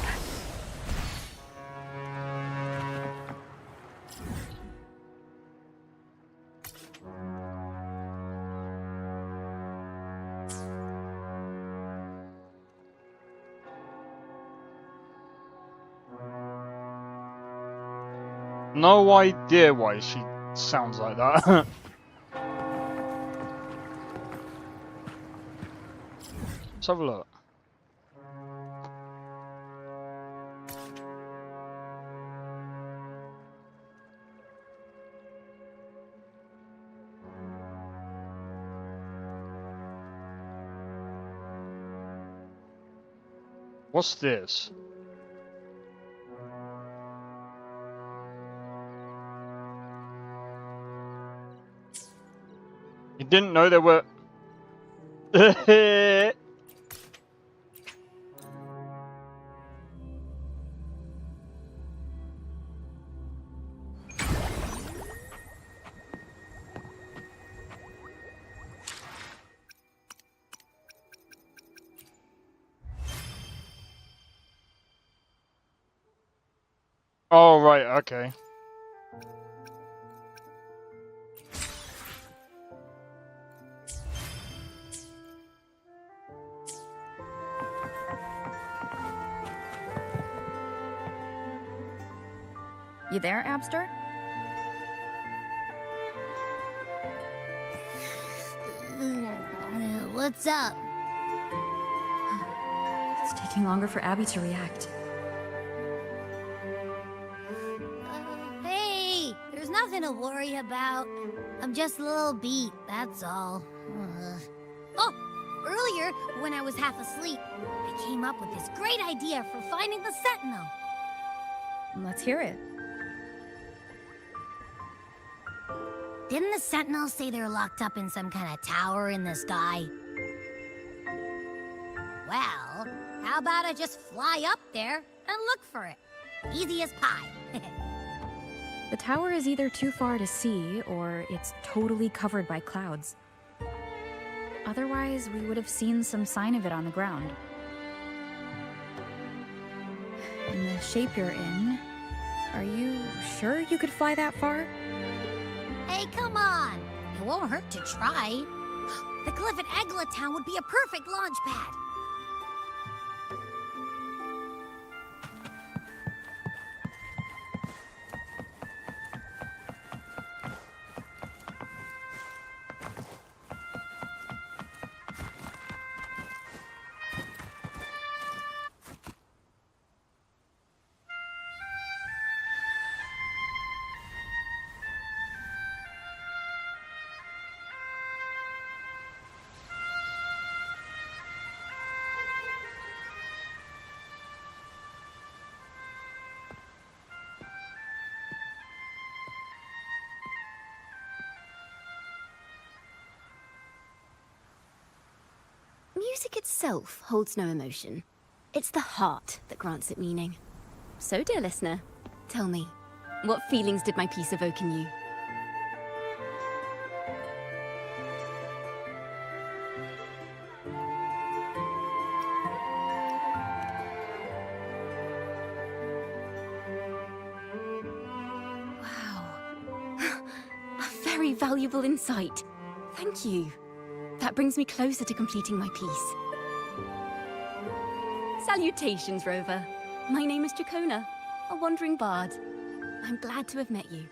[SPEAKER 2] No idea why she sounds like that. Let's have a look. What's this? You didn't know there were... Oh, right, okay.
[SPEAKER 14] You there, Abster?
[SPEAKER 16] What's up?
[SPEAKER 14] It's taking longer for Abby to react.
[SPEAKER 16] Hey, there's nothing to worry about. I'm just a little beat, that's all. Oh, earlier, when I was half asleep, I came up with this great idea for finding the Sentinel.
[SPEAKER 14] Let's hear it.
[SPEAKER 16] Didn't the Sentinel say they're locked up in some kind of tower in the sky? Well, how about I just fly up there and look for it? Easy as pie.
[SPEAKER 14] The tower is either too far to see, or it's totally covered by clouds. Otherwise, we would have seen some sign of it on the ground. In the shape you're in, are you sure you could fly that far?
[SPEAKER 16] Hey, come on! It won't hurt to try. The cliff at Egla Town would be a perfect launch pad.
[SPEAKER 14] music itself holds no emotion. It's the heart that grants it meaning. So, dear listener, tell me, what feelings did my piece evoke in you? Very valuable insight. Thank you. That brings me closer to completing my piece. Salutations, Rover. My name is Jacona, a wandering bard. I'm glad to have met you.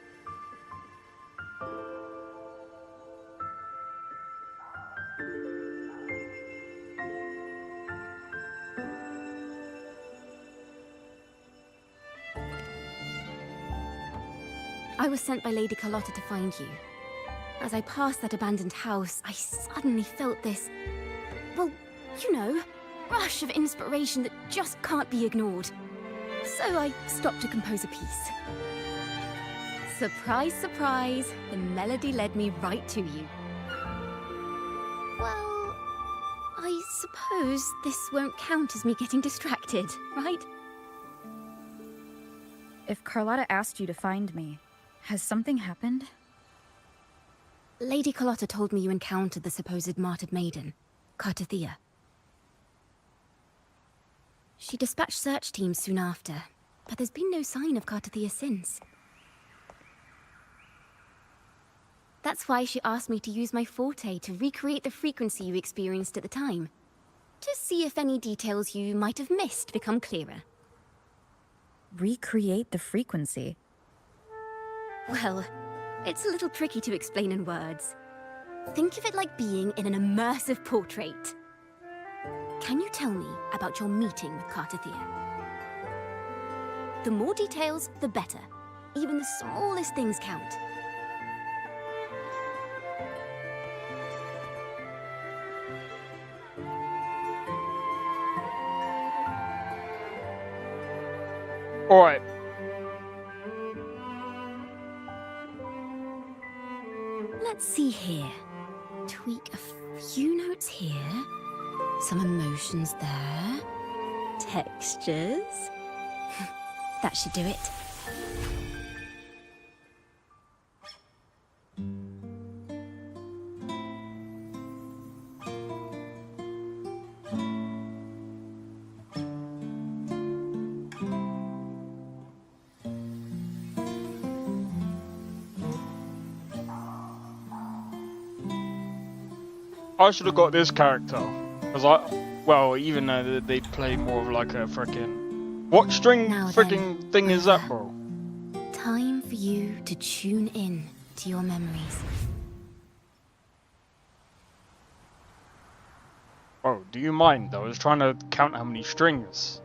[SPEAKER 14] I was sent by Lady Carlotta to find you. As I passed that abandoned house, I suddenly felt this, well, you know, rush of inspiration that just can't be ignored. So I stopped to compose a piece. Surprise, surprise, the melody led me right to you. Well, I suppose this won't count as me getting distracted, right?
[SPEAKER 13] If Carlotta asked you to find me, has something happened?
[SPEAKER 14] Lady Carlotta told me you encountered the supposed martyred maiden, Cartathea. She dispatched search teams soon after, but there's been no sign of Cartathea since. That's why she asked me to use my forte to recreate the frequency you experienced at the time, to see if any details you might have missed become clearer.
[SPEAKER 13] Recreate the frequency?
[SPEAKER 14] Well, it's a little tricky to explain in words. Think of it like being in an immersive portrait. Can you tell me about your meeting with Cartathea? The more details, the better. Even the smallest things count.
[SPEAKER 2] Alright.
[SPEAKER 14] Let's see here. Tweak a few notes here. Some emotions there. Textures. That should do it.
[SPEAKER 2] I should have got this character. Because well, even though they play more of like a frickin'... What string frickin' thing is that, bro?
[SPEAKER 14] Time for you to tune in to your memories.
[SPEAKER 2] Oh, do you mind? I was trying to count how many strings.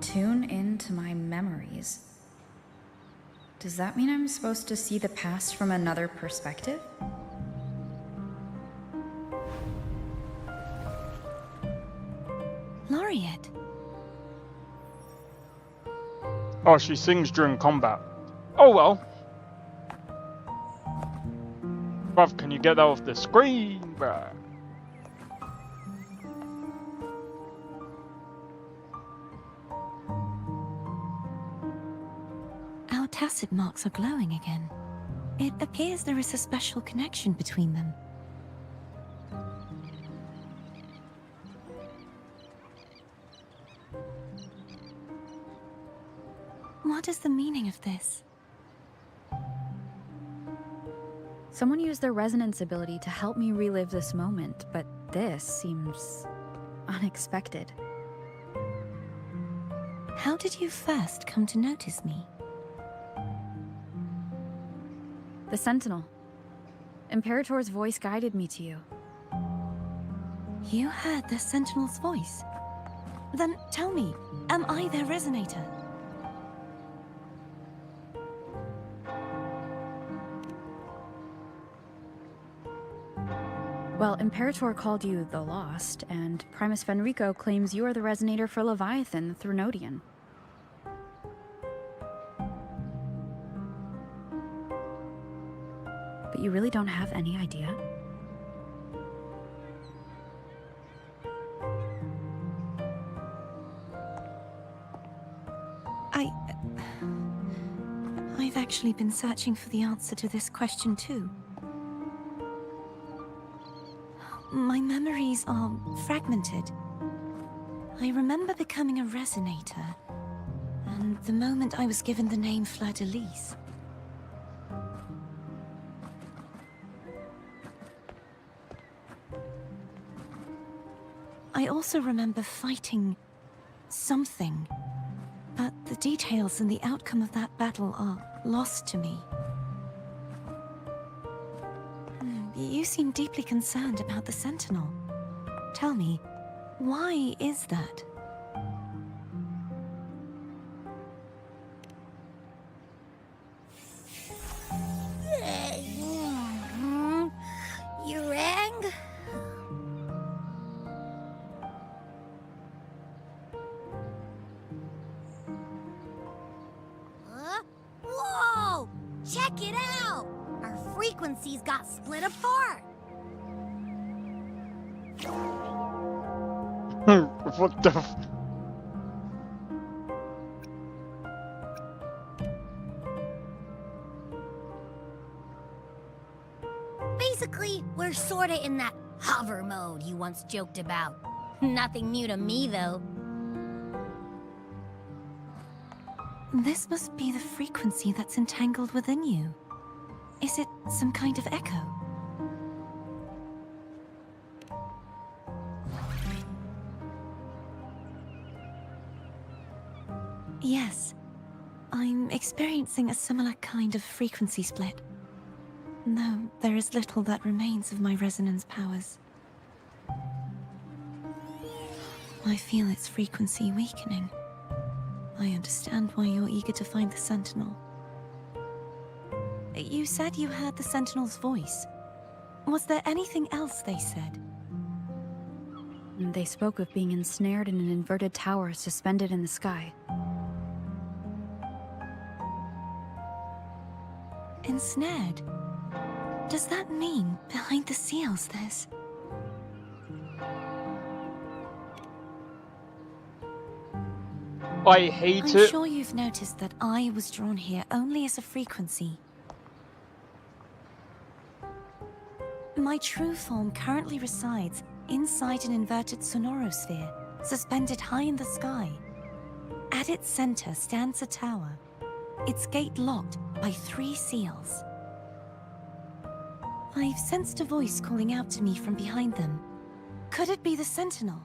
[SPEAKER 13] Tune into my memories. Does that mean I'm supposed to see the past from another perspective?
[SPEAKER 11] Laureate.
[SPEAKER 2] Oh, she sings during combat. Oh well. Bruv, can you get that off the screen, bruh?
[SPEAKER 11] Our tacit marks are glowing again. It appears there is a special connection between them. What is the meaning of this?
[SPEAKER 13] Someone used their resonance ability to help me relive this moment, but this seems unexpected.
[SPEAKER 11] How did you first come to notice me?
[SPEAKER 13] The Sentinel. Imperator's voice guided me to you.
[SPEAKER 11] You heard the Sentinel's voice? Then tell me, am I their resonator?
[SPEAKER 13] Well, Imperator called you the Lost, and Primus Fenrico claims you are the resonator for Leviathan, the Threnodian. But you really don't have any idea?
[SPEAKER 11] I've actually been searching for the answer to this question too. My memories are fragmented. I remember becoming a resonator, and the moment I was given the name Fleur-de-Lis. I also remember fighting something, but the details and the outcome of that battle are lost to me. You seem deeply concerned about the Sentinel. Tell me, why is that?
[SPEAKER 16] You rang? Whoa! Check it out! Our frequencies got split apart!
[SPEAKER 2] What the f-
[SPEAKER 16] Basically, we're sorta in that hover mode you once joked about. Nothing new to me, though.
[SPEAKER 11] This must be the frequency that's entangled within you. Is it some kind of echo? Yes. I'm experiencing a similar kind of frequency split. Though there is little that remains of my resonance powers. I feel its frequency weakening. I understand why you're eager to find the Sentinel. You said you heard the Sentinel's voice. Was there anything else they said?
[SPEAKER 13] They spoke of being ensnared in an inverted tower suspended in the sky.
[SPEAKER 11] Ensnared? Does that mean behind the seals there's...
[SPEAKER 2] I hate
[SPEAKER 11] I'm
[SPEAKER 2] it.
[SPEAKER 11] sure you've noticed that I was drawn here only as a frequency. My true form currently resides inside an inverted sonorosphere, suspended high in the sky. At its center stands a tower, its gate locked by 3 seals. I've sensed a voice calling out to me from behind them. Could it be the Sentinel?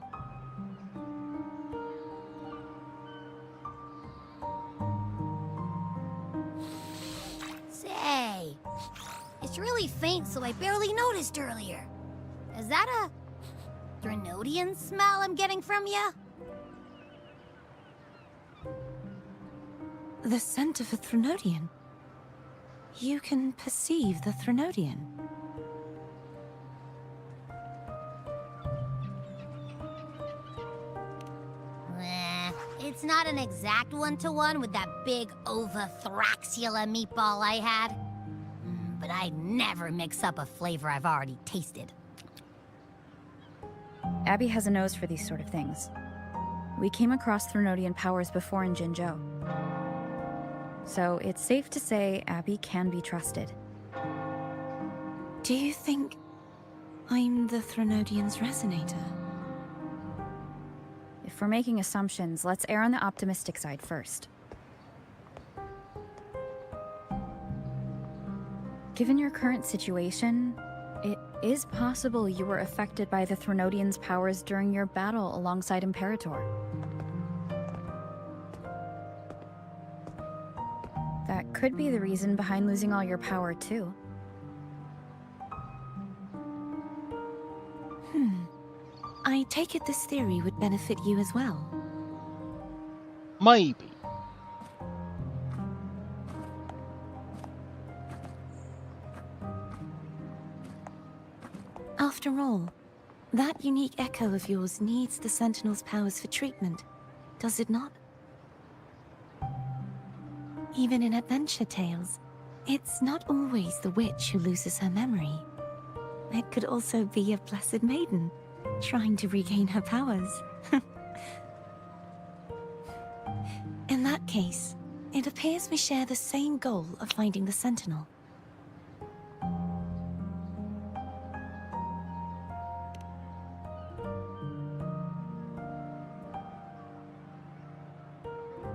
[SPEAKER 16] Say, it's really faint, so I barely noticed earlier. Is that a Threnodian smell I'm getting from you?
[SPEAKER 11] The scent of a Threnodian. You can perceive the Threnodian.
[SPEAKER 16] It's not an exact one-to-one with that big Ovathraxula meatball I had. But I'd never mix up a flavor I've already tasted.
[SPEAKER 13] Abby has a nose for these sort of things. We came across Threnodian powers before in Jinzhou. So it's safe to say Abby can be trusted.
[SPEAKER 11] Do you think I'm the Threnodian's resonator?
[SPEAKER 13] If we're making assumptions, let's err on the optimistic side first. Given your current situation, it is possible you were affected by the Threnodian's powers during your battle alongside Imperator. That could be the reason behind losing all your power, too.
[SPEAKER 11] take it this theory would benefit you as well.
[SPEAKER 2] Maybe.
[SPEAKER 11] After all, that unique echo of yours needs the Sentinel's powers for treatment, does it not? Even in adventure tales, it's not always the witch who loses her memory. It could also be a blessed maiden, trying to regain her powers. In that case, it appears we share the same goal of finding the Sentinel.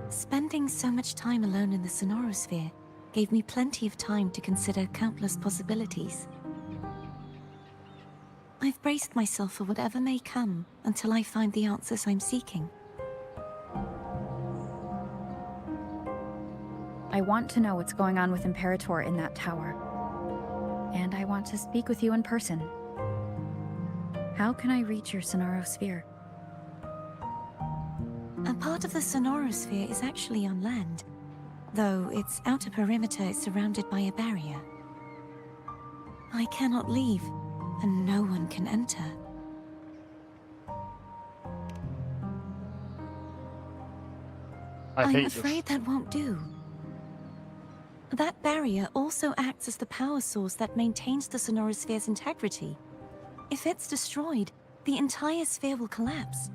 [SPEAKER 11] Spending so much time alone in the Sonorosphere gave me plenty of time to consider countless possibilities. I've braced myself for whatever may come until I find the answers I'm seeking.
[SPEAKER 13] I want to know what's going on with Imperator in that tower. And I want to speak with you in person. How can I reach your Sonorosphere?
[SPEAKER 11] A part of the Sonorosphere is actually on land, though its outer perimeter is surrounded by a barrier. I cannot leave, and no one can enter. I'm afraid that won't do. That barrier also acts as the power source that maintains the Sonorosphere's integrity. If it's destroyed, the entire sphere will collapse.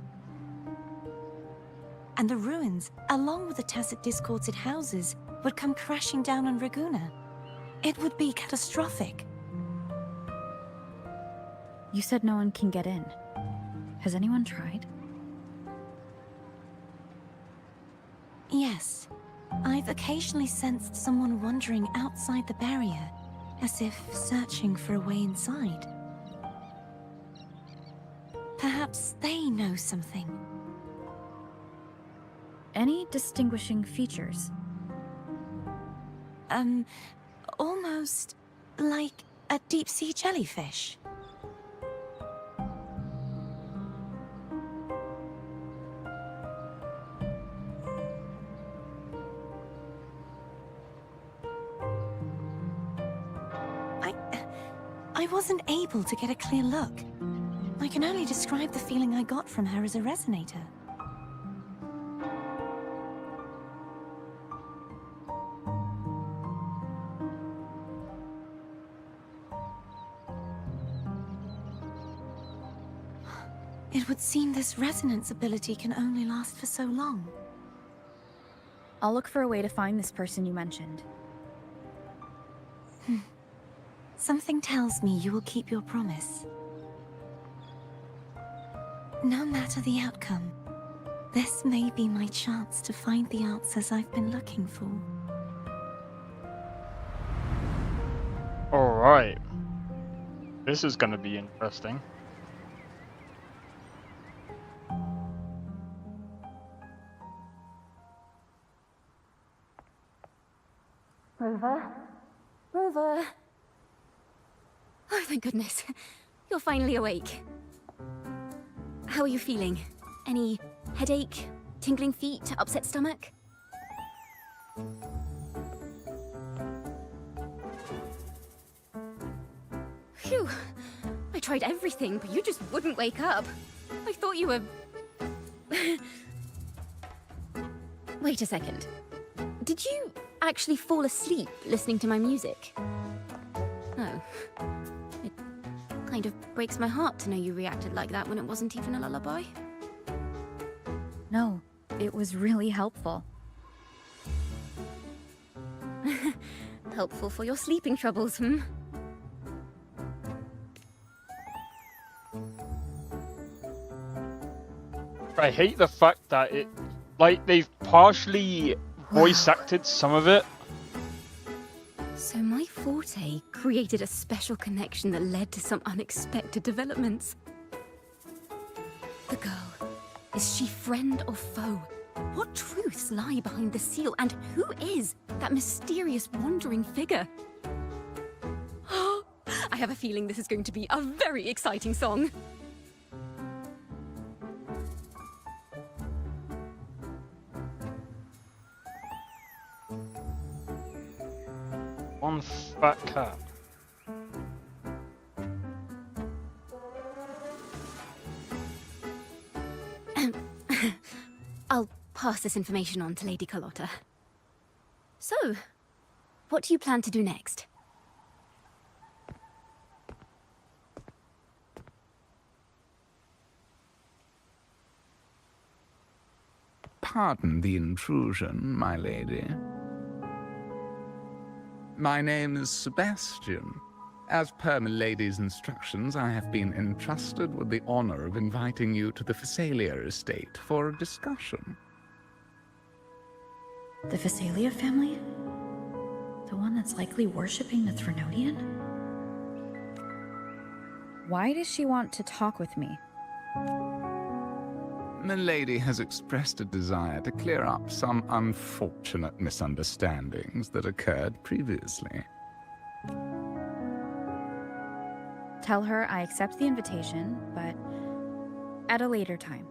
[SPEAKER 11] And the ruins, along with the tacit discords it houses, would come crashing down on Raguna. It would be catastrophic.
[SPEAKER 13] You said no one can get in. Has anyone tried?
[SPEAKER 11] Yes. I've occasionally sensed someone wandering outside the barrier, as if searching for a way inside. Perhaps they know something.
[SPEAKER 13] Any distinguishing features?
[SPEAKER 11] Almost like a deep-sea jellyfish. I wasn't able to get a clear look. I can only describe the feeling I got from her as a resonator. It would seem this resonance ability can only last for so long.
[SPEAKER 13] I'll look for a way to find this person you mentioned.
[SPEAKER 11] Something tells me you will keep your promise. No matter the outcome, this may be my chance to find the answers I've been looking for.
[SPEAKER 2] Alright. This is gonna be interesting.
[SPEAKER 14] Rover? Rover! Oh, thank goodness. You're finally awake. How are you feeling? Any headache, tingling feet, upset stomach? Phew. I tried everything, but you just wouldn't wake up. I thought you were... Wait a second. Did you actually fall asleep listening to my music? Oh. It kind of breaks my heart to know you reacted like that when it wasn't even a lullaby.
[SPEAKER 13] No, it was really helpful.
[SPEAKER 14] Helpful for your sleeping troubles, hmm?
[SPEAKER 2] I hate the fact that it, like, they've partially voice acted some of it.
[SPEAKER 14] So my forte created a special connection that led to some unexpected developments. The girl, is she friend or foe? What truths lie behind the seal, and who is that mysterious wandering figure? I have a feeling this is going to be a very exciting song.
[SPEAKER 2] One fat cat.
[SPEAKER 14] I'll pass this information on to Lady Carlotta. So, what do you plan to do next?
[SPEAKER 18] Pardon the intrusion, my lady. My name is Sebastian. As per my lady's instructions, I have been entrusted with the honor of inviting you to the Phasalia estate for a discussion.
[SPEAKER 13] The Phasalia family? The one that's likely worshipping the Threnodian? Why does she want to talk with me?
[SPEAKER 18] My lady has expressed a desire to clear up some unfortunate misunderstandings that occurred previously.
[SPEAKER 13] Tell her I accept the invitation, but at a later time.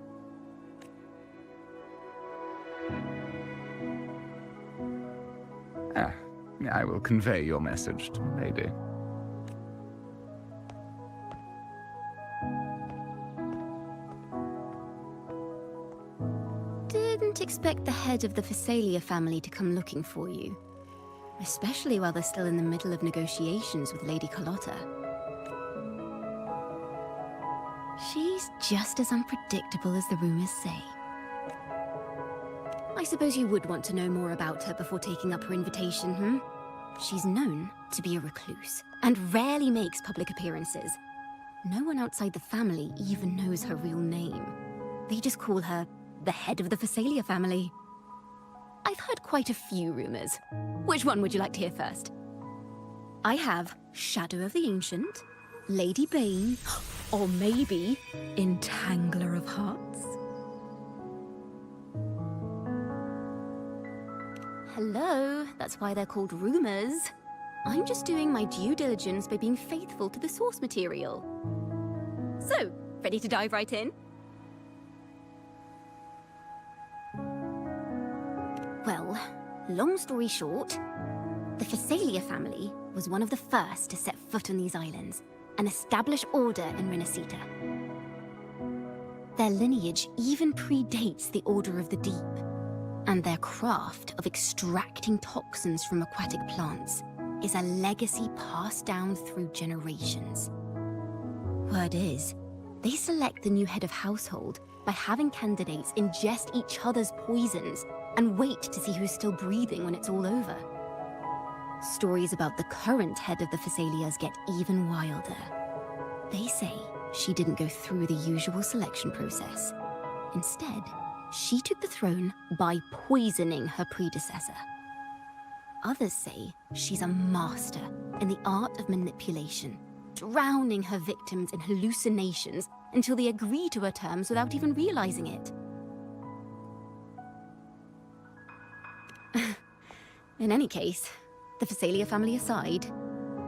[SPEAKER 18] I will convey your message to my lady.
[SPEAKER 14] Didn't expect the head of the Phasalia family to come looking for you. Especially while they're still in the middle of negotiations with Lady Carlotta. She's just as unpredictable as the rumors say. I suppose you would want to know more about her before taking up her invitation, hmm? She's known to be a recluse, and rarely makes public appearances. No one outside the family even knows her real name. They just call her the head of the Phasalia family. I've heard quite a few rumors. Which one would you like to hear first? I have Shadow of the Ancient, Lady Bane, or maybe Entangler of Hearts. Hello, that's why they're called rumors. I'm just doing my due diligence by being faithful to the source material. So, ready to dive right in? Well, long story short, the Phasalia family was one of the first to set foot on these islands and establish order in Renacita. Their lineage even predates the Order of the Deep, and their craft of extracting toxins from aquatic plants is a legacy passed down through generations. Word is, they select the new head of household by having candidates ingest each other's poisons and wait to see who's still breathing when it's all over. Stories about the current head of the Phasalias get even wilder. They say she didn't go through the usual selection process. Instead, she took the throne by poisoning her predecessor. Others say she's a master in the art of manipulation, drowning her victims in hallucinations until they agree to her terms without even realizing it. In any case, the Phasalia family aside,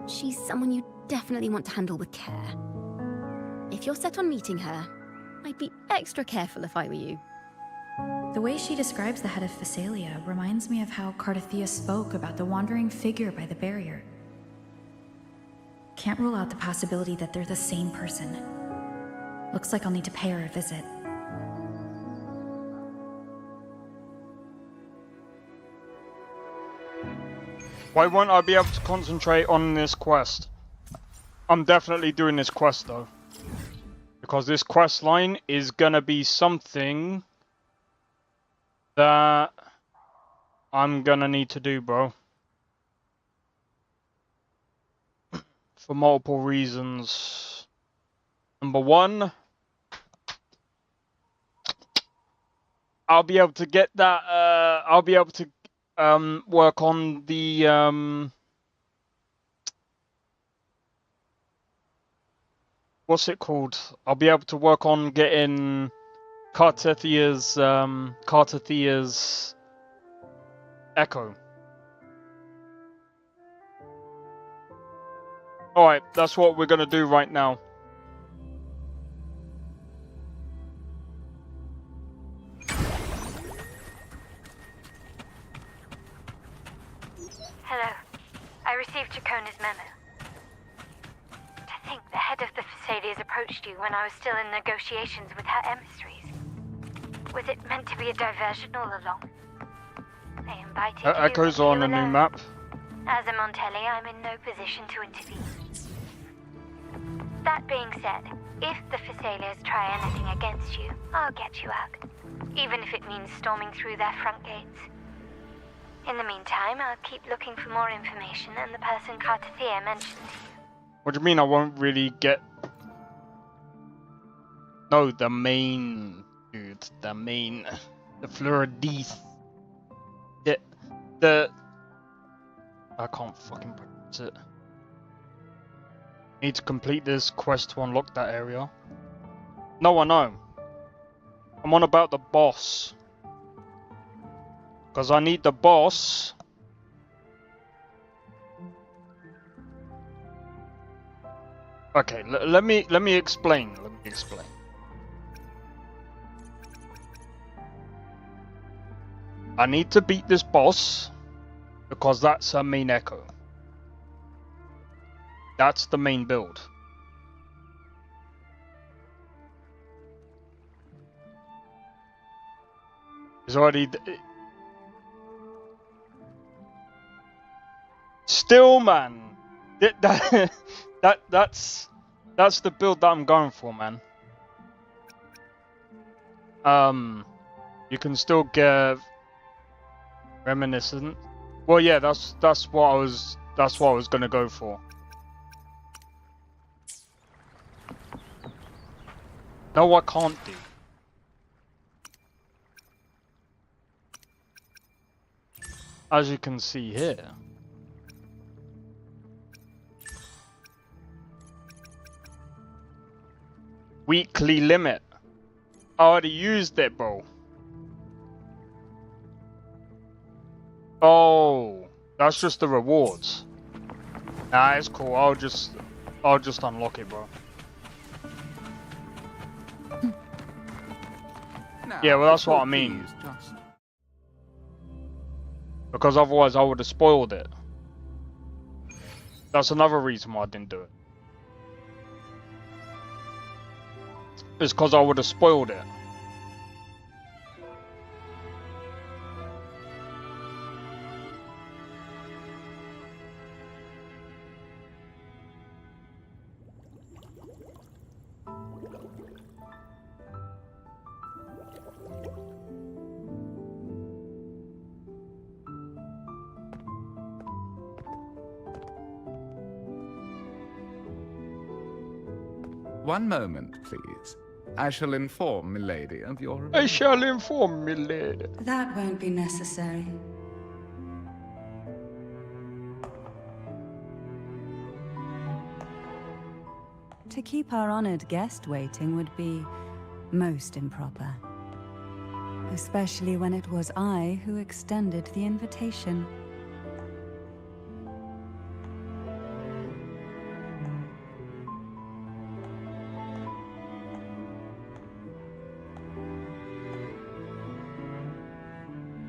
[SPEAKER 14] she's someone you definitely want to handle with care. If you're set on meeting her, I'd be extra careful if I were you.
[SPEAKER 13] The way she describes the head of Phasalia reminds me of how Cardothea spoke about the wandering figure by the barrier. Can't rule out the possibility that they're the same person. Looks like I'll need to pay her a visit.
[SPEAKER 2] Why won't I be able to concentrate on this quest? I'm definitely doing this quest though. Because this quest line is gonna be something that I'm gonna need to do, bro. For multiple reasons. Number one, I'll be able to get that, I'll be able to work on the, what's it called? I'll be able to work on getting Cardothea's echo. Alright, that's what we're gonna do right now.
[SPEAKER 3] Hello. I received Chacona's memo. To think the head of the Thessalians approached you when I was still in negotiations with her emissaries. Was it meant to be a diversion all along? They invited you.
[SPEAKER 2] Echoes
[SPEAKER 3] and
[SPEAKER 2] on
[SPEAKER 3] you
[SPEAKER 2] a new
[SPEAKER 3] alone.
[SPEAKER 2] map.
[SPEAKER 3] As a Montelli, I'm in no position to intervene. That being said, if the Thessalians try anything against you, I'll get you out. Even if it means storming through their front gates. In the meantime, I'll keep looking for more information and the person Cartathea mentioned to you.
[SPEAKER 2] What do you mean I won't really get... No, the main... Dude, the main... The Floridis. The... I can't fucking pronounce it. Need to complete this quest to unlock that area. No, I know. I'm on about the boss. Because I need the boss. Okay, let me explain. Let me explain. I need to beat this boss because that's her main echo. That's the main build. It's already... Still, man. That's the build that I'm going for, man. You can still get reminiscent. Well, yeah, that's what I was gonna go for. No, I can't do. As you can see here. Weekly limit. I already used it, bro. Oh, that's just the rewards. Nah, it's cool. I'll just unlock it, bro. Yeah, well, that's what I mean. Because otherwise I would have spoiled it. That's another reason why I didn't do it. It's because I would have spoiled it.
[SPEAKER 18] One moment, please. I shall inform milady of your...
[SPEAKER 2] I shall inform milady.
[SPEAKER 4] That won't be necessary. To keep our honored guest waiting would be most improper. Especially when it was I who extended the invitation.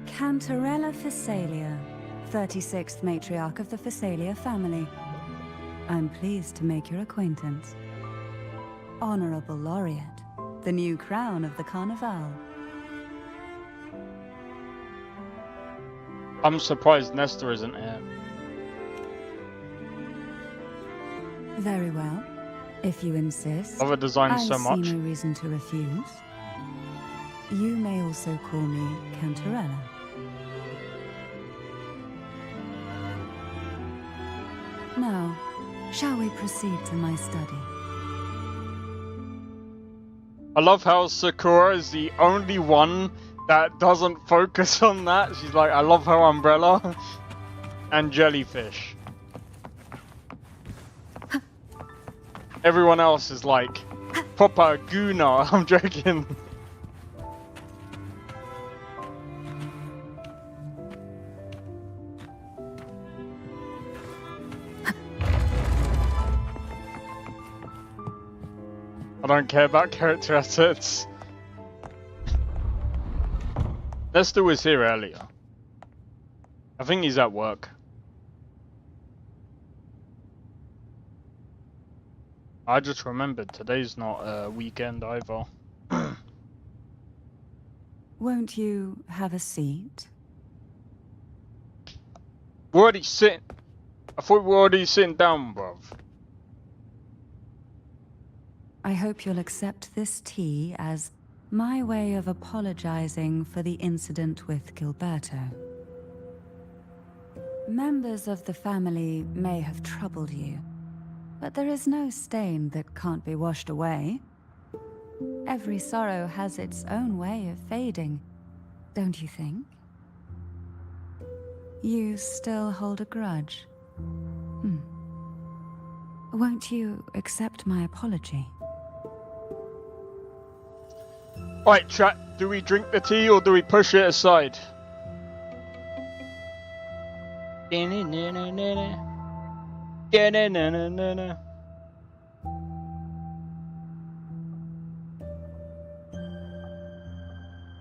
[SPEAKER 4] Cantarella Thessalia, 36th matriarch of the Thessalia family. I'm pleased to make your acquaintance. Honorable Laureate, the new crown of the Carnival.
[SPEAKER 2] I'm surprised Nestor isn't here.
[SPEAKER 4] Very well. If you insist,
[SPEAKER 2] Love the design so much.
[SPEAKER 4] I see no reason to refuse. You may also call me Cantarella. Now, shall we proceed to my study?
[SPEAKER 2] I love how Sakura is the only one that doesn't focus on that. She's like, I love her umbrella and jellyfish. Everyone else is like, proper Guna. I'm joking. I don't care about character assets. Nestor was here earlier. I think he's at work. I just remembered today's not a weekend either.
[SPEAKER 4] Won't you have a seat?
[SPEAKER 2] We're already sitting. I thought we were already sitting down, bruv.
[SPEAKER 4] I hope you'll accept this tea as my way of apologizing for the incident with Gilberto. Members of the family may have troubled you, but there is no stain that can't be washed away. Every sorrow has its own way of fading, don't you think? You still hold a grudge? Won't you accept my apology?
[SPEAKER 2] Alright, chat, do we drink the tea or do we push it aside?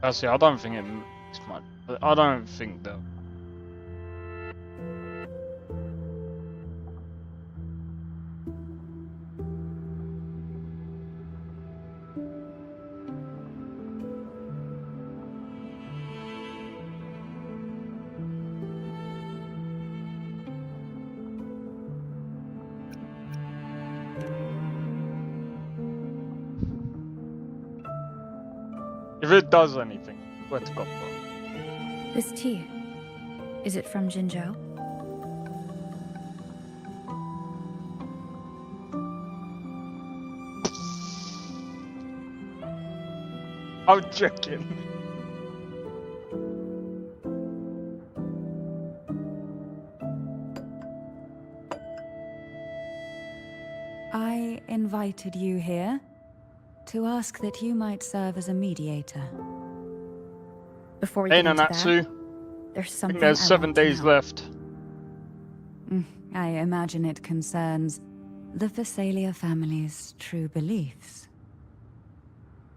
[SPEAKER 2] Actually, I don't think it's much. I don't think that. If it does anything, let's go.
[SPEAKER 13] This tea, is it from Jinzhou?
[SPEAKER 2] I'm joking.
[SPEAKER 4] I invited you here to ask that you might serve as a mediator.
[SPEAKER 13] Before we
[SPEAKER 2] Hey,
[SPEAKER 13] get into
[SPEAKER 2] Nanatsu.
[SPEAKER 13] that, there's
[SPEAKER 2] I
[SPEAKER 13] something
[SPEAKER 2] think there's
[SPEAKER 13] I
[SPEAKER 2] 7
[SPEAKER 13] want to
[SPEAKER 2] days
[SPEAKER 13] know.
[SPEAKER 2] left.
[SPEAKER 4] I imagine it concerns the Phasalia family's true beliefs.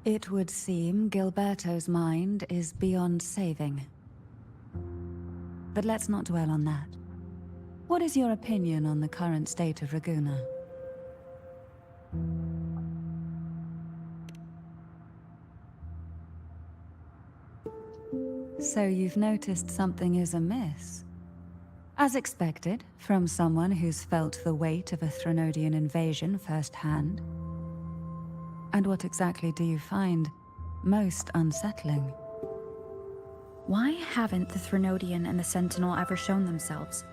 [SPEAKER 4] It would seem Gilberto's mind is beyond saving. But let's not dwell on that. What is your opinion on the current state of Raguna? So you've noticed something is amiss. As expected, from someone who's felt the weight of a Threnodian invasion firsthand. And what exactly do you find most unsettling?
[SPEAKER 13] Why haven't the Threnodian and the Sentinel ever shown themselves?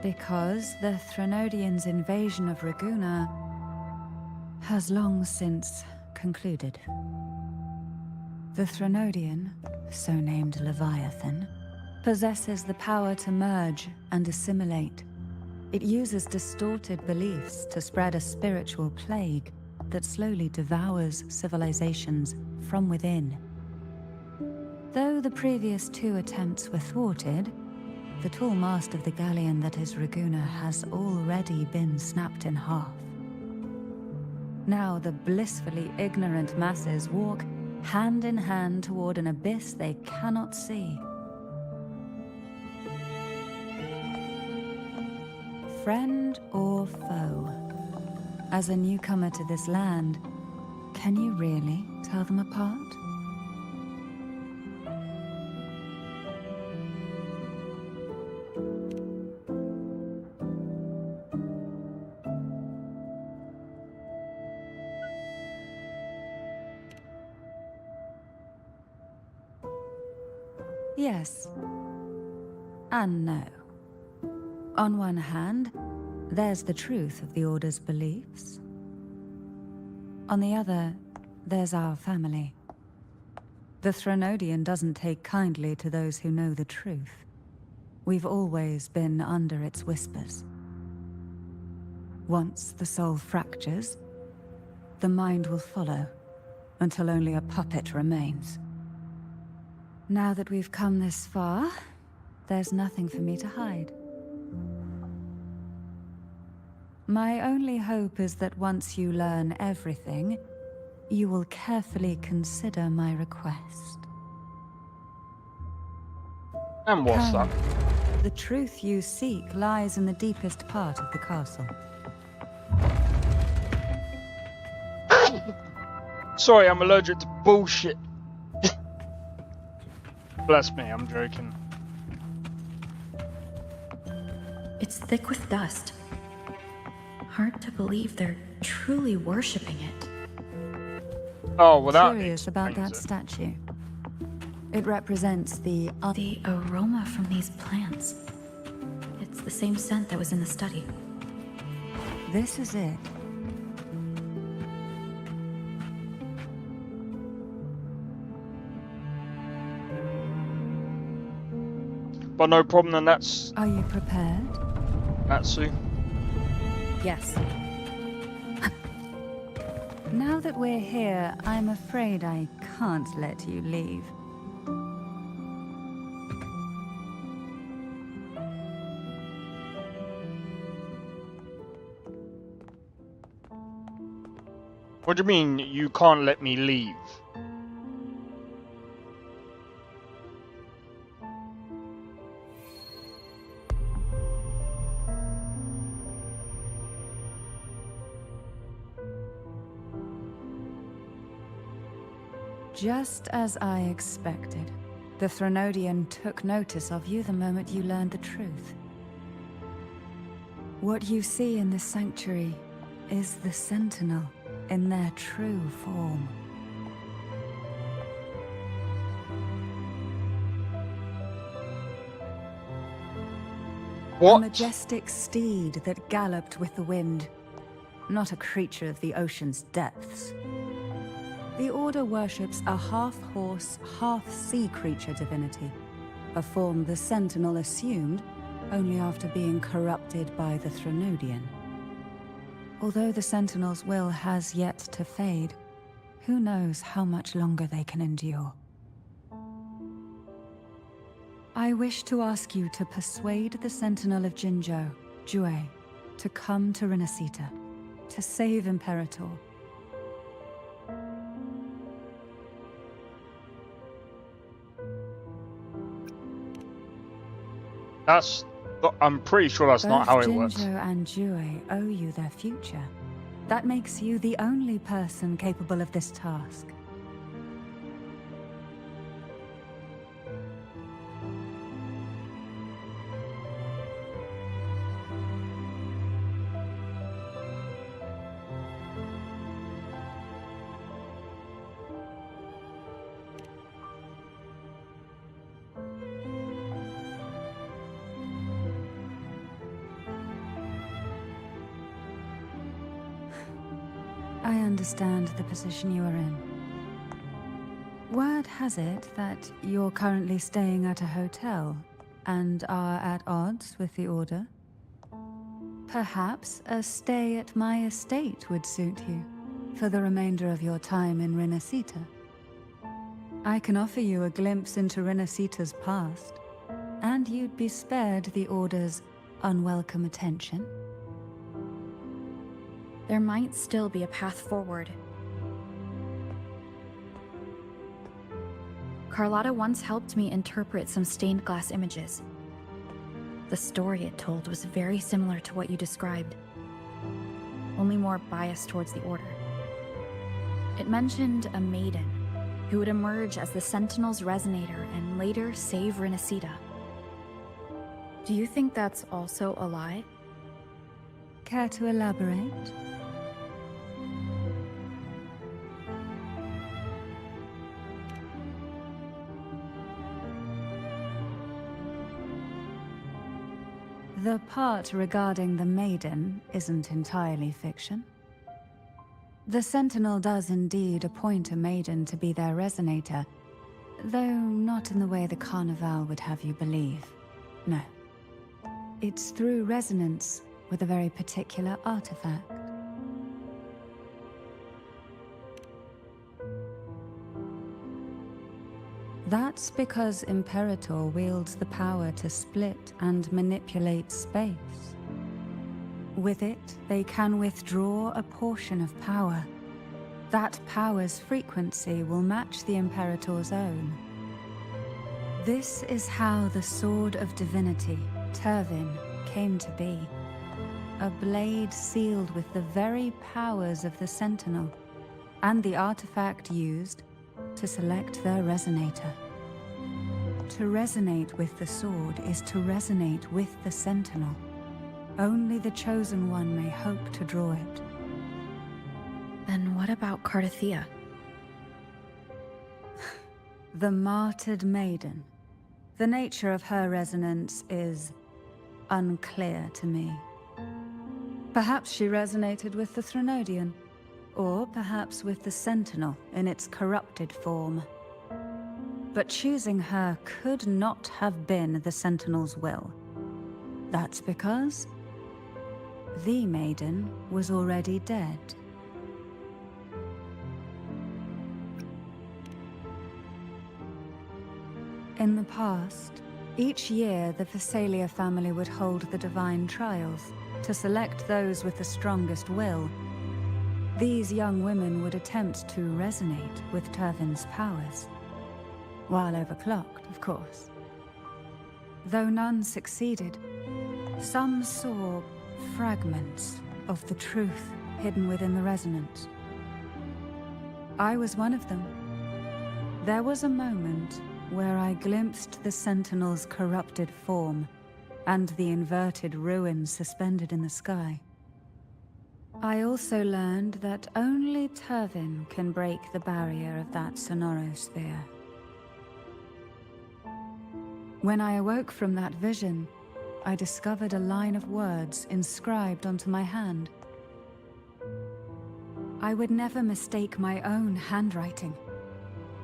[SPEAKER 4] Because the Threnodians' invasion of Raguna has long since concluded. The Threnodian, so named Leviathan, possesses the power to merge and assimilate. It uses distorted beliefs to spread a spiritual plague that slowly devours civilizations from within. Though the previous 2 attempts were thwarted, the tall mast of the galleon that is Raguna has already been snapped in half. Now the blissfully ignorant masses walk hand in hand toward an abyss they cannot see. Friend or foe? As a newcomer to this land, can you really tell them apart? Yes. And no. On one hand, there's the truth of the Order's beliefs. On the other, there's our family. The Threnodian doesn't take kindly to those who know the truth. We've always been under its whispers. Once the soul fractures, the mind will follow, until only a puppet remains. Now that we've come this far, there's nothing for me to hide. My only hope is that once you learn everything, you will carefully consider my request.
[SPEAKER 2] And what's that?
[SPEAKER 4] The truth you seek lies in the deepest part of the castle.
[SPEAKER 2] Sorry, I'm allergic to bullshit. Bless me, I'm joking.
[SPEAKER 14] It's thick with dust. Hard to believe they're truly worshipping it.
[SPEAKER 2] Oh, well that
[SPEAKER 4] Curious about that statue. It represents the
[SPEAKER 14] aroma from these plants. It's the same scent that was in the study.
[SPEAKER 4] This is it.
[SPEAKER 2] But no problem, then that's...
[SPEAKER 4] Are you prepared?
[SPEAKER 2] Natsu.
[SPEAKER 14] Yes.
[SPEAKER 4] Now that we're here, I'm afraid I can't let you leave.
[SPEAKER 2] What do you mean, you can't let me leave?
[SPEAKER 4] Just as I expected, the Threnodian took notice of you the moment you learned the truth. What you see in this sanctuary is the Sentinel in their true form.
[SPEAKER 2] What?
[SPEAKER 4] A majestic steed that galloped with the wind, not a creature of the ocean's depths. The Order worships a half-horse, half-sea creature divinity, a form the Sentinel assumed only after being corrupted by the Threnodian. Although the Sentinel's will has yet to fade, who knows how much longer they can endure. I wish to ask you to persuade the Sentinel of Jinzhou, Jue, to come to Renacita, to save Imperator.
[SPEAKER 2] That's... I'm pretty sure that's not how it works.
[SPEAKER 4] Both Jinzhou and Jue owe you their future. That makes you the only person capable of this task. I understand the position you are in. Word has it that you're currently staying at a hotel and are at odds with the Order. Perhaps a stay at my estate would suit you for the remainder of your time in Renacita. I can offer you a glimpse into Renacita's past, and you'd be spared the Order's unwelcome attention.
[SPEAKER 14] There might still be a path forward. Carlotta once helped me interpret some stained glass images. The story it told was very similar to what you described, only more biased towards the Order. It mentioned a maiden who would emerge as the Sentinel's resonator and later save Renacita. Do you think that's also a lie?
[SPEAKER 4] Care to elaborate? The part regarding the maiden isn't entirely fiction. The Sentinel does indeed appoint a maiden to be their resonator, though not in the way the Carnival would have you believe. No. It's through resonance with a very particular artifact. That's because Imperator wields the power to split and manipulate space. With it, they can withdraw a portion of power. That power's frequency will match the Imperator's own. This is how the Sword of Divinity, Turvin, came to be. A blade sealed with the very powers of the Sentinel, and the artifact used to select their resonator. To resonate with the sword is to resonate with the Sentinel. Only the Chosen One may hope to draw it.
[SPEAKER 13] Then what about Cardathea?
[SPEAKER 4] The martyred maiden. The nature of her resonance is unclear to me. Perhaps she resonated with the Threnodian, or perhaps with the Sentinel in its corrupted form. But choosing her could not have been the Sentinel's will. That's because the maiden was already dead. In the past, each year the Phasalia family would hold the Divine Trials to select those with the strongest will. These young women would attempt to resonate with Turvin's powers. While overclocked, of course. Though none succeeded, some saw fragments of the truth hidden within the resonance. I was one of them. There was a moment where I glimpsed the Sentinel's corrupted form and the inverted ruins suspended in the sky. I also learned that only Turvin can break the barrier of that sonorosphere. When I awoke from that vision, I discovered a line of words inscribed onto my hand. I would never mistake my own handwriting.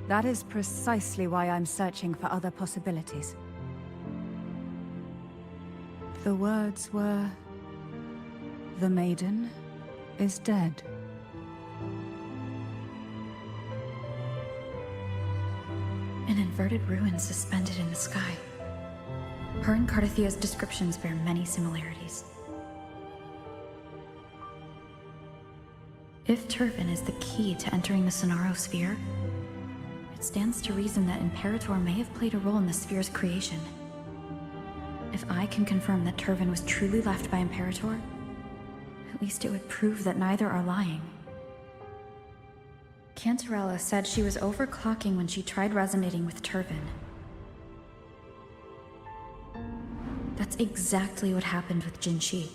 [SPEAKER 4] That is precisely why I'm searching for other possibilities. The words were, "The maiden is dead."
[SPEAKER 13] An inverted ruin suspended in the sky. Her and Cardathea's descriptions bear many similarities. If Turvin is the key to entering the Sonaro sphere, it stands to reason that Imperator may have played a role in the sphere's creation. If I can confirm that Turvin was truly left by Imperator, at least it would prove that neither are lying. Cantarella said she was overclocking when she tried resonating with Turvin. That's exactly what happened with Jinshi.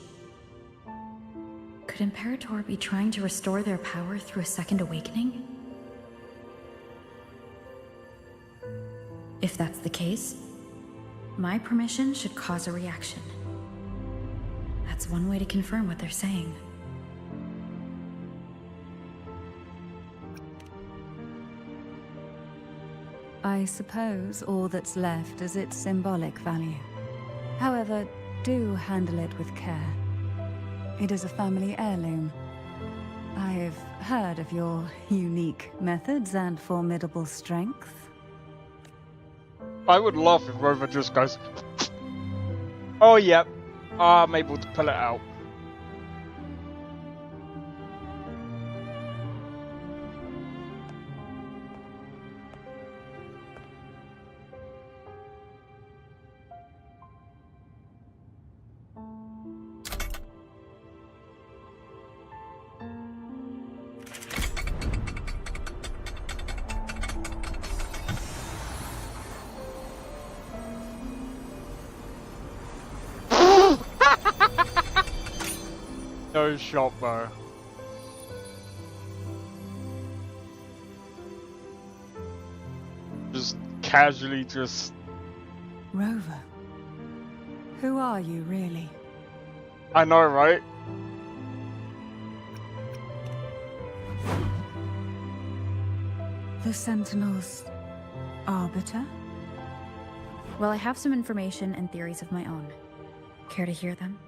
[SPEAKER 13] Could Imperator be trying to restore their power through a second awakening? If that's the case, my permission should cause a reaction. That's one way to confirm what they're saying.
[SPEAKER 4] I suppose all that's left is its symbolic value. However, do handle it with care. It is a family heirloom. I've heard of your unique methods and formidable strength.
[SPEAKER 2] I would laugh if Rover just goes, "Oh, yep, I'm able to pull it out." No shot, bro. Just casually just...
[SPEAKER 4] Rover, who are you really?
[SPEAKER 2] I know, right?
[SPEAKER 4] The Sentinel's arbiter?
[SPEAKER 13] Well, I have some information and theories of my own. Care to hear them?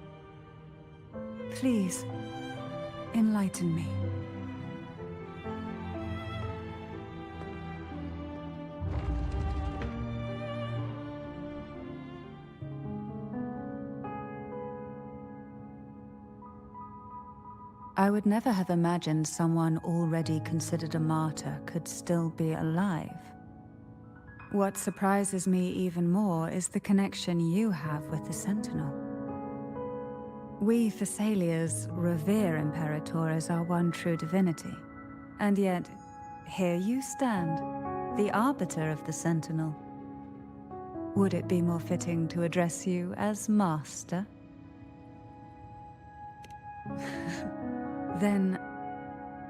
[SPEAKER 4] Please, enlighten me. I would never have imagined someone already considered a martyr could still be alive. What surprises me even more is the connection you have with the Sentinel. We Phasalias revere Imperator as our one true divinity, And yet, here you stand, the arbiter of the Sentinel. Would it be more fitting to address you as Master? Then,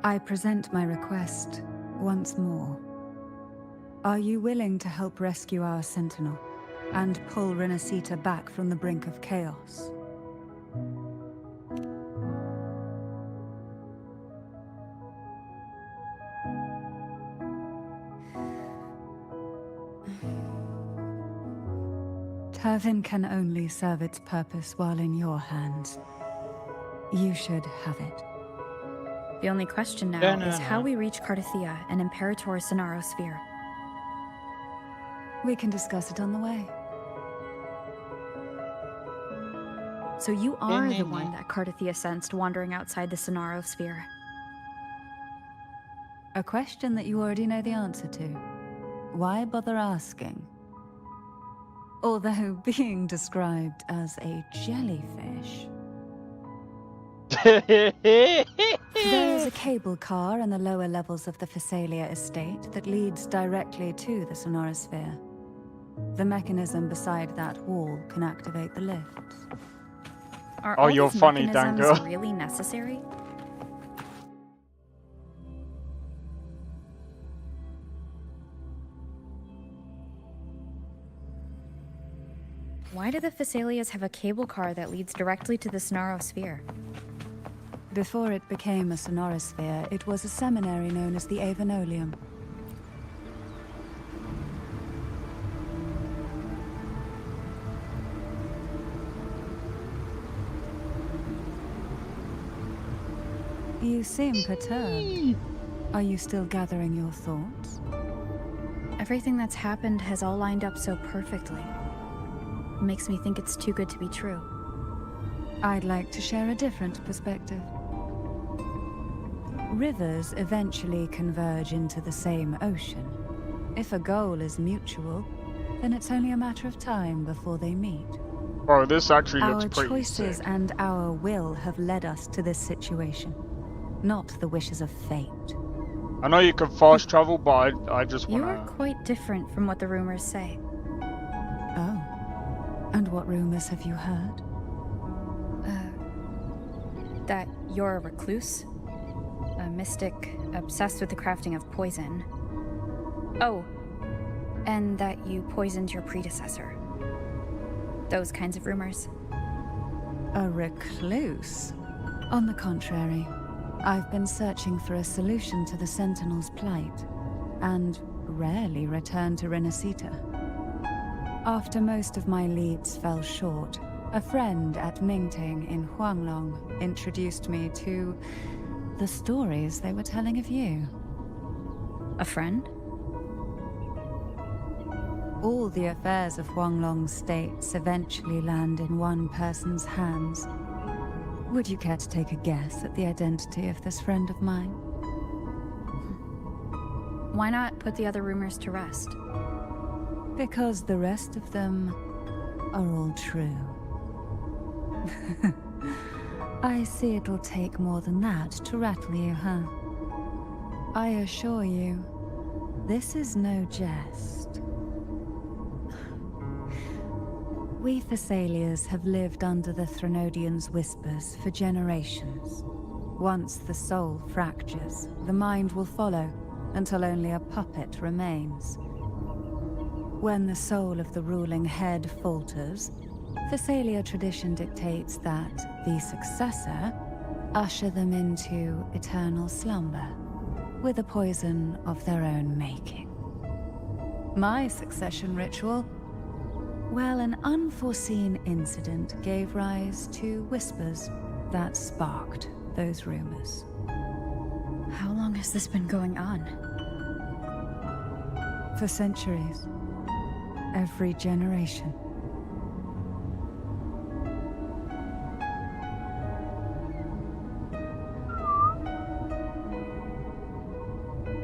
[SPEAKER 4] I present my request once more. Are you willing to help rescue our Sentinel and pull Renacita back from the brink of chaos? Turvin can only serve its purpose while in your hands. You should have it.
[SPEAKER 13] The only question now is how we reach Cardathia and Imperator Sonaro Sphere.
[SPEAKER 4] We can discuss it on the way.
[SPEAKER 13] So you are the one that Cardathia sensed wandering outside the Sonaro Sphere.
[SPEAKER 4] A question that you already know the answer to. Why bother asking? Although being described as a jellyfish. There is a cable car in the lower levels of the Phasalia estate that leads directly to the Sonorosphere. The mechanism beside that wall can activate the lifts.
[SPEAKER 13] Are all
[SPEAKER 2] you're
[SPEAKER 13] these
[SPEAKER 2] funny,
[SPEAKER 13] mechanisms
[SPEAKER 2] Dango.
[SPEAKER 13] really necessary? Why do the Phasalias have a cable car that leads directly to the Sonaro Sphere?
[SPEAKER 4] Before it became a Sonorosphere, it was a seminary known as the Avenolium. You seem perturbed. Are you still gathering your thoughts?
[SPEAKER 13] Everything that's happened has all lined up so perfectly. It makes me think it's too good to be true.
[SPEAKER 4] I'd like to share a different perspective. Rivers eventually converge into the same ocean. If a goal is mutual, then it's only a matter of time before they meet.
[SPEAKER 2] Bro, this actually looks
[SPEAKER 4] Our
[SPEAKER 2] pretty
[SPEAKER 4] choices
[SPEAKER 2] sick.
[SPEAKER 4] and our will have led us to this situation, not the wishes of fate.
[SPEAKER 2] I know you can fast travel, but I just
[SPEAKER 13] You
[SPEAKER 2] wanna...
[SPEAKER 13] are quite different from what the rumors say.
[SPEAKER 4] Oh. And what rumors have you heard?
[SPEAKER 13] That you're a recluse, a mystic obsessed with the crafting of poison. Oh, and that you poisoned your predecessor. Those kinds of rumors.
[SPEAKER 4] A recluse? On the contrary, I've been searching for a solution to the Sentinel's plight, and rarely return to Renacita. After most of my leads fell short, a friend at Mingting in Huanglong introduced me to the stories they were telling of you.
[SPEAKER 13] A friend?
[SPEAKER 4] All the affairs of Huanglong states eventually land in one person's hands. Would you care to take a guess at the identity of this friend of mine?
[SPEAKER 13] Why not put the other rumors to rest?
[SPEAKER 4] Because the rest of them are all true. I see it'll take more than that to rattle you, huh? I assure you, this is no jest. We Thessalians have lived under the Threnodians' whispers for generations. Once the soul fractures, the mind will follow, until only a puppet remains. When the soul of the ruling head falters, Thessalia tradition dictates that the successor usher them into eternal slumber, with a poison of their own making. My succession ritual? Well, an unforeseen incident gave rise to whispers that sparked those rumors.
[SPEAKER 13] How long has this been going on?
[SPEAKER 4] For centuries. Every generation.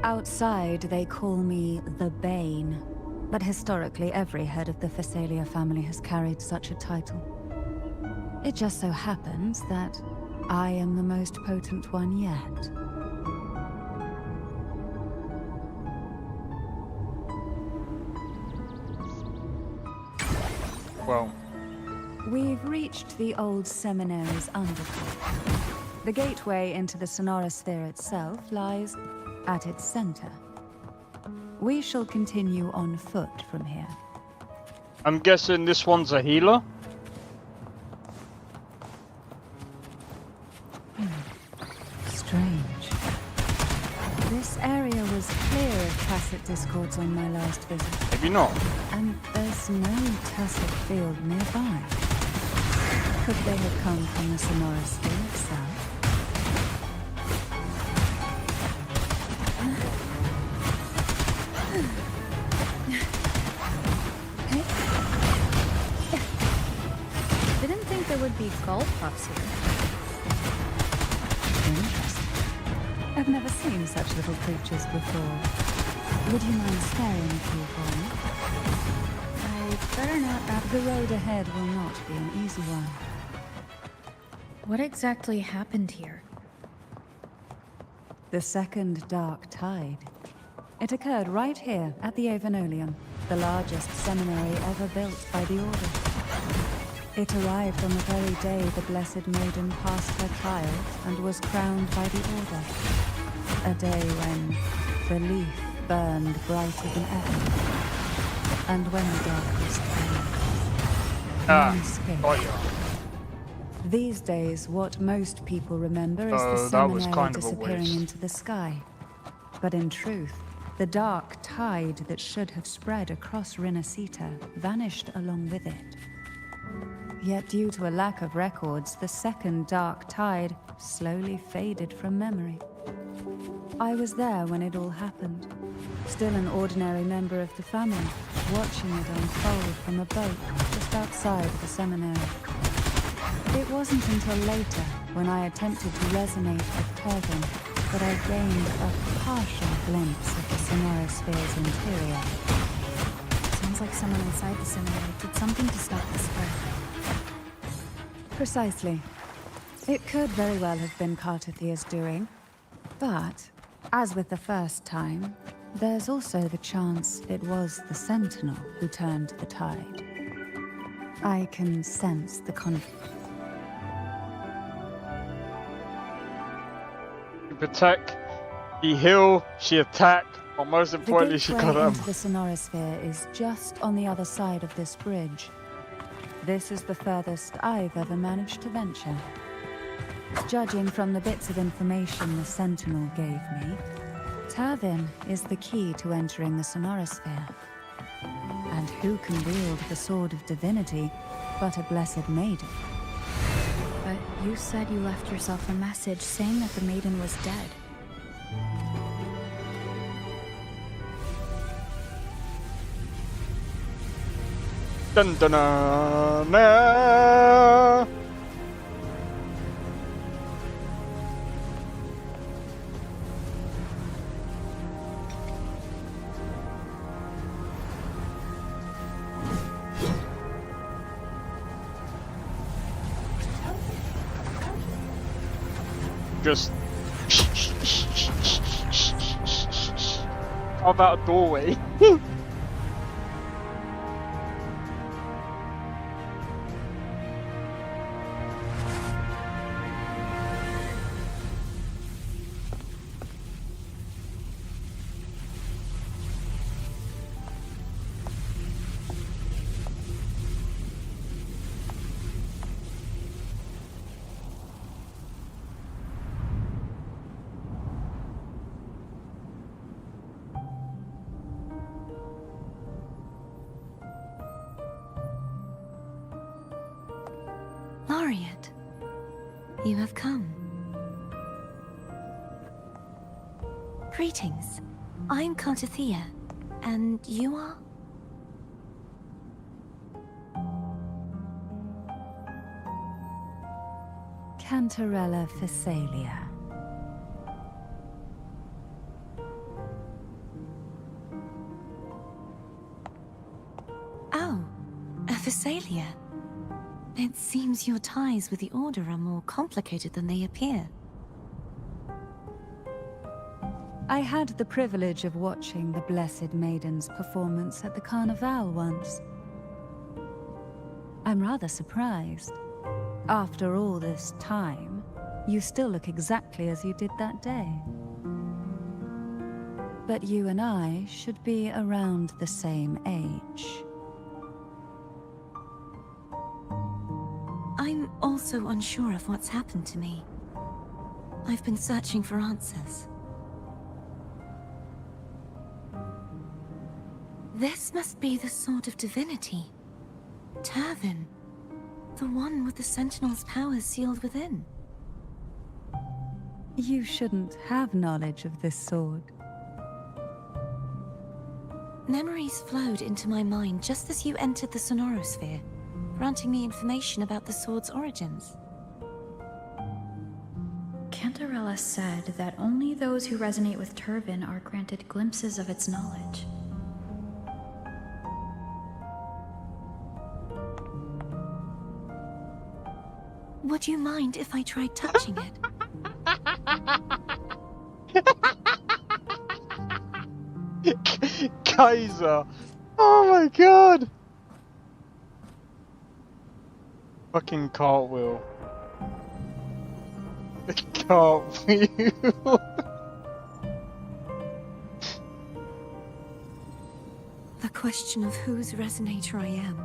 [SPEAKER 4] Outside, they call me the Bane, but historically every head of the Phasalia family has carried such a title. It just so happens that I am the most potent one yet. We've reached the old seminary's underground. The gateway into the Sonorosphere itself lies at its center. We shall continue on foot from here.
[SPEAKER 2] I'm guessing this one's a healer?
[SPEAKER 4] Strange. This area was clear of Tacet discords on my last visit.
[SPEAKER 2] Maybe not.
[SPEAKER 4] And there's no Tacet field nearby. Could they have come from the Sonorosphere itself?
[SPEAKER 13] Didn't think there would be gull puffs here.
[SPEAKER 4] Interesting. I've never seen such little creatures before. Would you mind sparing a few for me?
[SPEAKER 13] I better not.
[SPEAKER 4] The road ahead will not be an easy one.
[SPEAKER 13] What exactly happened here?
[SPEAKER 4] The second dark tide. It occurred right here at the Avenolium, the largest seminary ever built by the Order. It arrived on the very day the Blessed Maiden passed her trials and was crowned by the Order. A day when the leaf burned brighter than ever. And when the darkness came, none escaped. These days, what most people remember is the seminary disappearing into the sky. But in truth, the dark tide that should have spread across Rinascita vanished along with it. Yet due to a lack of records, the second dark tide slowly faded from memory. I was there when it all happened, still an ordinary member of the family, watching it unfold from a boat just outside the seminary. It wasn't until later, when I attempted to resonate with Turvin, that I gained a partial glimpse of the Sonorosphere's interior.
[SPEAKER 13] Sounds like someone inside the seminary did something to stop the spread.
[SPEAKER 4] Precisely. It could very well have been Kartathia's doing, but, as with the first time, there's also the chance it was the Sentinel who turned the tide. I can sense the conflict.
[SPEAKER 2] You protect, he heal, she attack, or most importantly, she got him.
[SPEAKER 4] The Sonorosphere is just on the other side of this bridge. This is the furthest I've ever managed to venture. Judging from the bits of information the Sentinel gave me, Turvin is the key to entering the Sonorosphere. And who can wield the Sword of Divinity but a Blessed Maiden?
[SPEAKER 13] But you said you left yourself a message saying that the maiden was dead.
[SPEAKER 2] Dun dun dun, nah. Just how about a doorway?
[SPEAKER 11] Laureate, you have come. Greetings. I'm Kartathia, and you are?
[SPEAKER 4] Cantarella Phasalia.
[SPEAKER 11] Oh, a Phasalia. It seems your ties with the Order are more complicated than they appear.
[SPEAKER 4] I had the privilege of watching the Blessed Maiden's performance at the Carnival once. I'm rather surprised. After all this time, you still look exactly as you did that day. But you and I should be around the same age.
[SPEAKER 11] I'm also unsure of what's happened to me. I've been searching for answers. This must be the Sword of Divinity. Turvin. The one with the Sentinel's powers sealed within.
[SPEAKER 4] You shouldn't have knowledge of this sword.
[SPEAKER 11] Memories flowed into my mind just as you entered the Sonorosphere, granting me information about the sword's origins.
[SPEAKER 13] Cantarella said that only those who resonate with Turvin are granted glimpses of its knowledge.
[SPEAKER 11] Would you mind if I tried touching it?
[SPEAKER 2] Kaiser! Oh my god! Fucking cartwheel. Cartwheel.
[SPEAKER 11] The question of whose resonator I am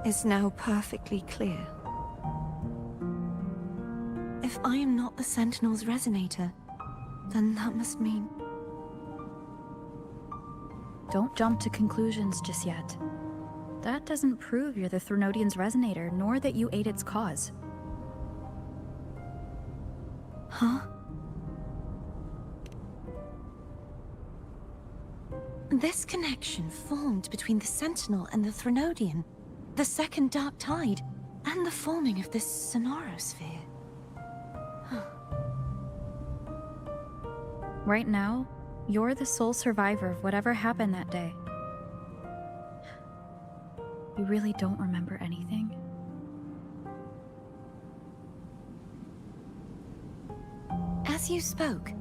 [SPEAKER 11] is now perfectly clear. If I am not the Sentinel's resonator, then that must mean...
[SPEAKER 13] Don't jump to conclusions just yet. That doesn't prove you're the Threnodian's resonator, nor that you aid its cause.
[SPEAKER 11] Huh? This connection formed between the Sentinel and the Threnodian, the second Dark Tide, and the forming of this Sonorosphere.
[SPEAKER 13] Right now, you're the sole survivor of whatever happened that day. You really don't remember anything?
[SPEAKER 11] As you spoke,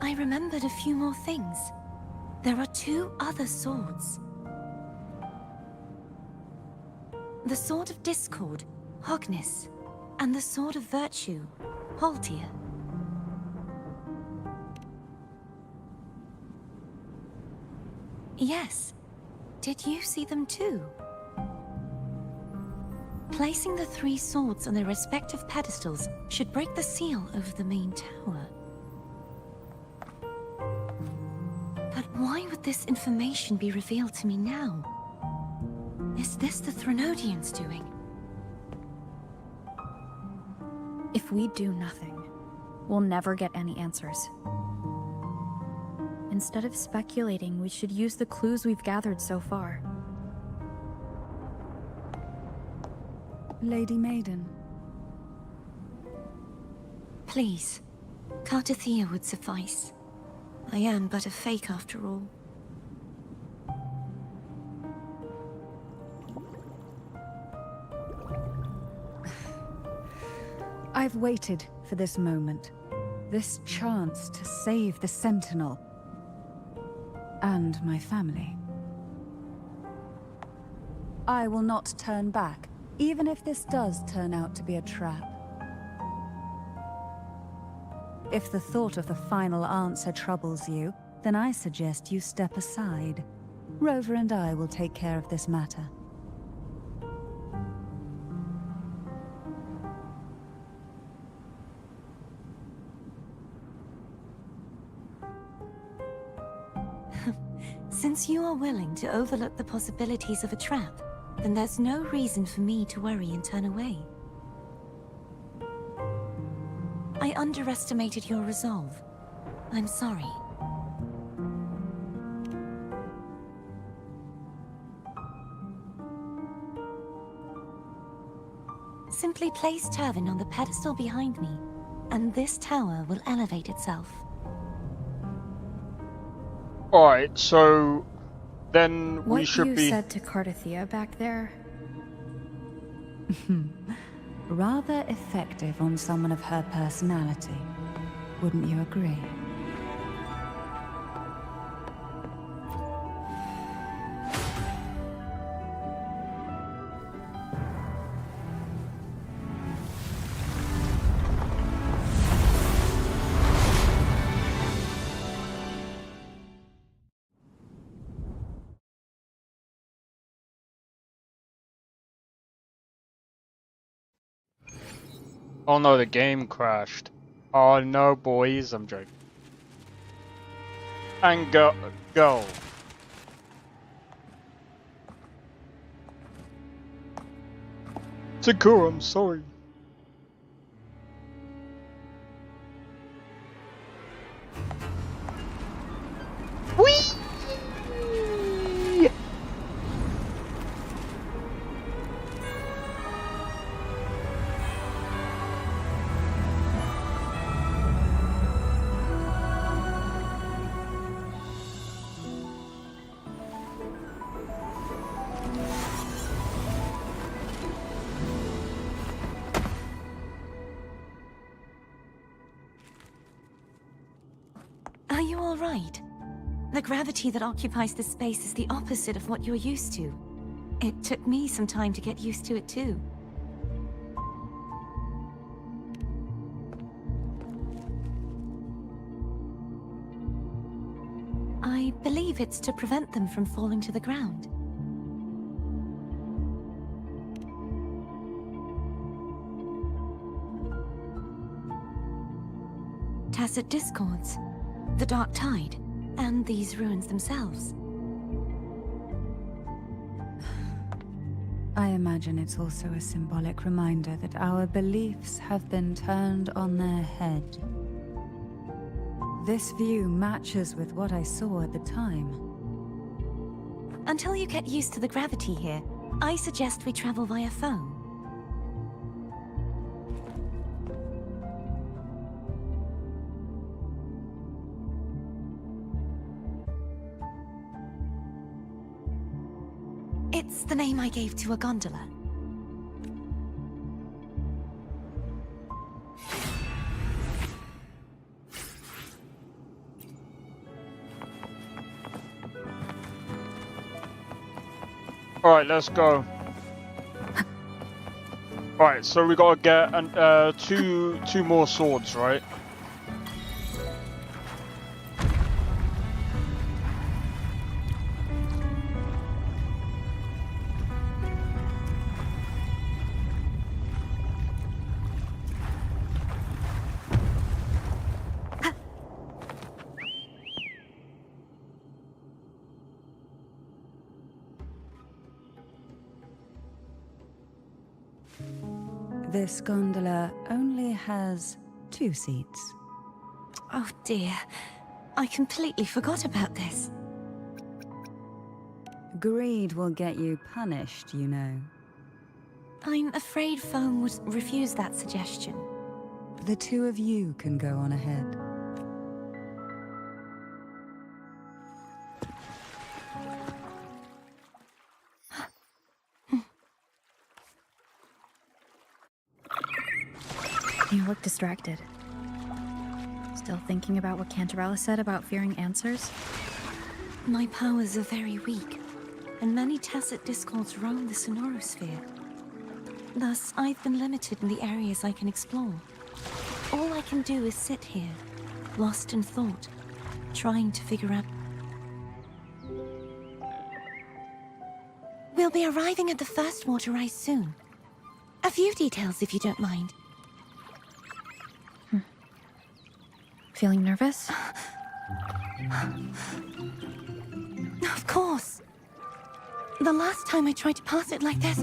[SPEAKER 11] I remembered a few more things. There are 2 other swords. The Sword of Discord, Hognis, and the Sword of Virtue, Haltia. Yes. Did you see them too? Placing the 3 swords on their respective pedestals should break the seal over the main tower. But why would this information be revealed to me now? Is this the Threnodians' doing?
[SPEAKER 13] If we do nothing, we'll never get any answers. Instead of speculating, we should use the clues we've gathered so far.
[SPEAKER 4] Lady Maiden.
[SPEAKER 11] Please, Cartathea would suffice. I am but a fake after all.
[SPEAKER 4] I've waited for this moment. This chance to save the Sentinel. And my family. I will not turn back, even if this does turn out to be a trap. If the thought of the final answer troubles you, then I suggest you step aside. Rover and I will take care of this matter.
[SPEAKER 11] Since you are willing to overlook the possibilities of a trap, then there's no reason for me to worry and turn away. I underestimated your resolve. I'm sorry. Simply place Turvin on the pedestal behind me, and this tower will elevate itself.
[SPEAKER 2] Alright, so then we should
[SPEAKER 13] What
[SPEAKER 2] be...
[SPEAKER 13] you said to Cartathea back there?
[SPEAKER 4] Rather effective on someone of her personality. Wouldn't you agree?
[SPEAKER 2] Oh no, the game crashed. Oh no, boys, I'm joking. And go. Sakura, I'm sorry. Whee!
[SPEAKER 11] Are you all right? The gravity that occupies this space is the opposite of what you're used to. It took me some time to get used to it too. I believe it's to prevent them from falling to the ground. Tacit discords, the dark tide, and these ruins themselves.
[SPEAKER 4] I imagine it's also a symbolic reminder that our beliefs have been turned on their head. This view matches with what I saw at the time.
[SPEAKER 11] Until you get used to the gravity here, I suggest we travel via phone. It's the name I gave to a gondola.
[SPEAKER 2] Alright, let's go. Alright, so we gotta get two more swords, right?
[SPEAKER 4] This gondola only has 2 seats.
[SPEAKER 11] Oh dear, I completely forgot about this.
[SPEAKER 4] Greed will get you punished, you know.
[SPEAKER 11] I'm afraid phone would refuse that suggestion.
[SPEAKER 4] The 2 of you can go on ahead.
[SPEAKER 13] You look distracted. Still thinking about what Cantarella said about fearing answers?
[SPEAKER 11] My powers are very weak, and many tacit discords roam the sonorosphere. Thus, I've been limited in the areas I can explore. All I can do is sit here, lost in thought, trying to figure out... We'll be arriving at the first water rise soon. A few details, if you don't mind.
[SPEAKER 13] Feeling nervous?
[SPEAKER 11] Of course. The last time I tried to pass it like this...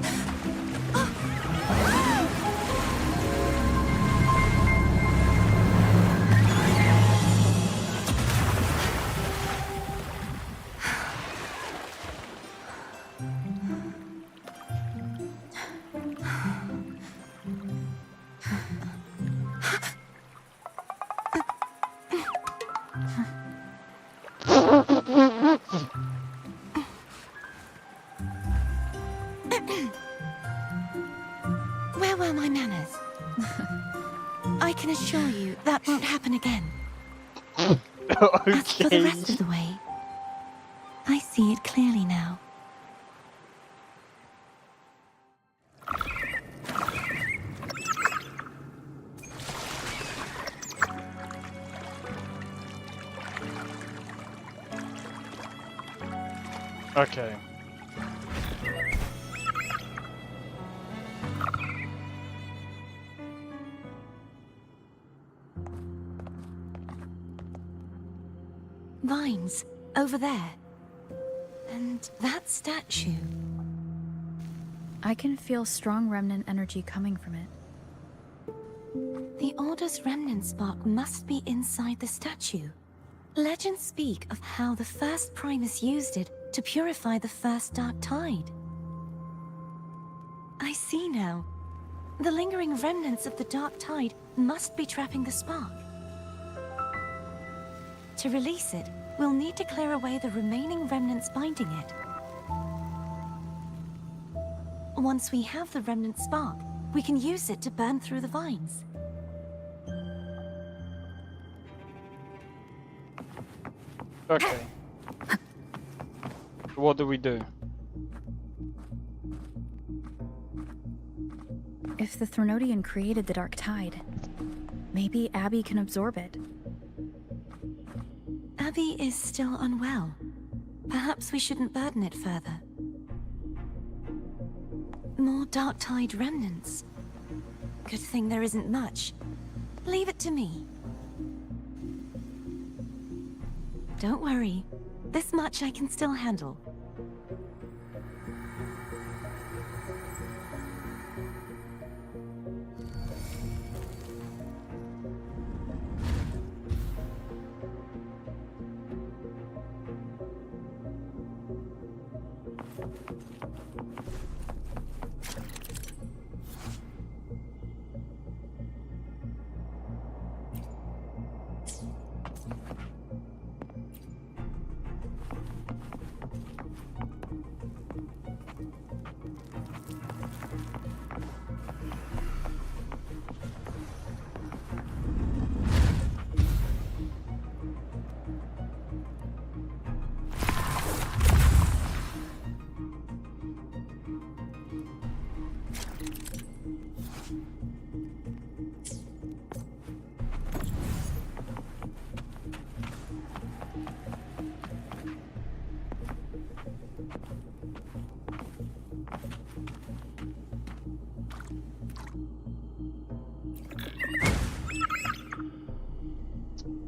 [SPEAKER 11] Where were my manners? I can assure you that won't happen again.
[SPEAKER 2] Okay.
[SPEAKER 11] As for the rest of the way, I see it clearly now.
[SPEAKER 2] Okay.
[SPEAKER 11] vines, over there. And that statue.
[SPEAKER 13] I can feel strong remnant energy coming from it.
[SPEAKER 11] The Order's remnant spark must be inside the statue. Legends speak of how the first Primus used it to purify the first Dark Tide. I see now. The lingering remnants of the Dark Tide must be trapping the spark. To release it, we'll need to clear away the remaining remnants binding it. Once we have the remnant spark, we can use it to burn through the vines.
[SPEAKER 2] Okay. What do we do?
[SPEAKER 13] If the Threnodian created the Dark Tide, maybe Abby can absorb it.
[SPEAKER 11] Abby is still unwell. Perhaps we shouldn't burden it further. More Dark Tide remnants. Good thing there isn't much. Leave it to me. Don't worry. This much I can still handle.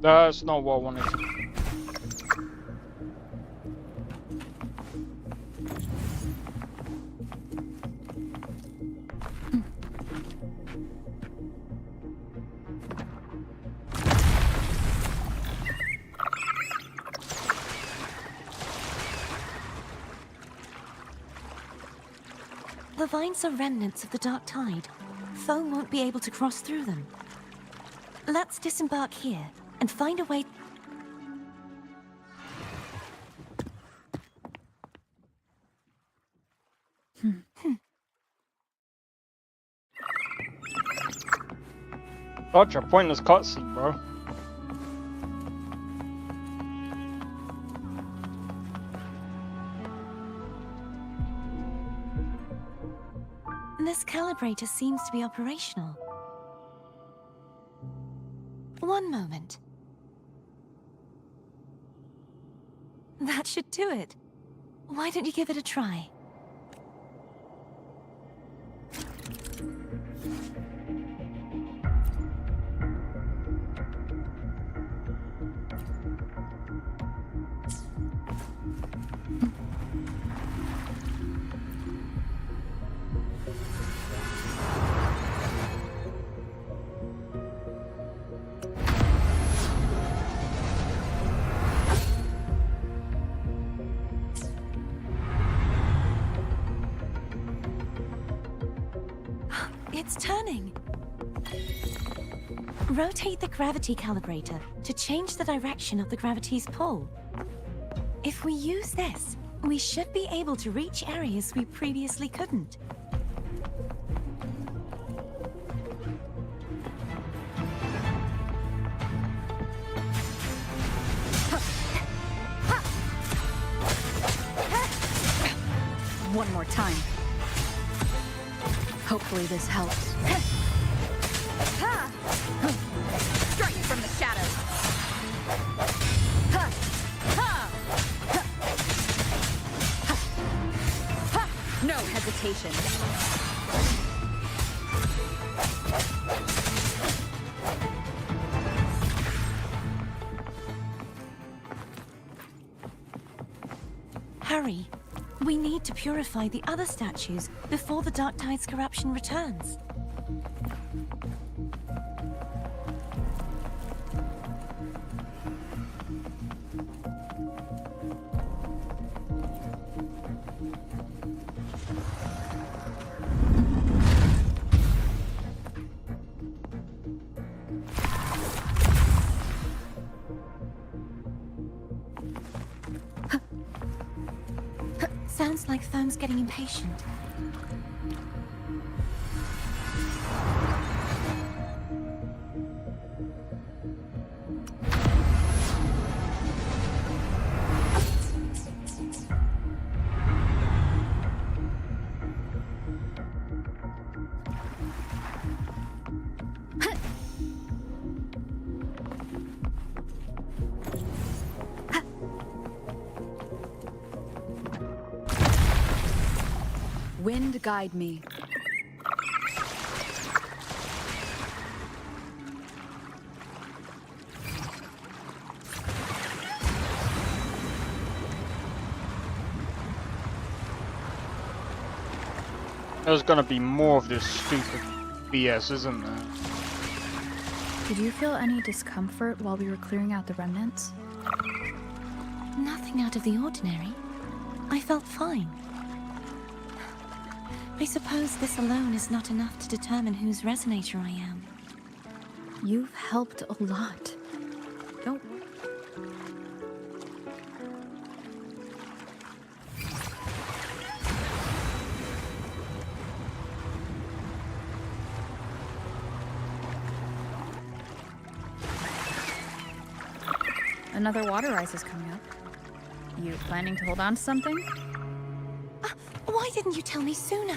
[SPEAKER 2] That's not what I wanted.
[SPEAKER 11] The vines are remnants of the Dark Tide. Foe won't be able to cross through them. Let's disembark here and find a way.
[SPEAKER 2] Such a pointless cutscene, bro.
[SPEAKER 11] This calibrator seems to be operational. One moment. That should do it. Why don't you give it a try? It's turning. Rotate the gravity calibrator to change the direction of the gravity's pull. If we use this, we should be able to reach areas we previously couldn't.
[SPEAKER 13] One more time. Hopefully this helps. Strike from the shadows. No hesitation.
[SPEAKER 11] hurry. We need to purify the other statues before the Dark Tide's corruption returns. Sounds like Foam's getting impatient.
[SPEAKER 14] Wind guide me.
[SPEAKER 2] There's gonna be more of this stupid BS, isn't there?
[SPEAKER 13] Did you feel any discomfort while we were clearing out the remnants?
[SPEAKER 11] Nothing out of the ordinary. I felt fine. I suppose this alone is not enough to determine whose resonator I am.
[SPEAKER 13] You've helped a lot. Don't. Another water rise is coming up. You planning to hold on to something?
[SPEAKER 11] Why didn't you tell me sooner?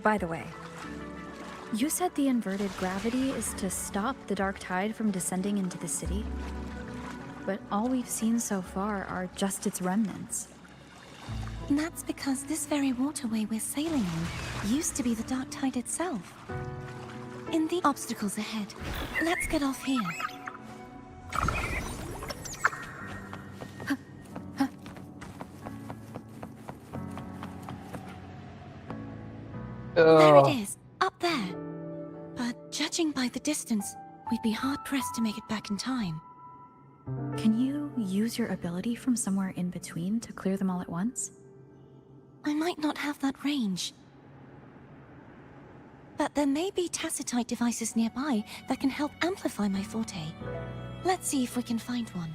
[SPEAKER 13] By the way, you said the inverted gravity is to stop the Dark Tide from descending into the city? But all we've seen so far are just its remnants.
[SPEAKER 11] And that's because this very waterway we're sailing on used to be the Dark Tide itself. In the obstacles ahead, let's get off here. There it is, up there. But judging by the distance, we'd be hard-pressed to make it back in time.
[SPEAKER 13] Can you use your ability from somewhere in between to clear them all at once?
[SPEAKER 11] I might not have that range. But there may be tacitite devices nearby that can help amplify my forte. Let's see if we can find one.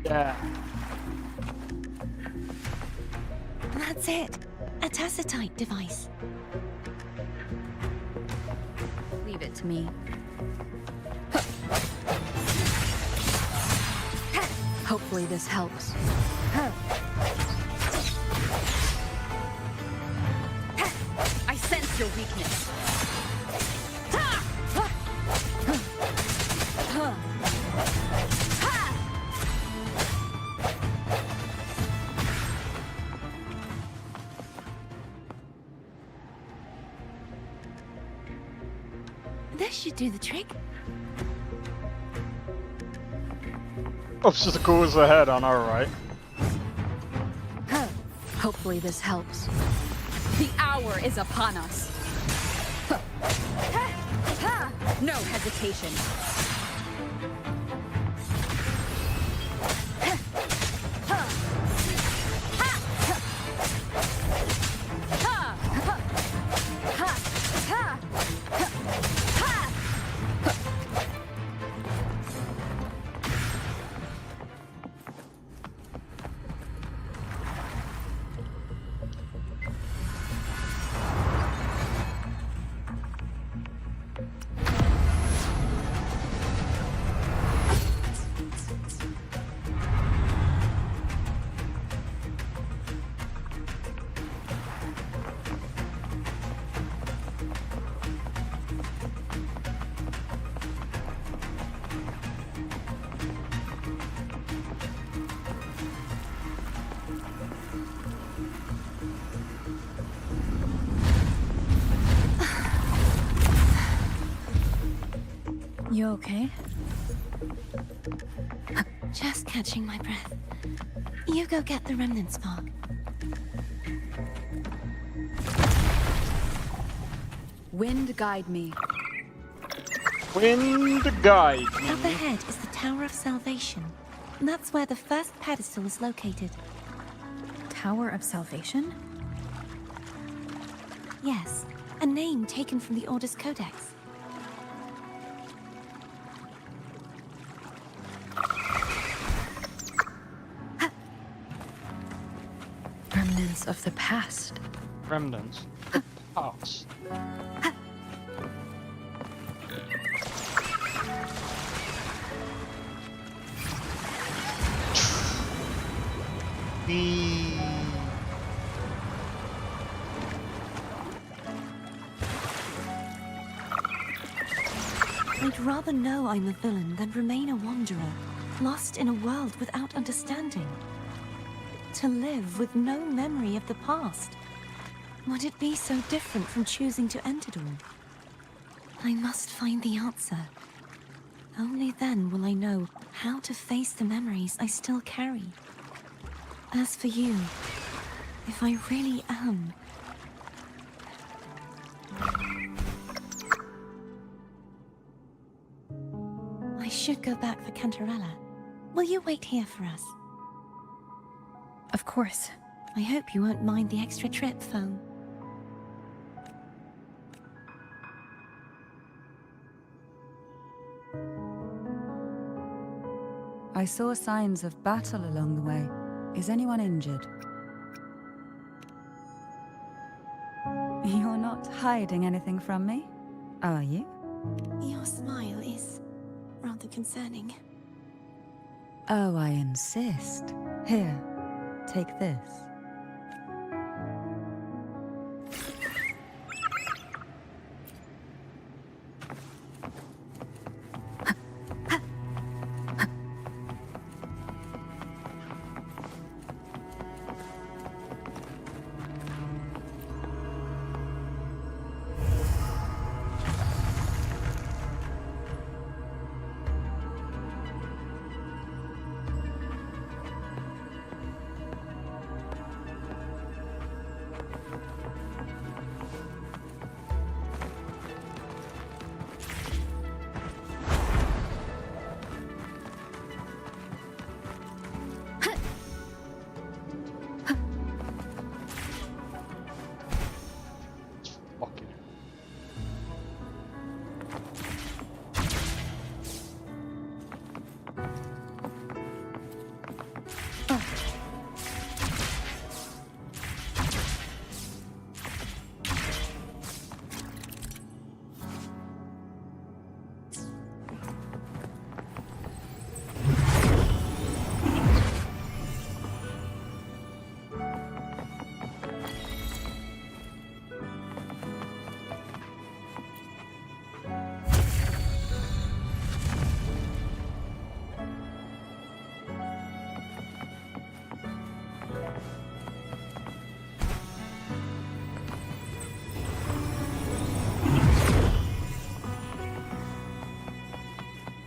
[SPEAKER 2] Yeah.
[SPEAKER 11] That's it. A tacitite device.
[SPEAKER 13] Leave it to me. Hopefully this helps. I sense your weakness.
[SPEAKER 11] This should do the trick.
[SPEAKER 2] Obstacles ahead on our right.
[SPEAKER 13] Hopefully this helps. The hour is upon us. No hesitation.
[SPEAKER 11] You okay? Just catching my breath. You go get the remnant spark.
[SPEAKER 4] Wind guide me.
[SPEAKER 2] Wind guide me.
[SPEAKER 11] Up ahead is the Tower of Salvation. That's where the first pedestal is located.
[SPEAKER 13] Tower of Salvation?
[SPEAKER 11] Yes, a name taken from the Order's Codex.
[SPEAKER 13] Remnants of the past.
[SPEAKER 2] Remnants of the past.
[SPEAKER 11] I'd rather know I'm a villain than remain a wanderer, lost in a world without understanding. To live with no memory of the past. Would it be so different from choosing to end it all? I must find the answer. Only then will I know how to face the memories I still carry. As for you, if I really am... I should go back for Cantarella. Will you wait here for us?
[SPEAKER 13] Of course.
[SPEAKER 11] I hope you won't mind the extra trip, Foam.
[SPEAKER 4] I saw signs of battle along the way. Is anyone injured? You're not hiding anything from me, are you?
[SPEAKER 11] Your smile is rather concerning.
[SPEAKER 4] Oh, I insist. Here, take this.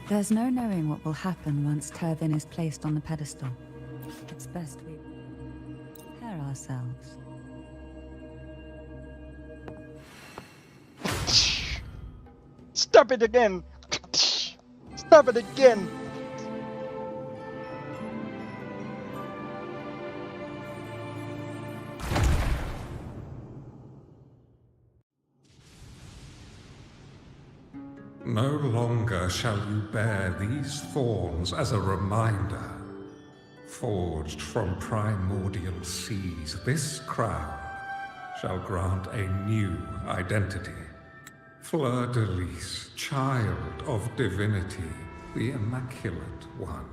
[SPEAKER 4] There's no knowing what will happen once Turvin is placed on the pedestal. It's best we prepare ourselves.
[SPEAKER 2] Stop it again! Stop it again!
[SPEAKER 15] No longer shall you bear these thorns as a reminder. Forged from primordial seas, this crown shall grant a new identity. Fleur-de-Lis, child of divinity, the Immaculate One.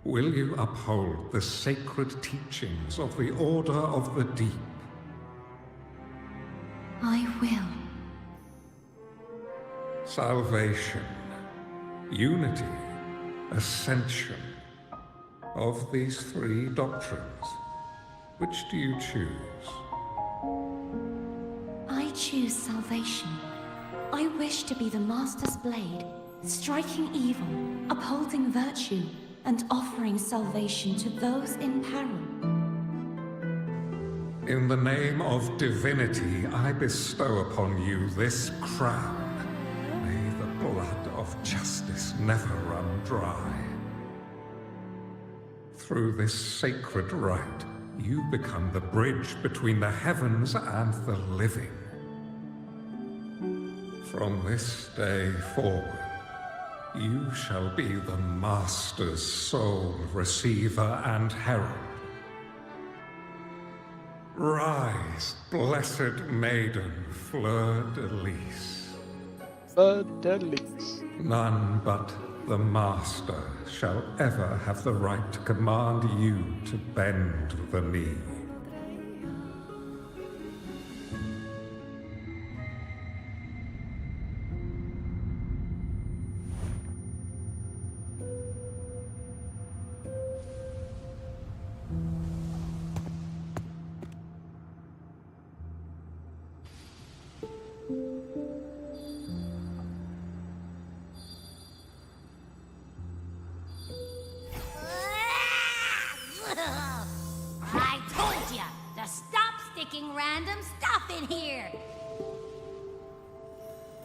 [SPEAKER 15] Will you uphold the sacred teachings of the Order of the Deep?
[SPEAKER 11] I will.
[SPEAKER 15] Salvation, unity, ascension. Of these three doctrines, which do you choose?
[SPEAKER 11] I choose salvation. I wish to be the Master's blade, striking evil, upholding virtue, and offering salvation to those in peril.
[SPEAKER 15] In the name of divinity, I bestow upon you this crown. May the blood of justice never run dry. Through this sacred rite, you become the bridge between the heavens and the living. From this day forward, you shall be the Master's sole receiver and herald. Rise, blessed maiden, Fleur-de-Lis.
[SPEAKER 2] Fleur-de-Lis.
[SPEAKER 15] None but the Master shall ever have the right to command you to bend the knee.
[SPEAKER 16] I told ya to stop sticking random stuff in here.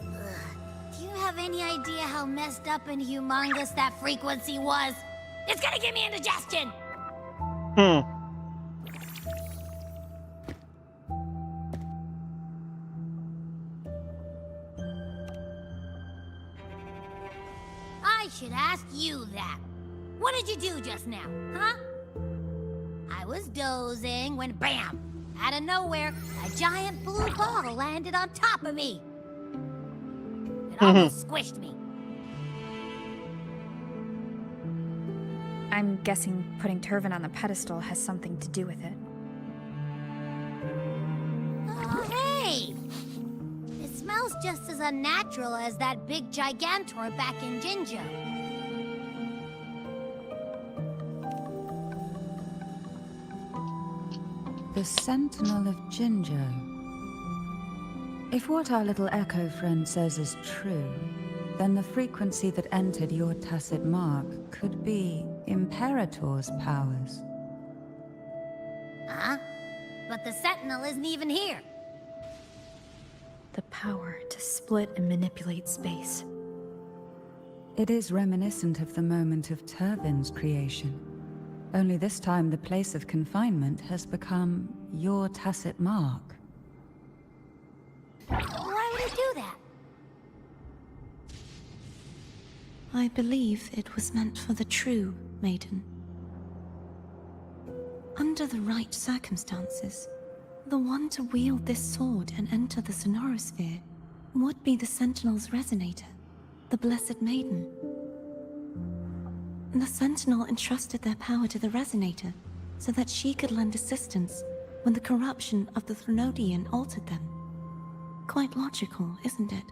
[SPEAKER 16] Do you have any idea how messed up and humongous that frequency was? It's gonna give me indigestion. I should ask you that. What did you do just now, huh? I was dozing when bam! Out of nowhere, a giant blue ball landed on top of me. It almost squished me.
[SPEAKER 13] I'm guessing putting Turvin on the pedestal has something to do with it.
[SPEAKER 16] Oh, hey! It smells just as unnatural as that big gigantor back in Jinjo.
[SPEAKER 4] The Sentinel of Jinjo. If what our little echo friend says is true, then the frequency that entered your tacit mark could be Imperator's powers.
[SPEAKER 16] Huh? But the Sentinel isn't even here.
[SPEAKER 13] The power to split and manipulate space.
[SPEAKER 4] It is reminiscent of the moment of Turvin's creation. Only this time the place of confinement has become your tacit mark.
[SPEAKER 16] Why would it do that?
[SPEAKER 11] I believe it was meant for the true maiden. Under the right circumstances, the one to wield this sword and enter the Sonorosphere would be the Sentinel's resonator, the Blessed Maiden. The Sentinel entrusted their power to the Resonator so that she could lend assistance when the corruption of the Threnodian altered them. Quite logical, isn't it?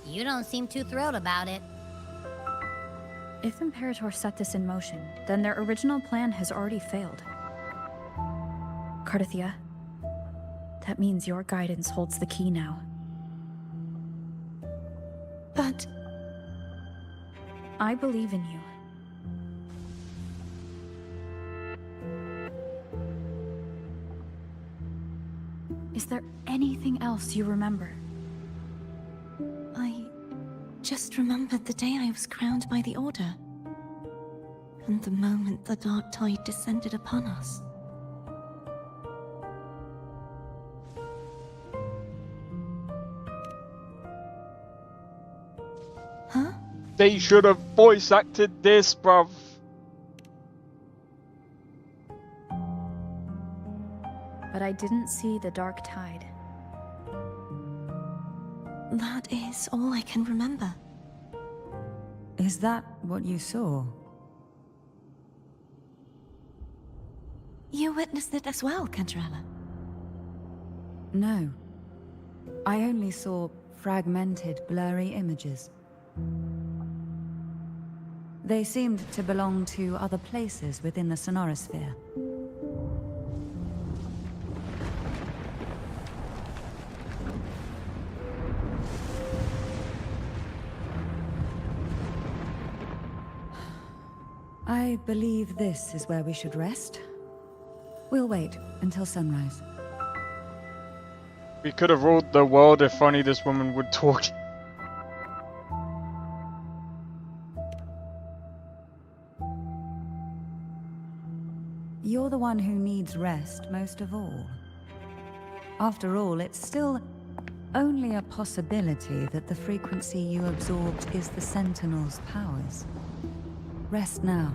[SPEAKER 16] You don't seem too thrilled about it.
[SPEAKER 13] If Imperator set this in motion, then their original plan has already failed. Cardathia, that means your guidance holds the key now.
[SPEAKER 11] But...
[SPEAKER 13] I believe in you. Is there anything else you remember?
[SPEAKER 11] I just remembered the day I was crowned by the Order. And the moment the dark tide descended upon us. Huh?
[SPEAKER 2] They should have voice acted this, bruv.
[SPEAKER 13] But I didn't see the dark tide.
[SPEAKER 11] That is all I can remember.
[SPEAKER 4] Is that what you saw?
[SPEAKER 11] You witnessed it as well, Cantarella?
[SPEAKER 4] No. I only saw fragmented, blurry images. They seemed to belong to other places within the Sonorosphere. I believe this is where we should rest. We'll wait until sunrise.
[SPEAKER 2] We could have ruled the world if only this woman would talk.
[SPEAKER 4] You're the one who needs rest most of all. After all, it's still only a possibility that the frequency you absorbed is the Sentinel's powers. Rest now,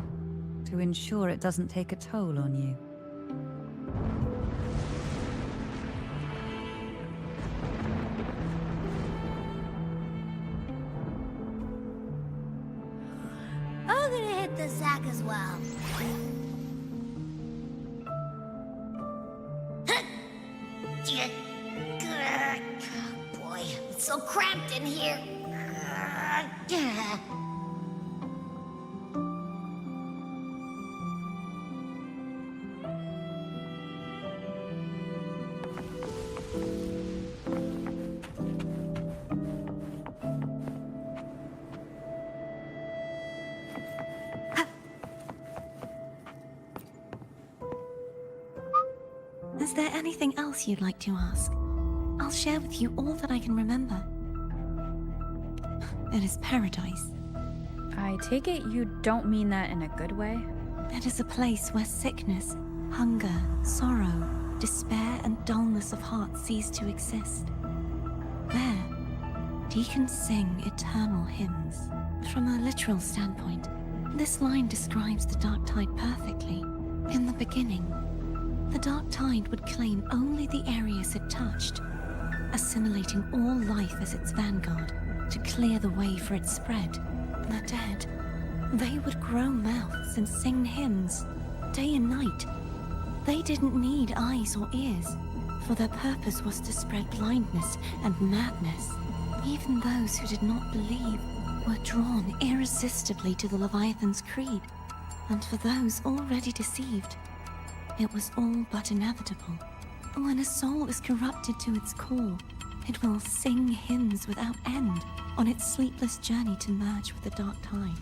[SPEAKER 4] to ensure it doesn't take a toll on you.
[SPEAKER 16] I'm gonna hit the sack as well. Boy, it's so cramped in here.
[SPEAKER 11] Is there anything else you'd like to ask? I'll share with you all that I can remember. It is paradise.
[SPEAKER 13] I take it you don't mean that in a good way?
[SPEAKER 11] It is a place where sickness, hunger, sorrow, despair, and dullness of heart cease to exist. There, deacons sing eternal hymns. From a literal standpoint, this line describes the Dark Tide perfectly. In the beginning, the Dark Tide would claim only the areas it touched, assimilating all life as its vanguard to clear the way for its spread. The dead, they would grow mouths and sing hymns, day and night. They didn't need eyes or ears, for their purpose was to spread blindness and madness. Even those who did not believe were drawn irresistibly to the Leviathan's creed, and for those already deceived, it was all but inevitable. When a soul is corrupted to its core, it will sing hymns without end on its sleepless journey to merge with the Dark Tide.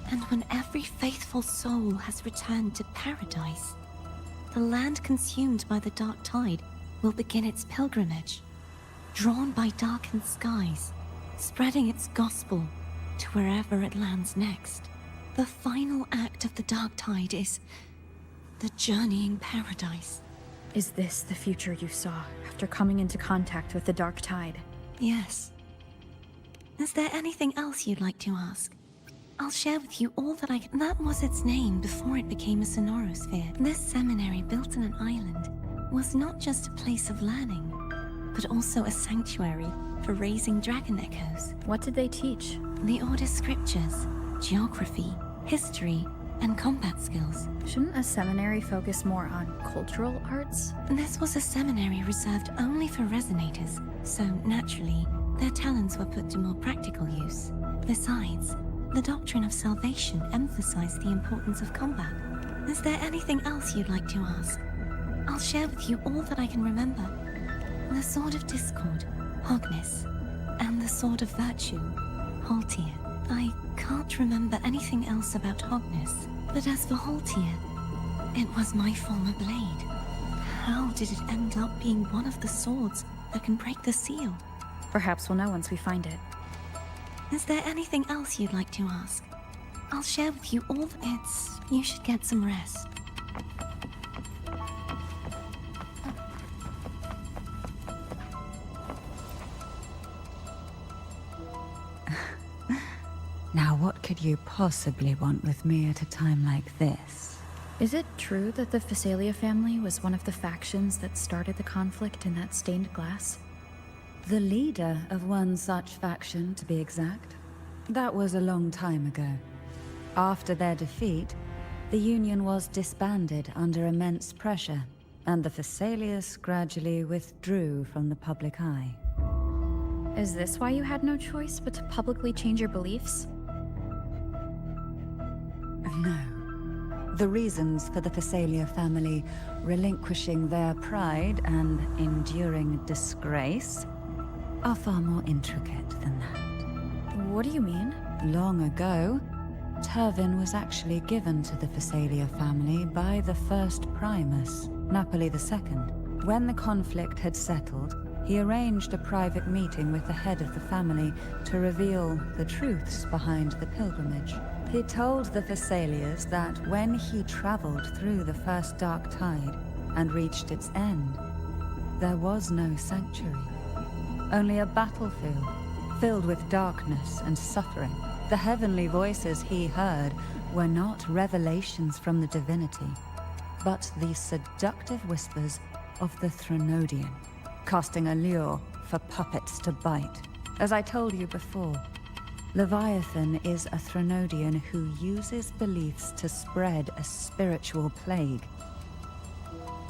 [SPEAKER 11] And when every faithful soul has returned to paradise, the land consumed by the Dark Tide will begin its pilgrimage, drawn by darkened skies, spreading its gospel to wherever it lands next. The final act of the Dark Tide is the journeying paradise.
[SPEAKER 13] Is this the future you saw after coming into contact with the Dark Tide?
[SPEAKER 11] Yes. Is there anything else you'd like to ask? I'll share with you all that I can. That was its name before it became a sonorosphere. This seminary, built on an island, was not just a place of learning, but also a sanctuary for raising dragon echoes.
[SPEAKER 13] What did they teach?
[SPEAKER 11] The Order's scriptures, geography, history, and combat skills.
[SPEAKER 13] Shouldn't a seminary focus more on cultural arts?
[SPEAKER 11] This was a seminary reserved only for resonators, so naturally, their talents were put to more practical use. Besides, the doctrine of salvation emphasized the importance of combat. Is there anything else you'd like to ask? I'll share with you all that I can remember. The Sword of Discord, Hogness, and the Sword of Virtue, Haltier. I can't remember anything else about Hogness, but as for Haltier, it was my former blade. How did it end up being one of the swords that can break the seal?
[SPEAKER 13] Perhaps we'll know once we find it.
[SPEAKER 11] Is there anything else you'd like to ask? I'll share with you all you should get some rest.
[SPEAKER 4] Now what could you possibly want with me at a time like this?
[SPEAKER 13] Is it true that the Phasalia family was one of the factions that started the conflict in that stained glass?
[SPEAKER 4] The leader of one such faction, to be exact. That was a long time ago. After their defeat, the Union was disbanded under immense pressure, and the Phasalius gradually withdrew from the public eye.
[SPEAKER 13] Is this why you had no choice but to publicly change your beliefs?
[SPEAKER 4] No. The reasons for the Phasalia family relinquishing their pride and enduring disgrace are far more intricate than that.
[SPEAKER 13] What do you mean?
[SPEAKER 4] Long ago, Turvin was actually given to the Phasalia family by the first Primus, Napoli II. When the conflict had settled, he arranged a private meeting with the head of the family to reveal the truths behind the pilgrimage. He told the Phasalias that when he traveled through the first dark tide and reached its end, there was no sanctuary, only a battlefield filled with darkness and suffering. The heavenly voices he heard were not revelations from the divinity, but the seductive whispers of the Threnodian, casting a lure for puppets to bite. As I told you before, Leviathan is a Threnodian who uses beliefs to spread a spiritual plague.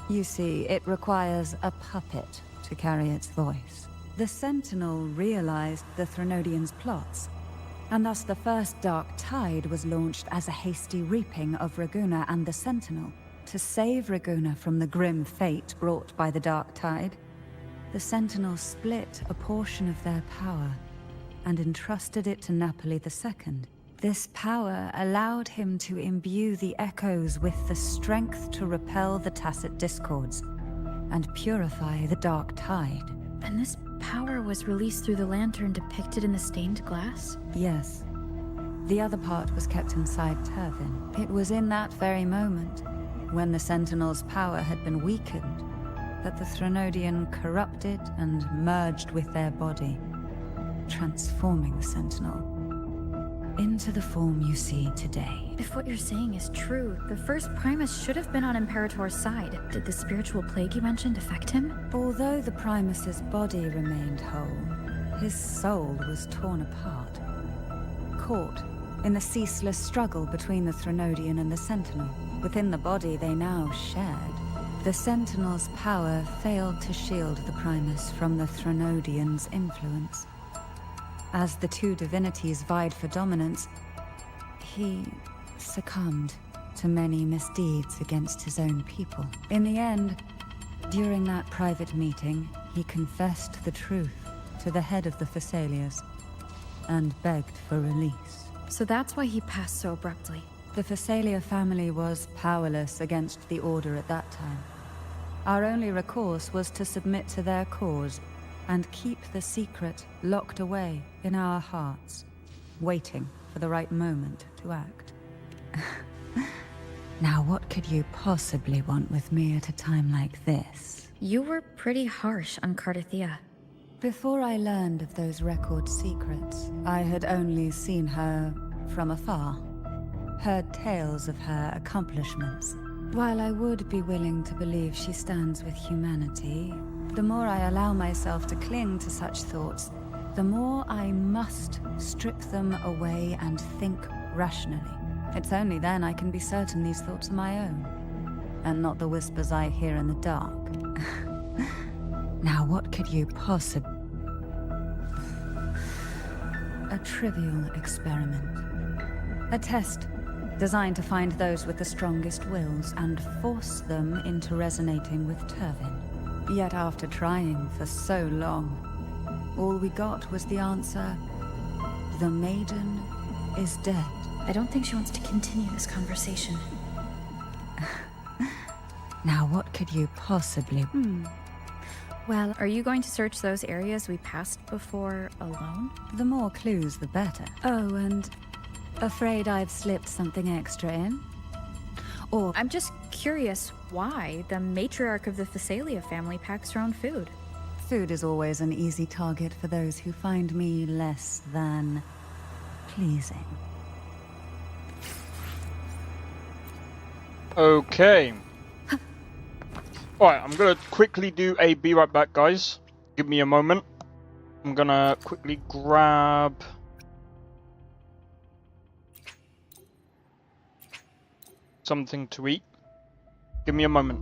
[SPEAKER 4] You see, it requires a puppet to carry its voice. The Sentinel realized the Threnodian's plots, and thus the first Dark Tide was launched as a hasty reaping of Raguna and the Sentinel. To save Raguna from the grim fate brought by the Dark Tide, the Sentinel split a portion of their power and entrusted it to Napoli II. This power allowed him to imbue the Echoes with the strength to repel the Tacit Discords and purify the Dark Tide.
[SPEAKER 13] And this power was released through the lantern depicted in the stained glass?
[SPEAKER 4] Yes. The other part was kept inside Turvin. It was in that very moment, when the Sentinel's power had been weakened, that the Threnodian corrupted and merged with their body, transforming the Sentinel into the form you see today.
[SPEAKER 13] If what you're saying is true, the first Primus should have been on Imperator's side. Did the spiritual plague you mentioned affect him?
[SPEAKER 4] Although the Primus's body remained whole, his soul was torn apart, caught in the ceaseless struggle between the Threnodian and the Sentinel. Within the body they now shared, the Sentinel's power failed to shield the Primus from the Threnodian's influence. As the two divinities vied for dominance, he succumbed to many misdeeds against his own people. In the end, during that private meeting, he confessed the truth to the head of the Phasalias and begged for release.
[SPEAKER 13] So that's why he passed so abruptly.
[SPEAKER 4] The Phasalia family was powerless against the Order at that time. Our only recourse was to submit to their cause and keep the secret locked away in our hearts, waiting for the right moment to act. Now, what could you possibly want with me at a time like this?
[SPEAKER 13] You were pretty harsh on Cardathia.
[SPEAKER 4] Before I learned of those record secrets, I had only seen her from afar, heard tales of her accomplishments. While I would be willing to believe she stands with humanity, the more I allow myself to cling to such thoughts, the more I must strip them away and think rationally. It's only then I can be certain these thoughts are my own, and not the whispers I hear in the dark. Now, what could you possibly... A trivial experiment. A test designed to find those with the strongest wills and force them into resonating with Turvin. Yet after trying for so long, all we got was the answer, the maiden is dead.
[SPEAKER 13] I don't think she wants to continue this conversation.
[SPEAKER 4] Now, what could you possibly...
[SPEAKER 13] Well, are you going to search those areas we passed before alone?
[SPEAKER 4] The more clues, the better. Oh, and afraid I've slipped something extra in? Or...
[SPEAKER 13] I'm just curious why the matriarch of the Phasalia family packs her own food.
[SPEAKER 4] Food is always an easy target for those who find me less than pleasing.
[SPEAKER 2] Okay. Alright, I'm gonna quickly do a be right back, guys. Give me a moment. I'm gonna quickly grab... something to eat. Give me a moment.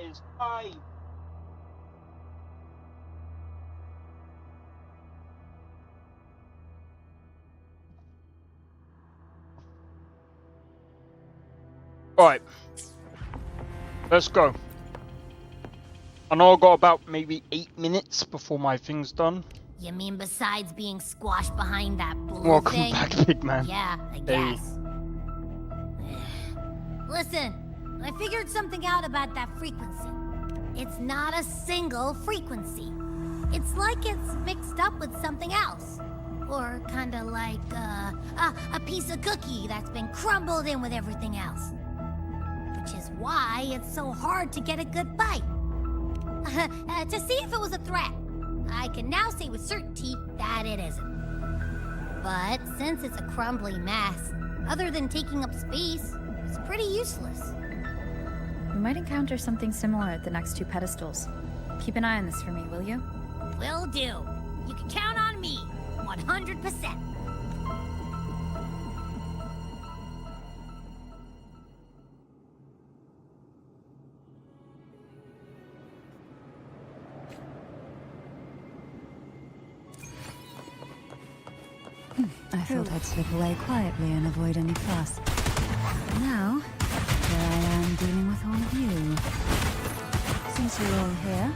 [SPEAKER 2] is time. Alright. Let's go. I know I got about maybe 8 minutes before my thing's done.
[SPEAKER 16] You mean besides being squashed behind that blue
[SPEAKER 2] Welcome
[SPEAKER 16] thing?
[SPEAKER 2] back, big man.
[SPEAKER 16] Yeah, I
[SPEAKER 2] Hey.
[SPEAKER 16] guess. Listen, I figured something out about that frequency. It's not a single frequency. It's like it's mixed up with something else. Or kinda like a piece of cookie that's been crumbled in with everything else. Which is why it's so hard to get a good bite. To see if it was a threat. I can now say with certainty that it isn't. But since it's a crumbly mess, other than taking up space, it's pretty useless.
[SPEAKER 13] We might encounter something similar at the next 2 pedestals. Keep an eye on this for me, will you?
[SPEAKER 16] Will do. You can count on me, 100%.
[SPEAKER 4] I thought I'd slip away quietly and avoid any fuss. Now, here I am dealing with all of you. Since you're all here,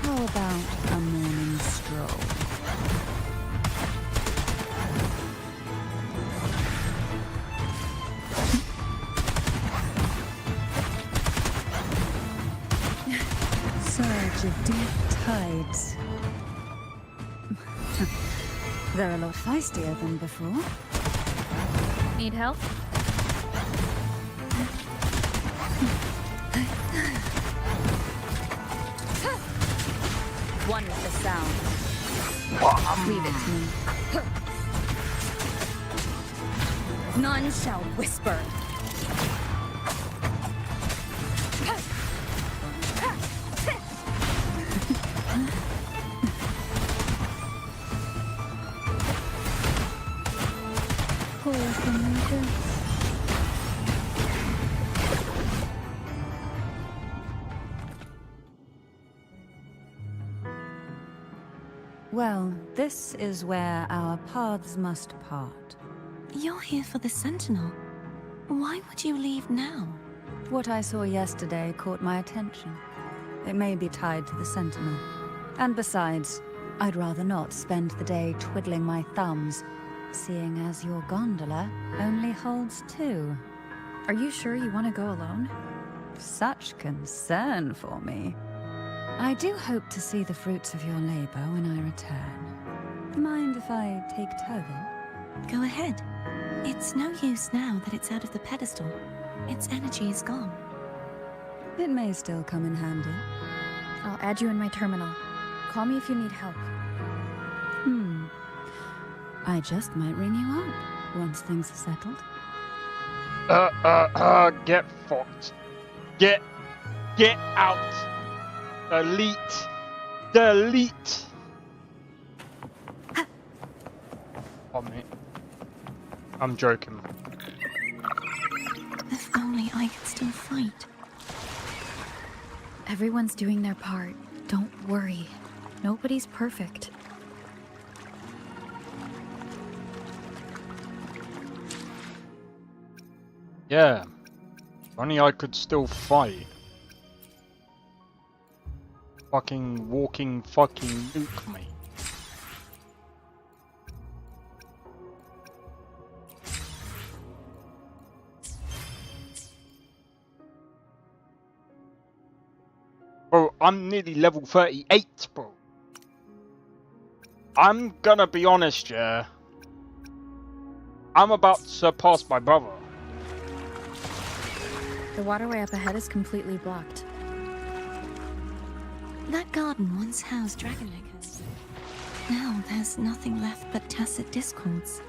[SPEAKER 4] how about a morning stroll? Surge of deep tides. They're a lot feistier than before.
[SPEAKER 13] Need help? One with the sound. Leave it to me. None shall whisper.
[SPEAKER 4] Well, this is where our paths must part.
[SPEAKER 11] You're here for the Sentinel. Why would you leave now?
[SPEAKER 4] What I saw yesterday caught my attention. It may be tied to the Sentinel. And besides, I'd rather not spend the day twiddling my thumbs, seeing as your gondola only holds 2.
[SPEAKER 13] Are you sure you want to go alone?
[SPEAKER 4] Such concern for me. I do hope to see the fruits of your labor when I return. Mind if I take Turvin?
[SPEAKER 11] Go ahead. It's no use now that it's out of the pedestal. Its energy is gone.
[SPEAKER 4] It may still come in handy.
[SPEAKER 13] I'll add you in my terminal. Call me if you need help.
[SPEAKER 4] I just might ring you up once things are settled.
[SPEAKER 2] Get fucked. Get out. Delete. Oh, mate. I'm joking.
[SPEAKER 11] If only I could still fight.
[SPEAKER 13] Everyone's doing their part. Don't worry. Nobody's perfect.
[SPEAKER 2] Yeah. If only I could still fight. Fucking walking fucking nuke me. Bro, I'm nearly level 38, bro. I'm gonna be honest, yeah. I'm about to surpass my brother.
[SPEAKER 13] The waterway up ahead is completely blocked.
[SPEAKER 11] That garden once housed dragon echoes. Now there's nothing left but tacit discords.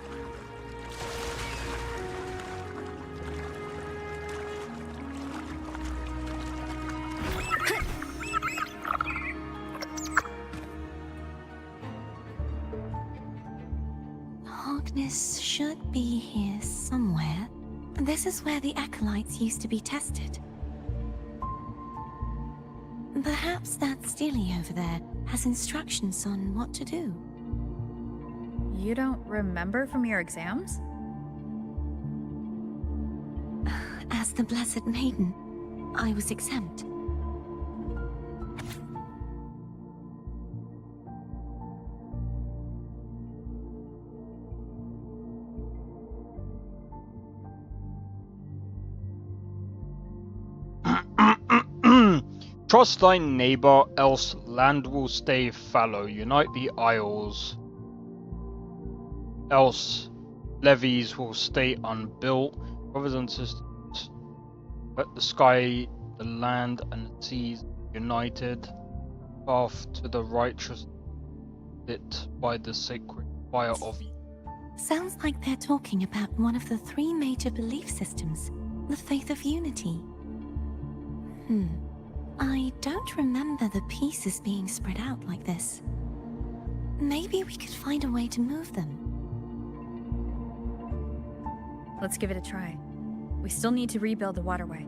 [SPEAKER 11] Harkness should be here somewhere. This is where the acolytes used to be tested. Perhaps that Steely over there has instructions on what to do.
[SPEAKER 13] You don't remember from your exams?
[SPEAKER 11] As the Blessed Maiden, I was exempt.
[SPEAKER 2] Trust thy neighbor, else land will stay fallow. Unite the isles, else levees will stay unbuilt. Brothers and sisters, let the sky, the land, and the seas united. Path to the righteous lit by the sacred fire of.
[SPEAKER 11] Sounds like they're talking about one of the 3 major belief systems, the faith of unity. I don't remember the pieces being spread out like this. Maybe we could find a way to move them.
[SPEAKER 13] Let's give it a try. We still need to rebuild the waterway.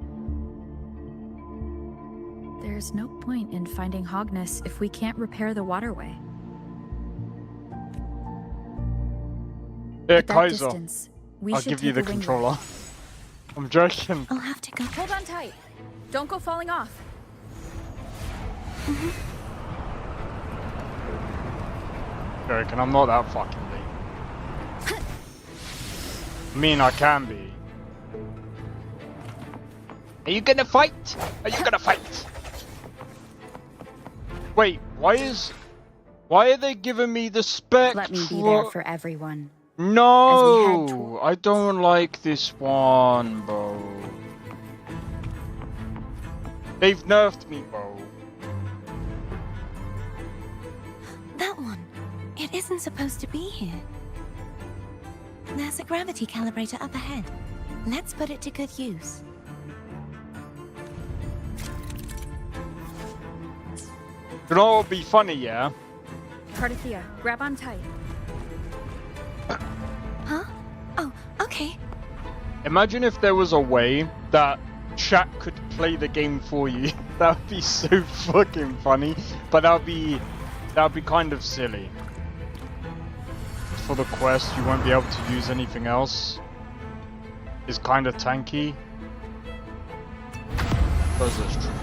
[SPEAKER 13] There's no point in finding Hogness if we can't repair the waterway.
[SPEAKER 2] Yeah,
[SPEAKER 13] At that
[SPEAKER 2] Kaiser,
[SPEAKER 13] distance, we
[SPEAKER 2] I'll
[SPEAKER 13] should
[SPEAKER 2] give you
[SPEAKER 13] take
[SPEAKER 2] the
[SPEAKER 13] a wing
[SPEAKER 2] controller. I'm joking.
[SPEAKER 11] I'll have to go.
[SPEAKER 13] Hold on tight. Don't go falling off.
[SPEAKER 2] Joking, I'm not that fucking deep. I mean, I can be. Are you gonna fight? Are you gonna fight? Wait, why are they giving me the spec?
[SPEAKER 13] Let me be there for everyone.
[SPEAKER 2] No, I don't like this one, bro. They've nerfed me, bro.
[SPEAKER 11] That one. It isn't supposed to be here. There's a gravity calibrator up ahead. Let's put it to good use.
[SPEAKER 2] You know what would be funny, yeah?
[SPEAKER 13] Cardathea, grab on tight.
[SPEAKER 11] Huh? Oh, okay.
[SPEAKER 2] Imagine if there was a way that chat could play the game for you. That would be so fucking funny. But that would be kind of silly. For the quest, you won't be able to use anything else. It's kind of tanky. Suppose that's true.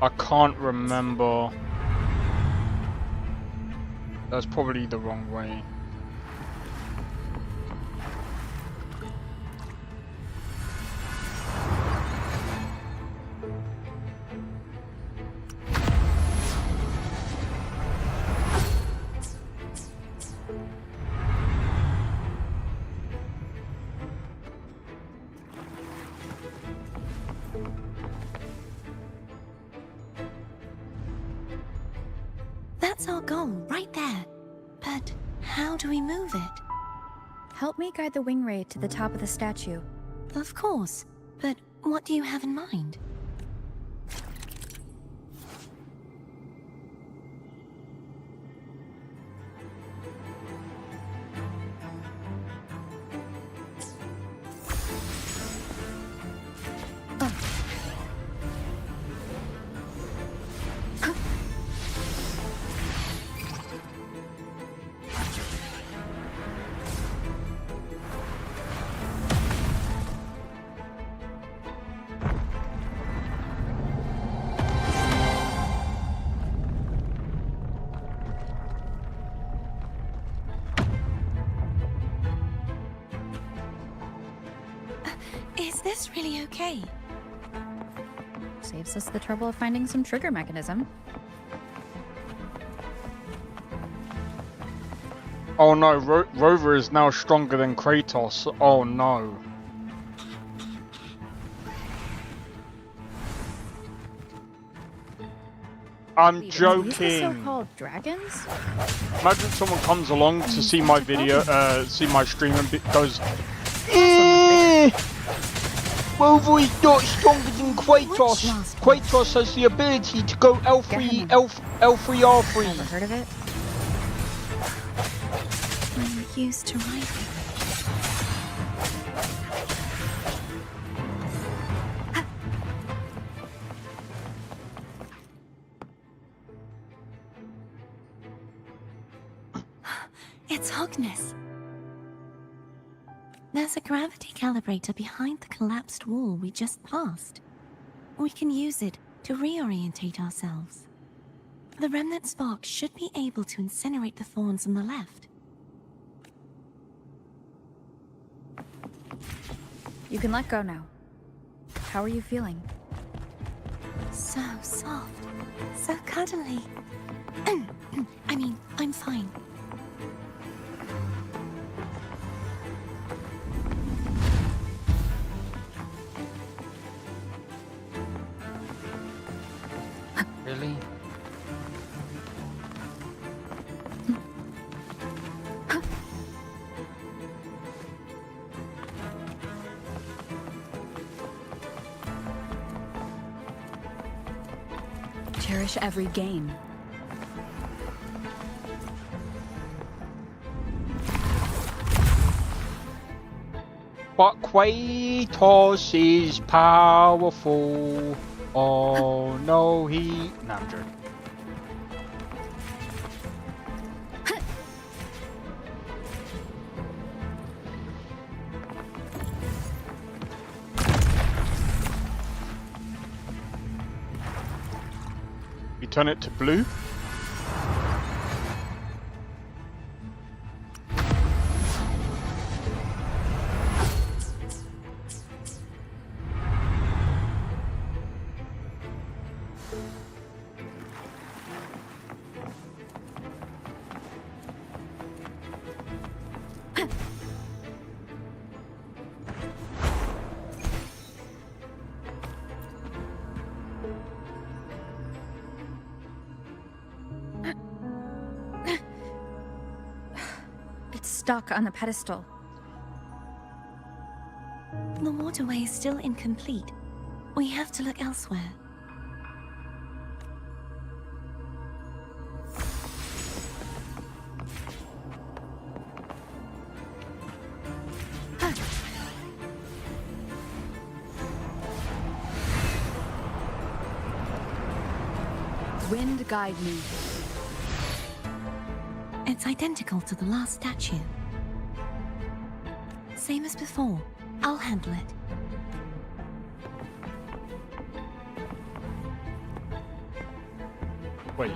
[SPEAKER 2] I can't remember. That's probably the wrong way.
[SPEAKER 11] That's our goal, right there. But how do we move it?
[SPEAKER 13] Help me guide the wing ray to the top of the statue.
[SPEAKER 11] Of course. But what do you have in mind? Is this really okay?
[SPEAKER 13] Saves us the trouble of finding some trigger mechanism.
[SPEAKER 2] Oh no, Rover is now stronger than Kratos. Oh no. I'm joking.
[SPEAKER 13] These the so-called dragons?
[SPEAKER 2] Imagine someone comes along to see my video, see my stream and goes, Rover is not stronger than Kratos. Kratos has the ability to go L3, R3.
[SPEAKER 13] Never heard of it?
[SPEAKER 11] I'm used to riding. It's Hogness. There's a gravity calibrator behind the collapsed wall we just passed. We can use it to reorientate ourselves. The remnant spark should be able to incinerate the thorns on the left.
[SPEAKER 13] You can let go now. How are you feeling?
[SPEAKER 11] So soft. So cuddly. I mean, I'm fine.
[SPEAKER 2] Really?
[SPEAKER 13] Cherish every gain.
[SPEAKER 2] But Kratos is powerful. Oh no, he. Nah, I'm joking. We turn it to blue.
[SPEAKER 13] It's stuck on the pedestal.
[SPEAKER 11] The waterway is still incomplete. We have to look elsewhere.
[SPEAKER 13] Wind guide me.
[SPEAKER 11] It's identical to the last statue. Same as before. I'll handle it.
[SPEAKER 2] Wait.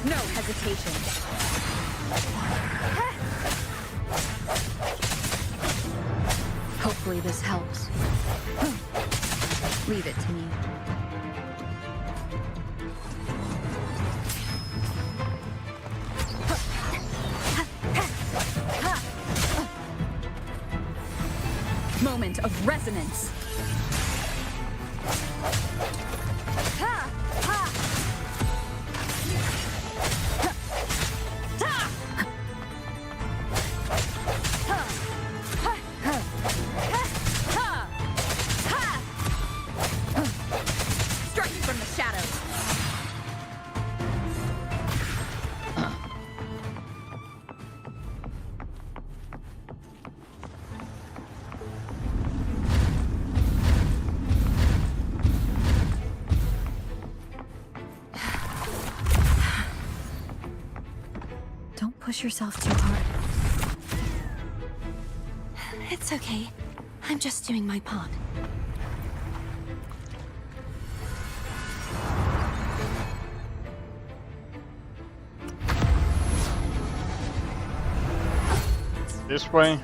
[SPEAKER 13] No hesitation. Hopefully this helps. Leave it to me. Moment of resonance. Striking from the shadows.
[SPEAKER 11] Don't push yourself too hard. It's okay. I'm just doing my part.
[SPEAKER 2] This way.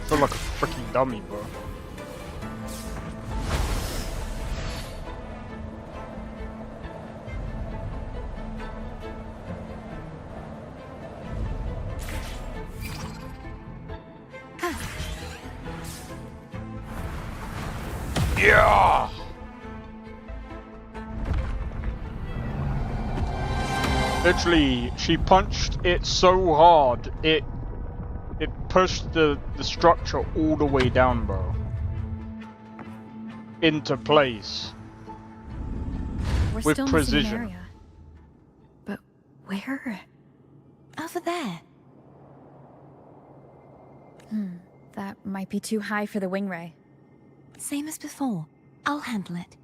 [SPEAKER 2] Feel like a freaking dummy, bro. Yeah! Literally, she punched it so hard, it pushed the structure all the way down, bro. Into place.
[SPEAKER 13] We're
[SPEAKER 2] with
[SPEAKER 13] still
[SPEAKER 2] precision.
[SPEAKER 13] missing an area. But where? Over there. That might be too high for the wing ray.
[SPEAKER 11] Same as before. I'll handle it.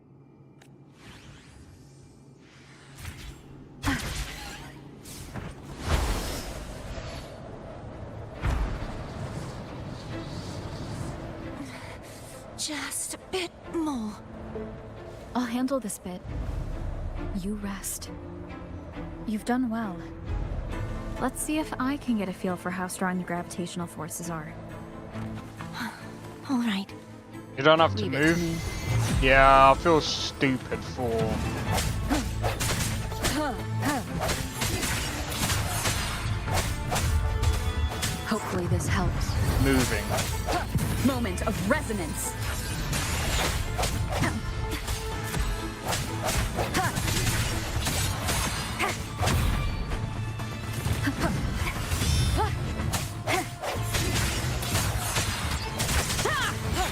[SPEAKER 11] Just a bit more.
[SPEAKER 13] I'll handle this bit. You rest. You've done well. Let's see if I can get a feel for how strong the gravitational forces are.
[SPEAKER 11] All right.
[SPEAKER 2] You don't have to
[SPEAKER 13] Leave it to
[SPEAKER 2] move.
[SPEAKER 13] me.
[SPEAKER 2] Yeah, I feel stupid for...
[SPEAKER 14] Hopefully this helps.
[SPEAKER 2] moving.
[SPEAKER 14] Moment of resonance.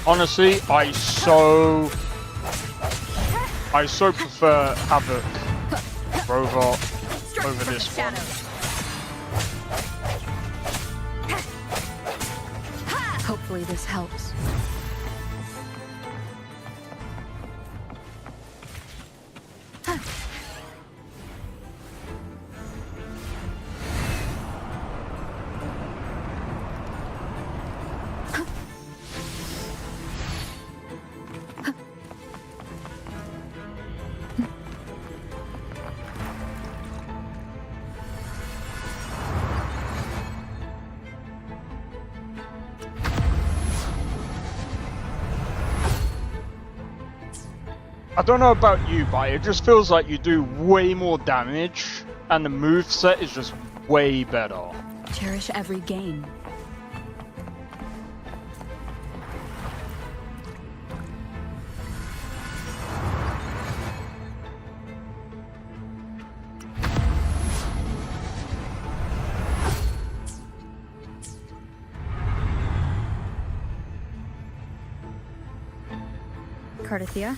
[SPEAKER 2] Honestly, I so prefer Havoc Robot over this one.
[SPEAKER 14] Hopefully this helps.
[SPEAKER 2] I don't know about you, but it just feels like you do way more damage, and the moveset is just way better.
[SPEAKER 14] Cherish every gain. Cardathia?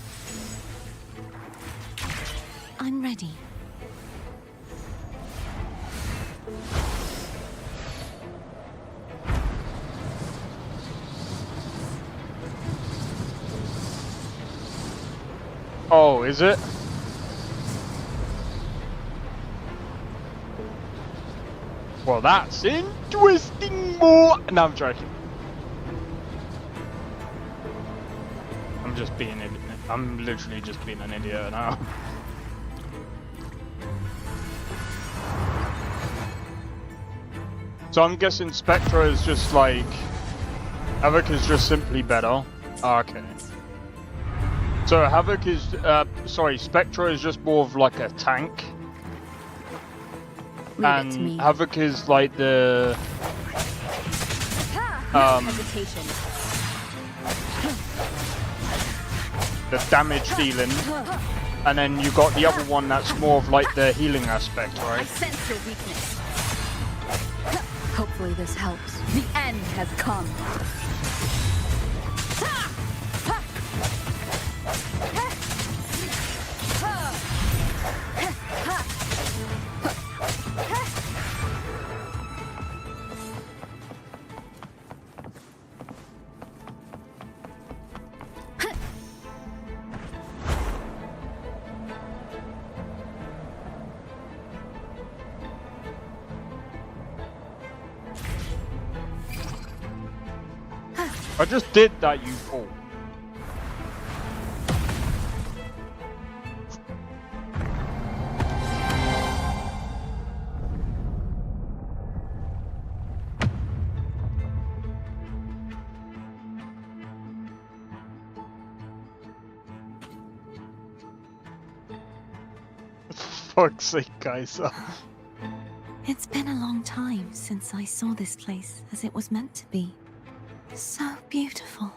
[SPEAKER 11] I'm ready.
[SPEAKER 2] Oh, is it? Well, that's interesting more. No, I'm joking. I'm just being an idiot. I'm literally just being an idiot now. So I'm guessing Spectra is just like... Havoc is just simply better. Okay. So Havoc is... sorry, Spectra is just more of like a tank.
[SPEAKER 14] Leave it to me.
[SPEAKER 2] Havoc is like the...
[SPEAKER 14] hesitation.
[SPEAKER 2] the damage dealing. And then you got the other one that's more of like the healing aspect,
[SPEAKER 14] I
[SPEAKER 2] right?
[SPEAKER 14] sense your weakness. Hopefully this helps. The end has come.
[SPEAKER 2] I just did that, you fool. fuck's sake, guys.
[SPEAKER 11] It's been a long time since I saw this place as it was meant to be. So beautiful.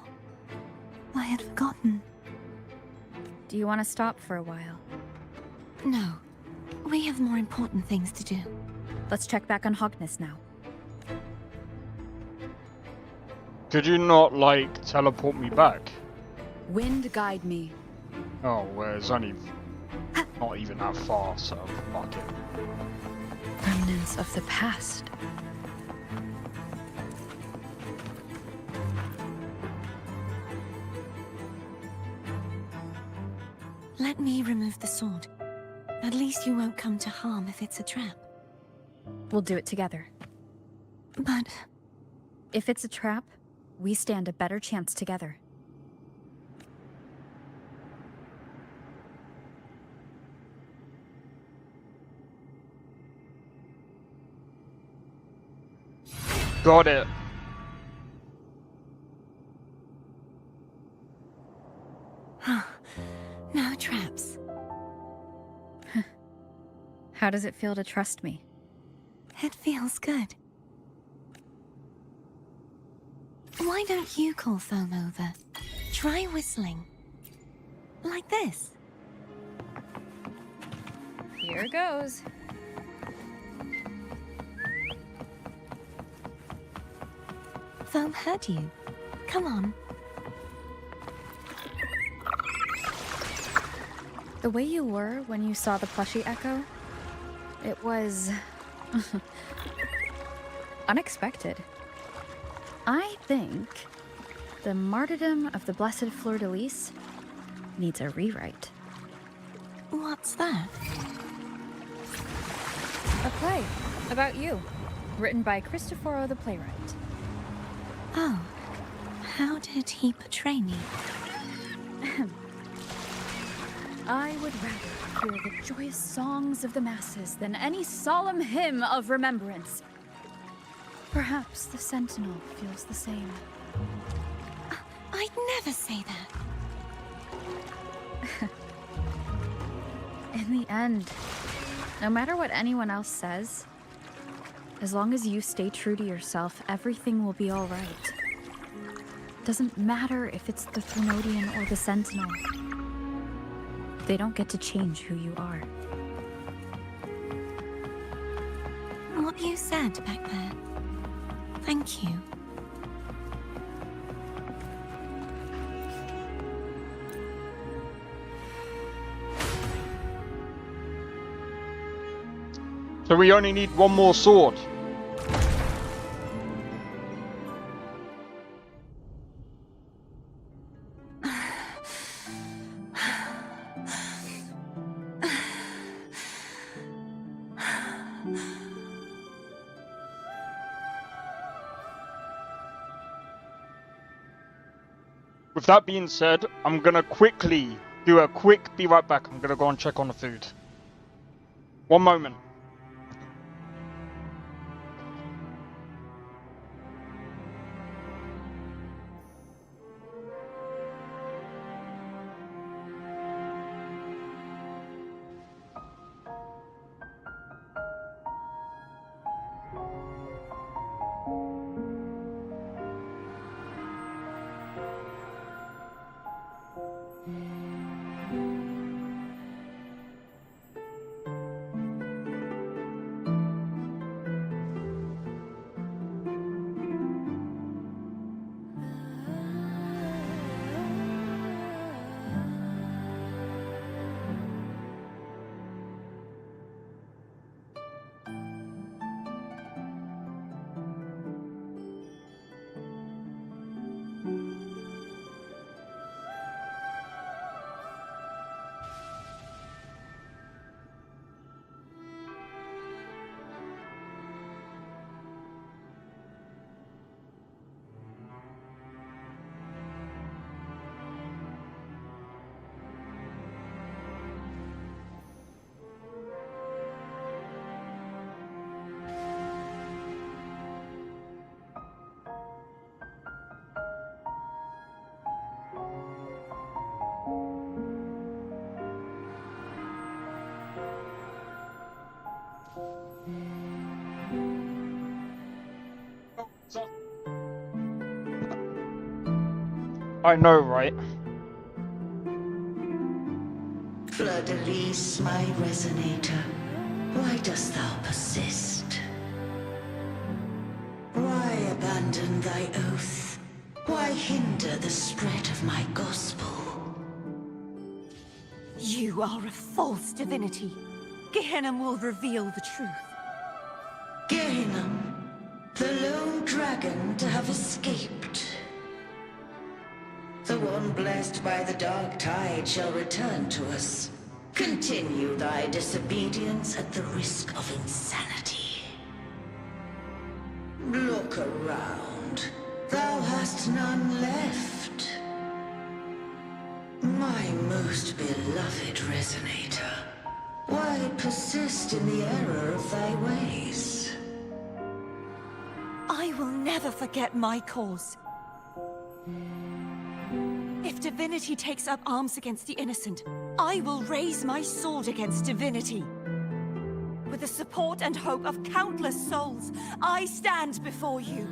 [SPEAKER 11] I had forgotten.
[SPEAKER 14] Do you want to stop for a while?
[SPEAKER 11] No. We have more important things to do.
[SPEAKER 14] Let's check back on Hogness now.
[SPEAKER 2] Could you not, like, teleport me back?
[SPEAKER 13] Wind guide me.
[SPEAKER 2] Oh, well, it's only not even that far, so fuck it.
[SPEAKER 13] Remnants of the past.
[SPEAKER 11] Let me remove the sword. At least you won't come to harm if it's a trap.
[SPEAKER 14] We'll do it together.
[SPEAKER 11] But
[SPEAKER 14] if it's a trap, we stand a better chance together.
[SPEAKER 2] Got it.
[SPEAKER 11] no traps.
[SPEAKER 14] How does it feel to trust me?
[SPEAKER 11] It feels good. Why don't you call Foam over? Try whistling. Like this.
[SPEAKER 14] Here goes.
[SPEAKER 11] Foam heard you. Come on.
[SPEAKER 14] The way you were when you saw the plushie Echo, it was unexpected. I think the martyrdom of the Blessed Fleur-de-Lis needs a rewrite.
[SPEAKER 11] What's that?
[SPEAKER 14] A play about you, written by Cristoforo the playwright.
[SPEAKER 11] Oh, how did he portray me?
[SPEAKER 14] I would rather hear the joyous songs of the masses than any solemn hymn of remembrance. Perhaps the Sentinel feels the same.
[SPEAKER 11] I'd never say that.
[SPEAKER 14] In the end, no matter what anyone else says, as long as you stay true to yourself, everything will be all right. Doesn't matter if it's the Thermodian or the Sentinel. They don't get to change who you are.
[SPEAKER 11] What you said back there. Thank you.
[SPEAKER 2] So we only need one more sword. With that being said, I'm gonna quickly do a quick be right back. I'm gonna go and check on the food. One moment. I know, right?
[SPEAKER 9] Fleur-de-Lis, my resonator, why dost thou persist? Why abandon thy oath? Why hinder the spread of my gospel?
[SPEAKER 12] You are a false divinity. Gehenna will reveal the truth.
[SPEAKER 9] Gehenna, the lone dragon to have escaped. The one blessed by the dark tide shall return to us. Continue thy disobedience at the risk of insanity. Look around. Thou hast none left. My most beloved resonator, why persist in the error of thy ways?
[SPEAKER 12] I will never forget my cause. If divinity takes up arms against the innocent, I will raise my sword against divinity. With the support and hope of countless souls, I stand before you.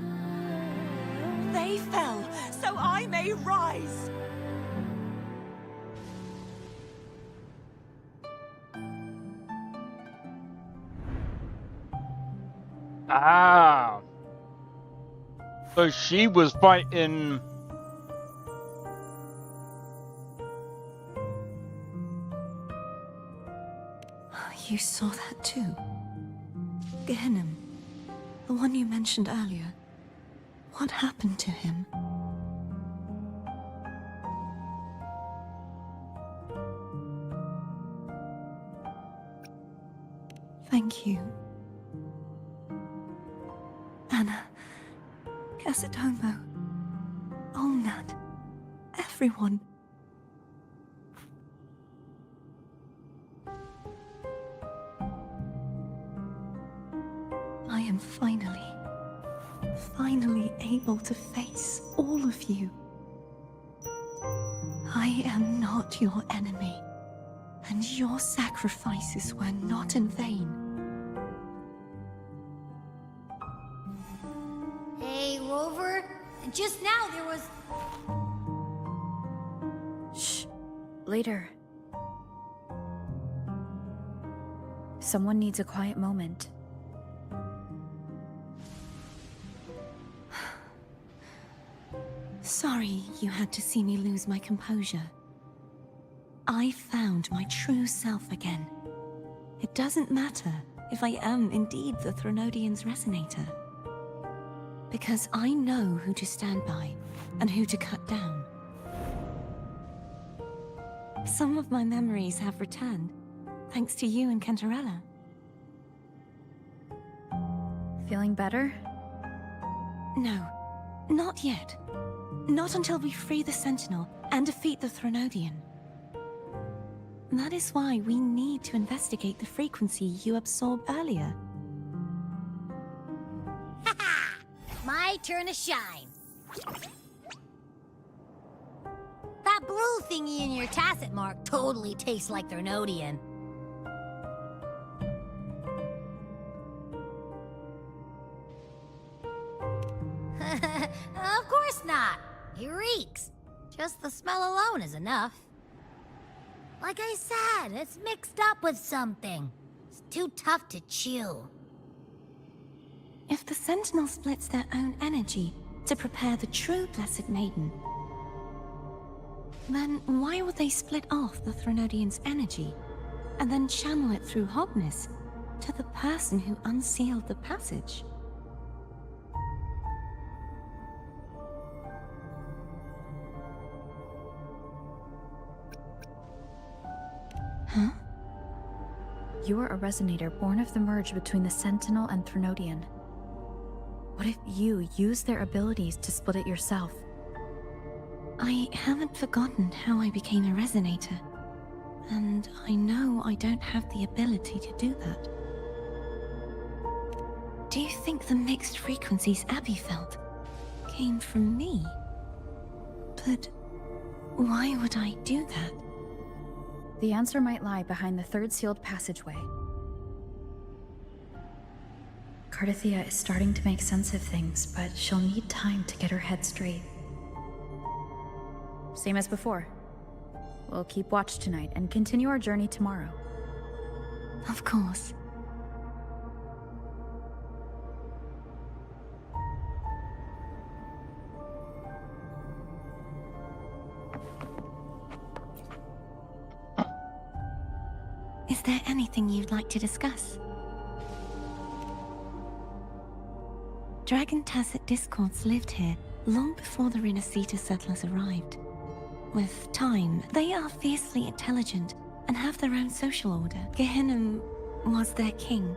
[SPEAKER 12] They fell, so I may rise.
[SPEAKER 2] Ah. So she was fighting.
[SPEAKER 11] You saw that too? Gehenna, the one you mentioned earlier. What happened to him? Thank you. Anna, Casatomo, Olnat, everyone. I am finally able to face all of you. I am not your enemy, and your sacrifices were not in vain.
[SPEAKER 16] Hey, Rover. Just now there was...
[SPEAKER 13] Shh. Later. Someone needs a quiet moment.
[SPEAKER 11] Sorry you had to see me lose my composure. I found my true self again. It doesn't matter if I am indeed the Threnodian's resonator. Because I know who to stand by and who to cut down. Some of my memories have returned, thanks to you and Cantarella.
[SPEAKER 13] Feeling better?
[SPEAKER 11] No, not yet. Not until we free the Sentinel and defeat the Threnodian. That is why we need to investigate the frequency you absorbed earlier.
[SPEAKER 16] My turn to shine. That blue thingy in your tacit mark totally tastes like Threnodian. Of course not. It reeks. Just the smell alone is enough. Like I said, it's mixed up with something. It's too tough to chew.
[SPEAKER 11] If the Sentinel splits their own energy to prepare the true Blessed Maiden, then why would they split off the Threnodian's energy and then channel it through Hognis to the person who unsealed the passage?
[SPEAKER 13] Huh? You are a resonator born of the merge between the Sentinel and Threnodian. What if you used their abilities to split it yourself?
[SPEAKER 11] I haven't forgotten how I became a resonator, and I know I don't have the ability to do that. Do you think the mixed frequencies Abby felt came from me? But why would I do that?
[SPEAKER 13] The answer might lie behind the third sealed passageway. Cardathia is starting to make sense of things, but she'll need time to get her head straight. Same as before. We'll keep watch tonight and continue our journey tomorrow.
[SPEAKER 11] Of course. Is there anything you'd like to discuss? Dragon Tacet Discords lived here long before the Renacita settlers arrived. With time, they are fiercely intelligent and have their own social order. Gehinnom was their king,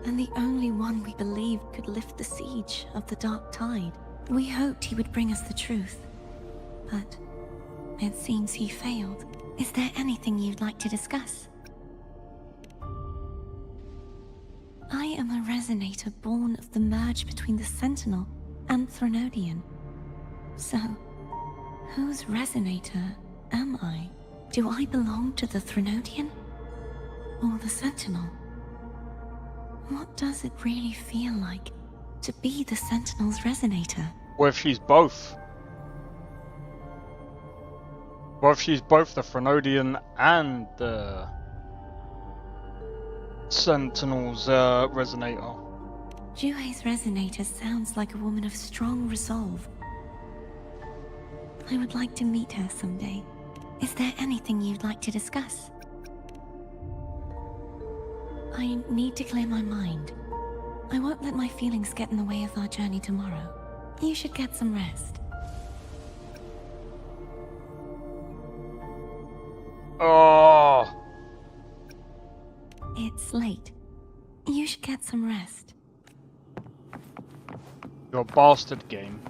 [SPEAKER 11] and the only one we believed could lift the siege of the Dark Tide. We hoped he would bring us the truth, but it seems he failed. Is there anything you'd like to discuss? I am a resonator born of the merge between the Sentinel and Threnodian. So, whose resonator am I? Do I belong to the Threnodian? Or the Sentinel? What does it really feel like to be the Sentinel's resonator?
[SPEAKER 2] What if she's both? What if she's both the Threnodian and the Sentinel's resonator?
[SPEAKER 11] Juhe's resonator sounds like a woman of strong resolve. I would like to meet her someday. Is there anything you'd like to discuss? I need to clear my mind. I won't let my feelings get in the way of our journey tomorrow. You should get some rest.
[SPEAKER 2] Oh.
[SPEAKER 11] It's late. You should get some rest.
[SPEAKER 2] You're a bastard game.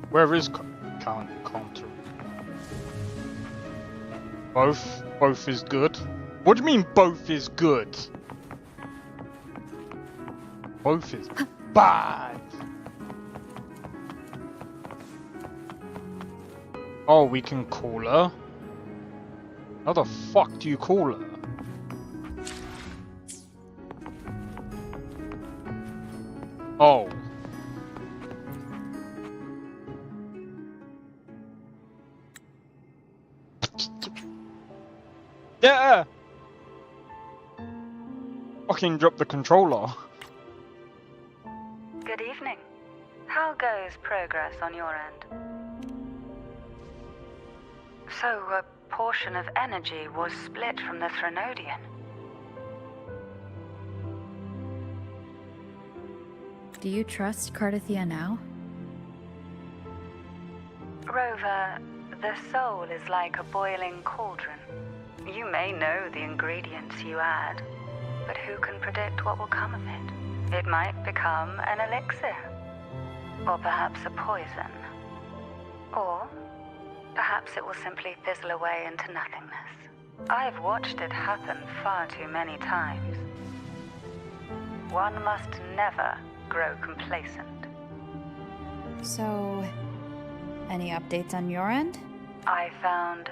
[SPEAKER 2] Where is counter? Both is good. What do you mean both is good? Both is bad. Oh, we can call her. How the fuck do you call her? Oh. Yeah! Fucking drop the controller.
[SPEAKER 19] Good evening. How goes progress on your end? So, a portion of energy was split from the Threnodian.
[SPEAKER 13] Do you trust Cardathia now?
[SPEAKER 19] Rover, the soul is like a boiling cauldron. You may know the ingredients you add, but who can predict what will come of it? It might become an elixir, or perhaps a poison, or perhaps it will simply fizzle away into nothingness. I've watched it happen far too many times. One must never grow complacent.
[SPEAKER 13] So, any updates on your end?
[SPEAKER 19] I found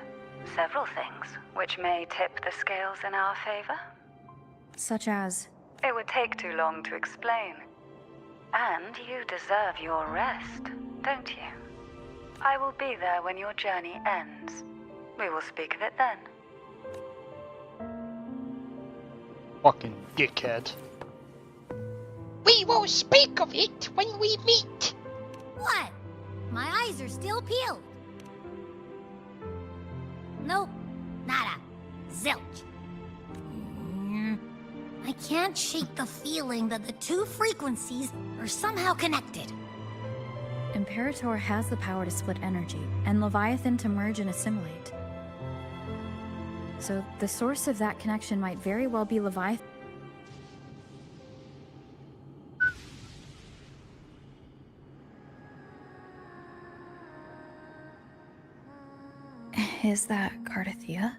[SPEAKER 19] several things which may tip the scales in our favor.
[SPEAKER 13] Such as?
[SPEAKER 19] It would take too long to explain. And you deserve your rest, don't you? I will be there when your journey ends. We will speak of it then.
[SPEAKER 2] Fucking dickhead.
[SPEAKER 16] We will speak of it when we meet. What? My eyes are still peeled. Nope. Nada. Zilch. I can't shake the feeling that the two frequencies are somehow connected.
[SPEAKER 13] Imperator has the power to split energy, and Leviathan to merge and assimilate. So the source of that connection might very well be Leviathan. Is that Cardathia?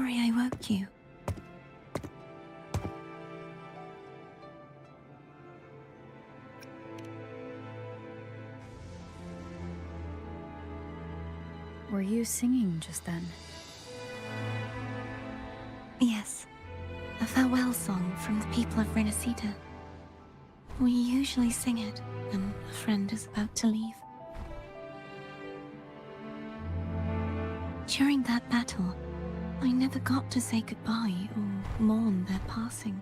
[SPEAKER 11] sorry I woke you.
[SPEAKER 13] Were you singing just then?
[SPEAKER 11] Yes. A farewell song from the people of Renacita. We usually sing it when a friend is about to leave. During that battle, I never got to say goodbye or mourn their passing.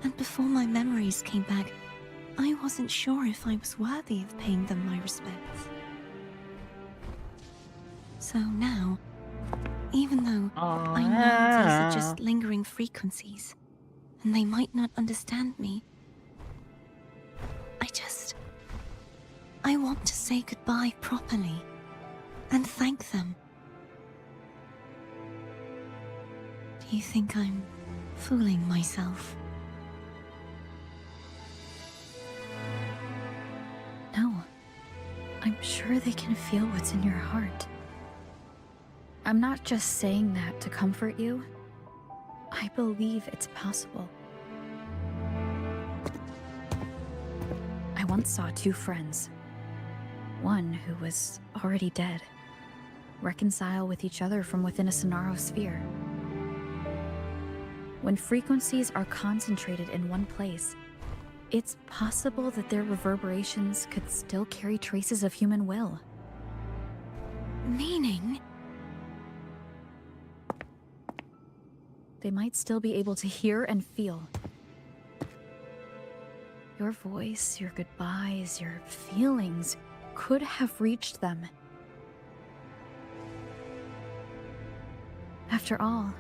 [SPEAKER 11] And before my memories came back, I wasn't sure if I was worthy of paying them my respects. So now, even though I know these are just lingering frequencies, and they might not understand me, I want to say goodbye properly, and thank them. Do you think I'm fooling myself?
[SPEAKER 13] No. I'm sure they can feel what's in your heart. I'm not just saying that to comfort you. I believe it's possible. I once saw two friends. One who was already dead, reconcile with each other from within a Sonaro sphere. When frequencies are concentrated in one place, it's possible that their reverberations could still carry traces of human will.
[SPEAKER 11] Meaning?
[SPEAKER 13] They might still be able to hear and feel. Your voice, your goodbyes, your feelings could have reached them. After all,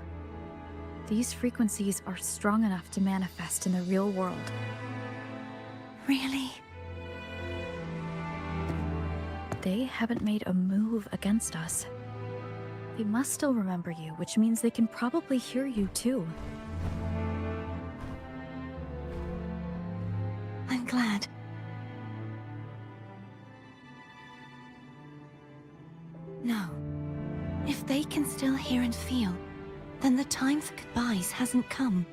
[SPEAKER 13] these frequencies are strong enough to manifest in the real world.
[SPEAKER 11] Really?
[SPEAKER 13] They haven't made a move against us. They must still remember you, which means they can probably hear you too.
[SPEAKER 11] I'm glad. No. If they can still hear and feel, then the time for goodbyes hasn't come.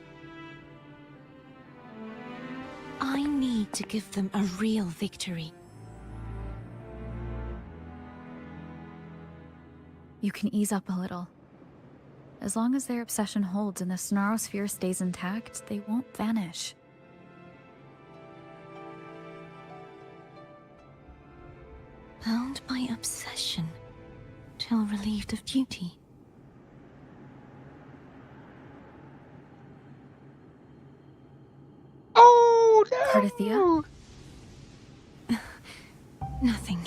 [SPEAKER 11] I need to give them a real victory.
[SPEAKER 13] You can ease up a little. As long as their obsession holds and the Sonaro sphere stays intact, they won't vanish.
[SPEAKER 11] Bound by obsession, till relieved of duty.
[SPEAKER 2] Oh, no!
[SPEAKER 13] Cardathia?
[SPEAKER 11] Nothing.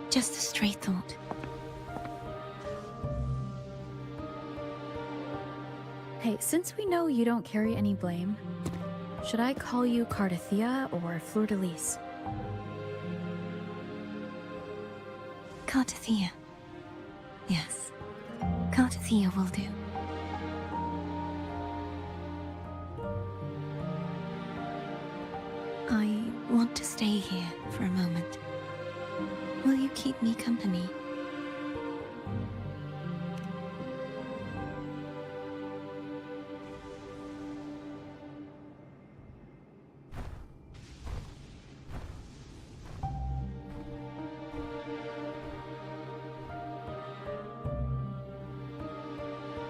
[SPEAKER 11] Just a stray thought.
[SPEAKER 13] Hey, since we know you don't carry any blame, should I call you Cardathia or Fleur-de-Lis?
[SPEAKER 11] Cardathia. Yes. Cardathia will do. I want to stay here for a moment. Will you keep me company?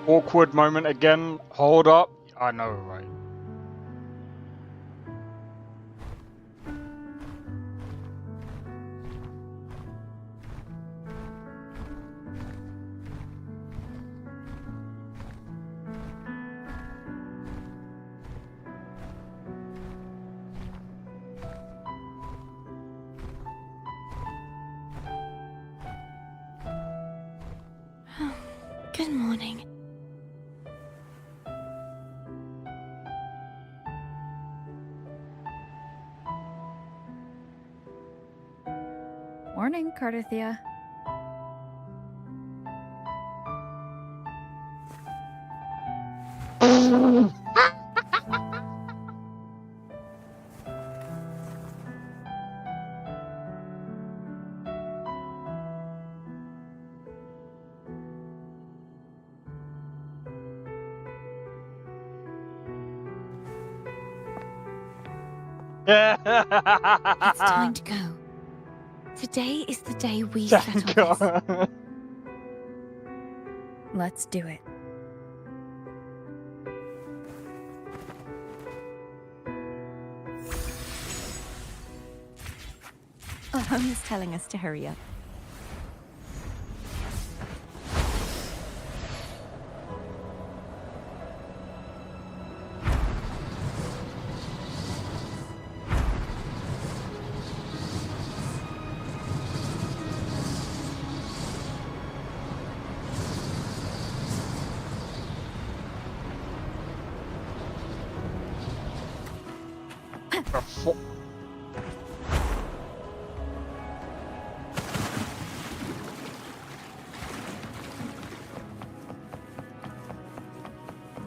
[SPEAKER 2] Awkward moment again. Hold up. I know, right?
[SPEAKER 11] Good morning.
[SPEAKER 13] Morning, Cardathia.
[SPEAKER 11] It's time to go. Today is the day we settle this.
[SPEAKER 13] Let's do it.
[SPEAKER 11] Our home is telling us to hurry up.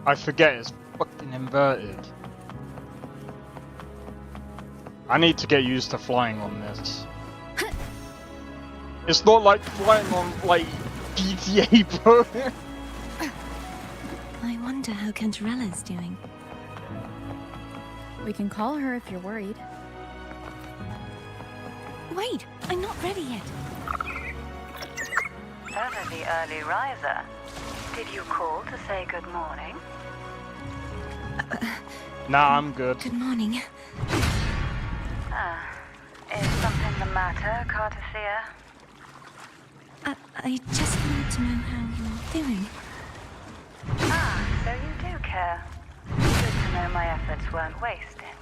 [SPEAKER 2] I forget it's fucking inverted. I need to get used to flying on this. It's not like flying on, like, GTA, bro.
[SPEAKER 11] I wonder how Cantarella's doing.
[SPEAKER 13] We can call her if you're worried.
[SPEAKER 11] Wait, I'm not ready yet.
[SPEAKER 19] Hello, the early riser. Did you call to say good morning?
[SPEAKER 2] Nah, I'm good.
[SPEAKER 11] Good morning.
[SPEAKER 19] Is something the matter, Cartathea?
[SPEAKER 11] I just wanted to know how you're doing.
[SPEAKER 19] So you do care. Good to know my efforts weren't wasted.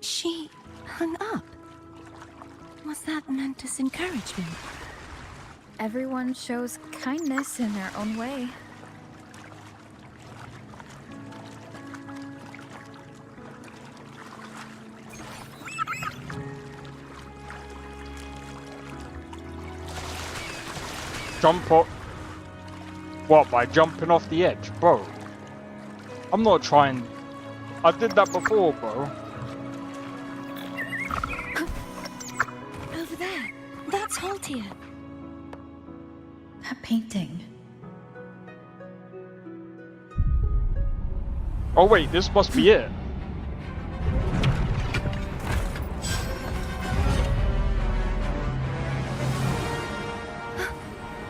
[SPEAKER 11] She hung up. Was that meant as encouragement?
[SPEAKER 13] Everyone shows kindness in their own way.
[SPEAKER 2] Jump up. What, by jumping off the edge? Bro. I'm not trying. I did that before, bro.
[SPEAKER 11] Over there. That's Haltia.
[SPEAKER 13] That painting.
[SPEAKER 2] Oh wait, this must be it.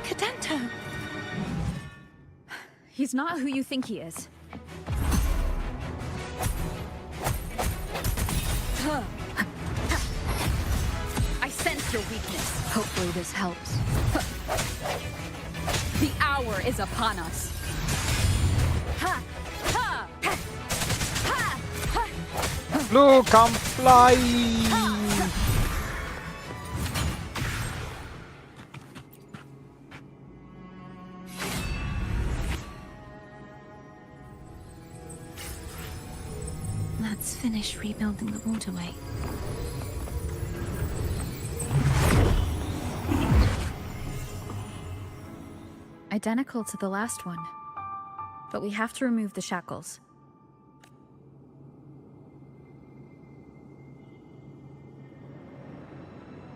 [SPEAKER 11] Cadento!
[SPEAKER 13] He's not who you think he is. I sense your weakness. Hopefully this helps. The hour is upon us.
[SPEAKER 2] Look, I'm flying.
[SPEAKER 11] Let's finish rebuilding the waterway.
[SPEAKER 13] Identical to the last one. But we have to remove the shackles.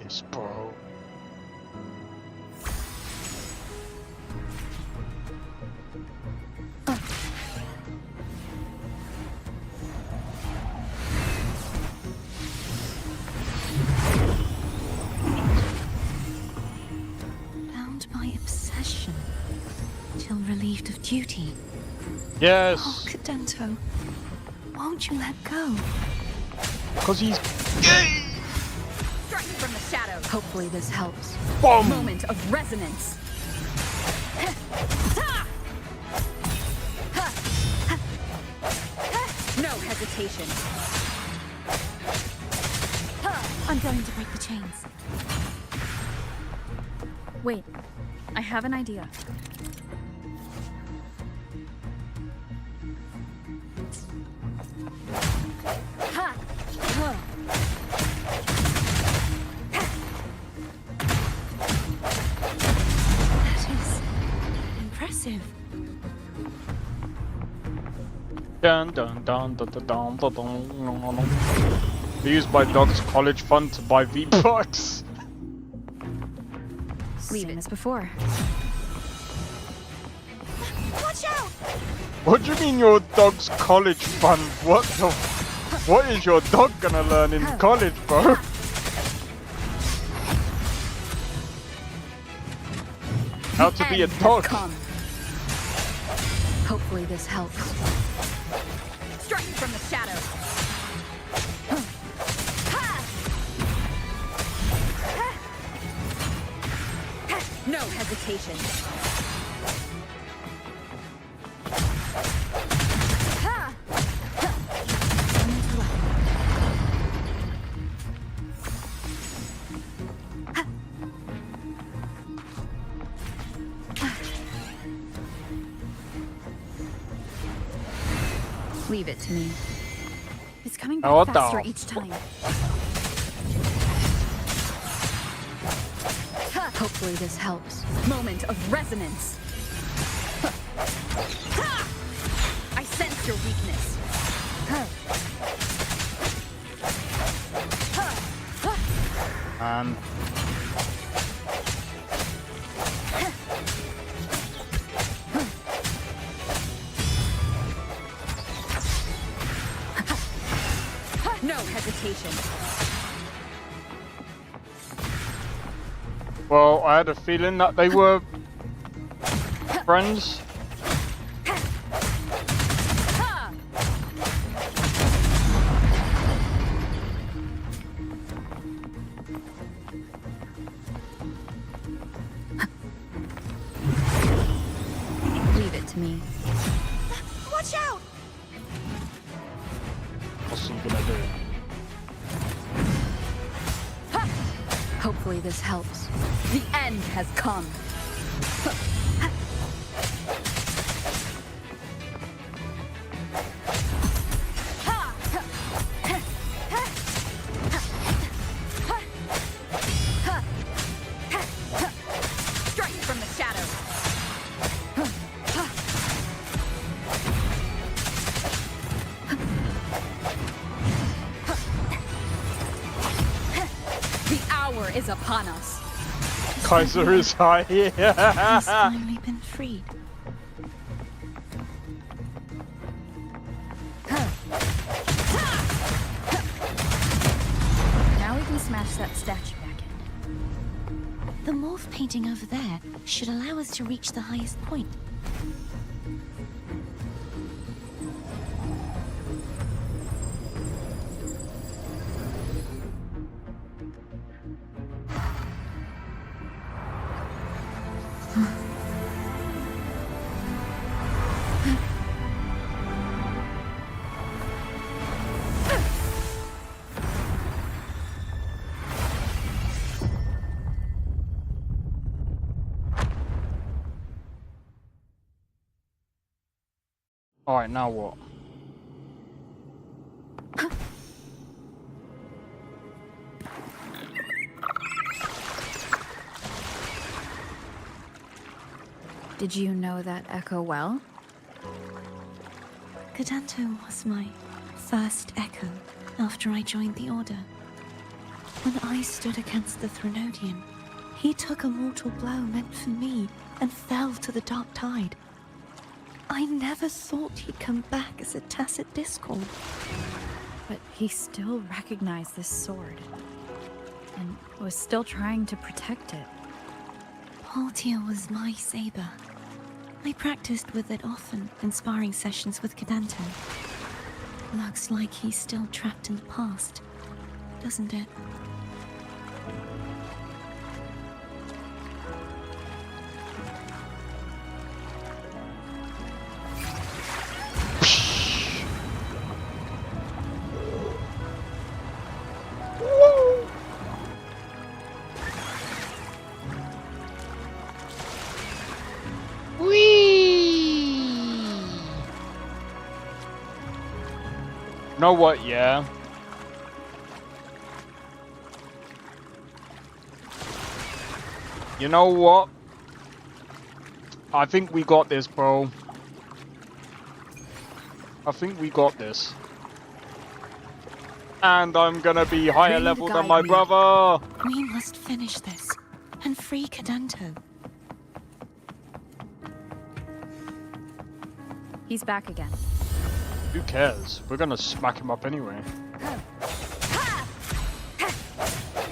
[SPEAKER 2] Yes, bro.
[SPEAKER 11] Bound by obsession. Till relieved of duty.
[SPEAKER 2] Yes.
[SPEAKER 11] Oh, Cadento. Won't you let go?
[SPEAKER 2] Because he's gay.
[SPEAKER 13] Strike from the shadows. Hopefully this helps.
[SPEAKER 2] Boom.
[SPEAKER 13] Moment of resonance. No hesitation.
[SPEAKER 11] I'm going to break the chains.
[SPEAKER 13] Wait, I have an idea.
[SPEAKER 11] That is impressive.
[SPEAKER 2] Dun dun dun dun dun dun dun dun dun. They used my dog's college fund to buy V-Bucks.
[SPEAKER 13] Same as before.
[SPEAKER 11] Watch out!
[SPEAKER 2] What do you mean your dog's college fund? What the? What is your dog gonna learn in college, bro? How to be a dog.
[SPEAKER 14] Hopefully this helps.
[SPEAKER 11] Striking from the shadows. No hesitation.
[SPEAKER 13] Leave it to me. It's coming
[SPEAKER 2] Oh,
[SPEAKER 13] back
[SPEAKER 2] what
[SPEAKER 13] faster
[SPEAKER 2] the
[SPEAKER 13] each time. Hopefully this helps.
[SPEAKER 11] Moment of resonance. I sense your weakness. No hesitation.
[SPEAKER 2] Well, I had a feeling that they were friends.
[SPEAKER 13] Leave it to me.
[SPEAKER 12] Watch out!
[SPEAKER 2] What's he gonna do?
[SPEAKER 13] Hopefully this helps.
[SPEAKER 11] The end has come. Strike from the shadows. The hour is upon us.
[SPEAKER 2] Kaiser is high.
[SPEAKER 11] He's finally been freed.
[SPEAKER 13] Now we can smash that statue back in.
[SPEAKER 11] The morph painting over there should allow us to reach the highest point.
[SPEAKER 2] Alright, now what?
[SPEAKER 13] Did you know that Echo well?
[SPEAKER 11] Cadanto was my first echo after I joined the Order. When I stood against the Threnodian, he took a mortal blow meant for me and fell to the Dark Tide. I never thought he'd come back as a tacit discord.
[SPEAKER 13] But he still recognized this sword. And was still trying to protect it.
[SPEAKER 11] Haltia was my saber. I practiced with it often in sparring sessions with Cadanto. Looks like he's still trapped in the past, doesn't it?
[SPEAKER 2] Know what, yeah? You know what? I think we got this, bro. I think we got this. And I'm gonna be higher level than my brother.
[SPEAKER 11] We must finish this and free Cadanto.
[SPEAKER 13] He's back again.
[SPEAKER 2] Who cares? We're gonna smack him up anyway.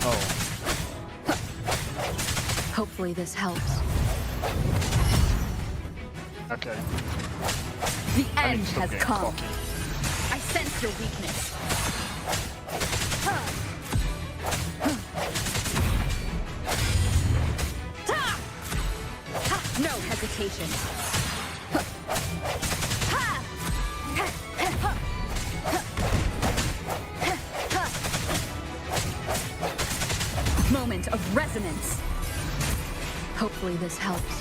[SPEAKER 2] Oh.
[SPEAKER 14] Hopefully this helps.
[SPEAKER 2] Okay.
[SPEAKER 14] The
[SPEAKER 2] I need
[SPEAKER 14] end
[SPEAKER 2] to stop
[SPEAKER 14] has
[SPEAKER 2] getting
[SPEAKER 14] come.
[SPEAKER 2] cocky.
[SPEAKER 14] I sense your weakness. No hesitation. Moment of resonance. Hopefully this helps.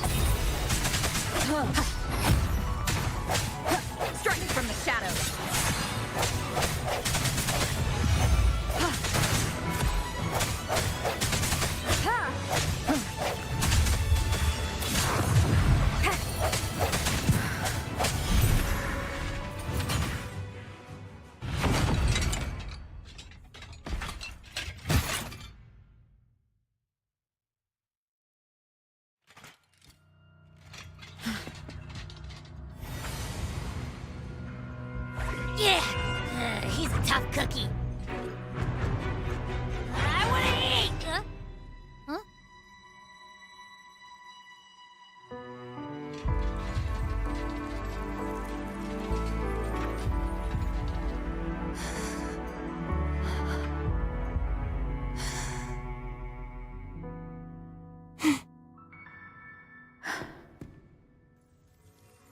[SPEAKER 14] Strike from the shadows.
[SPEAKER 16] Yeah, he's a tough cookie. I want to eat. Huh?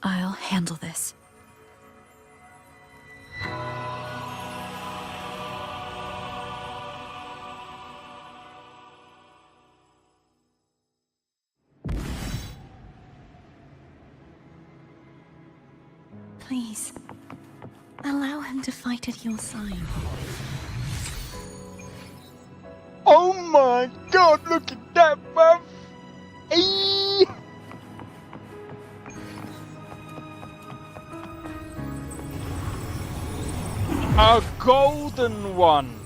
[SPEAKER 13] I'll handle this.
[SPEAKER 11] Please, allow him to fight at your side.
[SPEAKER 2] Oh my god, look at that, bruv! Eee! A golden one!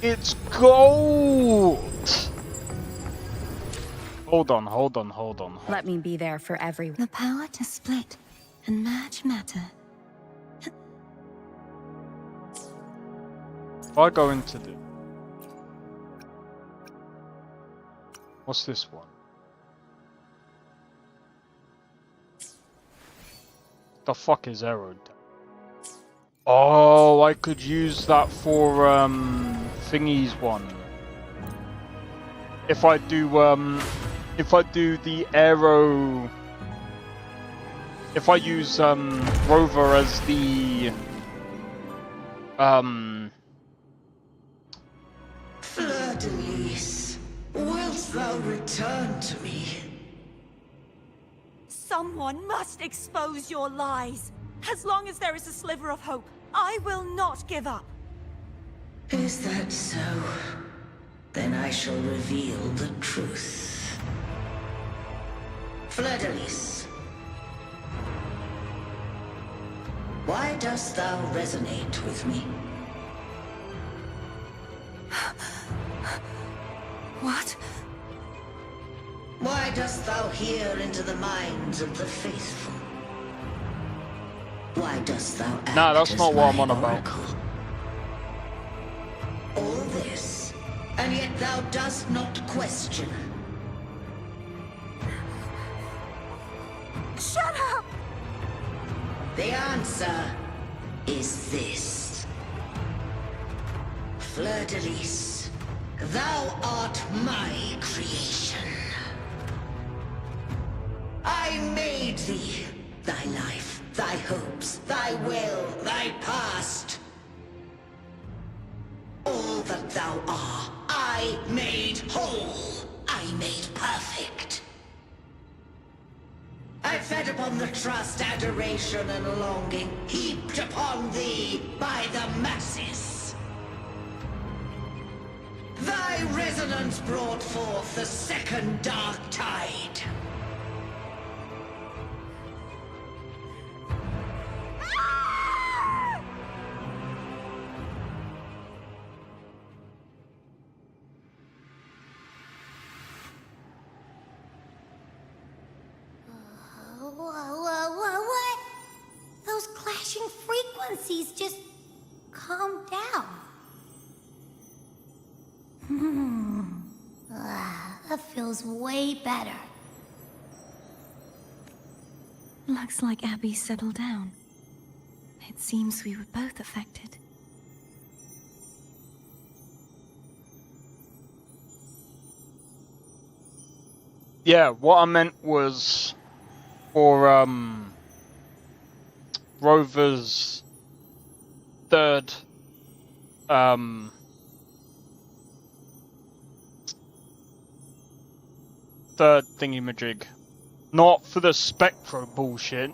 [SPEAKER 2] It's gold! Hold on.
[SPEAKER 14] Let me be there for everyone.
[SPEAKER 11] The power to split and merge matter.
[SPEAKER 2] If I go into the... What's this one? The fuck is arrow? Oh, I could use that for thingy's one. If I do the arrow, if I use Rover as the
[SPEAKER 9] Fleur-de-Lis, wilt thou return to me?
[SPEAKER 12] Someone must expose your lies. As long as there is a sliver of hope, I will not give up.
[SPEAKER 9] Is that so? Then I shall reveal the truth. Fleur-de-Lis, why dost thou resonate with me?
[SPEAKER 11] What?
[SPEAKER 9] Why dost thou hear into the minds of the faithful? Why dost thou act
[SPEAKER 2] Nah, that's
[SPEAKER 9] as
[SPEAKER 2] not what I'm
[SPEAKER 9] my
[SPEAKER 2] on about.
[SPEAKER 9] oracle? All this, and yet thou dost not question.
[SPEAKER 12] Shut up!
[SPEAKER 9] The answer is this. Fleur-de-Lis, thou art my creation. I made thee, thy life, thy hopes, thy will, thy past. All that thou art, I made whole. I made perfect. I fed upon the trust, adoration, and longing heaped upon thee by the masses. Thy resonance brought forth the second dark tide.
[SPEAKER 16] What? Those clashing frequencies? frequencies just calm down. That feels way better.
[SPEAKER 11] Looks like Abby settled down. It seems we were both affected.
[SPEAKER 2] Yeah, what I meant was for Rover's third thingy-majig. Not for the Spectro bullshit.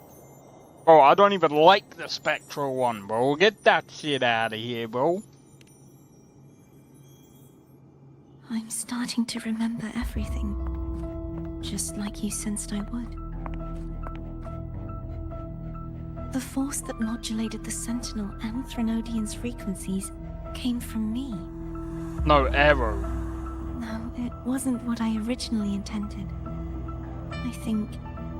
[SPEAKER 2] Bro, I don't even like the Spectro one, bro. Get that shit out of here, bro.
[SPEAKER 11] I'm starting to remember everything. Just like you sensed I would. The force that modulated the Sentinel and Threnodian's frequencies came from me.
[SPEAKER 2] No, Arrow.
[SPEAKER 11] No, it wasn't what I originally intended. I think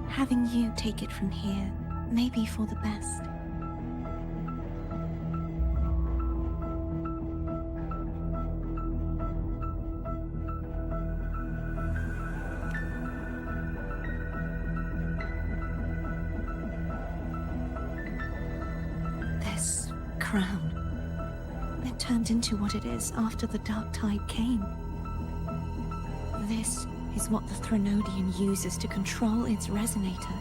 [SPEAKER 11] having you take it from here may be for the best. This crown, it turned into what it is after the Dark Tide came. This is what the Threnodian uses to control its resonator.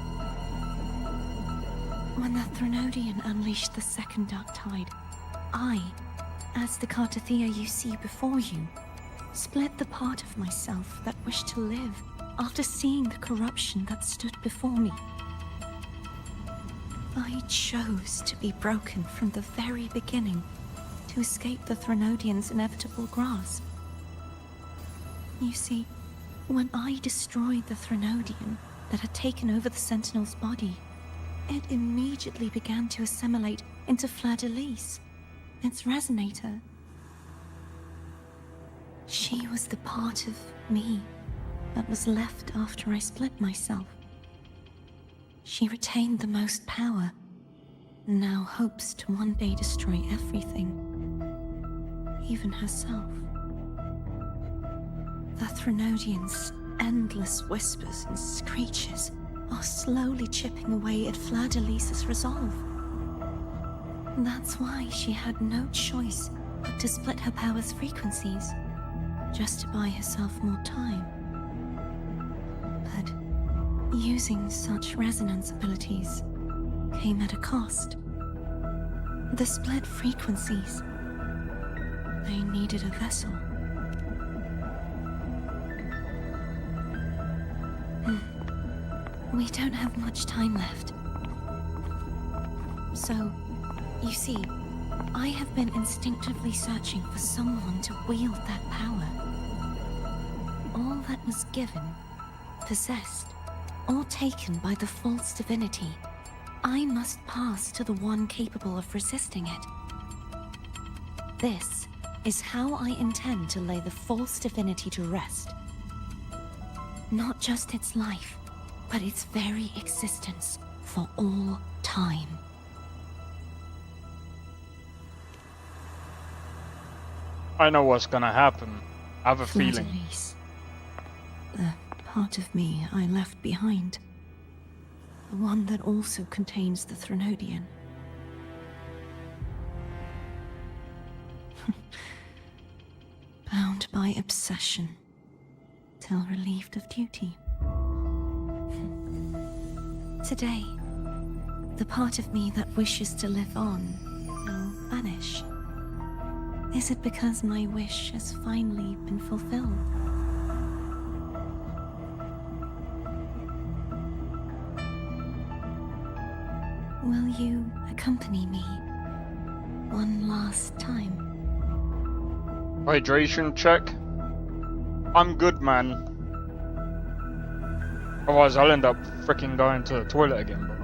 [SPEAKER 11] When the Threnodian unleashed the second Dark Tide, I, as the Cartathea you see before you, split the part of myself that wished to live after seeing the corruption that stood before me. I chose to be broken from the very beginning to escape the Threnodian's inevitable grasp. You see, when I destroyed the Threnodian that had taken over the Sentinel's body, it immediately began to assimilate into Fleur-de-Lis, its resonator. She was the part of me that was left after I split myself. She retained the most power, and now hopes to one day destroy everything, even herself. The Threnodian's endless whispers and screeches are slowly chipping away at Fleur-de-Lis's resolve. That's why she had no choice but to split her power's frequencies, just to buy herself more time. But using such resonance abilities came at a cost. The split frequencies, they needed a vessel. We don't have much time left. So, you see, I have been instinctively searching for someone to wield that power. All that was given, possessed, or taken by the false divinity, I must pass to the one capable of resisting it. This is how I intend to lay the false divinity to rest. Not just its life, but its very existence for all time.
[SPEAKER 2] I know what's gonna happen. I have a feeling.
[SPEAKER 11] Fleur-de-Lis. The part of me I left behind. The one that also contains the Threnodian. Bound by obsession, till relieved of duty. Today, the part of me that wishes to live on will vanish. Is it because my wish has finally been fulfilled? Will you accompany me one last time?
[SPEAKER 2] Hydration check. I'm good, man. Otherwise, I'll end up freaking going to the toilet again, bro.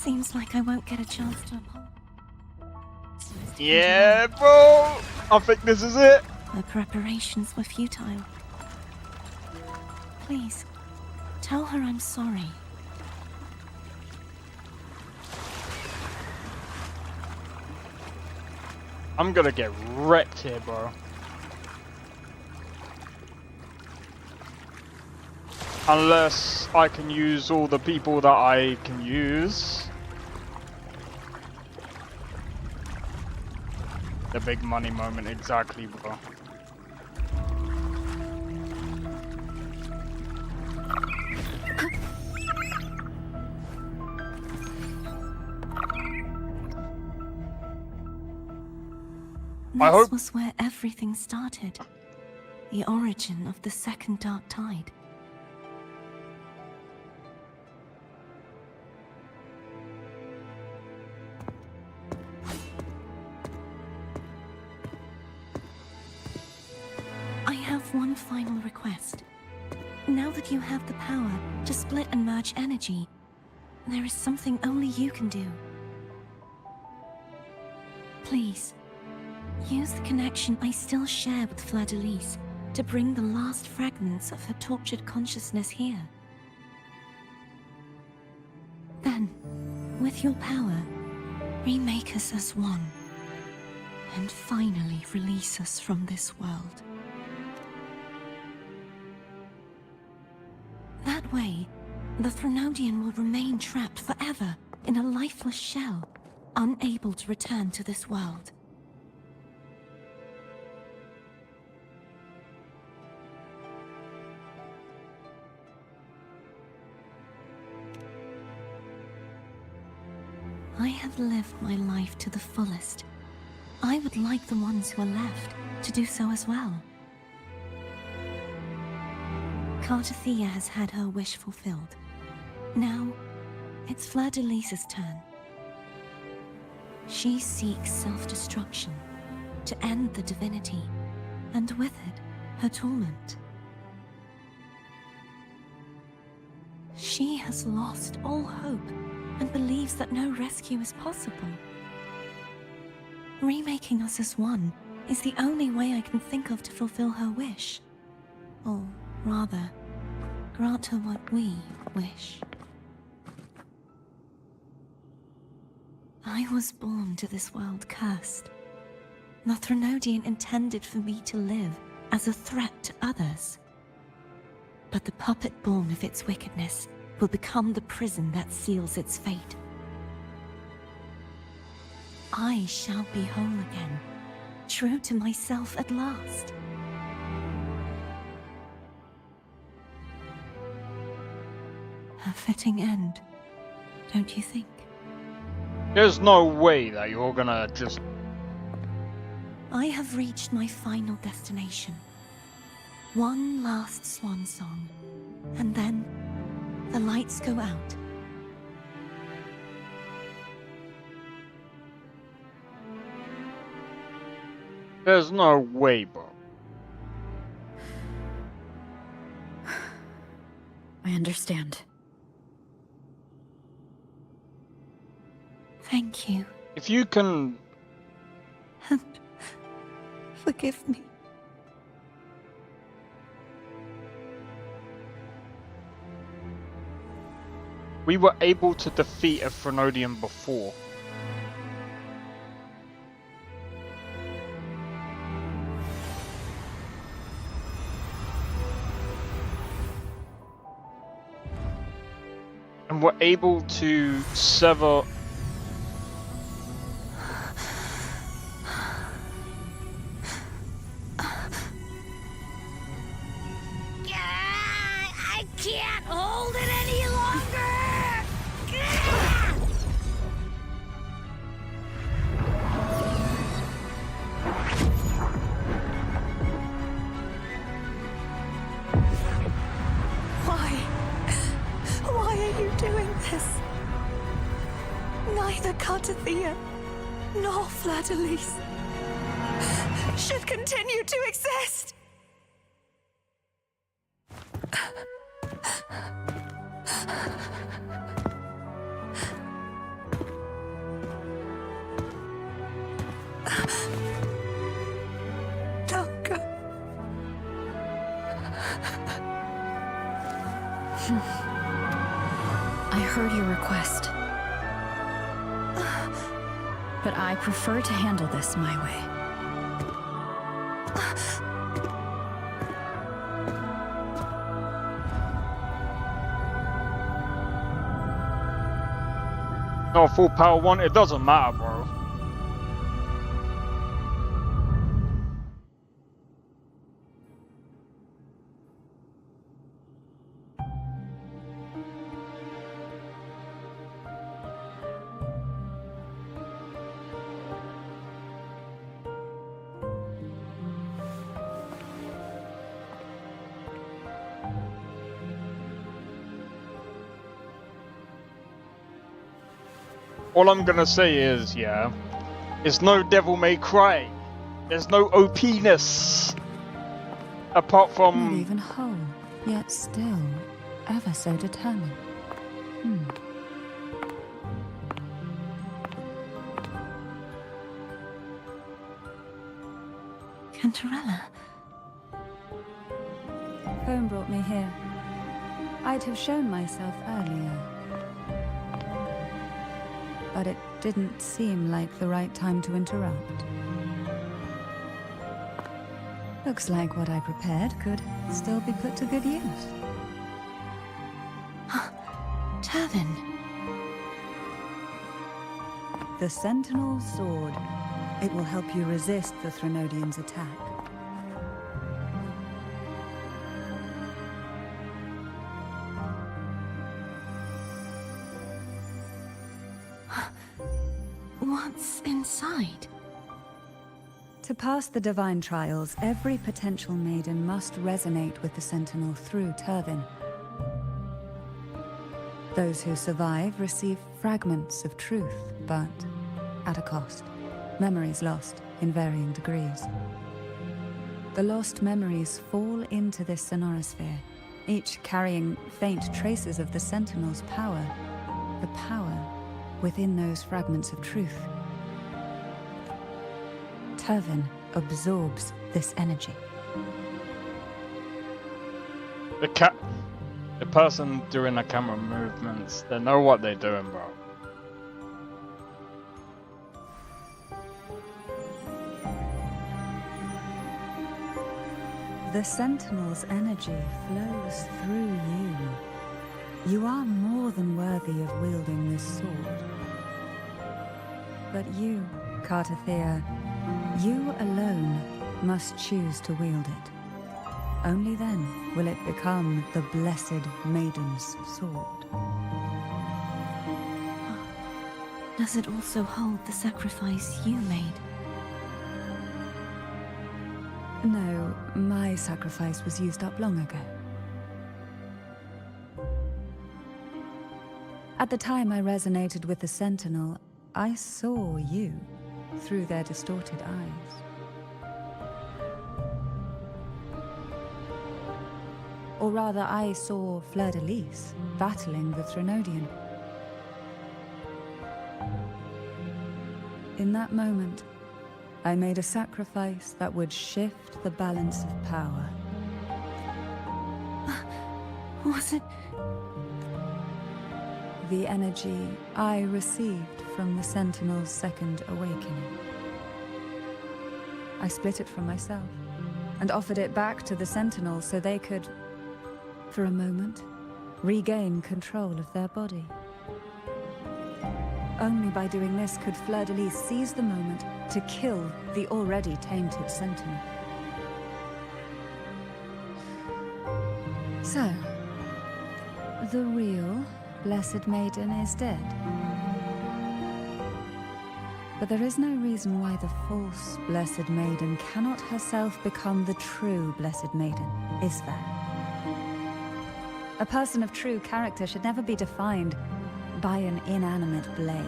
[SPEAKER 11] Seems like I won't get a chance to apologize.
[SPEAKER 2] Yeah, bro! I think this is it.
[SPEAKER 11] My preparations were futile. Please, tell her I'm sorry.
[SPEAKER 2] I'm gonna get wrecked here, bro. Unless I can use all the people that I can use. The big money moment, exactly, bro.
[SPEAKER 11] This was where everything started. The origin of the second dark tide. I have one final request. Now that you have the power to split and merge energy, there is something only you can do. Please, use the connection I still share with Fleur-de-Lis to bring the last fragments of her tortured consciousness here. Then, with your power, remake us as one, and finally release us from this world. That way, the Threnodian will remain trapped forever in a lifeless shell, unable to return to this world. I have lived my life to the fullest. I would like the ones who are left to do so as well. Cartathea has had her wish fulfilled. Now, it's Fleur-de-Lis's turn. She seeks self-destruction to end the divinity, and with it, her torment. She has lost all hope and believes that no rescue is possible. Remaking us as one is the only way I can think of to fulfill her wish. Or rather, grant her what we wish. I was born to this world cursed. The Threnodian intended for me to live as a threat to others. But the puppet born of its wickedness will become the prison that seals its fate. I shall be whole again, true to myself at last. A fitting end, don't you think?
[SPEAKER 2] There's no way that you're gonna just...
[SPEAKER 11] I have reached my final destination. One last swan song, and then the lights go out.
[SPEAKER 2] There's no way, bro.
[SPEAKER 13] I understand.
[SPEAKER 11] Thank you.
[SPEAKER 2] If you can...
[SPEAKER 11] And forgive me.
[SPEAKER 2] We were able to defeat a Threnodian before. And we're able to sever...
[SPEAKER 16] I can't hold it any longer!
[SPEAKER 11] Why are you doing this? Neither Cartathea nor Fleur-de-Lis should continue to exist. Don't go.
[SPEAKER 13] I heard your request. But I prefer to handle this my way.
[SPEAKER 2] No, full power one, it doesn't matter, bro. All I'm gonna say is, yeah, it's no Devil May Cry. There's no OP-ness. Apart from...
[SPEAKER 4] Not even whole, yet still ever so determined.
[SPEAKER 11] Cantarella.
[SPEAKER 4] Home brought me here. I'd have shown myself earlier. But it didn't seem like the right time to interrupt. Looks like what I prepared could still be put to good use.
[SPEAKER 11] Turvin.
[SPEAKER 4] The Sentinel's sword. It will help you resist the Threnodian's attack.
[SPEAKER 11] What's inside?
[SPEAKER 4] To pass the divine trials, every potential maiden must resonate with the Sentinel through Turvin. Those who survive receive fragments of truth, but at a cost. Memories lost in varying degrees. The lost memories fall into this sonorosphere, each carrying faint traces of the Sentinel's power. The power within those fragments of truth. Turvin absorbs this energy.
[SPEAKER 2] The person doing the camera movements, they know what they're doing, bro.
[SPEAKER 4] The Sentinel's energy flows through you. You are more than worthy of wielding this sword. But you, Cartathea, you alone must choose to wield it. Only then will it become the Blessed Maiden's sword.
[SPEAKER 11] Does it also hold the sacrifice you made?
[SPEAKER 4] No, my sacrifice was used up long ago. At the time I resonated with the Sentinel, I saw you through their distorted eyes. Or rather, I saw Fleur-de-Lis battling the Threnodian. In that moment, I made a sacrifice that would shift the balance of power.
[SPEAKER 11] Was it?
[SPEAKER 4] The energy I received from the Sentinel's second awakening. I split it from myself and offered it back to the Sentinel so they could, for a moment, regain control of their body. Only by doing this could Fleur-de-Lis seize the moment to kill the already tainted Sentinel. So, the real Blessed Maiden is dead. But there is no reason why the false Blessed Maiden cannot herself become the true Blessed Maiden, is there? A person of true character should never be defined by an inanimate blade.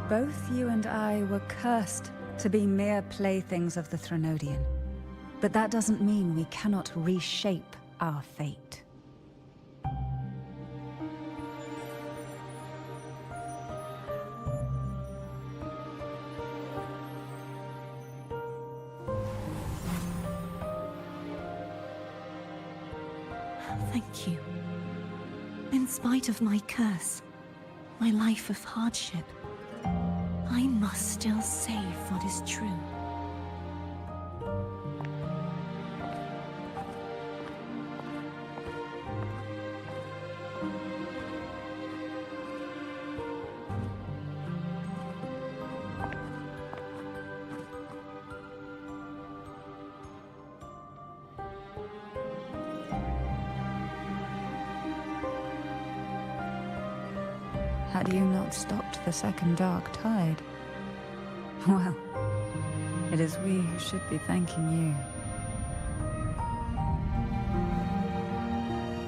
[SPEAKER 4] Both you and I were cursed to be mere playthings of the Threnodian. But that doesn't mean we cannot reshape our fate.
[SPEAKER 11] Thank you. In spite of my curse, my life of hardship, I must still save what is true.
[SPEAKER 4] Had you not stopped the second dark tide? Well, it is we who should be thanking you.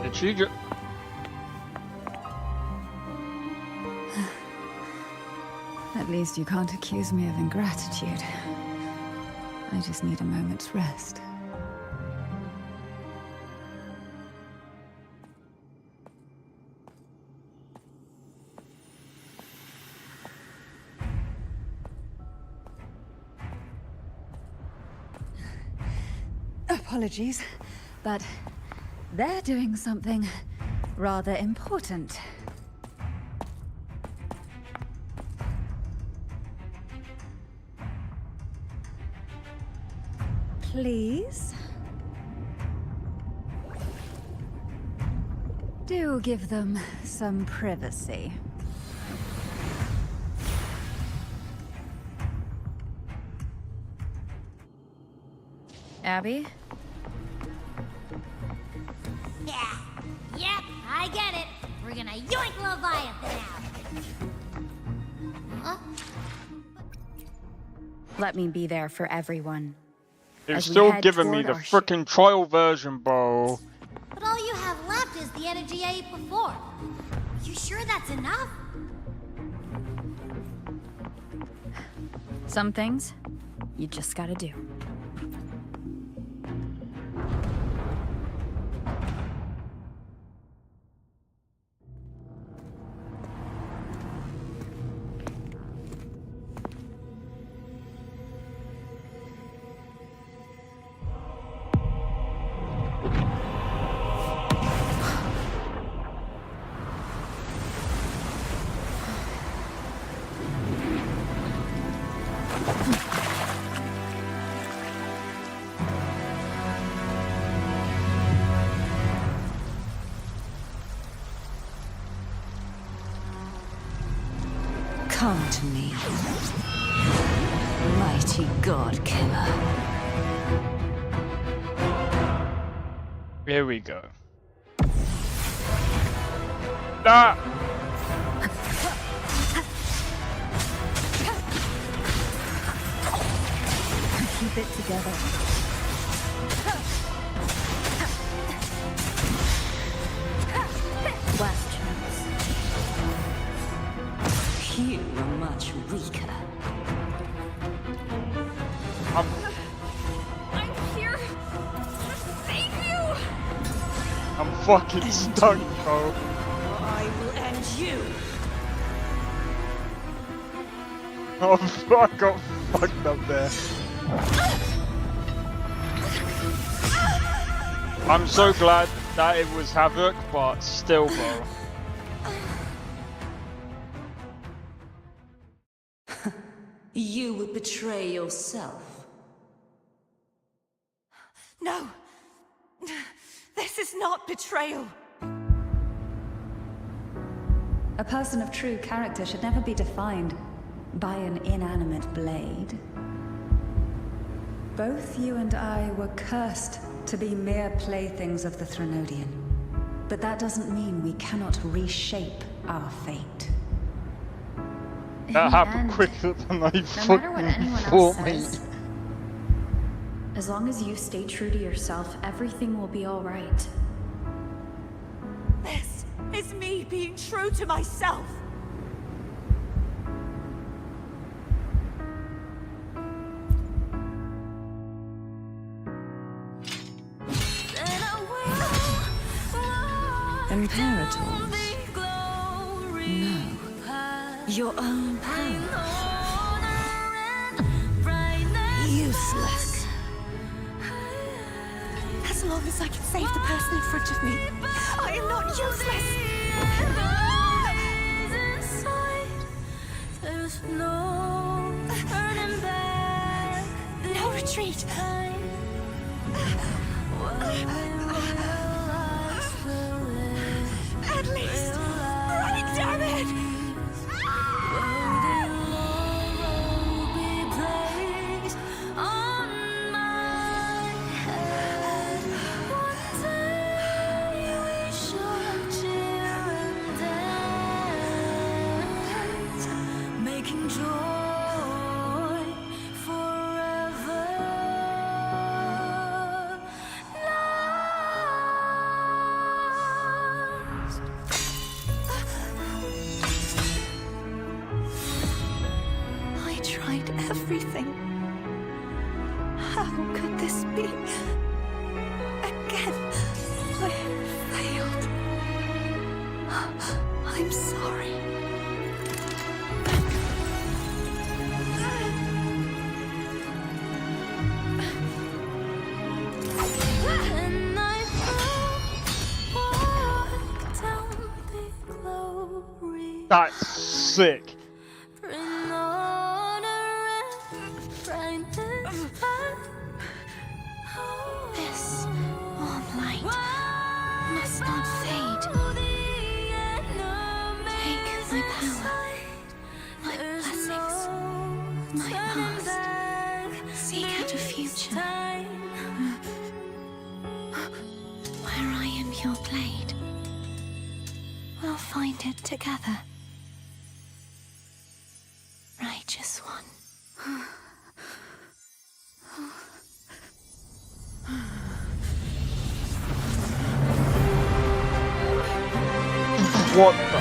[SPEAKER 2] Did she just...
[SPEAKER 4] At least you can't accuse me of ingratitude. I just need a moment's rest. Apologies, but they're doing something rather important. Please? Do give them some privacy. Abby?
[SPEAKER 16] Yeah. Yep, I get it. We're gonna yoink Leviathan out. Huh?
[SPEAKER 13] Let me be there for everyone.
[SPEAKER 2] You're
[SPEAKER 13] As we
[SPEAKER 2] still
[SPEAKER 13] head
[SPEAKER 2] giving me
[SPEAKER 13] toward
[SPEAKER 2] the
[SPEAKER 13] our
[SPEAKER 2] frickin' trial version, bro.
[SPEAKER 16] But all you have left is the energy I ate before. You sure that's enough?
[SPEAKER 13] Some things, you just gotta do.
[SPEAKER 6] Come to me, mighty god killer.
[SPEAKER 2] Here we go. Ah!
[SPEAKER 4] Keep it together.
[SPEAKER 13] Last chance.
[SPEAKER 6] You are much weaker.
[SPEAKER 2] I'm
[SPEAKER 12] here to save you!
[SPEAKER 2] I'm fucking stuck, bro.
[SPEAKER 12] I will end you!
[SPEAKER 2] Oh, I got fucked up there. I'm so glad that it was Havoc, but still, bro.
[SPEAKER 6] You would betray yourself.
[SPEAKER 12] No! This is not betrayal!
[SPEAKER 4] A person of true character should never be defined by an inanimate blade. Both you and I were cursed to be mere playthings of the Threnodian. But that doesn't mean we cannot reshape our fate.
[SPEAKER 2] That happened quicker than I
[SPEAKER 13] No matter what anyone else
[SPEAKER 2] thought, mate.
[SPEAKER 13] says, as long as you stay true to yourself, everything will be all right.
[SPEAKER 12] This is me being true to myself!
[SPEAKER 6] Imperators? No. Your own power. Useless.
[SPEAKER 11] As
[SPEAKER 12] long as I can save the person in front of me, I am not useless.
[SPEAKER 6] There's no turning back.
[SPEAKER 12] No retreat. At least, right, damn it!
[SPEAKER 6] Making joy forever last.
[SPEAKER 12] I tried everything. How could this be? Again, I failed. I'm sorry.
[SPEAKER 6] And I walk down the glory.
[SPEAKER 2] That's sick.
[SPEAKER 6] Bring honor and brightness back.
[SPEAKER 10] This warm light must not fade. Take my power, my blessings, my past. Seek out a future where I am your blade. We'll find it together. Righteous one.
[SPEAKER 2] What the?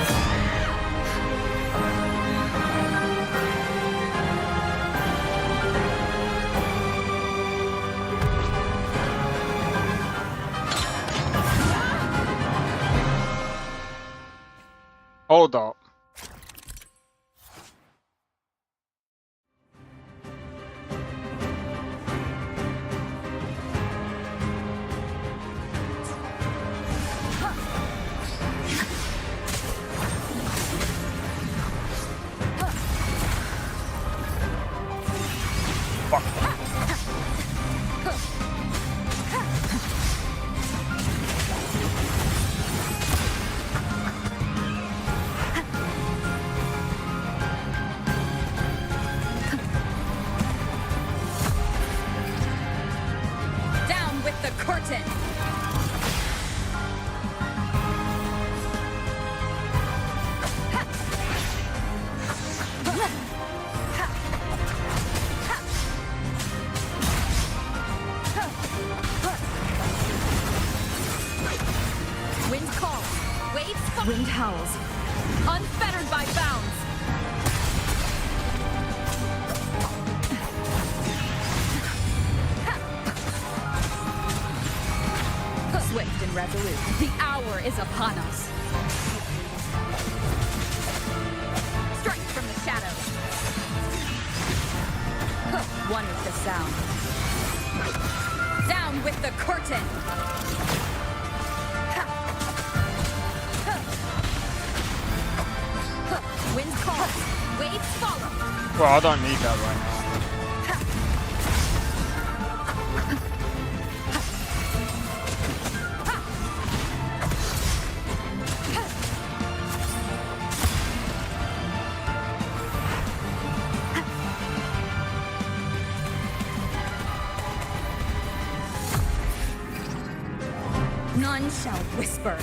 [SPEAKER 2] Hold up.
[SPEAKER 14] Down with the curtain! Wind calls, waves fall. Wind howls, unfettered by bounds. Swift and resolute, the hour is upon us. Strike from the shadows. One is the sound. Down with the curtain. Wind calls, waves follow.
[SPEAKER 2] Well, I don't need that right now.
[SPEAKER 14] None shall whisper.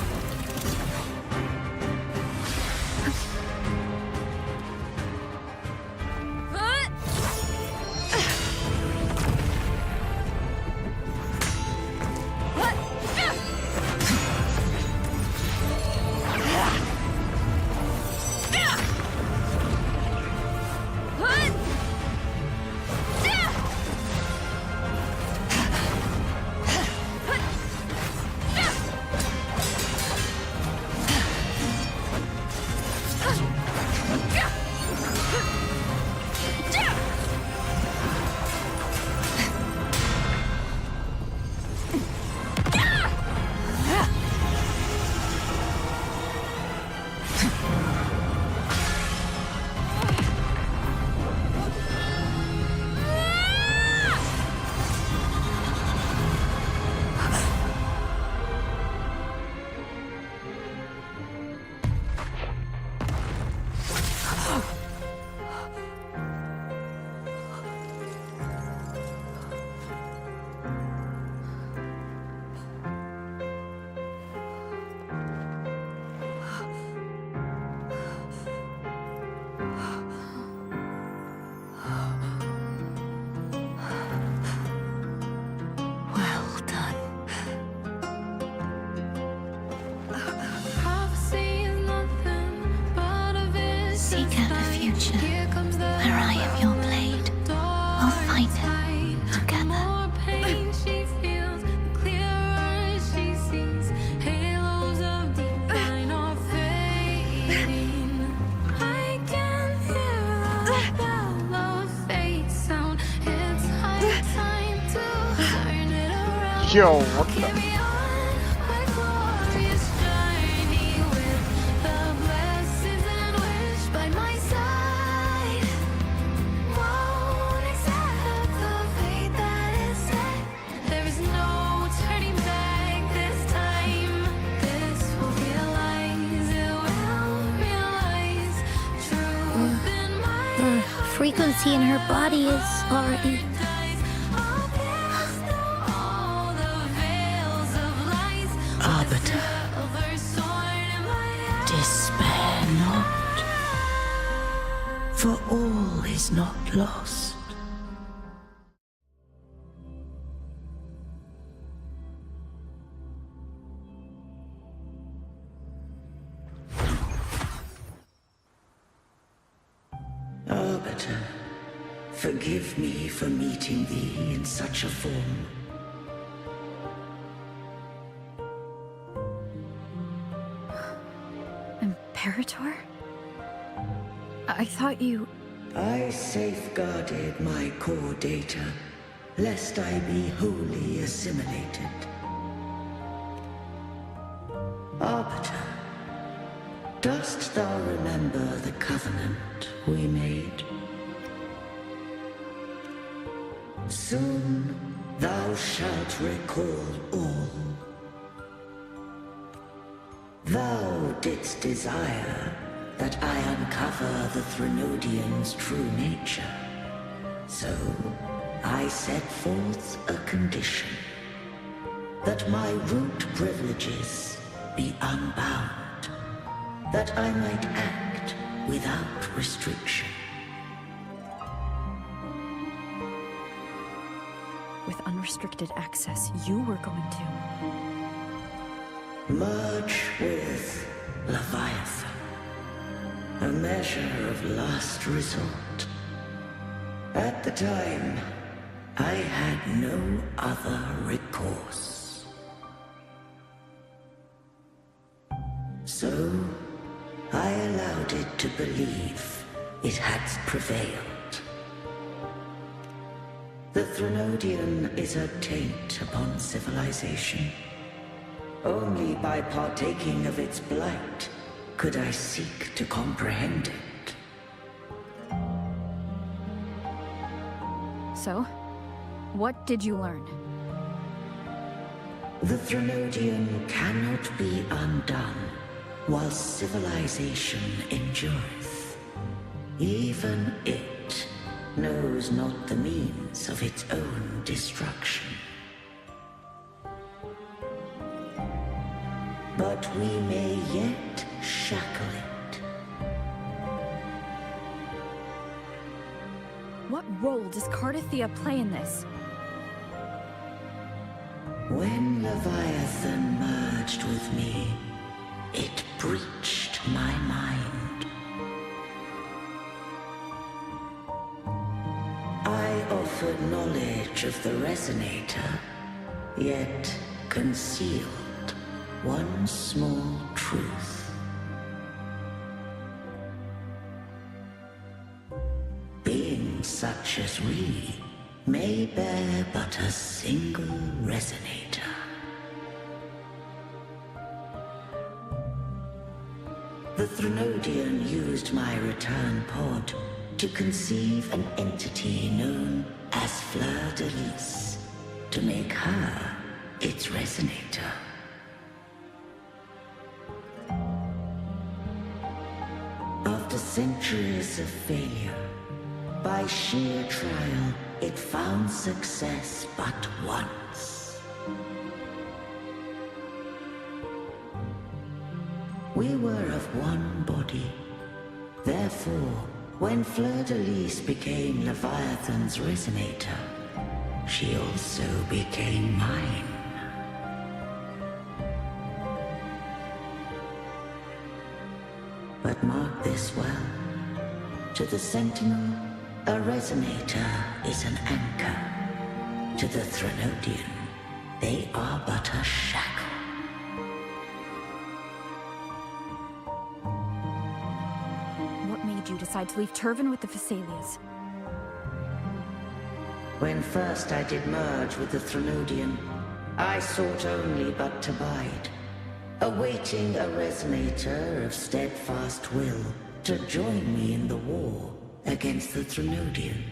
[SPEAKER 10] future, where I am your blade. We'll fight it together.
[SPEAKER 2] Yo, what the?
[SPEAKER 16] The frequency in her body is already...
[SPEAKER 9] Arbiter, despair not, for all is not lost. Arbiter, forgive me for meeting thee in such a form.
[SPEAKER 13] Imperator? I thought you...
[SPEAKER 9] I safeguarded my core data, lest I be wholly assimilated. Arbiter, dost thou remember the covenant we made? Soon thou shalt recall all. Thou didst desire that I uncover the Threnodian's true nature. So, I set forth a condition. That my root privileges be unbound. That I might act without restriction.
[SPEAKER 13] With unrestricted access, you were going to...
[SPEAKER 9] Merge with Leviathan. A measure of last resort. At the time, I had no other recourse. So, I allowed it to believe it had prevailed. The Threnodian is a taint upon civilization. Only by partaking of its blight could I seek to comprehend it.
[SPEAKER 13] So, what did you learn?
[SPEAKER 9] The Threnodian cannot be undone while civilization endureth. Even it knows not the means of its own destruction. But we may yet shackle it.
[SPEAKER 13] What role does Cardathia play in this?
[SPEAKER 9] When Leviathan merged with me, it breached my mind. I offered knowledge of the Resonator, yet concealed one small truth. Beings such as we may bear but a single Resonator. The Threnodian used my return pod to conceive an entity known as Fleur de Lis, to make her its Resonator. After centuries of failure, by sheer trial, it found success but once. We were of one body. Therefore, when Fleur de Lis became Leviathan's Resonator, she also became mine. But mark this well. To the Sentinel, a resonator is an anchor. To the Threnodian, they are but a shackle.
[SPEAKER 13] What made you decide to leave Turvin with the Phasalias?
[SPEAKER 9] When first I did merge with the Threnodian, I sought only but to bide, awaiting a resonator of steadfast will to join me in the war against the Threnodian.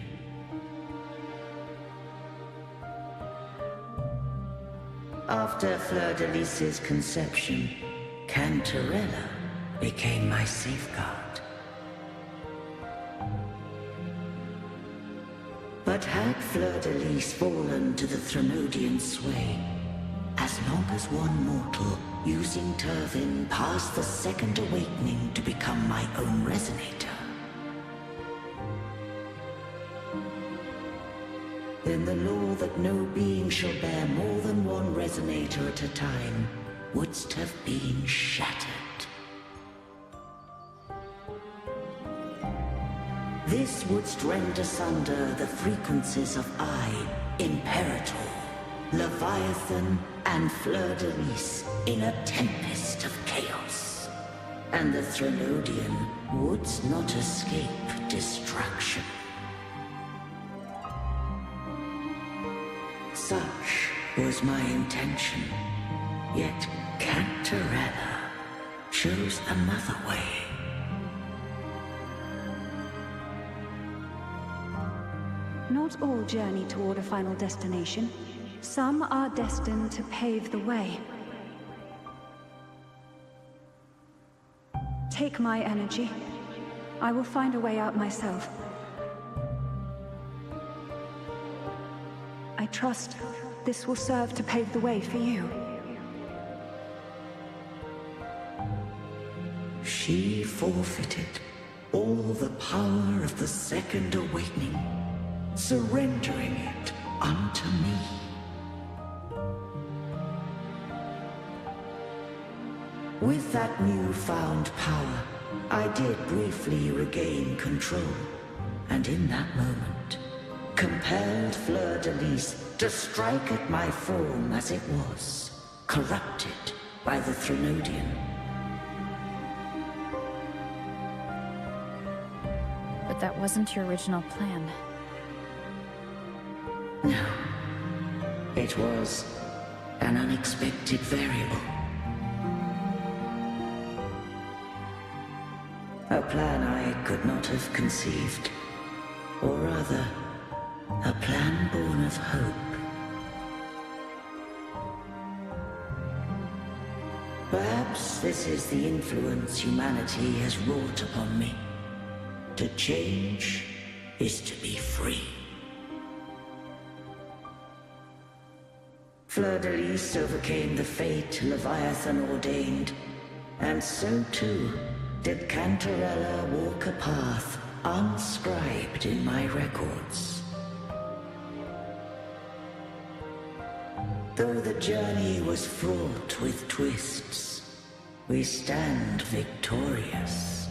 [SPEAKER 9] After Fleur-de-Lis's conception, Cantarella became my safeguard. But had Fleur-de-Lis fallen to the Threnodian sway, as long as one mortal using Turvin passed the second awakening to become my own resonator, then the law that no being shall bear more than one resonator at a time wouldst have been shattered. This wouldst rend asunder the frequencies of I, Imperator, Leviathan, and Fleur-de-Lis in a tempest of chaos. And the Threnodian wouldst not escape destruction. Such was my intention, yet Cantarella chose another way.
[SPEAKER 4] Not all journey toward a final destination. Some are destined to pave the way. Take my energy. I will find a way out myself. I trust this will serve to pave the way for you.
[SPEAKER 9] She forfeited all the power of the second awakening, surrendering it unto me. With that newfound power, I did briefly regain control, and in that moment, compelled Fleur-de-Lis to strike at my form as it was, corrupted by the Threnodian.
[SPEAKER 13] But that wasn't your original plan.
[SPEAKER 9] No. It was an unexpected variable. A plan I could not have conceived. Or rather, a plan born of hope. Perhaps this is the influence humanity has wrought upon me. To change is to be free. Fleur-de-Lis overcame the fate Leviathan ordained, and so too did Cantarella walk a path unscribed in my records. Though the journey was fraught with twists, we stand victorious.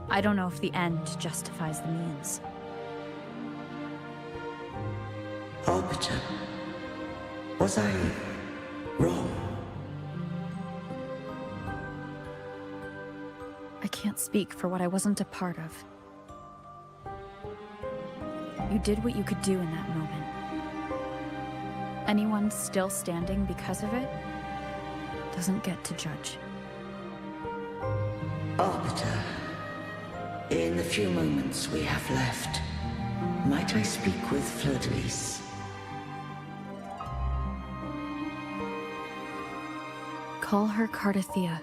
[SPEAKER 13] I don't know if the end justifies the means.
[SPEAKER 9] Arbiter, was I wrong?
[SPEAKER 13] I can't speak for what I wasn't a part of. You did what you could do in that moment. Anyone still standing because of it doesn't get to judge.
[SPEAKER 9] Arbiter, in the few moments we have left, might I speak with Fleur-de-Lis?
[SPEAKER 13] Call her Cardathea.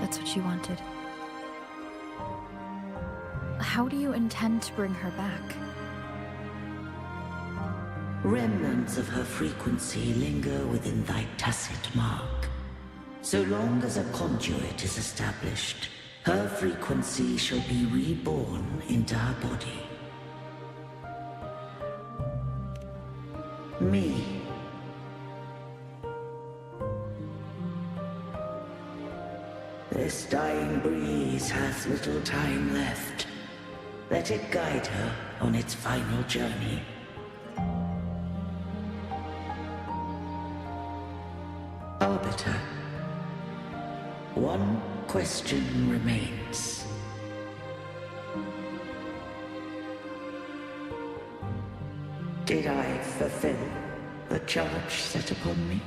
[SPEAKER 13] That's what you wanted. How do you intend to bring her back?
[SPEAKER 9] Remnants of her frequency linger within thy tacit mark. So long as a conduit is established, her frequency shall be reborn into her body. Me. This dying breeze has little time left. Let it guide her on its final journey. Arbiter, one question remains. Did I fulfill the charge set upon me?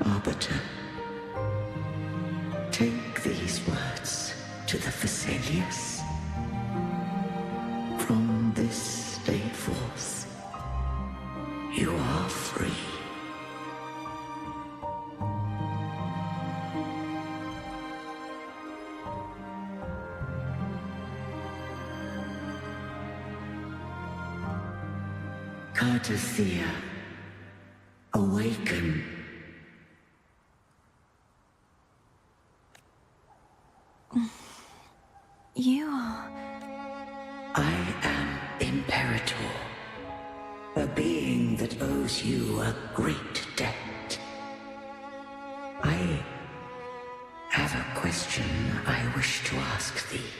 [SPEAKER 9] Arbiter, take these words to the Vesalius. From this day forth, you are free. Cartothea, awaken.
[SPEAKER 11] You are...
[SPEAKER 9] I am Imperator, a being that owes you a great debt. I have a question I wish to ask thee.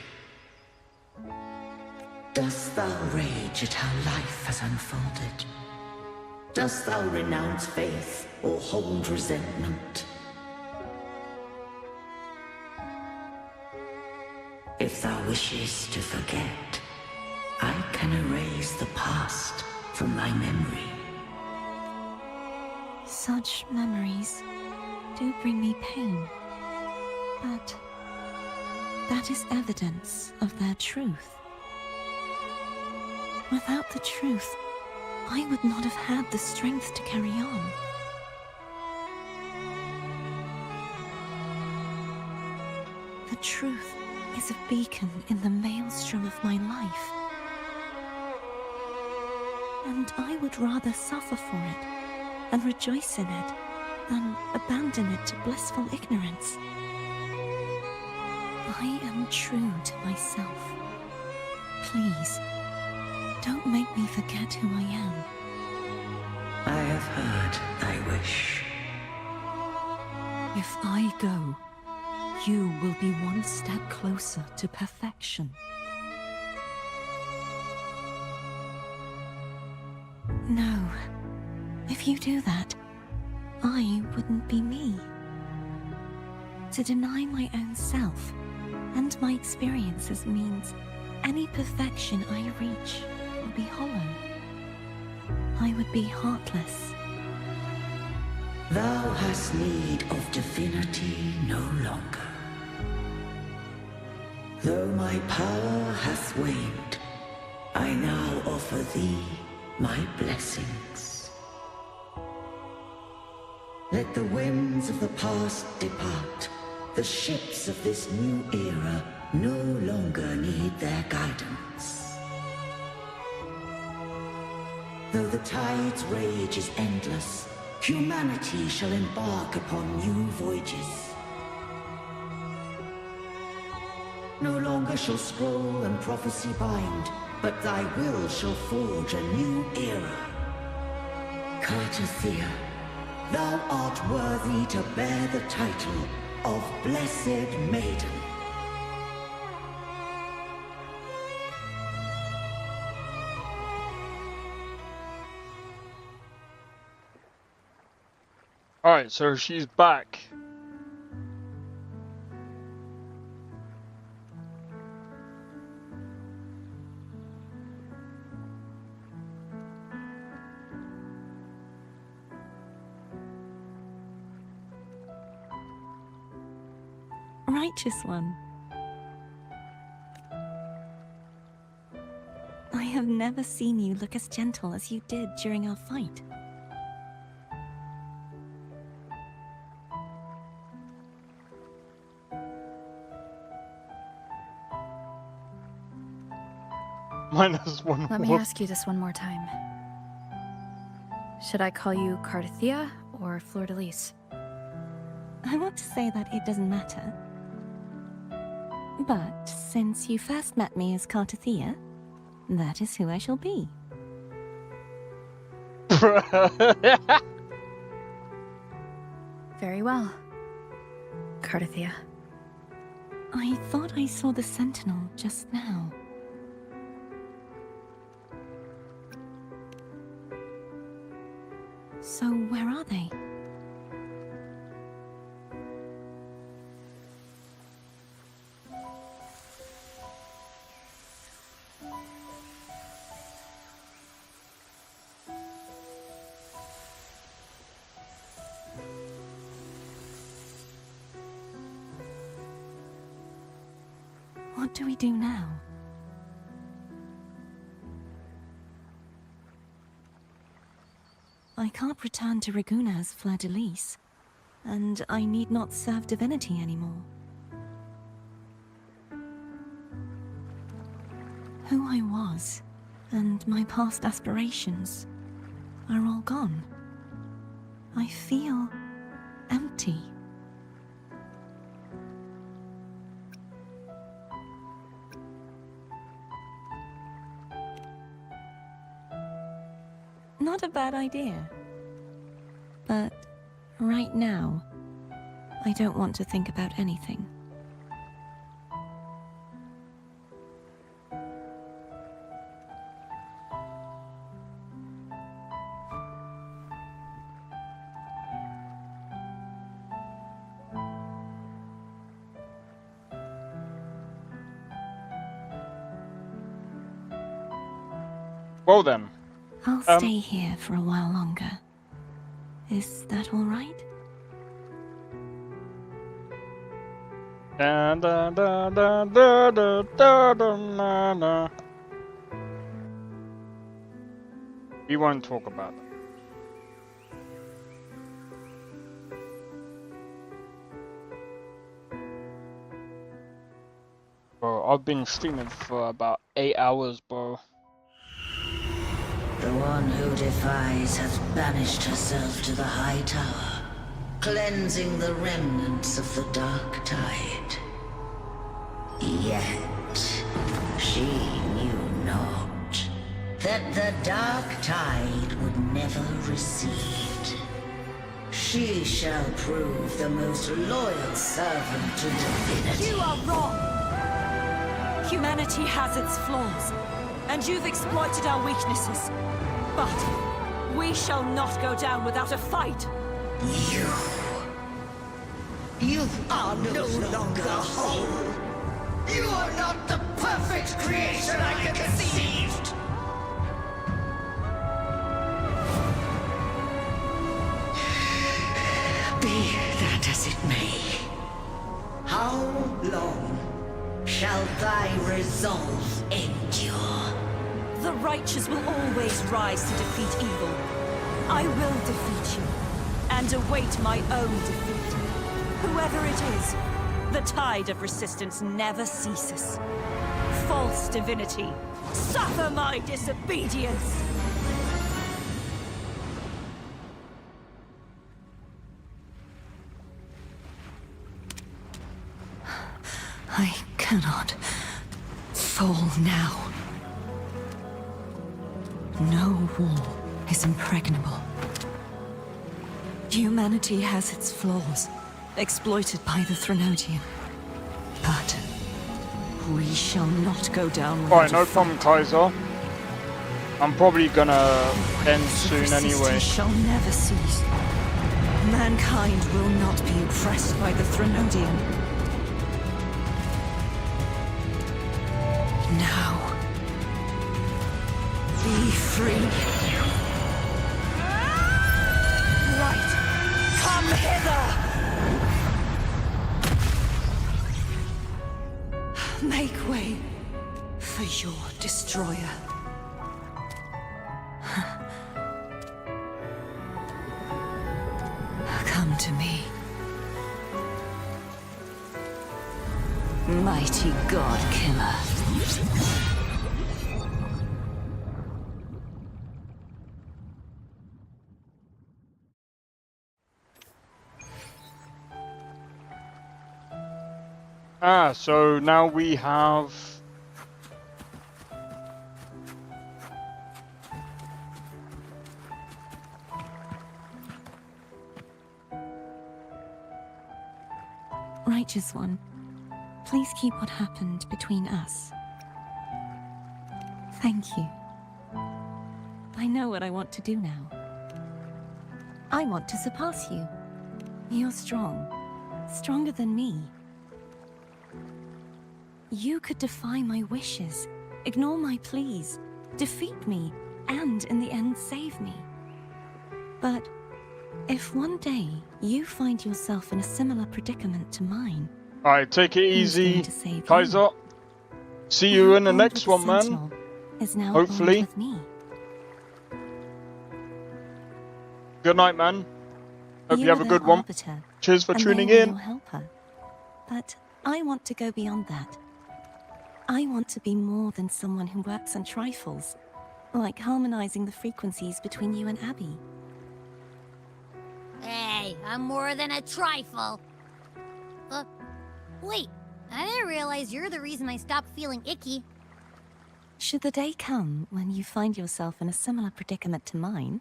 [SPEAKER 9] Dost thou rage at how life has unfolded? Dost thou renounce faith or hold resentment? If thou wishes to forget, I can erase the past from thy memory.
[SPEAKER 11] Such memories do bring me pain, but that is evidence of their truth. Without the truth, I would not have had the strength to carry on. The truth is a beacon in the maelstrom of my life. And I would rather suffer for it and rejoice in it than abandon it to blissful ignorance. I am true to myself. Please, don't make me forget who I am.
[SPEAKER 9] I have heard thy wish.
[SPEAKER 11] If I go, you will be one step closer to perfection. No. If you do that, I wouldn't be me. To deny my own self and my experiences means any perfection I reach will be hollow. I would be heartless.
[SPEAKER 9] Thou hast need of divinity no longer. Though my power hath waned, I now offer thee my blessings. Let the winds of the past depart. The ships of this new era no longer need their guidance. Though the tide's rage is endless, humanity shall embark upon new voyages. No longer shall scroll and prophecy bind, but thy will shall forge a new era. Cartothea, thou art worthy to bear the title of Blessed Maiden.
[SPEAKER 2] Alright, so she's back.
[SPEAKER 11] Righteous one. I have never seen you look as gentle as you did during our fight.
[SPEAKER 2] Minus one.
[SPEAKER 13] Let me ask you this one more time. Should I call you Cartothea or Fleur-de-Lis?
[SPEAKER 11] I want to say that it doesn't matter. But since you first met me as Cartathea, that is who I shall be.
[SPEAKER 13] Very well, Cartathea.
[SPEAKER 11] I thought I saw the Sentinel just now. So where are they? What do we do now? I can't return to Reguna as Fleur-de-Lis, and I need not serve divinity anymore. Who I was, and my past aspirations, are all gone. I feel empty. Not a bad idea. But right now, I don't want to think about anything.
[SPEAKER 2] Well then.
[SPEAKER 11] I'll stay here for a while longer. Is that all right?
[SPEAKER 2] Da, da, da, da, da, da, da, da, da. We won't talk about it. Bro, I've been streaming for about 8 hours, bro.
[SPEAKER 9] The one who defies has banished herself to the High Tower, cleansing the remnants of the Dark Tide. Yet, she knew not that the Dark Tide would never recede. She shall prove the most loyal servant to divinity.
[SPEAKER 12] You are wrong! Humanity has its flaws, and you've exploited our weaknesses. But we shall not go down without a fight.
[SPEAKER 9] You are no longer whole. You are not the perfect creation I conceived. Be that as it may, how long shall thy resolve endure?
[SPEAKER 12] The righteous will always rise to defeat evil. I will defeat you, and await my own defeat. Whoever it is, the tide of resistance never ceases. False divinity, suffer my disobedience!
[SPEAKER 11] I cannot fall now. No wall is impregnable. Humanity has its flaws, exploited by the Threnodian. But we shall not go down without
[SPEAKER 2] Alright, no problem, Kaiser. I'm probably gonna end soon anyway.
[SPEAKER 11] Shall never cease. Mankind will not be oppressed by the Threnodian. Now, be free.
[SPEAKER 12] Right! Come hither!
[SPEAKER 11] Make way for your destroyer. Come to me. Mighty God Killer.
[SPEAKER 2] Ah, so now we have...
[SPEAKER 11] Righteous One, please keep what happened between us. Thank you. I know what I want to do now. I want to surpass you. You're strong. Stronger than me. You could defy my wishes, ignore my pleas, defeat me, and in the end save me. But if one day you find yourself in a similar predicament to mine...
[SPEAKER 2] Alright, take it
[SPEAKER 11] who's
[SPEAKER 2] easy,
[SPEAKER 11] going to save
[SPEAKER 2] Kaiser.
[SPEAKER 11] you?
[SPEAKER 2] See you in the
[SPEAKER 11] Bond
[SPEAKER 2] next
[SPEAKER 11] with
[SPEAKER 2] one, man.
[SPEAKER 11] Sentinel is now
[SPEAKER 2] Hopefully.
[SPEAKER 11] bond with me.
[SPEAKER 2] Good night, man. Hope you
[SPEAKER 11] You
[SPEAKER 2] have
[SPEAKER 11] are
[SPEAKER 2] a
[SPEAKER 11] their
[SPEAKER 2] good one.
[SPEAKER 11] arbiter,
[SPEAKER 2] Cheers for
[SPEAKER 11] and
[SPEAKER 2] tuning
[SPEAKER 11] they were
[SPEAKER 2] in.
[SPEAKER 11] your helper. But I want to go beyond that. I want to be more than someone who works on trifles, like harmonizing the frequencies between you and Abby.
[SPEAKER 16] Hey, I'm more than a trifle. Wait, I didn't realize you're the reason I stopped feeling icky.
[SPEAKER 11] Should the day come when you find yourself in a similar predicament to mine,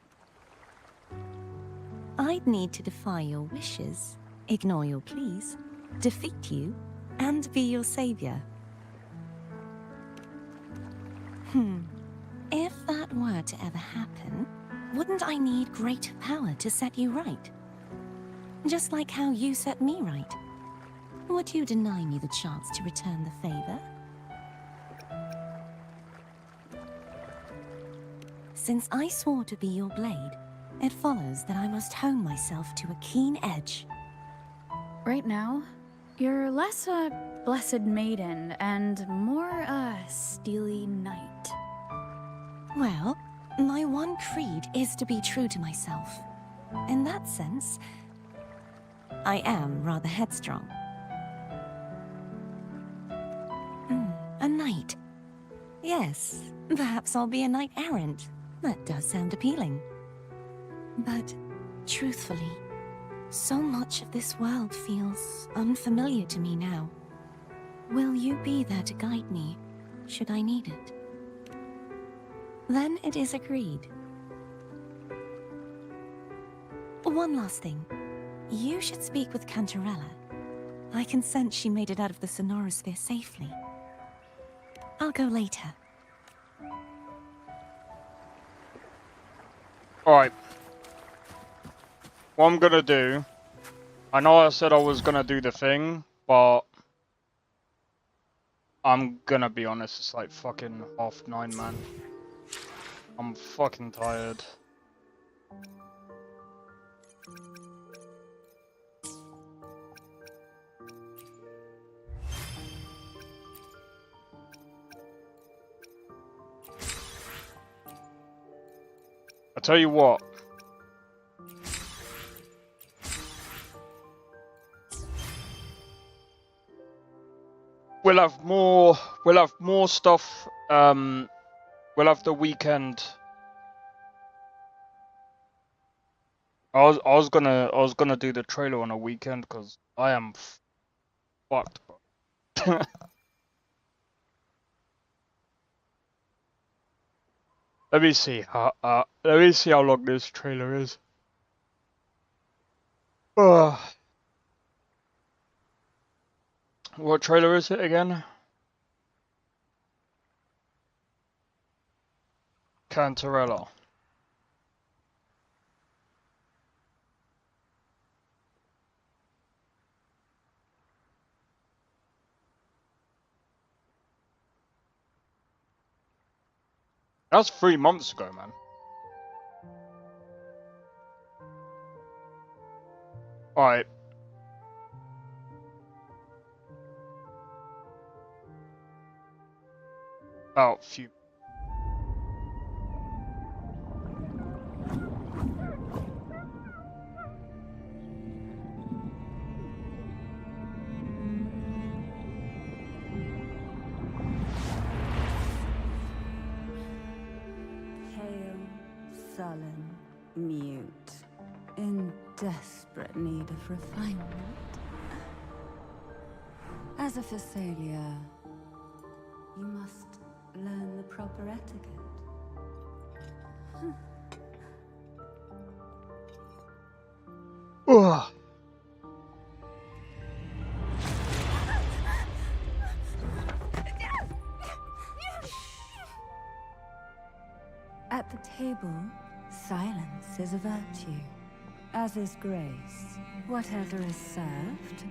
[SPEAKER 11] I'd need to defy your wishes, ignore your pleas, defeat you, and be your savior. If that were to ever happen, wouldn't I need greater power to set you right? Just like how you set me right. Would you deny me the chance to return the favor? Since I swore to be your blade, it follows that I must hone myself to a keen edge.
[SPEAKER 13] Right now, you're less a blessed maiden and more a steely knight.
[SPEAKER 11] Well, my one creed is to be true to myself. In that sense, I am rather headstrong. A knight. Yes, perhaps I'll be a knight errant. That does sound appealing. But, truthfully, so much of this world feels unfamiliar to me now. Will you be there to guide me, should I need it? Then it is agreed. One last thing. You should speak with Cantarella. I can sense she made it out of the Sonorosphere safely. I'll go later.
[SPEAKER 2] Alright. What I'm gonna do... I know I said I was gonna do the thing, but... I'm gonna be honest, it's like fucking 9:30, man. I'm fucking tired. I tell you what. We'll have more stuff, we'll have the weekend. I was gonna do the trailer on a weekend because I am fucked, bro. Let me see how long this trailer is. What trailer is it again? Cantarella. That was 3 months ago, man. Alright. About few.
[SPEAKER 4] Pale, sullen, mute, in desperate need of refinement. As a Phasalia, you must learn the proper etiquette.
[SPEAKER 2] Ugh.
[SPEAKER 4] At the table, silence is a virtue, as is grace. Whatever is served,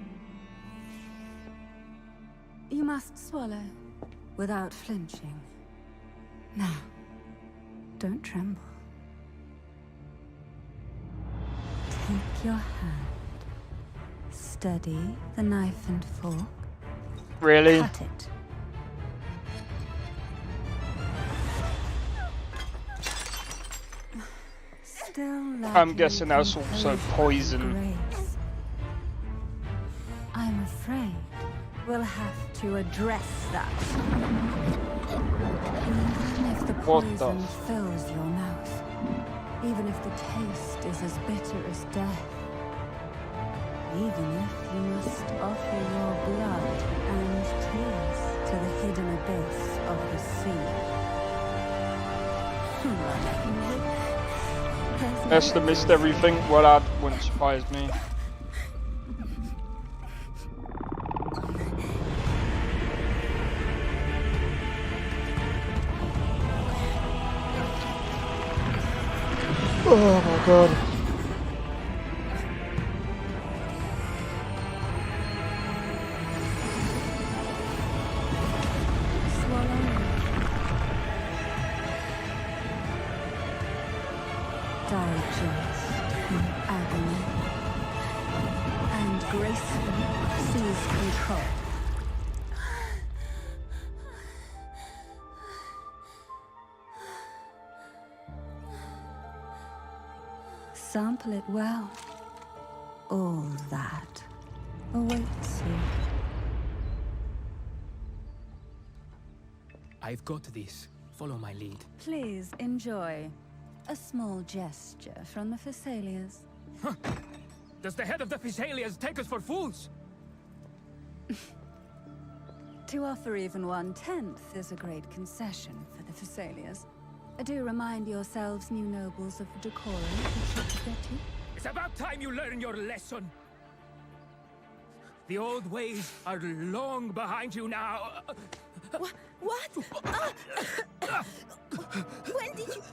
[SPEAKER 4] you must swallow without flinching. Now, don't tremble. Take your hand. Steady the knife and fork.
[SPEAKER 2] Really?
[SPEAKER 4] Cut it.
[SPEAKER 2] I'm guessing that's also poison.
[SPEAKER 4] Grace. I'm afraid we'll have to address that. Even if the poison fills your mouth, even if the taste is as bitter as death, even if you must offer your blood and tears to the hidden abyss of the sea.
[SPEAKER 2] Esther missed everything. Well, that wouldn't surprise me. Oh my god.
[SPEAKER 4] Digest in agony and gracefully seize control. Sample it well. All that awaits you.
[SPEAKER 21] I've got this. Follow my lead.
[SPEAKER 4] Please enjoy. A small gesture from the Phasalias.
[SPEAKER 21] Huh. Does the head of the Phasalias take us for fools?
[SPEAKER 4] To offer even 1/10 is a great concession for the Phasalias. Do remind yourselves, new nobles, of the decorum that should protect you.
[SPEAKER 21] It's about time you learn your lesson. The old ways are long behind you now.
[SPEAKER 12] What? When did you...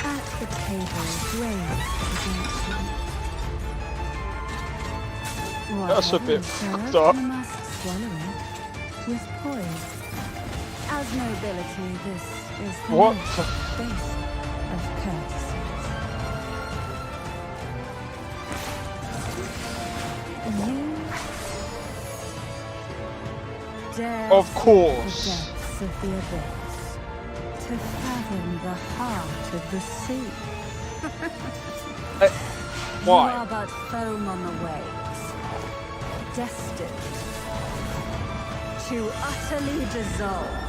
[SPEAKER 4] At the table, grace against you.
[SPEAKER 2] That's a bit fucked up.
[SPEAKER 4] You must swallow it with poise. As nobility, this is the
[SPEAKER 2] What?
[SPEAKER 4] most basic of courtesies. You dare
[SPEAKER 2] Of
[SPEAKER 4] seek
[SPEAKER 2] course.
[SPEAKER 4] the depths of the abyss, to fathom the heart of the sea.
[SPEAKER 2] Why?
[SPEAKER 4] You are but foam on the waves, destined to utterly dissolve.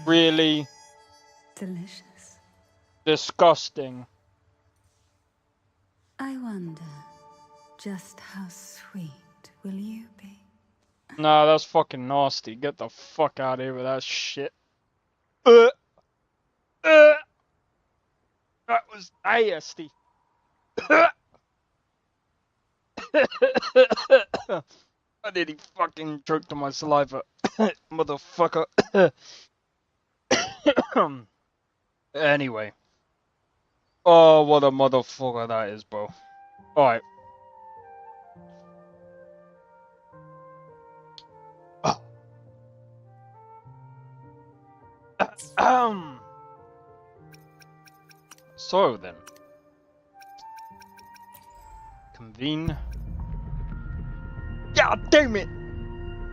[SPEAKER 2] Really?
[SPEAKER 4] Delicious.
[SPEAKER 2] Disgusting.
[SPEAKER 4] I wonder, just how sweet will you be?
[SPEAKER 2] Nah, that's fucking nasty. Get the fuck out of here with that shit. That was nasty. I nearly fucking choked on my saliva. Motherfucker. Anyway. Oh, what a motherfucker that is, bro. Alright. So then. Convene. God damn it!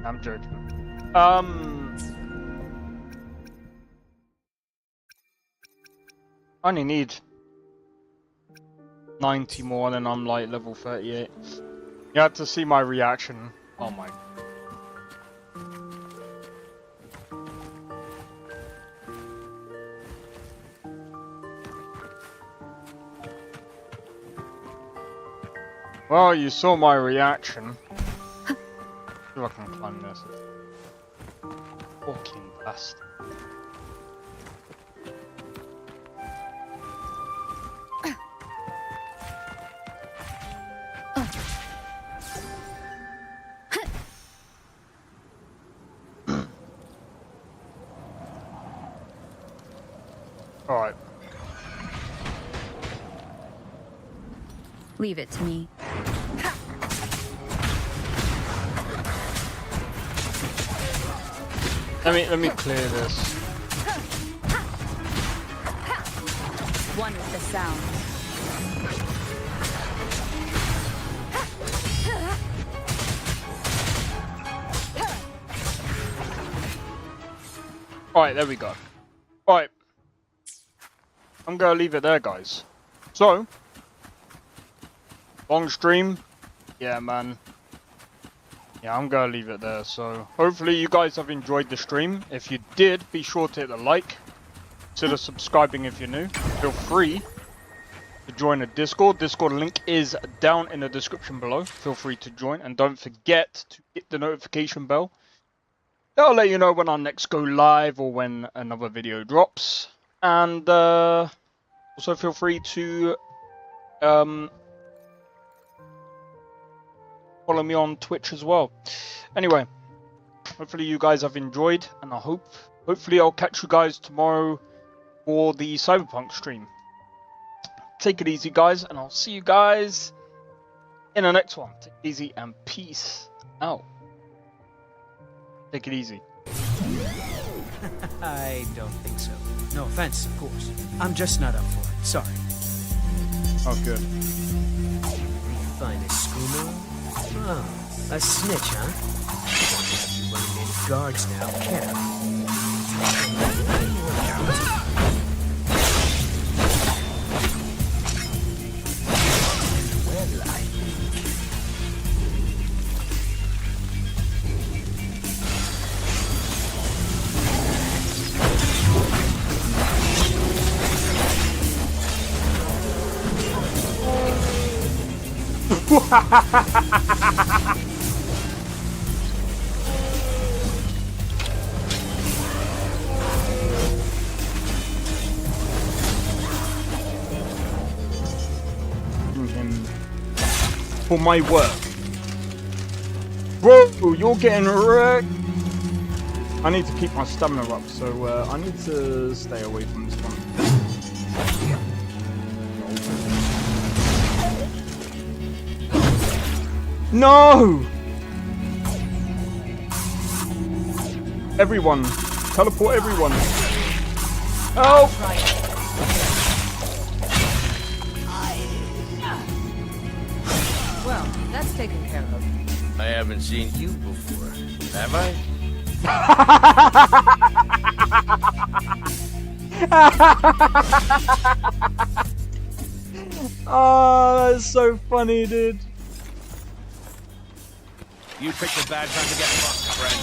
[SPEAKER 2] I'm joking. I only need 90 more, then I'm like level 38. You had to see my reaction. Oh my. Well, you saw my reaction. See if I can climb this. Fucking bastard. Alright.
[SPEAKER 14] Leave it to me.
[SPEAKER 2] Let me clear this.
[SPEAKER 14] One with the sound.
[SPEAKER 2] Alright, there we go. Alright. I'm gonna leave it there, guys. So, long stream. Yeah, man. Yeah, I'm gonna leave it there. So, hopefully you guys have enjoyed the stream. If you did, be sure to hit the like. Consider subscribing if you're new. Feel free to join a Discord. Discord link is down in the description below. Feel free to join. And don't forget to hit the notification bell. That'll let you know when I next go live or when another video drops. And also feel free to follow me on Twitch as well. Anyway, hopefully you guys have enjoyed, and hopefully I'll catch you guys tomorrow for the Cyberpunk stream. Take it easy, guys, and I'll see you guys in the next one. Take it easy and peace out. Take it easy.
[SPEAKER 1] I don't think so. No offense, of course. I'm just not up for it. Sorry.
[SPEAKER 2] Oh, good.
[SPEAKER 1] Find a schooner? Oh, a snitch, huh? Won't have you running into guards now, can well, I
[SPEAKER 2] For my work. Bro, you're getting wrecked. I need to keep my stamina up, so I need to stay away from this one. No! Everyone! Teleport everyone! Help!
[SPEAKER 1] Well, that's taken care of.
[SPEAKER 22] I haven't seen you before, have I?
[SPEAKER 2] Oh, that's so funny, dude.
[SPEAKER 22] You picked a bad time to get fucked, friend.